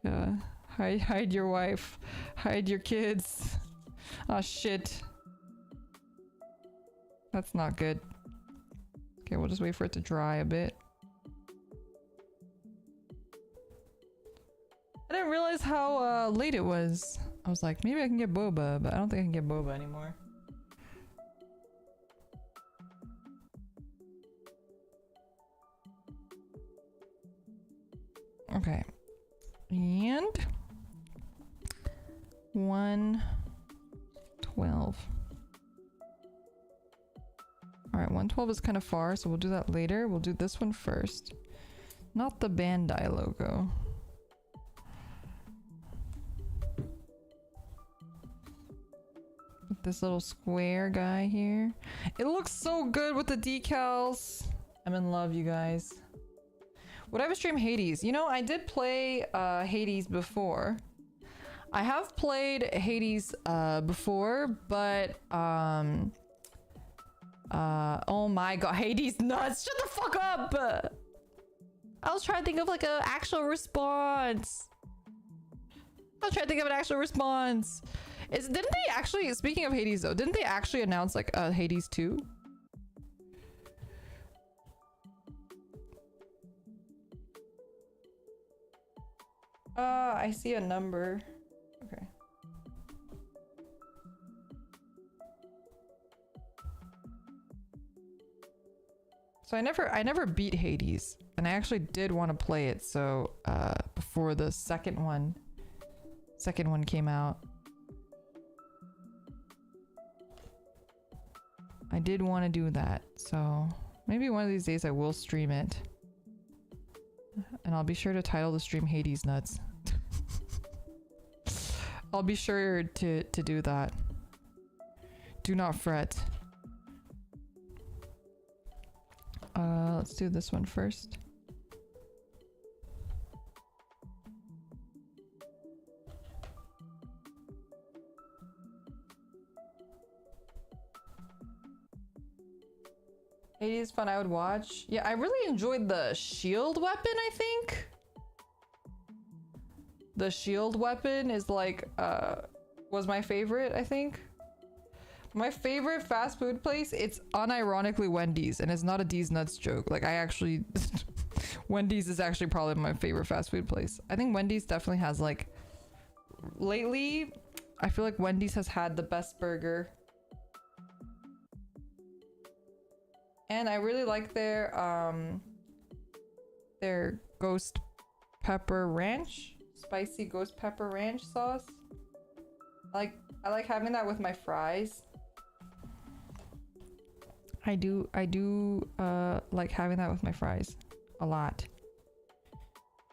Yeah. Hide your wife. Hide your kids. Ah, shit. That's not good. Okay, we'll just wait for it to dry a bit. I didn't realize how late it was. I was like, maybe I can get Boba, but I don't think I can get Boba anymore. Okay. And 112. Alright, 112 is kind of far, so we'll do that later. We'll do this one first. Not the Bandai logo. This little square guy here. It looks so good with the decals. I'm in love, you guys. Would I ever stream Hades? You know, I did play Hades before. I have played Hades before, but oh my god, Hades nuts! Shut the fuck up! I was trying to think of like an actual response. Didn't they actually, speaking of Hades though, didn't they actually announce like Hades 2? I see a number. Okay. So I never beat Hades, and I actually did want to play it. So before the second one came out, I did want to do that. So maybe one of these days I will stream it, and I'll be sure to title the stream Hades Nuts. I'll be sure to do that. Do not fret. Let's do this one first. Hades is fun, I would watch. Yeah, I really enjoyed the shield weapon, I think. the shield weapon is like was my favorite, I think. My favorite fast food place, it's unironically Wendy's, and it's not a D's Nuts joke. Like, I actually Wendy's is actually probably my favorite fast food place. I think Wendy's definitely has, like, lately I feel like Wendy's has had the best burger. And I really like their ghost pepper ranch, spicy ghost pepper ranch sauce. I like having that with my fries. I do like having that with my fries a lot.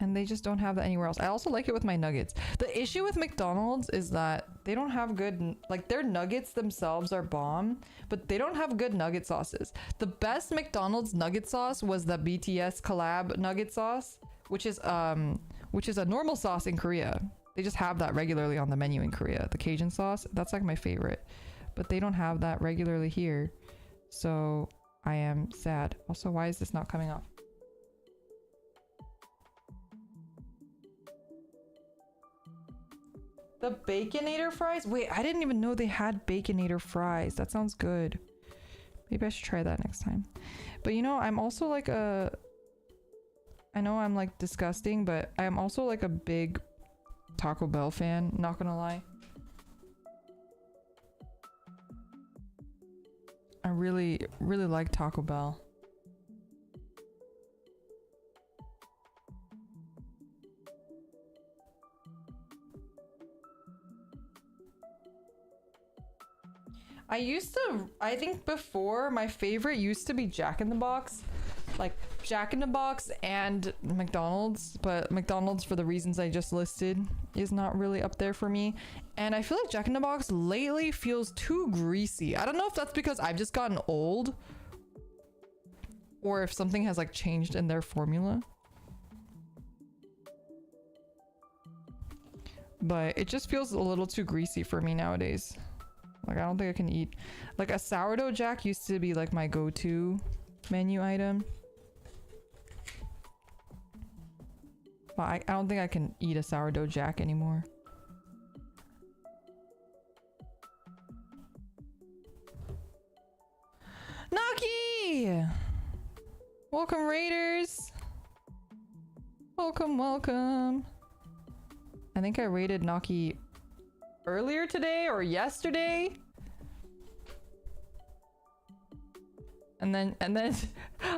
And they just don't have that anywhere else. I also like it with my nuggets. The issue with McDonald's is that they don't have good, like, their nuggets themselves are bomb, but they don't have good nugget sauces. The best McDonald's nugget sauce was the BTS collab nugget sauce, which is a normal sauce in Korea. They just have that regularly on the menu in Korea. The Cajun sauce, that's like my favorite. But they don't have that regularly here. So I am sad. Also, why is this not coming off? The Baconator fries? Wait, I didn't even know they had Baconator fries. That sounds good. Maybe I should try that next time. But you know, I'm also like I know I'm like disgusting, but I'm also like a big Taco Bell fan, not gonna lie. I really like Taco Bell. I think before, my favorite used to be Jack in the Box. Like Jack in the Box and McDonald's, but McDonald's, for the reasons I just listed, is not really up there for me. And I feel like Jack in the Box lately feels too greasy. I don't know if that's because I've just gotten old or if something has like changed in their formula. But it just feels a little too greasy for me nowadays. Like, I don't think I can eat. Like, a sourdough jack used to be like my go-to menu item. But I don't think I can eat a sourdough jack anymore. Naki! Welcome, Raiders! Welcome, welcome. I think I raided Naki earlier today or yesterday. And then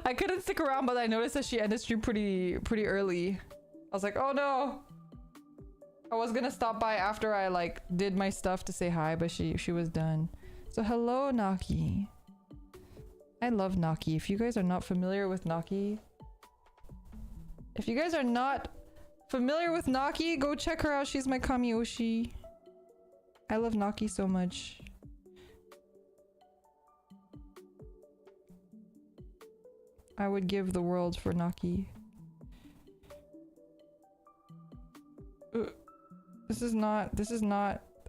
I couldn't stick around, but I noticed that she ended stream pretty early. I was like, oh no. I was gonna stop by after I like did my stuff to say hi, but she was done. So hello, Naki. I love Naki. If you guys are not familiar with Naki, go check her out. She's my Kamioshi. I love Naki so much. I would give the world for Naki. This is not,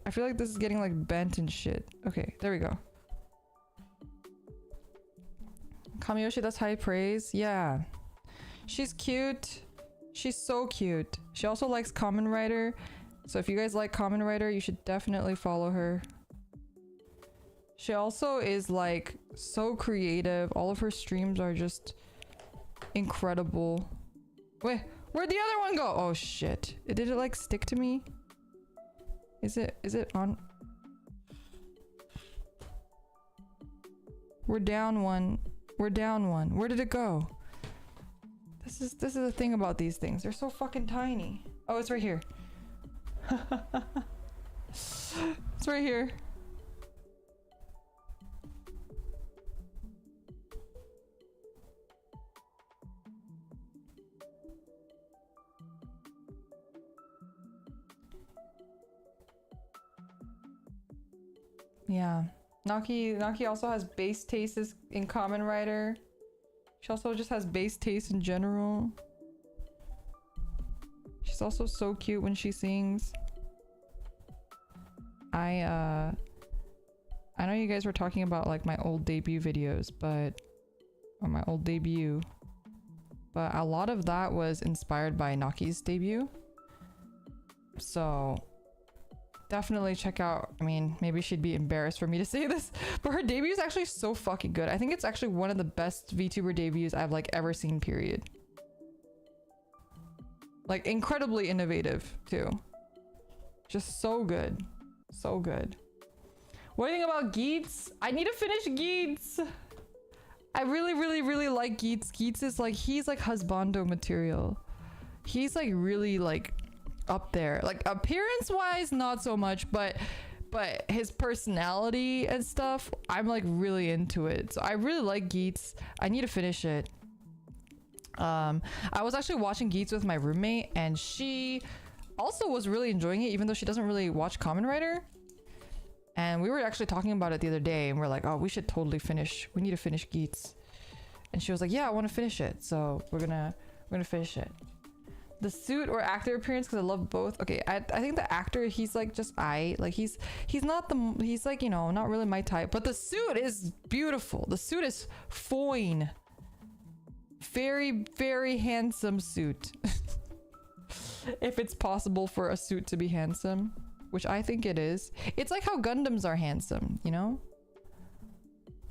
I feel like this is getting like bent and shit. Okay, there we go. Kamiyoshi, that's high praise. Yeah. She's cute. She's so cute. She also likes Kamen Rider. So if you guys like Kamen Rider, you should definitely follow her. She also is like so creative. All of her streams are just incredible. Wait, where'd the other one go? Oh shit. Did it like stick to me? Is it on? We're down one. We're down one. Where did it go? This is the thing about these things. They're so fucking tiny. Oh, it's right here. It's right here. Yeah. Naki also has bass tastes in Kamen Rider. She also just has bass taste in general. She's also so cute when she sings. I know you guys were talking about like my old debut videos, but a lot of that was inspired by Naki's debut. So definitely check out. I mean, maybe she'd be embarrassed for me to say this, but her debut is actually so fucking good. I think it's actually one of the best VTuber debuts I've like ever seen, period. Like incredibly innovative too. Just so good. So good. What do you think about Geets? I need to finish Geets. I really like Geets. Geets is like, he's like husbando material. He's like really like up there. Like appearance wise, not so much, but his personality and stuff, I'm like really into it. So I really like Geets. I need to finish it. I was actually watching Geets with my roommate, and she also was really enjoying it, even though she doesn't really watch Kamen Rider. And we were actually talking about it the other day, and we're like, oh, we should totally finish. We need to finish Geets. And she was like, yeah, I want to finish it. So we're gonna finish it. The suit or actor appearance, because I love both. Okay, I think the actor, he's like just like he's like, you know, not really my type, but the suit is beautiful. The suit is fine. Very handsome suit. If it's possible for a suit to be handsome, which I think it is. It's like how Gundams are handsome, you know?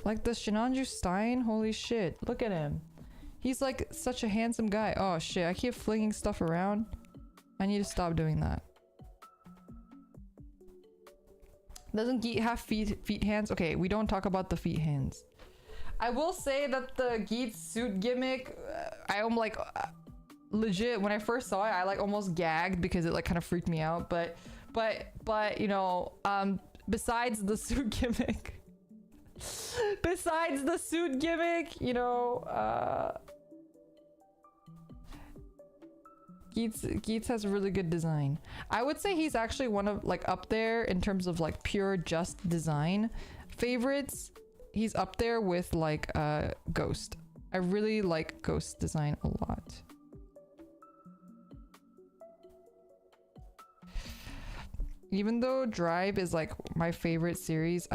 Like the Sinanju Stein, holy shit, look at him. He's like such a handsome guy. Oh shit, I keep flinging stuff around. I need to stop doing that. Doesn't Geet have feet hands? Okay, we don't talk about the feet hands. I will say that the Geet suit gimmick, I am like legit, when I first saw it, I like almost gagged because it like kind of freaked me out. But you know, besides the suit gimmick, you know, Geets has really good design. I would say he's actually one of like up there in terms of like pure just design favorites. He's up there with like Ghost. I really like Ghost design a lot. Even though Drive is like my favorite series,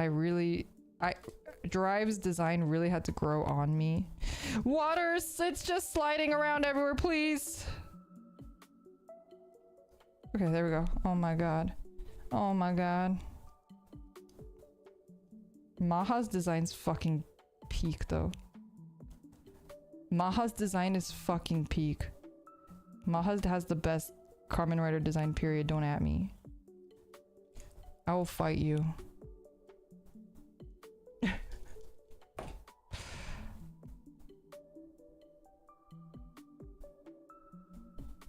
Drive's design really had to grow on me. Waters, it's just sliding around everywhere, please. Okay, there we go. Oh my god. Oh my god. Maha's design's fucking peak though. Maha's design is fucking peak. Maha has the best Kamen Rider design, period. Don't at me. I will fight you.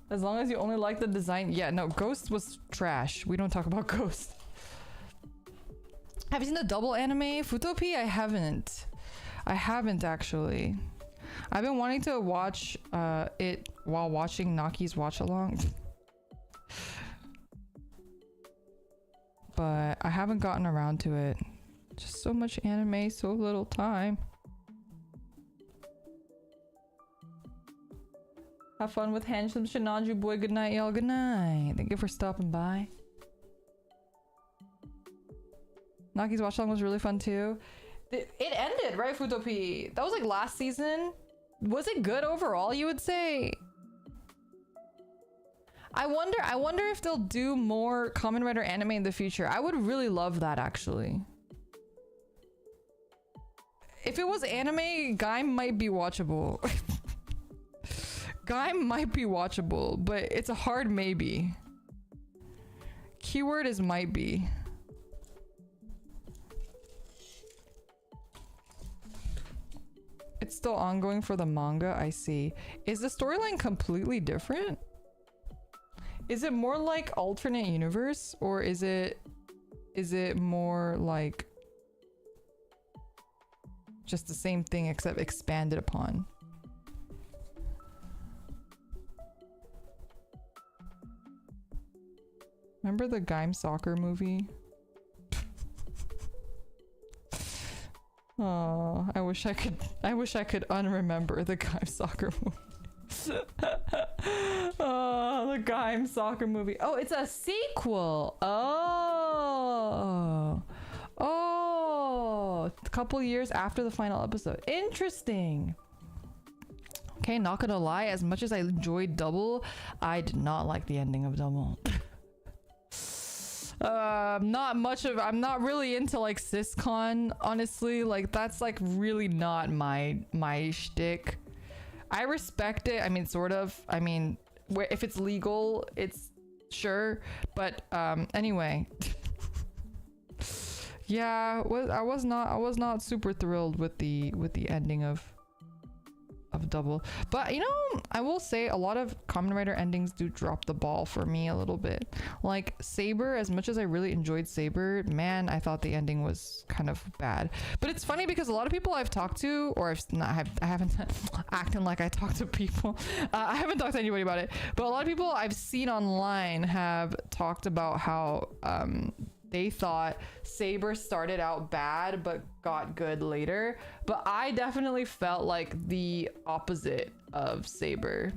As long as you only like the design. Yeah, no, Ghost was trash. We don't talk about Ghost. Have you seen the double anime Futopi? I haven't. I haven't actually. I've been wanting to watch it while watching Naki's watch along. But I haven't gotten around to it. Just so much anime, so little time. Have fun with handsome Sinanju boy. Good night, y'all. Good night. Thank you for stopping by. Naki's watch along was really fun too. It ended, right, Futopi? That was like last season. Was it good overall, you would say? I wonder if they'll do more Kamen Rider anime in the future. I would really love that, actually. If it was anime, Guy might be watchable. Guy might be watchable, but it's a hard maybe. Keyword is might be. It's still ongoing for the manga, I see. Is the storyline completely different? Is it more like alternate universe, or is it more like just the same thing except expanded upon? Remember the Gaim soccer movie? Oh, I wish I could unremember the Gaim soccer movie. Oh, the Gaim soccer movie. Oh, it's a sequel. Oh, a couple years after the final episode. Interesting. Okay, not gonna lie, as much as I enjoyed Double, I did not like the ending of Double. I'm not really into like syscon, honestly. Like that's like really not my shtick. I respect it. I mean, sort of. I mean, if it's legal, it's sure. But anyway. Yeah, I was not super thrilled with the ending of Double. But you know, I will say a lot of Kamen Rider endings do drop the ball for me a little bit. Like Saber, as much as I really enjoyed Saber, man, I thought the ending was kind of bad. But it's funny because a lot of people I've talked to, or I haven't acting like I talk to people. I haven't talked to anybody about it, but a lot of people I've seen online have talked about how they thought Saber started out bad but got good later, but I definitely felt like the opposite of Saber.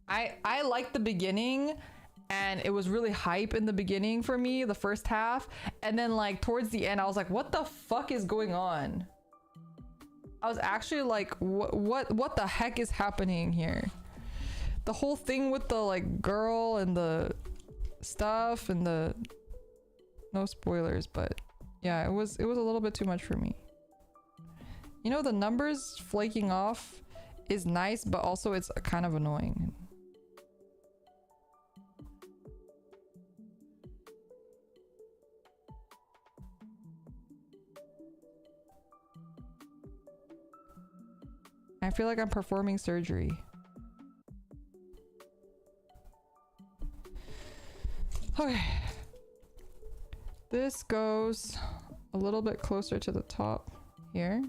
I liked the beginning, and it was really hype in the beginning for me, the first half, and then like towards the end I was like, what the fuck is going on? I was actually like, what the heck is happening here? The whole thing with the like girl and the stuff and the no spoilers, but yeah, it was a little bit too much for me. You know, the numbers flaking off is nice, but also it's kind of annoying. I feel like I'm performing surgery. Okay, this goes a little bit closer to the top here.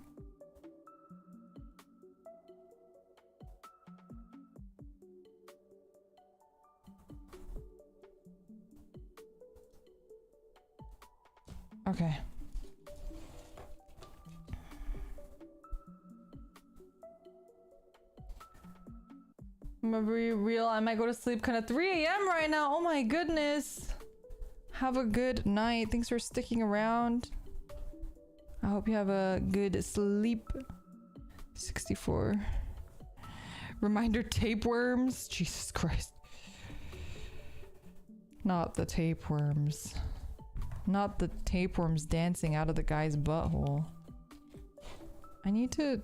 Okay. I'm gonna be real, I might go to sleep kind of 3 a.m. right now. Oh my goodness. Have a good night. Thanks for sticking around. I hope you have a good sleep. 64. Reminder, tapeworms. Jesus Christ. Not the tapeworms. Not the tapeworms dancing out of the guy's butthole. I need to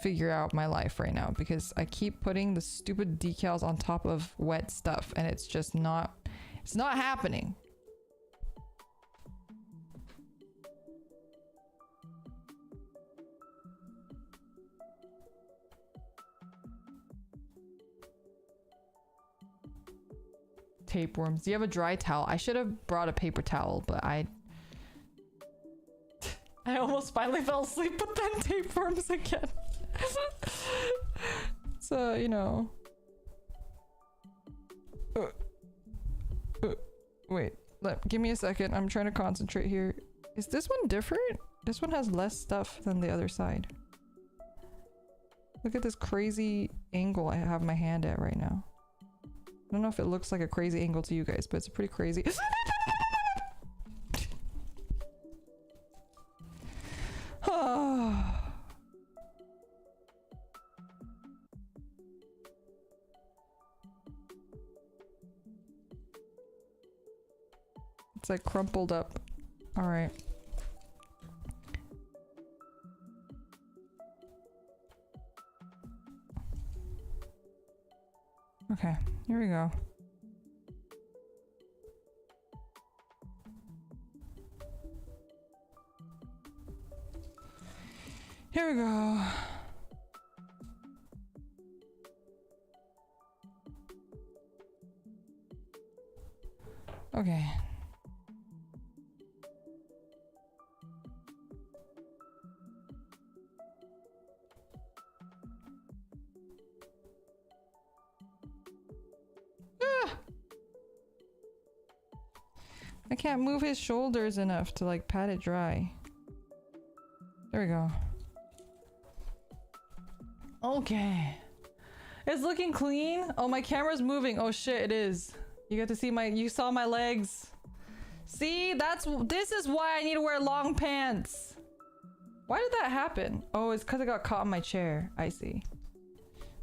figure out my life right now because I keep putting the stupid decals on top of wet stuff and it's just not, it's not happening. Tapeworms. Do you have a dry towel? I should have brought a paper towel, but I almost finally fell asleep, but then tapeworms again. So, you know. Wait, give me a second. I'm trying to concentrate here. Is this one different? This one has less stuff than the other side. Look at this crazy angle I have my hand at right now. I don't know if it looks like a crazy angle to you guys, but it's pretty crazy. It's like crumpled up. All right. Okay, here we go. Here we go. Okay. I can't move his shoulders enough to like pat it dry. There we go. Okay. It's looking clean. Oh, my camera's moving. Oh shit, it is. You got to see you saw my legs. See, this is why I need to wear long pants. Why did that happen? Oh, it's because I got caught in my chair. I see.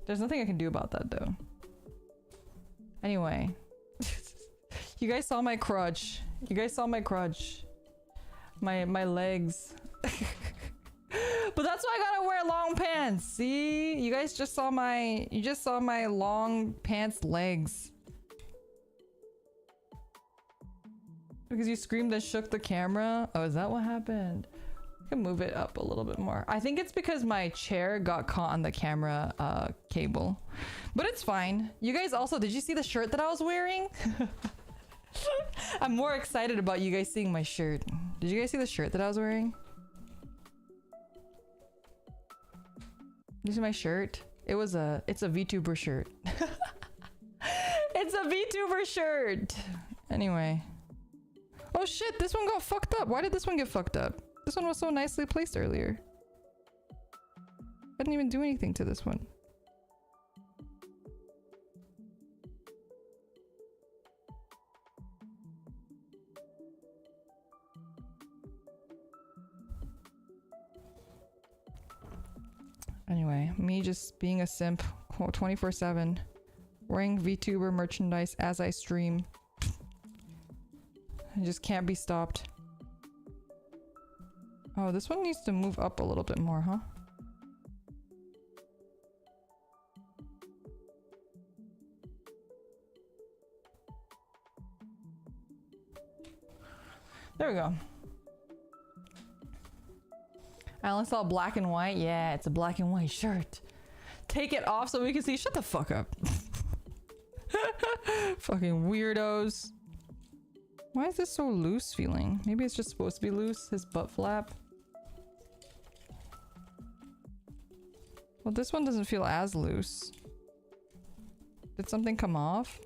There's nothing I can do about that though. Anyway. You guys saw my crutch. You guys saw my crutch. My legs. But that's why I gotta wear long pants. See? You guys just saw my long pants legs. Because you screamed and shook the camera? Oh, is that what happened? I can move it up a little bit more. I think it's because my chair got caught on the camera cable. But it's fine. You guys also, did you see the shirt that I was wearing? I'm more excited about you guys seeing my shirt. Did you guys see the shirt that I was wearing? You see my shirt? It's a VTuber shirt. It's a VTuber shirt! Anyway. Oh shit, this one got fucked up. Why did this one get fucked up? This one was so nicely placed earlier. I didn't even do anything to this one. Anyway, me just being a simp 24/7, wearing VTuber merchandise as I stream. I just can't be stopped. Oh, this one needs to move up a little bit more, huh? There we go. I only saw black and white. Yeah, it's a black and white shirt. Take it off so we can see. Shut the fuck up. Fucking weirdos. Why is this so loose feeling? Maybe it's just supposed to be loose. His butt flap. Well, this one doesn't feel as loose. Did something come off?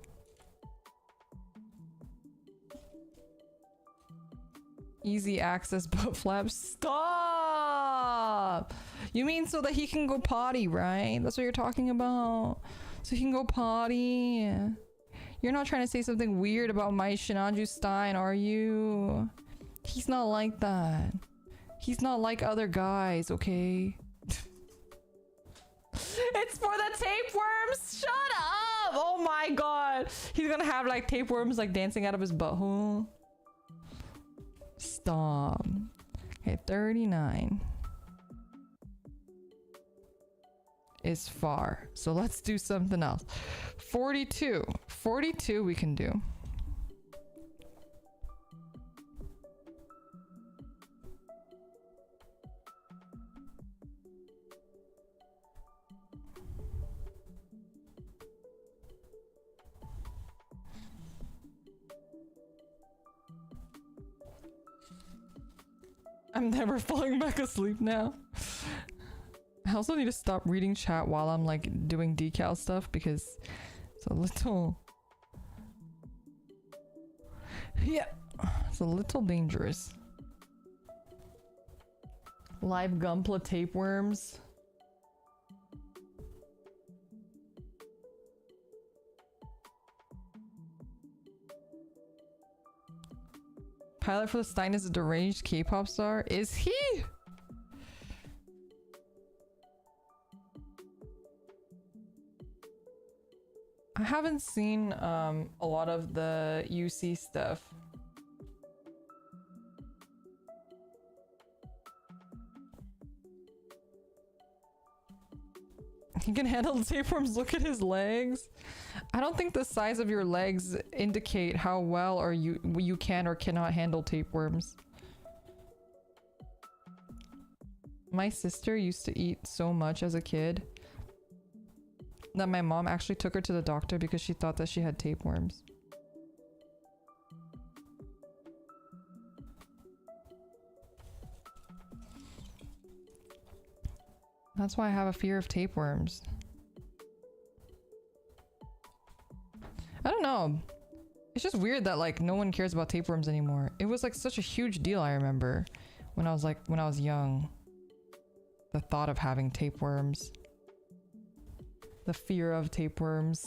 Easy access butt flaps. Stop! You mean so that he can go potty, right? That's what you're talking about. So he can go potty. You're not trying to say something weird about my Sinanju Stein, are you? He's not like that. He's not like other guys, okay? It's for the tapeworms! Shut up! Oh my god! He's gonna have like tapeworms like dancing out of his butthole. Stop. Okay, 39 is far. So let's do something else. 42. 42 we can do. I'm never falling back asleep now. I also need to stop reading chat while I'm like doing decal stuff because it's a little... Yeah, it's a little dangerous. Live Gunpla tapeworms. Pilot for the Stein is a deranged K-pop star. Is he? I haven't seen a lot of the UC stuff. He can handle the tapeworms. Look at his legs. I don't think the size of your legs indicate how well or you can or cannot handle tapeworms. My sister used to eat so much as a kid that my mom actually took her to the doctor because she thought that she had tapeworms. That's why I have a fear of tapeworms. I don't know. It's just weird that like no one cares about tapeworms anymore. It was like such a huge deal, I remember, when I was young. The thought of having tapeworms. The fear of tapeworms.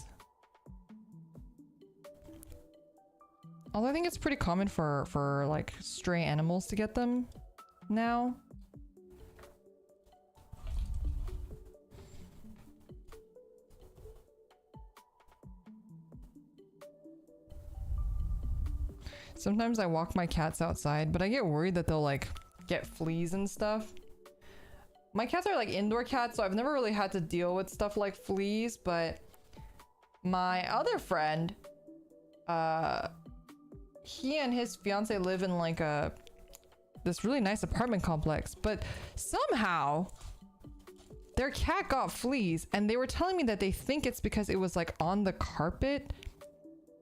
Although I think it's pretty common for like stray animals to get them now. Sometimes I walk my cats outside, but I get worried that they'll like get fleas and stuff. My cats are like indoor cats, so I've never really had to deal with stuff like fleas, but my other friend, he and his fiance live in like this really nice apartment complex, but somehow their cat got fleas, and they were telling me that they think it's because it was like on the carpet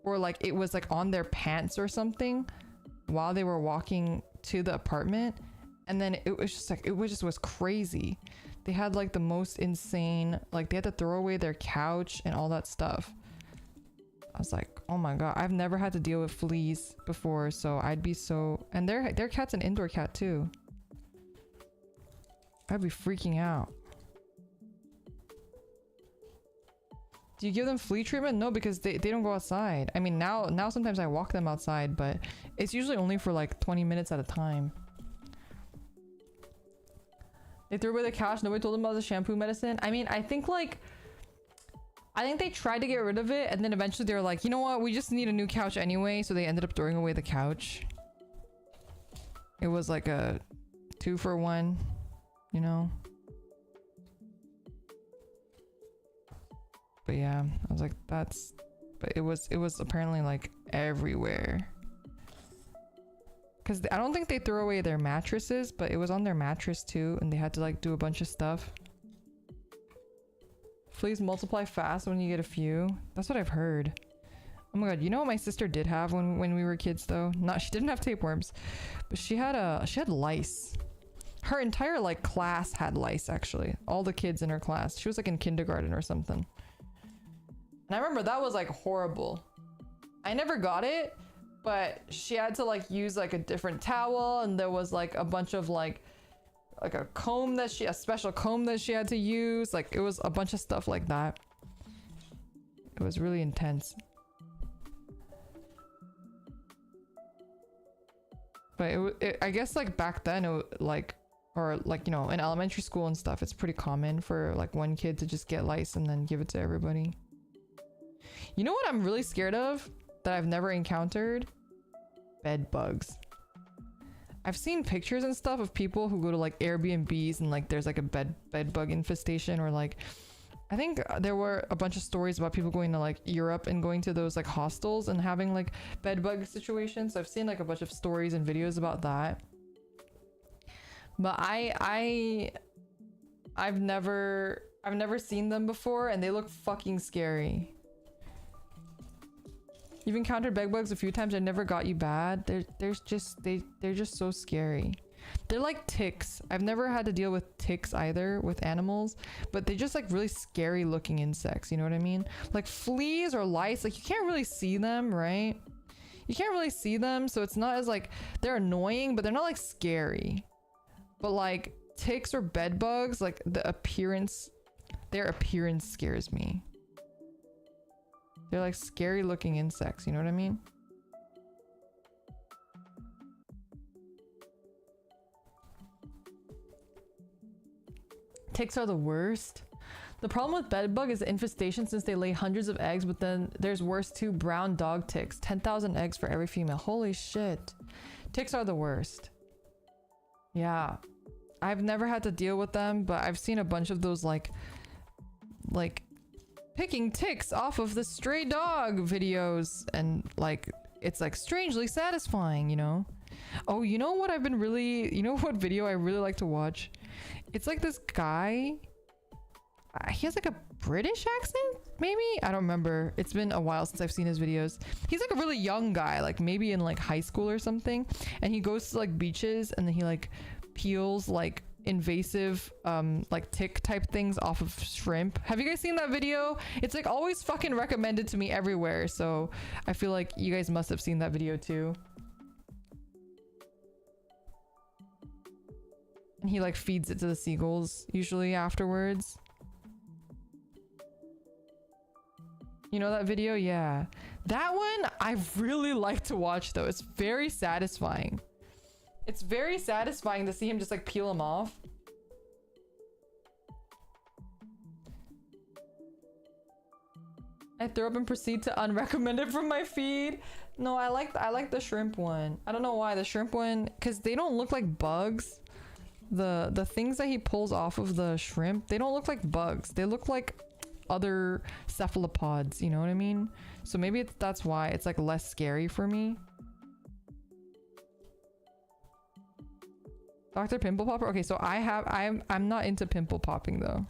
or like it was like on their pants or something while they were walking to the apartment. And then it was just like, was crazy. They had like the most insane, like they had to throw away their couch and all that stuff. I was like, oh my god, I've never had to deal with fleas before, so I'd be so... And their cat's an indoor cat too. I'd be freaking out. Do you give them flea treatment? No, because they don't go outside. I mean, now sometimes I walk them outside, but it's usually only for like 20 minutes at a time. They threw away the couch. Nobody told them about the shampoo medicine. I mean, I think they tried to get rid of it, and then eventually they were like, you know what? We just need a new couch anyway. So they ended up throwing away the couch. It was like a 2-for-1, you know? But yeah, I was like, that's... But it was apparently like everywhere. Because I don't think they threw away their mattresses, but it was on their mattress too, and they had to like do a bunch of stuff. Fleas multiply fast when you get a few. That's what I've heard. Oh my god, you know what my sister did have when we were kids though? She didn't have tapeworms, but she had lice. Her entire like class had lice, actually. All the kids in her class. She was like in kindergarten or something. And I remember that was like horrible. I never got it, but she had to like use like a different towel, and there was like a bunch of like a comb a special comb that she had to use. Like it was a bunch of stuff like that. It was really intense. But I guess like back then or like, you know, in elementary school and stuff, it's pretty common for like one kid to just get lice and then give it to everybody. You know what I'm really scared of that I've never encountered? Bed bugs. I've seen pictures and stuff of people who go to like Airbnbs and like there's like a bed bug infestation, or like I think there were a bunch of stories about people going to like Europe and going to those like hostels and having like bed bug situations. So I've seen like a bunch of stories and videos about that. But I've never seen them before, and they look fucking scary. You've encountered bed bugs a few times and never got you bad. They're just so scary. They're like ticks. I've never had to deal with ticks either with animals, but they're just like really scary looking insects. You know what I mean? Like fleas or lice, like you can't really see them, right? You can't really see them, so it's not as like, they're annoying, but they're not like scary. But like ticks or bed bugs, like their appearance scares me. They're like scary looking insects, you know what I mean? Ticks are the worst. The problem with bedbug is the infestation, since they lay hundreds of eggs, but then there's worse too, brown dog ticks. 10,000 eggs for every female. Holy shit. Ticks are the worst. Yeah. I've never had to deal with them, but I've seen a bunch of those like picking ticks off of the stray dog videos, and like it's like strangely satisfying, you know? Oh, you know what I've been really, you know what video I really like to watch? It's like this guy, he has like a British accent, maybe? I don't remember. It's been a while since I've seen his videos. He's like a really young guy, like maybe in like high school or something, and he goes to like beaches and then he like peels like invasive like tick type things off of shrimp. Have you guys seen that video? It's like always fucking recommended to me everywhere, so I feel like you guys must have seen that video too. And he like feeds it to the seagulls usually afterwards. You know that video? Yeah, that one I really like to watch though. It's very satisfying. It's very satisfying to see him just like peel them off. I throw up and proceed to unrecommend it from my feed. No, I like the shrimp one. I don't know why the shrimp one, because they don't look like bugs. The things that he pulls off of the shrimp, they don't look like bugs. They look like other cephalopods, you know what I mean? So maybe that's why it's like less scary for me. Dr. Pimple Popper? Okay, so I'm not into pimple popping though.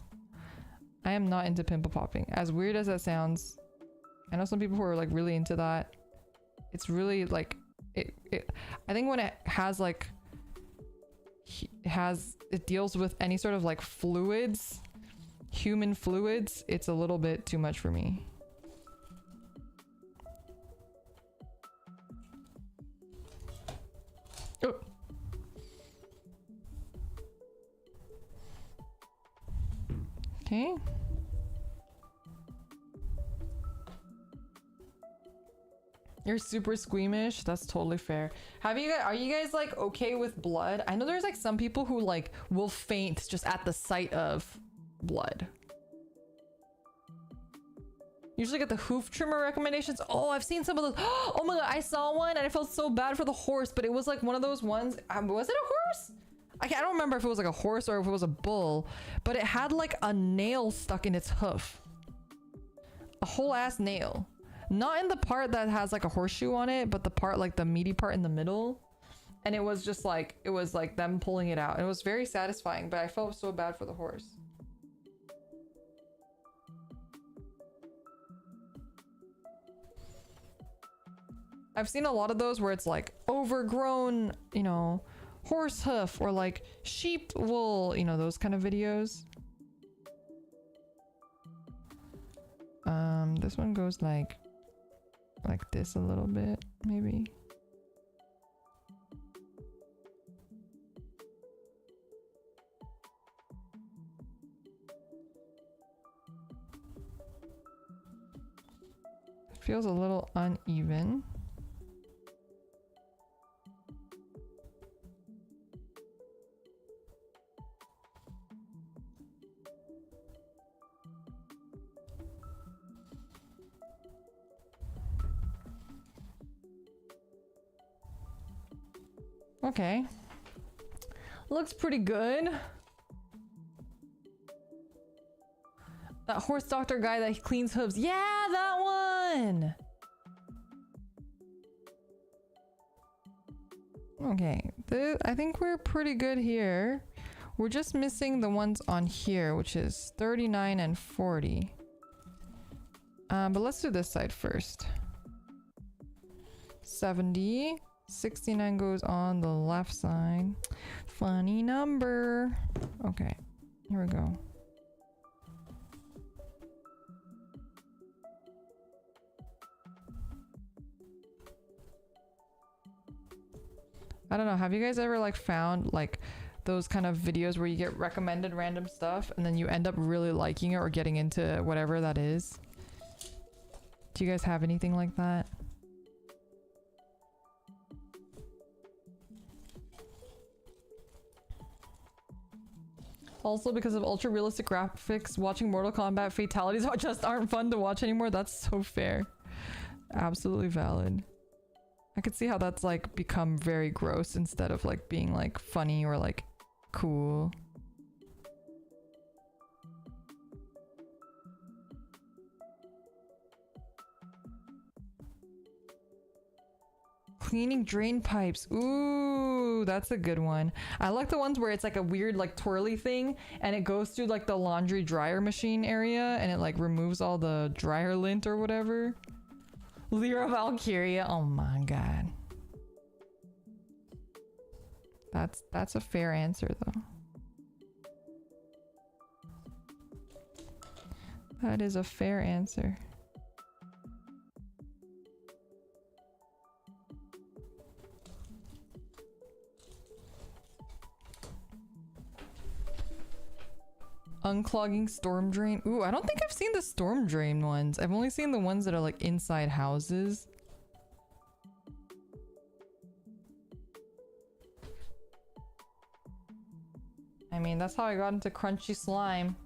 I am not into pimple popping. As weird as that sounds, I know some people who are like really into that. It's really like I think when it has like it deals with any sort of like fluids, human fluids, it's a little bit too much for me. Oh. Okay. You're super squeamish. That's totally fair. Are you guys like okay with blood? I know there's like some people who like will faint just at the sight of blood. Usually get the hoof trimmer recommendations. Oh, I've seen some of those. Oh my god, I saw one and I felt so bad for the horse, but it was like one of those ones. Was it a horse? I don't remember if it was like a horse or if it was a bull, but it had like a nail stuck in its hoof. A whole ass nail. Not in the part that has like a horseshoe on it, but the part like the meaty part in the middle. And it was just like, it was like them pulling it out. It was very satisfying, but I felt so bad for the horse. I've seen a lot of those where it's like overgrown, you know, horse hoof or like sheep wool, you know, those kind of videos. This one goes like this a little bit, maybe. It feels a little uneven. Okay. Looks pretty good. That horse doctor guy that cleans hooves. Yeah, that one! Okay. I think we're pretty good here. We're just missing the ones on here, which is 39 and 40. But let's do this side first. 70. 69 goes on the left side. Funny number. Okay, here we go. I don't know, have you guys ever like found like those kind of videos where you get recommended random stuff and then you end up really liking it or getting into whatever that is? Do you guys have anything like that? Also, because of ultra realistic graphics, watching Mortal Kombat fatalities just aren't fun to watch anymore. That's so fair. Absolutely valid. I could see how that's like become very gross instead of like being like funny or like cool. Cleaning drain pipes. Ooh, that's a good one. I like the ones where it's like a weird like twirly thing and it goes through like the laundry dryer machine area and it like removes all the dryer lint or whatever. Lyra Valkyria. Oh my god. That's a fair answer though. That is a fair answer. Unclogging storm drain. Ooh, I don't think I've seen the storm drain ones. I've only seen the ones that are like inside houses. I mean, that's how I got into crunchy slime.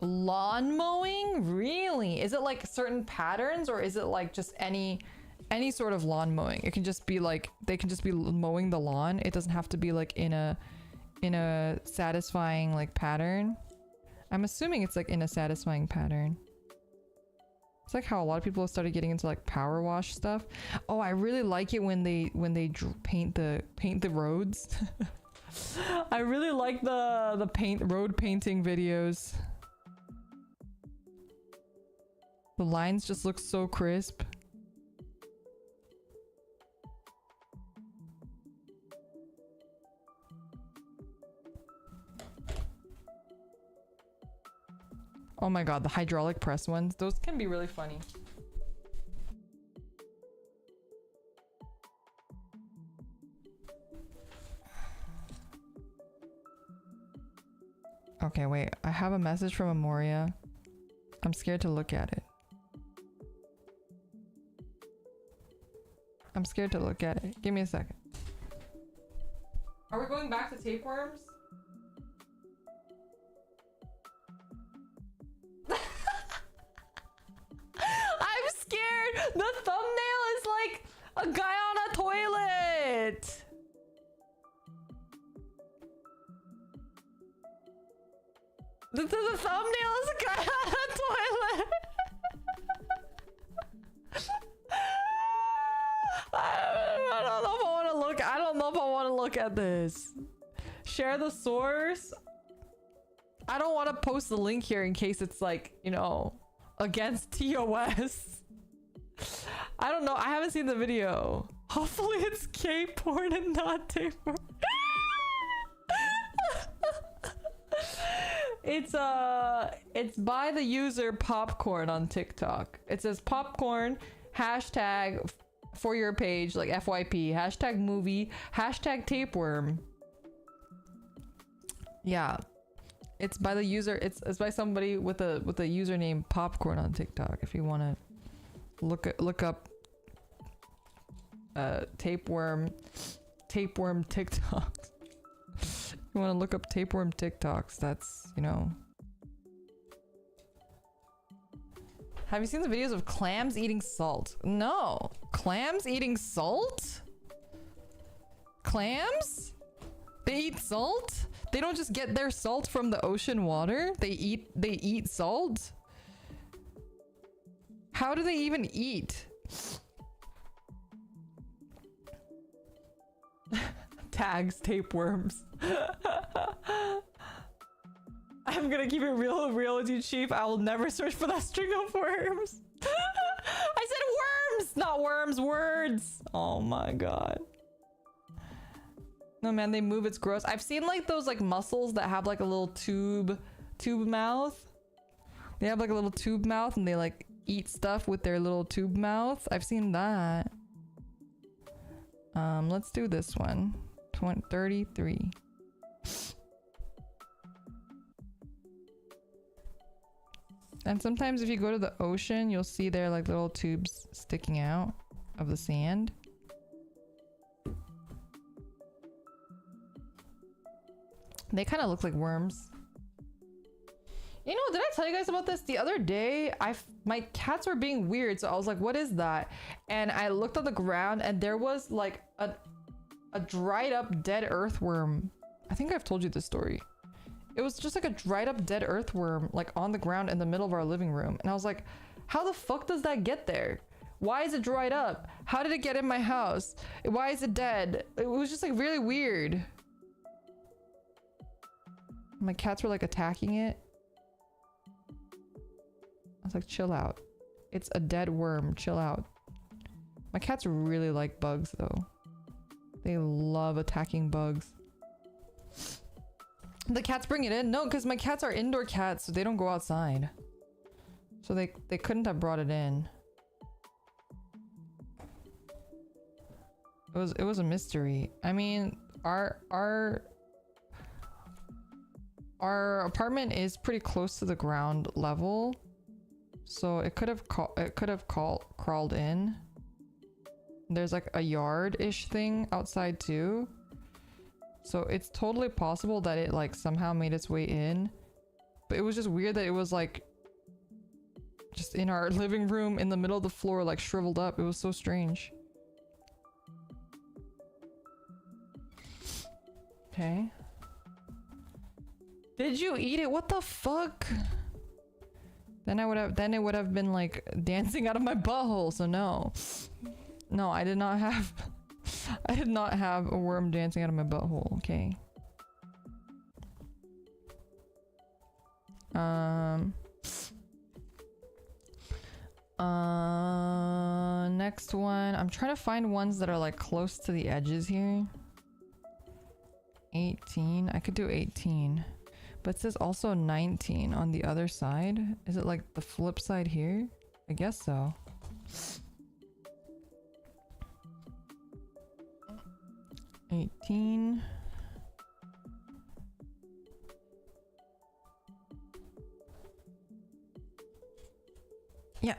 Lawn mowing? Really? Is it like certain patterns, or is it like just any sort of lawn mowing? It can just be like, they can just be mowing the lawn. It doesn't have to be like in a satisfying like pattern. I'm assuming it's like in a satisfying pattern. It's like how a lot of people have started getting into like power wash stuff. Oh, I really like it when they paint the roads. I really like the road painting videos. The lines just look so crisp. Oh my god, the hydraulic press ones, those can be really funny. Okay, wait, I have a message from Amoria. I'm scared to look at it. I'm scared to look at it. Give me a second. Are we going back to tapeworms? I'm scared! The thumbnail is like a guy on a toilet! The thumbnail is a guy on a toilet! I don't know if I want to look. I don't know if I want to look at this. Share the source. I don't want to post the link here in case it's like, you know, against TOS. I don't know. I haven't seen the video. Hopefully it's gay porn and not tapeworm. It's by the user Popcorn on TikTok. It says popcorn hashtag for your page, like FYP, hashtag movie, hashtag tapeworm. Yeah, it's by the user. It's by somebody with a username Popcorn on TikTok. If you want to look up tapeworm TikToks. If you want to look up tapeworm TikToks, that's, you know. Have you seen the videos of clams eating salt? No. Clams eating salt? Clams? They eat salt? They don't just get their salt from the ocean water? They eat salt? How do they even eat? Tags tapeworms. I'm gonna keep it real with you, Chief. I will never search for that string of worms. I said worms, not worms, words. Oh my god. No man, they move, it's gross. I've seen like those like mussels that have like a little tube mouth. They have like a little tube mouth and they like eat stuff with their little tube mouth. I've seen that. Let's do this one. 33. And sometimes if you go to the ocean, you'll see their like little tubes sticking out of the sand. They kind of look like worms. You know, did I tell you guys about this? The other day, my cats were being weird, so I was like, what is that? And I looked on the ground and there was like a dried up dead earthworm. I think I've told you this story. It was just like a dried up dead earthworm like on the ground in the middle of our living room. And I was like, how the fuck does that get there? Why is it dried up? How did it get in my house? Why is it dead? It was just like really weird. My cats were like attacking it. I was like, chill out. It's a dead worm, chill out. My cats really like bugs though. They love attacking bugs. The cats bring it in? No, because my cats are indoor cats, so they don't go outside. So they couldn't have brought it in. It was a mystery. I mean, our apartment is pretty close to the ground level, so it could have crawled in. There's like a yard-ish thing outside too. So it's totally possible that it like somehow made its way in But it was just weird that it was like just in our living room in the middle of the floor, like shriveled up. It was so strange. Okay. Did you eat it? What the fuck? Then it would have been like dancing out of my butthole, so no. No, I did not have I did not have a worm dancing out of my butthole, okay. Next one. I'm trying to find ones that are like close to the edges here. 18. I could do 18. But it says also 19 on the other side. Is it like the flip side here? I guess so. $18. Yeah.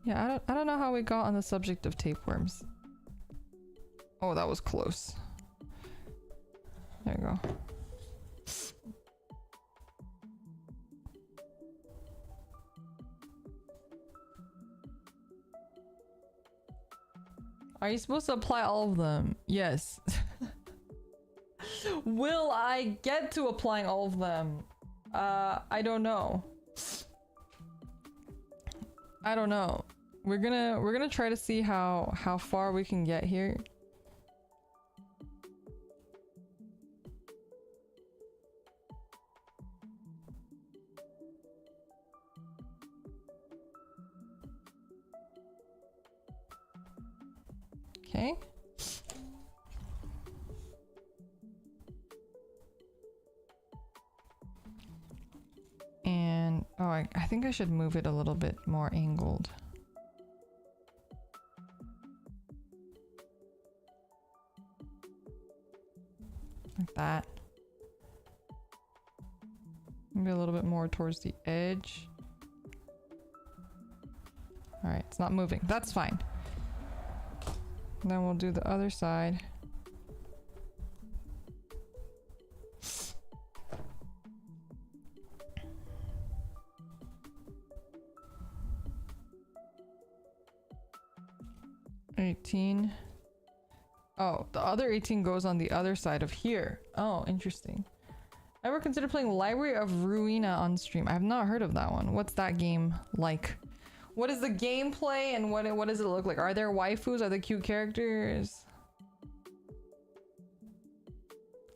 Yeah, I don't know how we got on the subject of tapeworms. Oh, that was close. There you go. Are you supposed to apply all of them? Yes. Will I get to applying all of them? I don't know. I don't know. We're gonna try to see how far we can get here. Okay. And oh, I think I should move it a little bit more angled. Like that. Maybe a little bit more towards the edge. All right, it's not moving. That's fine. Then we'll do the other side. $18. Oh, the other 18 goes on the other side of here. Oh, interesting. Ever considered playing Library of Ruina on stream? I have not heard of that one. What's that game like? What is the gameplay and what does it look like? Are there waifus? Are there cute characters?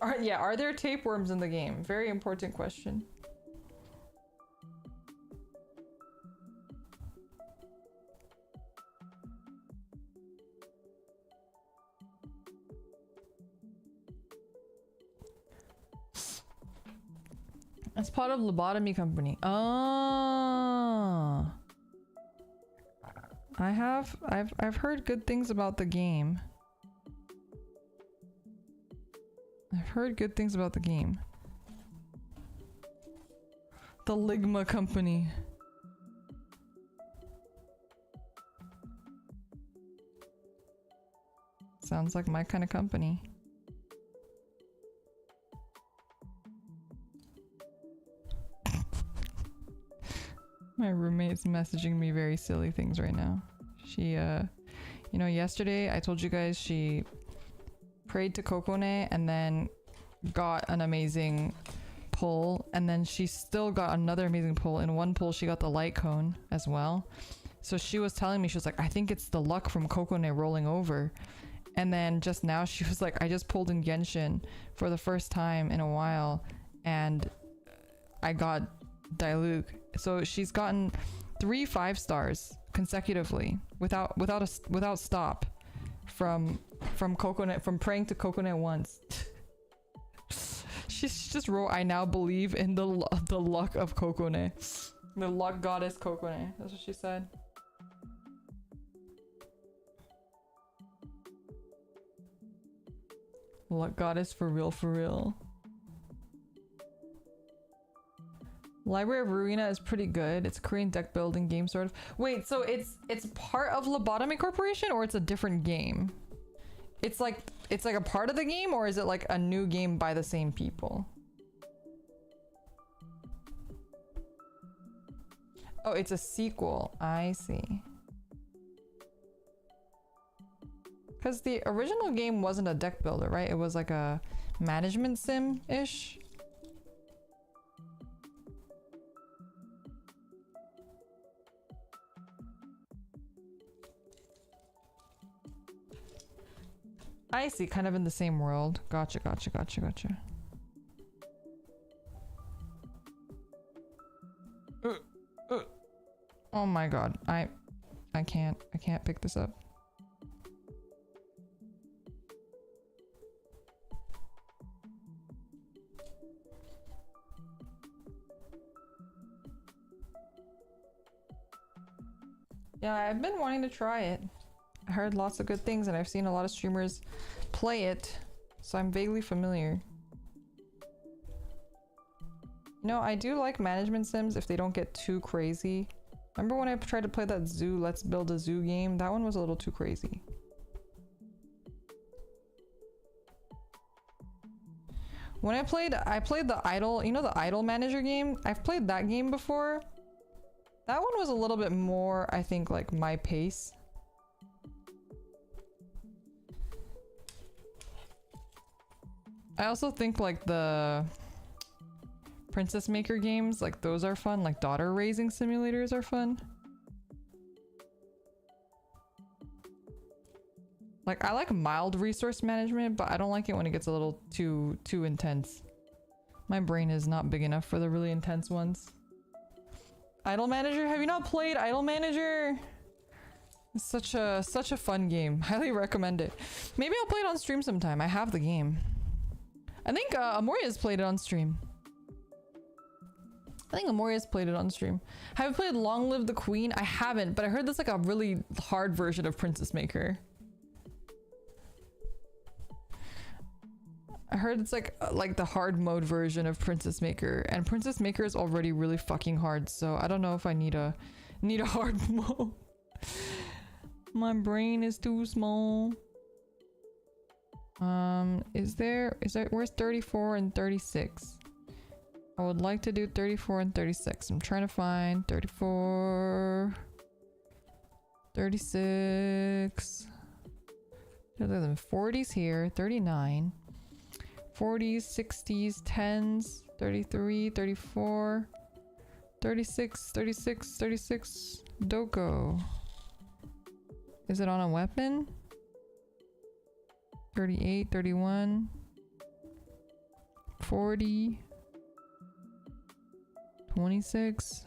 Are there tapeworms in the game? Very important question. It's part of lobotomy company. Oh. I've heard good things about the game. I've heard good things about the game. The Ligma company. Sounds like my kind of company. My roommate's messaging me very silly things right now. She, you know, yesterday I told you guys she prayed to Kokone and then got an amazing pull, and then she still got another amazing pull. In one pull, she got the light cone as well. So she was telling me, she was like, I think it's the luck from Kokone rolling over. And then just now she was like, I just pulled in Genshin for the first time in a while, and I got Diluc. So she's gotten 3 5-stars consecutively without stop from Kokone, from praying to Kokone once. She's just wrote, I now believe in the luck of Kokone. The luck goddess Kokone. That's what she said. Luck goddess for real, for real. Library of Ruina is pretty good. It's a Korean deck building game, sort of. Wait, so it's part of Lobotomy Corporation, or it's a different game? It's like a part of the game, or is it like a new game by the same people? Oh, it's a sequel. I see. Because the original game wasn't a deck builder, right? It was like a management sim-ish. I see, kind of in the same world. Gotcha, gotcha, gotcha, gotcha. Oh my god, I can't pick this up. Yeah, I've been wanting to try it. I heard lots of good things and I've seen a lot of streamers play it, so I'm vaguely familiar. You know, I do like management sims if they don't get too crazy. Remember when I tried to play that zoo, let's build a zoo game? That one was a little too crazy. When I played the Idol, you know the Idol Manager game? I've played that game before. That one was a little bit more, I think, like my pace. I also think like the Princess Maker games, like those are fun. Like daughter raising simulators are fun. Like I like mild resource management, but I don't like it when it gets a little too intense. My brain is not big enough for the really intense ones. Idol Manager? Have you not played Idol Manager? It's such a fun game. Highly recommend it. Maybe I'll play it on stream sometime. I have the game. I think Amoria's played it on stream. Have you played Long Live the Queen? I haven't, but I heard that's like a really hard version of Princess Maker. I heard it's like the hard mode version of Princess Maker, and Princess Maker is already really fucking hard, so I don't know if I need a hard mode. My brain is too small. Where's 34 and 36? I would like to do 34 and 36. I'm trying to find 34, 36. There's 40s here, 39. 40s, 60s, 10s, 33, 34, 36, 36, 36. Doko. Is it on a weapon? 38, 31, 40, 26.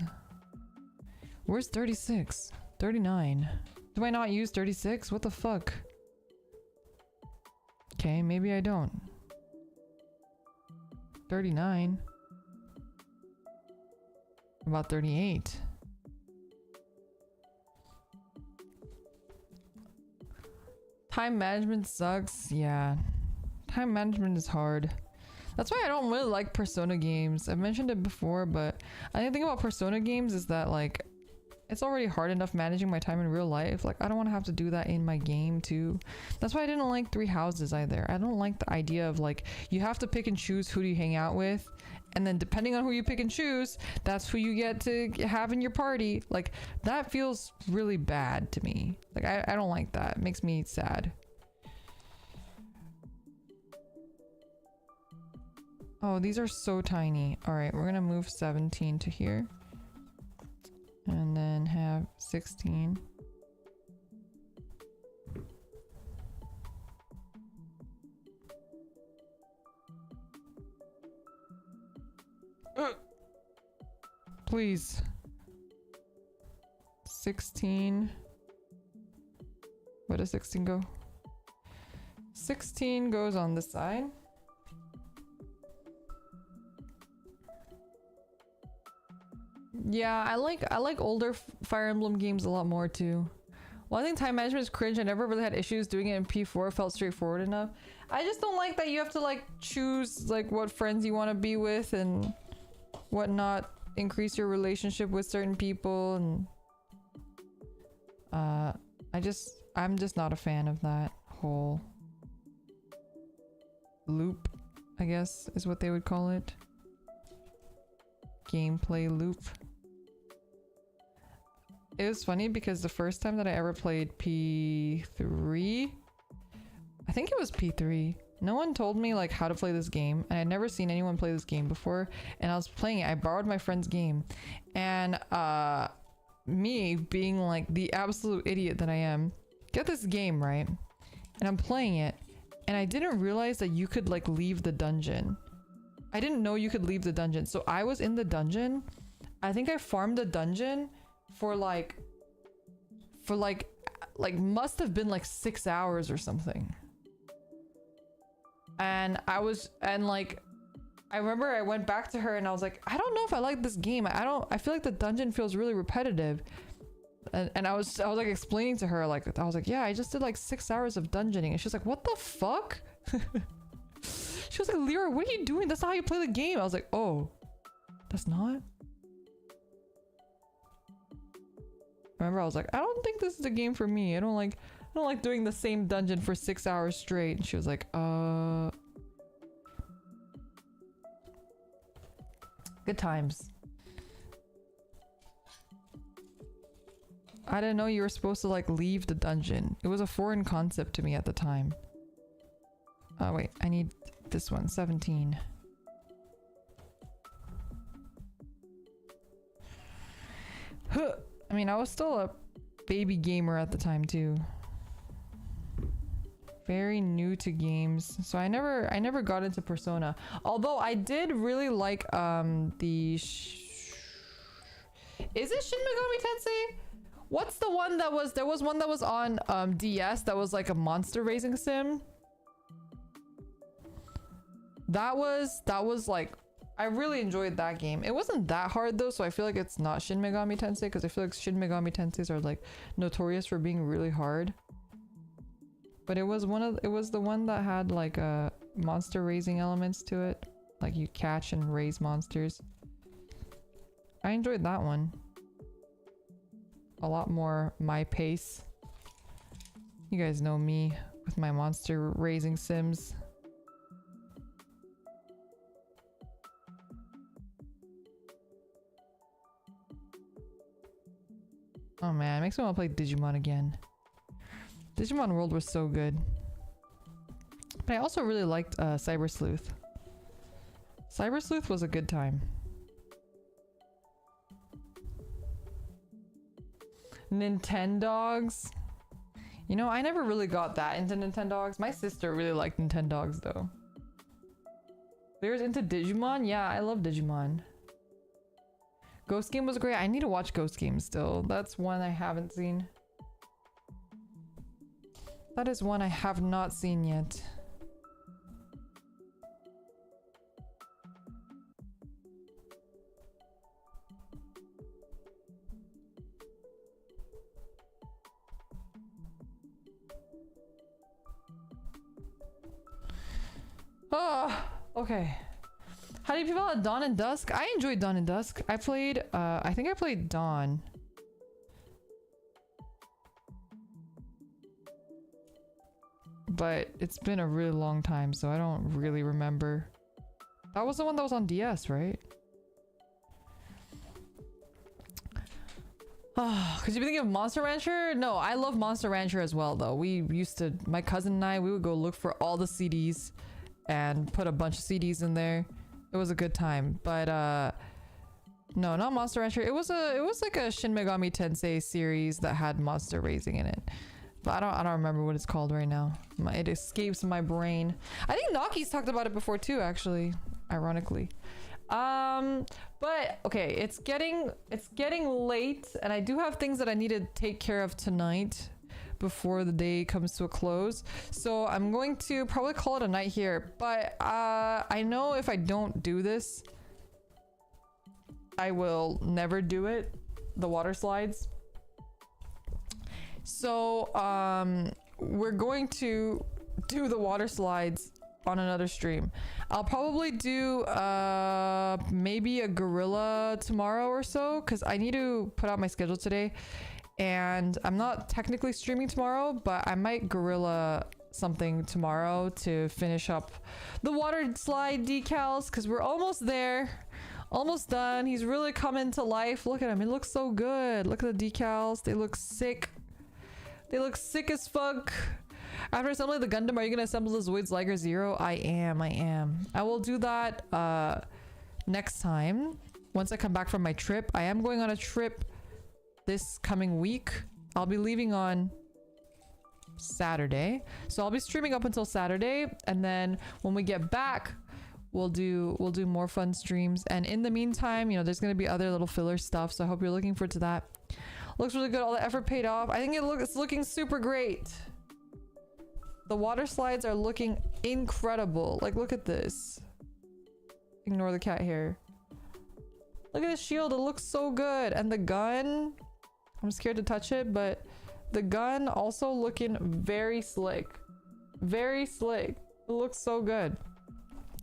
Where's 36? 39. Do I not use 36? What the fuck? Okay, maybe I don't. 39. About 38. Time management sucks. Yeah. Time management is hard. That's why I don't really like Persona games. I've mentioned it before, but I think the thing about Persona games is that like it's already hard enough managing my time in real life. Like I don't want to have to do that in my game too. That's why I didn't like Three Houses either. I don't like the idea of like you have to pick and choose who do you hang out with, and then depending on who you pick and choose, that's who you get to have in your party. Like that feels really bad to me. Like I don't like that. It makes me sad. Oh, these are so tiny. All right, we're gonna move 17 to here. And then have 16. Please. 16. Where does 16 go? 16 goes on this side. Yeah, I like older Fire Emblem games a lot more too. Well, I think time management is cringe. I never really had issues doing it in P4. It felt straightforward enough. I just don't like that you have to like choose like what friends you want to be with and whatnot. Increase your relationship with certain people, and I'm just not a fan of that whole loop, I guess is what they would call it. Gameplay loop. It was funny because the first time that I ever played P3, I think it was P3, no one told me like how to play this game, and I'd never seen anyone play this game before, and I was playing it. I borrowed my friend's game, and me being like the absolute idiot that I am, get this game, right? And I'm playing it, and I didn't realize that you could like leave the dungeon. I didn't know you could leave the dungeon. So I was in the dungeon. I think I farmed the dungeon for like must have been like 6 hours or something. And I remember I went back to her and I was like, I don't know if I like this game. I feel like the dungeon feels really repetitive. And I was like explaining to her, like, I was like, yeah, I just did like 6 hours of dungeoning. And she was like, what the fuck? She was like, Lyra, what are you doing? That's not how you play the game. I was like, oh, that's not? Remember, I was like, I don't think this is a game for me. I don't like doing the same dungeon for 6 hours straight. And she was like, good times. I didn't know you were supposed to like leave the dungeon. It was a foreign concept to me at the time. Oh wait, I need this one, 17. Huh. I mean, I was still a baby gamer at the time too. Very new to games, so I never got into Persona. Although I did really like is it Shin Megami Tensei? What's the one that was, there was one that was on DS that was like a monster raising sim. That was like, I really enjoyed that game. It wasn't that hard though, so I feel like it's not Shin Megami Tensei, because I feel like Shin Megami Tenseis are like notorious for being really hard. But it was the one that had like monster raising elements to it. Like you catch and raise monsters. I enjoyed that one. A lot more my pace. You guys know me with my monster raising sims. Oh man, it makes me want to play Digimon again. Digimon World was so good. But I also really liked Cyber Sleuth. Cyber Sleuth was a good time. Nintendogs. You know, I never really got that into Nintendogs. My sister really liked Nintendogs though. There's into Digimon? Yeah, I love Digimon. Ghost Game was great. I need to watch Ghost Game still. That's one I haven't seen. That is one I have not seen yet. Oh, okay. How do you feel about Dawn and Dusk? I enjoyed Dawn and Dusk. I played, I think I played Dawn. But it's been a really long time, so I don't really remember. That was the one that was on DS, right? Oh, could you be thinking of Monster Rancher? No, I love Monster Rancher as well, though. We used to, my cousin and I, we would go look for all the CDs and put a bunch of CDs in there. It was a good time, but no, not Monster Rancher. It was like a Shin Megami Tensei series that had monster raising in it. But I don't remember what it's called right now. It escapes my brain. I think Naki's talked about it before too, actually, ironically. But okay, it's getting late, and I do have things that I need to take care of tonight before the day comes to a close. So I'm going to probably call it a night here. But I know if I don't do this, I will never do it. The water slides. So we're going to do the water slides on another stream. I'll probably do maybe a gorilla tomorrow or so, because I need to put out my schedule today, and I'm not technically streaming tomorrow, but I might gorilla something tomorrow to finish up the water slide decals because we're almost there. Almost done. He's really coming to life. Look at him. He looks so good. Look at the decals. They look sick. They look sick as fuck. After assembling the Gundam, are you gonna assemble the Zoids Liger Zero? I am. I will do that next time. Once I come back from my trip. I am going on a trip this coming week. I'll be leaving on Saturday. So I'll be streaming up until Saturday. And then when we get back, we'll do more fun streams. And in the meantime, you know, there's gonna be other little filler stuff. So I hope you're looking forward to that. Looks really good. All the effort paid off. I think it's looking super great. The water slides are looking incredible. Like, look at this. Ignore the cat hair. Look at the shield. It looks so good. And the gun, I'm scared to touch it, but the gun also looking very slick. Very slick. It looks so good.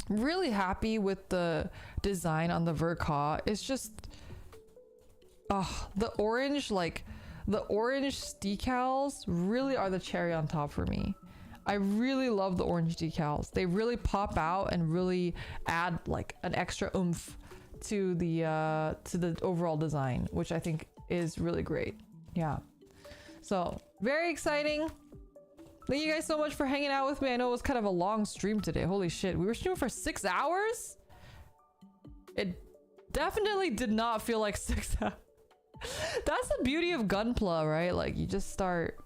Really happy with the design on the Verka. It's just, the orange, like the orange decals really are the cherry on top for me. I really love the orange decals. They really pop out and really add like an extra oomph to the overall design, which I think is really great. Yeah. So very exciting. Thank you guys so much for hanging out with me. I know it was kind of a long stream today. Holy shit. We were streaming for 6 hours? It definitely did not feel like 6 hours. That's the beauty of Gunpla, right? Like you start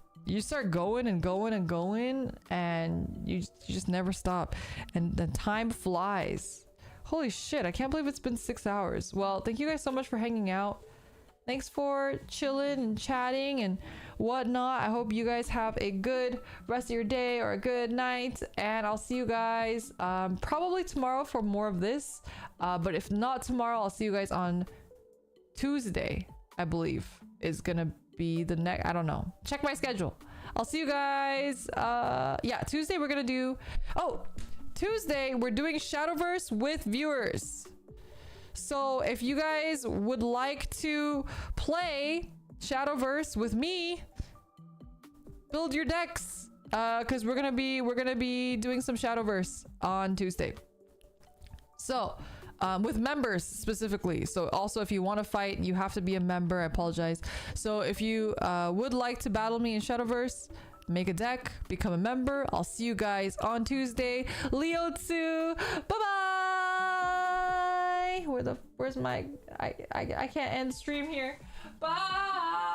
going and going and going and you just never stop. And the time flies. Holy shit. I can't believe it's been 6 hours. Well, thank you guys so much for hanging out. Thanks for chilling and chatting and whatnot. I hope you guys have a good rest of your day or a good night. And I'll see you guys probably tomorrow for more of this. But if not tomorrow, I'll see you guys on Tuesday, I believe, is gonna be the next. I don't know. Check my schedule. I'll see you guys. Yeah, Tuesday we're gonna do. Oh, Tuesday we're doing Shadowverse with viewers. So if you guys would like to play Shadowverse with me, build your decks, because we're gonna be doing some Shadowverse on Tuesday. So with members specifically. So also if you want to fight, you have to be a member. I apologize. So if you would like to battle me in Shadowverse, make a deck, become a member. I'll see you guys on Tuesday. Leotsu, bye bye. Where's my I can't end stream here. Bye.